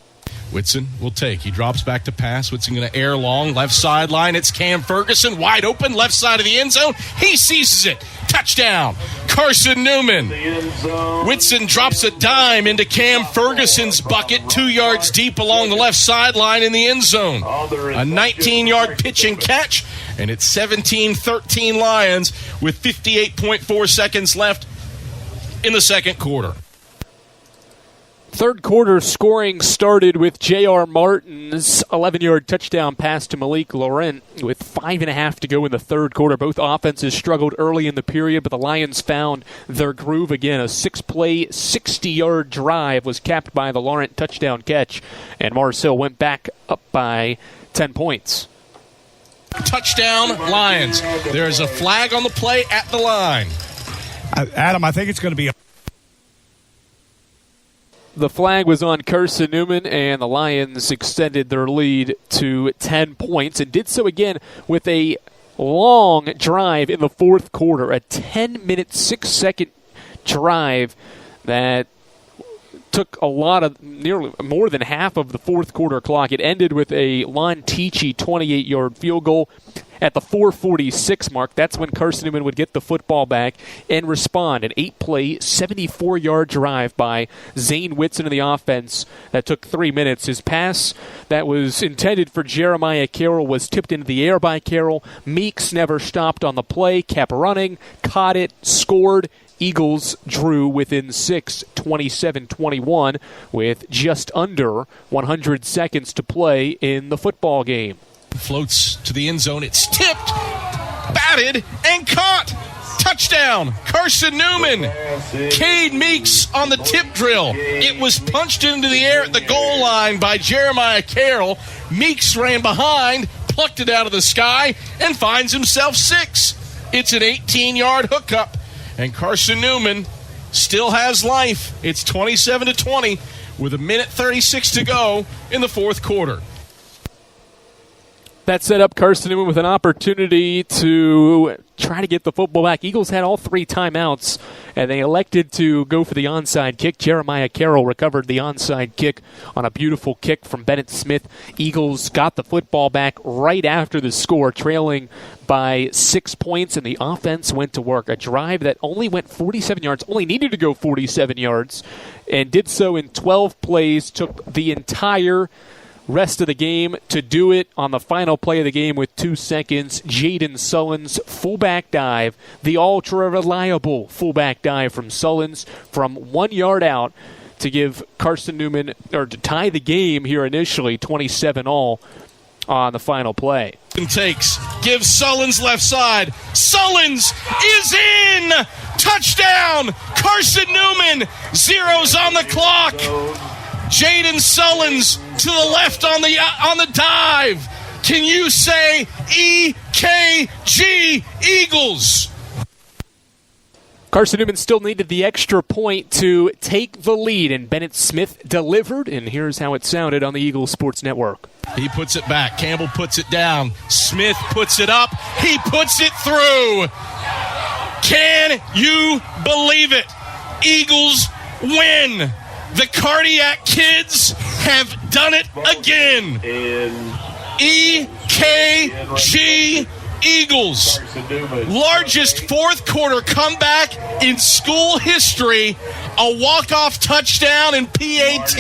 Whitson will take. He drops back to pass. Whitson going to air long. Left sideline. It's Cam Ferguson. Wide open. Left side of the end zone. He seizes it. Touchdown. Carson-Newman. Whitson drops a dime into Cam Ferguson's bucket 2 yards deep along the left sideline in the end zone. A 19-yard pitch and catch, and it's 17-13 Lions with 58.4 seconds left in the second quarter. Third quarter scoring started with J.R. Martin's 11-yard touchdown pass to Malik Laurent with 5.5 to go in the third quarter. Both offenses struggled early in the period, but the Lions found their groove again. A 6-play, 60-yard drive was capped by the Laurent touchdown catch, and Mars Hill went back up by 10 points. Touchdown, Lions. There's a flag on the play at the line. Adam, I think it's going to be a... The flag was on Carson-Newman, and the Lions extended their lead to 10 points and did so again with a long drive in the fourth quarter, a 10-minute, 6-second drive that took a lot of, nearly more than half of the fourth quarter clock. It ended with a Lon Tichy 28-yard field goal. At the 4:46 mark, that's when Carson-Newman would get the football back and respond. An 8-play, 74-yard drive by Zane Whitson in the offense that took 3 minutes. His pass that was intended for Jeremiah Carroll was tipped into the air by Carroll. Meeks never stopped on the play, kept running, caught it, scored. Eagles drew within 6, 27-21, with just under 100 seconds to play in the football game. Floats to the end zone. It's tipped, batted, and caught. Touchdown, Carson-Newman. Cade Meeks on the tip drill. It was punched into the air at the goal line by Jeremiah Carroll. Meeks ran behind, plucked it out of the sky, and finds himself 6. It's an 18-yard hookup, and Carson-Newman still has life. It's 27-20 with 1:36 to go in the fourth quarter. That set up Carson-Newman with an opportunity to try to get the football back. Eagles had all 3 timeouts, and they elected to go for the onside kick. Jeremiah Carroll recovered the onside kick on a beautiful kick from Bennett Smith. Eagles got the football back right after the score, trailing by 6 points, and the offense went to work. A drive that only went 47 yards, only needed to go 47 yards, and did so in 12 plays, took the entire rest of the game to do it on the final play of the game with 2 seconds. Jaden Sullins' fullback dive, the ultra-reliable fullback dive from Sullins from 1 yard out to give Carson-Newman, or to tie the game here initially, 27-all on the final play. Takes, gives Sullins left side. Sullins is in! Touchdown! Carson-Newman, zeros on the clock. Jaden Sullins to the left on the dive. Can you say EKG Eagles? Carson-Newman still needed the extra point to take the lead, and Bennett Smith delivered, and here's how it sounded on the Eagles Sports Network. He puts it back. Campbell puts it down. Smith puts it up. He puts it through. Can you believe it? Eagles win. The Cardiac Kids have done it again. EKG Eagles. Largest fourth quarter comeback in school history. A walk-off touchdown and PAT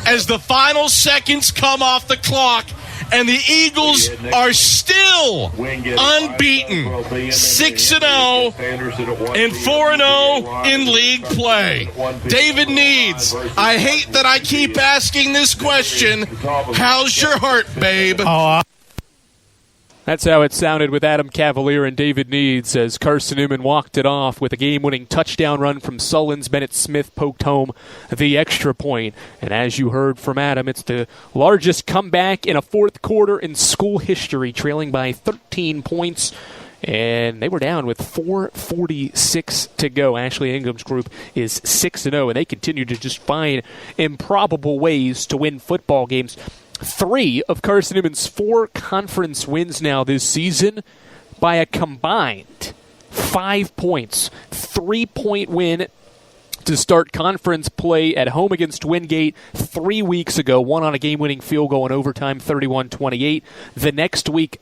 as the final seconds come off the clock. And the Eagles are still unbeaten, 6-0 and 4-0 in league play. David Needs, I hate that I keep asking this question. How's your heart, babe? That's how it sounded with Adam Cavalier and David Needs as Carson-Newman walked it off with a game-winning touchdown run from Sullins. Bennett Smith poked home the extra point. And as you heard from Adam, it's the largest comeback in a fourth quarter in school history, trailing by 13 points. And they were down with 4:46 to go. Ashley Ingham's group is 6-0, and they continue to just find improbable ways to win football games. 3 of Carson-Newman's 4 conference wins now this season by a combined 5 points. 3-point win to start conference play at home against Wingate 3 weeks ago. Won on a game-winning field goal in overtime, 31-28. The next week,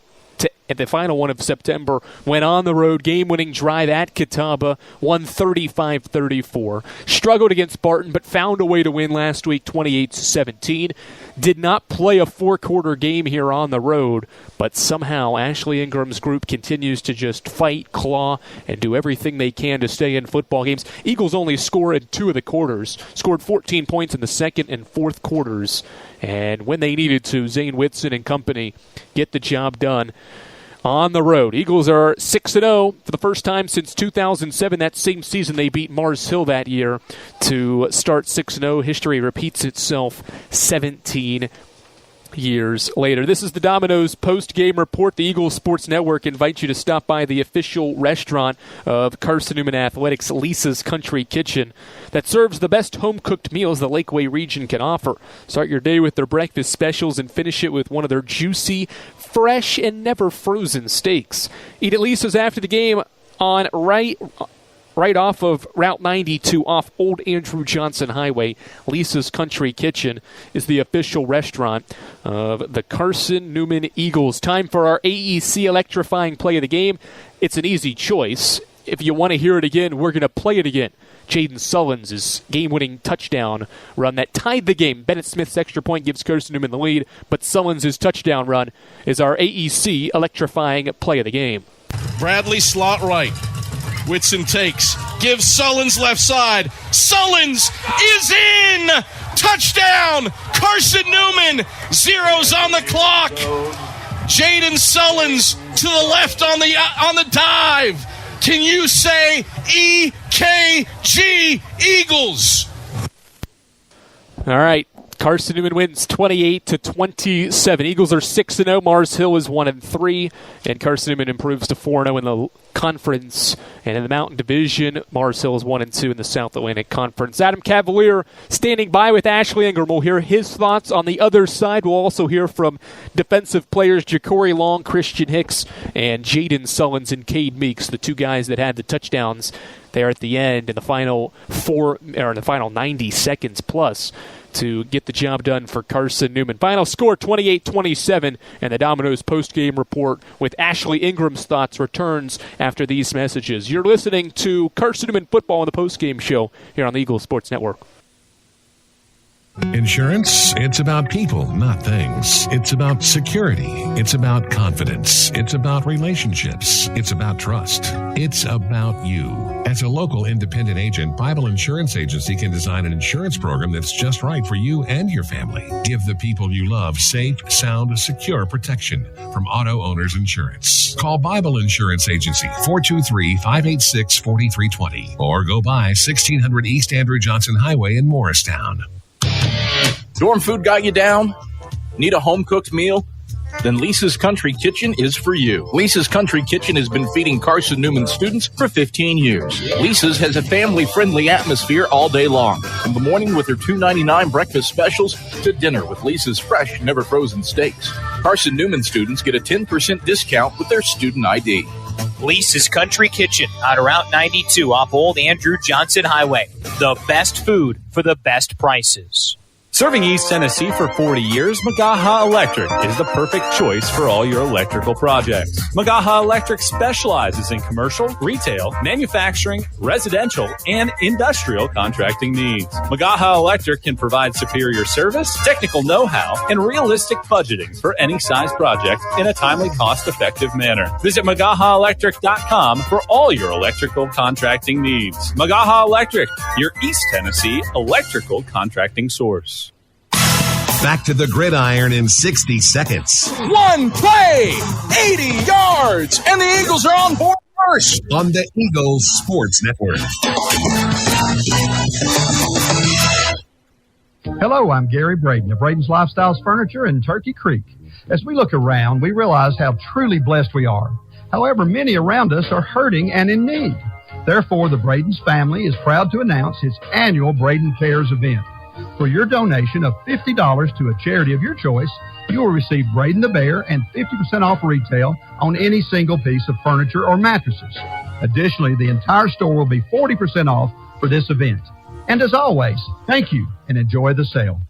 at the final one of September, went on the road, game-winning drive at Catawba, won 35-34. Struggled against Barton, but found a way to win last week, 28-17. Did not play a four-quarter game here on the road, but somehow Ashley Ingram's group continues to just fight, claw, and do everything they can to stay in football games. Eagles only score in 2 of the quarters, scored 14 points in the second and fourth quarters, and when they needed to, Zane Whitson and company get the job done on the road. Eagles are 6-0 for the first time since 2007. That same season they beat Mars Hill that year to start 6-0. History repeats itself 17 years later. This is the Domino's post-game report. The Eagles Sports Network invites you to stop by the official restaurant of Carson-Newman Athletics, Lisa's Country Kitchen, that serves the best home-cooked meals the Lakeway region can offer. Start your day with their breakfast specials and finish it with one of their juicy, fresh, and never frozen steaks. Eat at Lisa's after the game on right off of Route 92 off Old Andrew Johnson Highway. Lisa's Country Kitchen is the official restaurant of the Carson-Newman Eagles. Time for our AEC electrifying play of the game. It's an easy choice. If you want to hear it again, we're going to play it again. Jaden Sullins' game-winning touchdown run that tied the game. Bennett Smith's extra point gives Carson-Newman the lead, but Sullins' touchdown run is our AEC electrifying play of the game. Bradley slot right. Whitson takes, gives Sullins left side. Sullins is in! Touchdown! Carson-Newman, zeros on the clock. Jaden Sullins to the left on the dive. Can you say EKG Eagles? All right. Carson-Newman wins 28-27. Eagles are 6-0. Mars Hill is 1-3, and Carson-Newman improves to 4-0 in the conference. And in the Mountain Division, Mars Hill is 1-2 in the South Atlantic Conference. Adam Cavalier standing by with Ashley Ingram. We'll hear his thoughts on the other side. We'll also hear from defensive players Ja'Cory Long, Christian Hicks, and Jaden Sullins and Cade Meeks, the two guys that had the touchdowns there at the end in the final 90 seconds plus to get the job done for Carson-Newman. Final score 28-27, and the Domino's post-game report with Ashley Ingram's thoughts returns after these messages. You're listening to Carson-Newman football on the post-game show here on the Eagles Sports Network. Insurance, it's about people, not things. It's about security. It's about confidence. It's about relationships. It's about trust. It's about you. As a local independent agent, Bible Insurance Agency can design an insurance program that's just right for you and your family. Give the people you love safe, sound, secure protection from Auto Owners Insurance. Call Bible Insurance Agency, 423-586-4320, or go by 1600 East Andrew Johnson Highway in Morristown. Dorm food got you down? Need a home-cooked meal? Then Lisa's Country Kitchen is for you. Lisa's Country Kitchen has been feeding Carson-Newman students for 15 years. Lisa's has a family-friendly atmosphere all day long, from the morning with their $2.99 breakfast specials to dinner with Lisa's fresh, never-frozen steaks. Carson-Newman students get a 10% discount with their student ID. Lisa's Country Kitchen on Route 92 off Old Andrew Johnson Highway. The best food for the best prices. Serving East Tennessee for 40 years, Magaha Electric is the perfect choice for all your electrical projects. Magaha Electric specializes in commercial, retail, manufacturing, residential, and industrial contracting needs. Magaha Electric can provide superior service, technical know-how, and realistic budgeting for any size project in a timely, cost-effective manner. Visit MagahaElectric.com for all your electrical contracting needs. Magaha Electric, your East Tennessee electrical contracting source. Back to the gridiron in 60 seconds. One play, 80 yards, and the Eagles are on board first. On the Eagles Sports Network. Hello, I'm Gary Braden of Braden's Lifestyles Furniture in Turkey Creek. As we look around, we realize how truly blessed we are. However, many around us are hurting and in need. Therefore, the Braden's family is proud to announce its annual Braden Cares event. For your donation of $50 to a charity of your choice, you will receive Braden the Bear and 50% off retail on any single piece of furniture or mattresses. Additionally, the entire store will be 40% off for this event. And as always, thank you and enjoy the sale.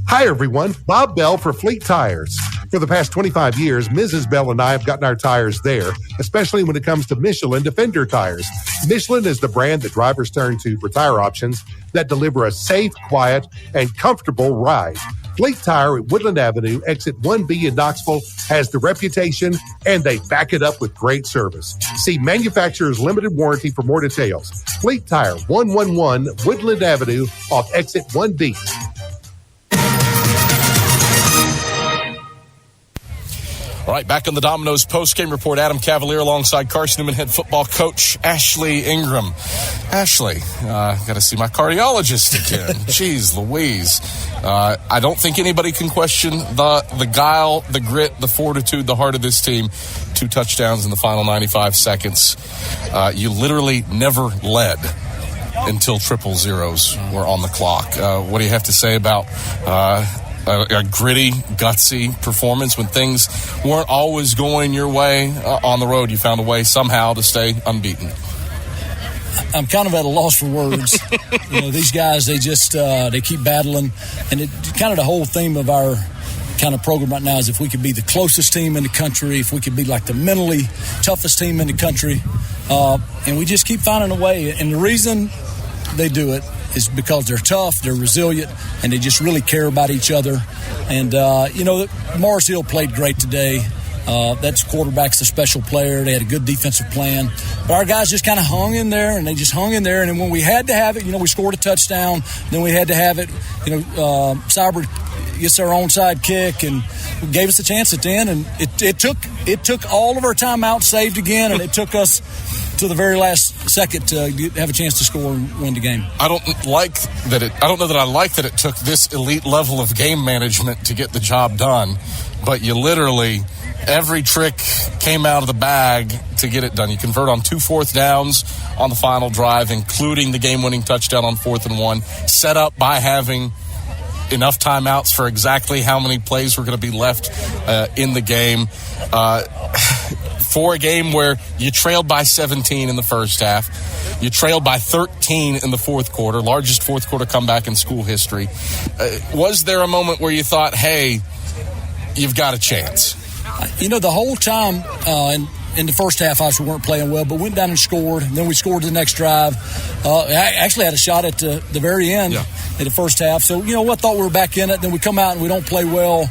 Hi, everyone. Bob Bell for Fleet Tires. For the past 25 years, Mrs. Bell and I have gotten our tires there, especially when it comes to Michelin Defender tires. Michelin is the brand that drivers turn to for tire options that deliver a safe, quiet, and comfortable ride. Fleet Tire at Woodland Avenue, exit 1B in Knoxville, has the reputation, and they back it up with great service. See manufacturer's limited warranty for more details. Fleet Tire, 111 Woodland Avenue, off exit 1B. All right, back on the Domino's post-game report, Adam Cavalier alongside Carson-Newman head football coach Ashley Ingram. Ashley, got to see my cardiologist again. Jeez Louise. I don't think anybody can question the guile, the grit, the fortitude, the heart of this team. 2 touchdowns in the final 95 seconds. You literally never led until triple zeros were on the clock. What do you have to say about a gritty, gutsy performance when things weren't always going your way on the road? You found a way somehow to stay unbeaten. I'm kind of at a loss for words. These guys, they just they keep battling, and it kind of the whole theme of our kind of program right now is if we could be the closest team in the country, if we could be like the mentally toughest team in the country, and we just keep finding a way. And the reason they do it is because they're tough, they're resilient, and they just really care about each other. And, Morris Hill played great today. That's quarterback's a special player. They had a good defensive plan. But our guys just kind of hung in there, and they just hung in there. And then when we had to have it, we scored a touchdown. Then we had to have it. Cyber gets our onside kick and gave us a chance at the end. And it took all of our timeouts saved again, and it took us to the very last second to have a chance to score and win the game. I don't know that I like that it took this elite level of game management to get the job done, but you literally, every trick came out of the bag to get it done. You convert on 2 4th downs on the final drive, including the game-winning touchdown on 4th and 1, set up by having enough timeouts for exactly how many plays were going to be left in the game. For a game where you trailed by 17 in the first half, you trailed by 13 in the fourth quarter, largest fourth quarter comeback in school history. Was there a moment where you thought, hey, you've got a chance? The whole time in the first half, obviously, we weren't playing well, but went down and scored. And then we scored the next drive. I actually had a shot at the very end in the first half. So, I thought we were back in it. Then we come out and we don't play well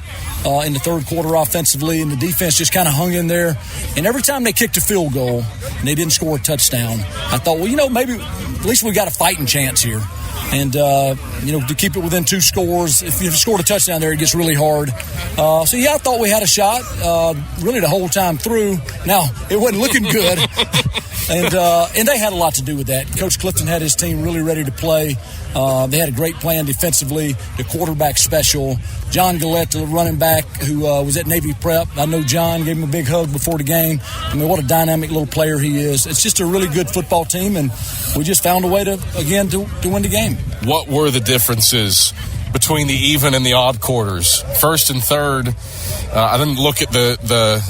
in the third quarter offensively, and the defense just kind of hung in there. And every time they kicked a field goal and they didn't score a touchdown, I thought, maybe at least we got a fighting chance here. And, to keep it within 2 scores, if you scored a touchdown there, it gets really hard. I thought we had a shot really the whole time through. Now, it wasn't looking good. And they had a lot to do with that. Coach Clifton had his team really ready to play. They had a great plan defensively. The quarterback special. John Gillette, the running back, who was at Navy Prep. I know John, gave him a big hug before the game. I mean, what a dynamic little player he is. It's just a really good football team, and we just found a way to win the game. What were the differences between the even and the odd quarters? First and third, I didn't look at the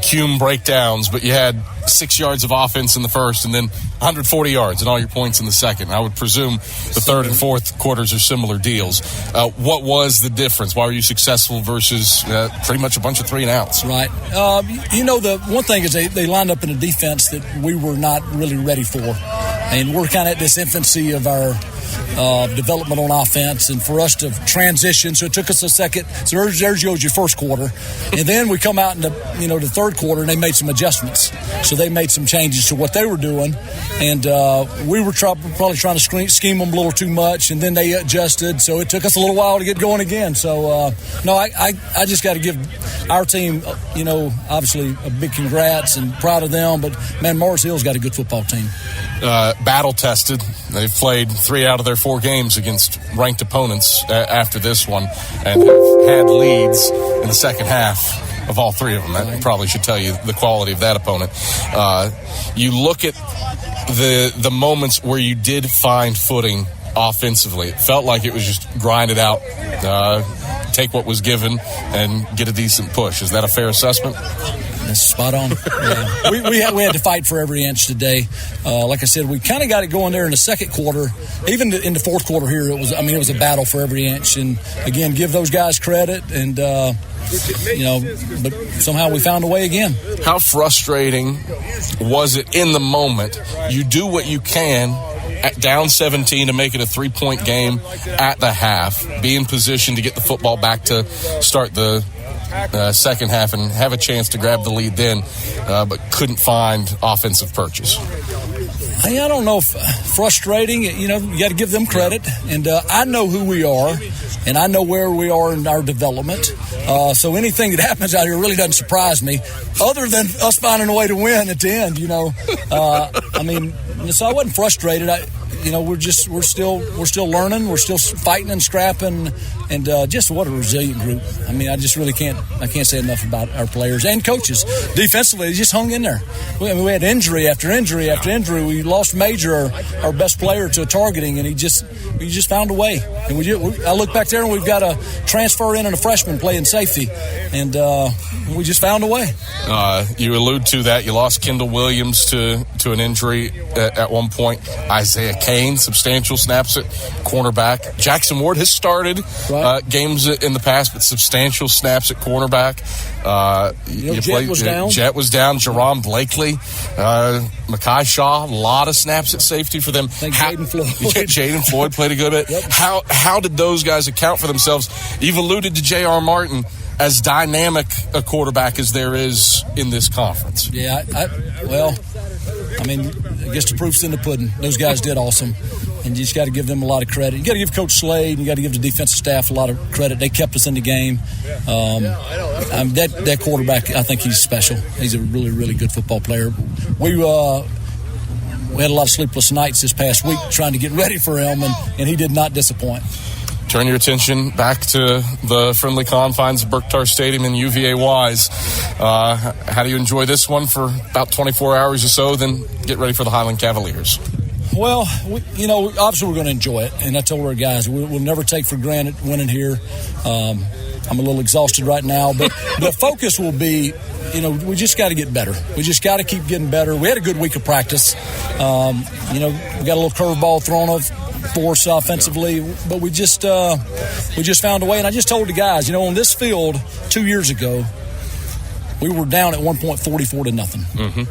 Cume breakdowns, but you had 6 yards of offense in the first and then 140 yards and all your points in the second. I would presume the third and fourth quarters are similar deals. What was the difference? Why were you successful versus pretty much a bunch of 3-and-outs? Right. The one thing is they lined up in a defense that we were not really ready for. And we're kind of at this infancy of our development on offense, and for us to transition, so it took us a second. So there's your first quarter, and then we come out in the third quarter, and they made some adjustments. So they made some changes to what they were doing, and we were probably trying to scheme them a little too much, and then they adjusted. So it took us a little while to get going again. So I just got to give our team, obviously a big congrats and proud of them. But man, Morris Hill's got a good football team. Battle tested. They've played 3 out of their 4 games against ranked opponents after this one, and have had leads in the second half of all 3 of them. That probably should tell you the quality of that opponent. You look at the moments where you did find footing offensively. It felt like it was just grind it out, take what was given, and get a decent push. Is that a fair assessment? That's spot on. Yeah. We had to fight for every inch today. Like I said, we kind of got it going there in the second quarter. Even in the fourth quarter here, it was a battle for every inch. And again, give those guys credit. And but somehow we found a way again. How frustrating was it in the moment? You do what you can at down 17 to make it a 3-point game at the half, be in position to get the football back to start the second half and have a chance to grab the lead then, but couldn't find offensive purchase. I don't know if frustrating. You got to give them credit. And I know who we are, and I know where we are in our development. So anything that happens out here really doesn't surprise me, other than us finding a way to win at the end. So I wasn't frustrated. We're still learning. We're still fighting and scrapping, and just what a resilient group. I just really can't say enough about our players and coaches. Defensively, they just hung in there. We had injury after injury after injury. We lost Major, our best player, to a targeting, and we just found a way. And I look back there, and we've got a transfer in and a freshman playing safety, and we just found a way. You allude to that. You lost Kendall Williams to an injury at one point. Isaiah Kane, substantial snaps at cornerback. Jackson Ward has started games in the past, but substantial snaps at cornerback. Jet was down. Jerome Blakely, Mekhi Shaw, a lot of snaps at safety for them. Jaden Floyd played a good bit. Yep. How did those guys account for themselves? You've alluded to J.R. Martin, as dynamic a quarterback as there is in this conference. Yeah, I guess the proof's in the pudding. Those guys did awesome, and you just got to give them a lot of credit. You got to give Coach Slade, and you got to give the defensive staff a lot of credit. They kept us in the game. That quarterback, I think he's special. He's a really, really good football player. We had a lot of sleepless nights this past week trying to get ready for him, and he did not disappoint. Turn your attention back to the friendly confines of Berktar Stadium in UVA-Wise. How do you enjoy this one for about 24 hours or so, then get ready for the Highland Cavaliers? Well, obviously we're going to enjoy it, and I told our guys we'll never take for granted winning here. I'm a little exhausted right now, but the focus will be, we just got to get better. We just got to keep getting better. We had a good week of practice. We got a little curveball thrown for us offensively, but we just found a way. And I just told the guys, on this field 2 years ago, we were down at 1 point 44-0. Mm-hmm.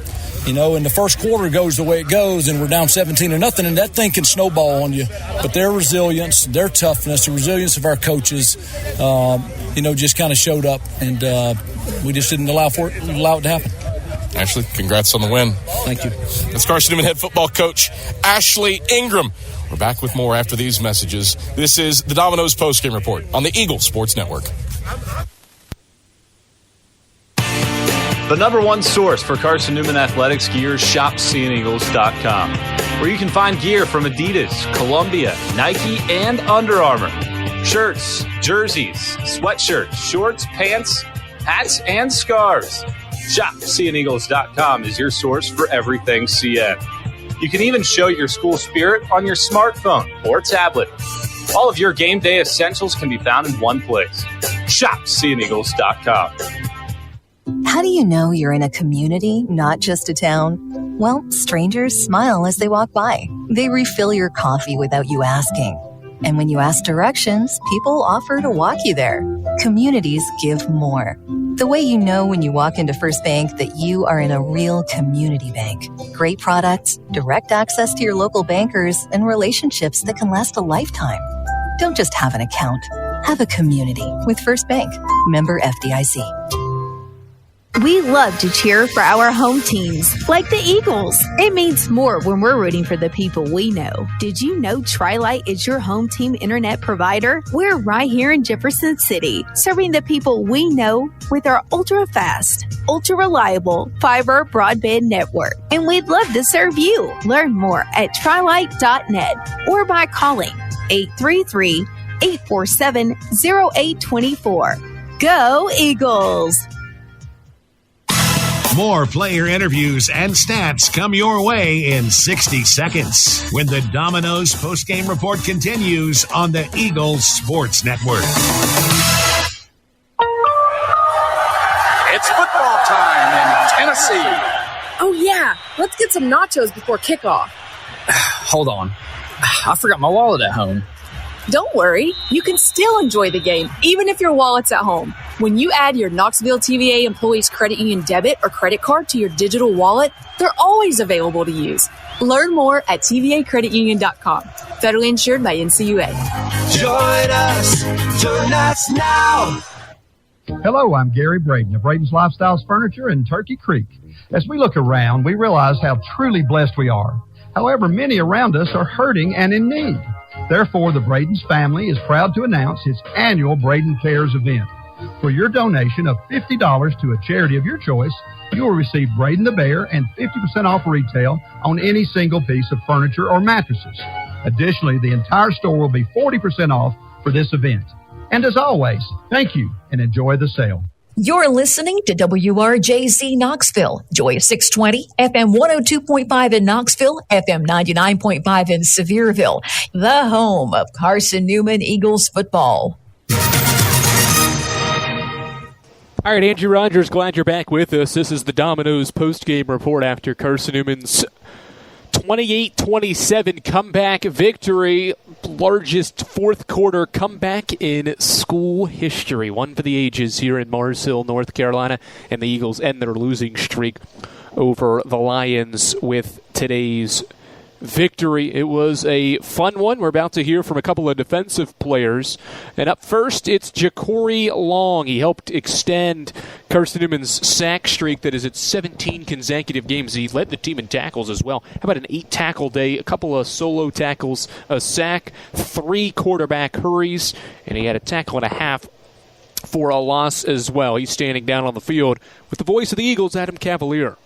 And the first quarter goes the way it goes, and we're down 17-0, and that thing can snowball on you. But their resilience, their toughness, the resilience of our coaches, just kind of showed up, and we just didn't allow it to happen. Ashley, congrats on the win. Thank you. That's Carson-Newman head football coach Ashley Ingram. We're back with more after these messages. This is the Domino's postgame report on the Eagle Sports Network. The number one source for Carson-Newman athletics gear is shopseeandeagles.com, where you can find gear from Adidas, Columbia, Nike, and Under Armour. Shirts, jerseys, sweatshirts, shorts, pants, hats, and scarves. ShopSeeAndEagles.com is your source for everything CN. You can even show your school spirit on your smartphone or tablet. All of your game day essentials can be found in one place. ShopSeeAndEagles.com. How do you know you're in a community, not just a town? Well, strangers smile as they walk by. They refill your coffee without you asking. And when you ask directions, people offer to walk you there. Communities give more. The way you know when you walk into First Bank that you are in a real community bank. Great products, direct access to your local bankers, and relationships that can last a lifetime. Don't just have an account. Have a community with First Bank. Member FDIC. We love to cheer for our home teams, like the Eagles. It means more when we're rooting for the people we know. Did you know Tri-Light is your home team internet provider? We're right here in Jefferson City, serving the people we know with our ultra-fast, ultra-reliable fiber broadband network. And we'd love to serve you. Learn more at trilight.net or by calling 833-847-0824. Go Eagles! More player interviews and stats come your way in 60 seconds when the Domino's postgame report continues on the Eagle Sports Network. It's football time in Let's get some nachos before kickoff. Hold on. I forgot my wallet at home. Don't worry, you can still enjoy the game, even if your wallet's at home. When you add your Knoxville TVA Employees Credit Union debit or credit card to your digital wallet, they're always available to use. Learn more at tvacreditunion.com. Federally insured by NCUA. Join us now. Hello, I'm Gary Braden of Braden's Lifestyles Furniture in Turkey Creek. As we look around, we realize how truly blessed we are. However, many around us are hurting and in need. Therefore, the Braden's family is proud to announce its annual Braden Cares event. For your donation of $50 to a charity of your choice, you will receive Braden the Bear and 50% off retail on any single piece of furniture or mattresses. Additionally, the entire store will be 40% off for this event. And as always, thank you and enjoy the sale. You're listening to WRJZ Knoxville, Joy 620, FM 102.5 in Knoxville, FM 99.5 in Sevierville, the home of Carson-Newman Eagles football. All right, Andrew Rogers, glad you're back with us. This is the Domino's postgame report after Carson-Newman's 28-27 comeback victory, largest fourth quarter comeback in school history. One for the ages here in Mars Hill, North Carolina, and the Eagles end their losing streak over the Lions with today's victory. It was a fun one. We're about to hear from a couple of defensive players. And up first, it's Ja'Cory Long. He helped extend Carson-Newman's sack streak that is at 17 consecutive games. He led the team in tackles as well. How about an 8-tackle day, a couple of solo tackles, a sack, 3 quarterback hurries, and he had a tackle and a half for a loss as well. He's standing down on the field with the voice of the Eagles, Adam Cavalier.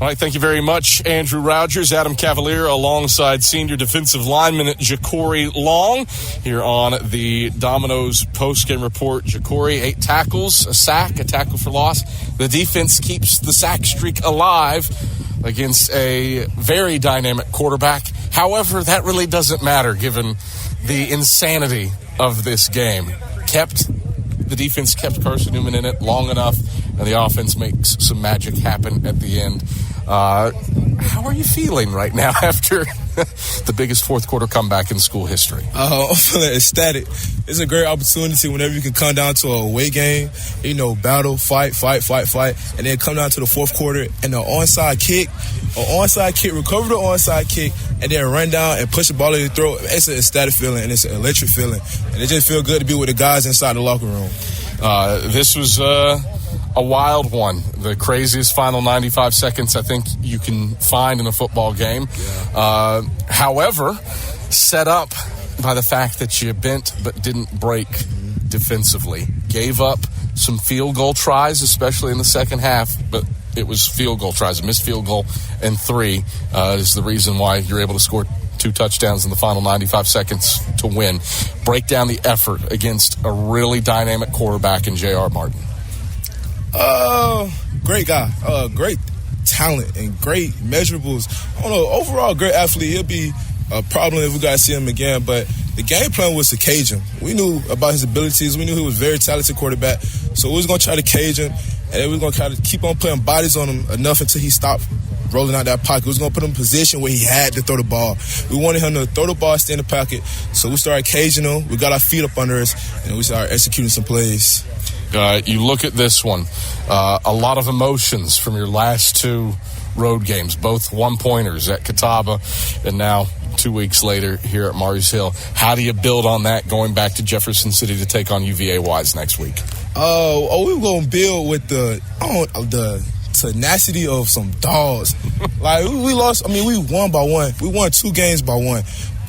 All right, thank you very much, Andrew Rogers. Adam Cavalier alongside senior defensive lineman Ja'Cory Long here on the Domino's postgame report. Ja'Cory, 8 tackles, a sack, a tackle for loss. The defense keeps the sack streak alive against a very dynamic quarterback. However, that really doesn't matter given the insanity of this game. The defense kept Carson-Newman in it long enough, and the offense makes some magic happen at the end. How are you feeling right now after the biggest fourth quarter comeback in school history? I'm feeling ecstatic. It's a great opportunity whenever you can come down to a away game, battle, fight, and then come down to the fourth quarter and the onside kick, recover the onside kick, and then run down and push the ball in your throat. It's an ecstatic feeling, and it's an electric feeling. And it just feels good to be with the guys inside the locker room. This was a wild one. The craziest final 95 seconds I think you can find in a football game. Yeah. However, set up by the fact that you bent but didn't break defensively. Gave up some field goal tries, especially in the second half, but it was field goal tries. A missed field goal and 3 is the reason why you're able to score 2 touchdowns in the final 95 seconds to win. Break down the effort against a really dynamic quarterback in J.R. Martin. Great guy. Great talent and great measurables. I don't know, overall great athlete. He'll be a problem if we got to see him again, but the game plan was to cage him. We knew about his abilities. We knew he was a very talented quarterback, so we was going to try to cage him, and then we was going to try to keep on putting bodies on him enough until he stopped rolling out that pocket. We was going to put him in a position where he had to throw the ball. We wanted him to throw the ball, stay in the pocket, so we started caging him. We got our feet up under us, and we started executing some plays. You look at this one, a lot of emotions from your last 2 road games, both one-pointers at Catawba and now 2 weeks later here at Mars Hill. How do you build on that going back to Jefferson City to take on UVA-Wise next week? We were going to build with the tenacity of some dogs. Like, we lost, we won by 1. We won 2 games by 1.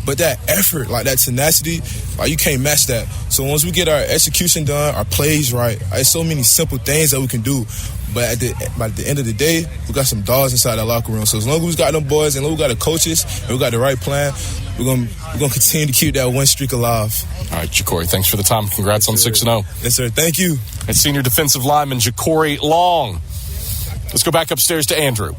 But that effort, like that tenacity, like you can't match that. So once we get our execution done, our plays right, there's so many simple things that we can do. But at the end of the day, we got some dogs inside that locker room. So as long as we got them boys and as long as we got the coaches and we got the right plan, we're gonna continue to keep that win streak alive. All right, Ja'Cory, thanks for the time. Congrats on 6-0. Yes, sir. Thank you. And senior defensive lineman Ja'Cory Long. Let's go back upstairs to Andrew.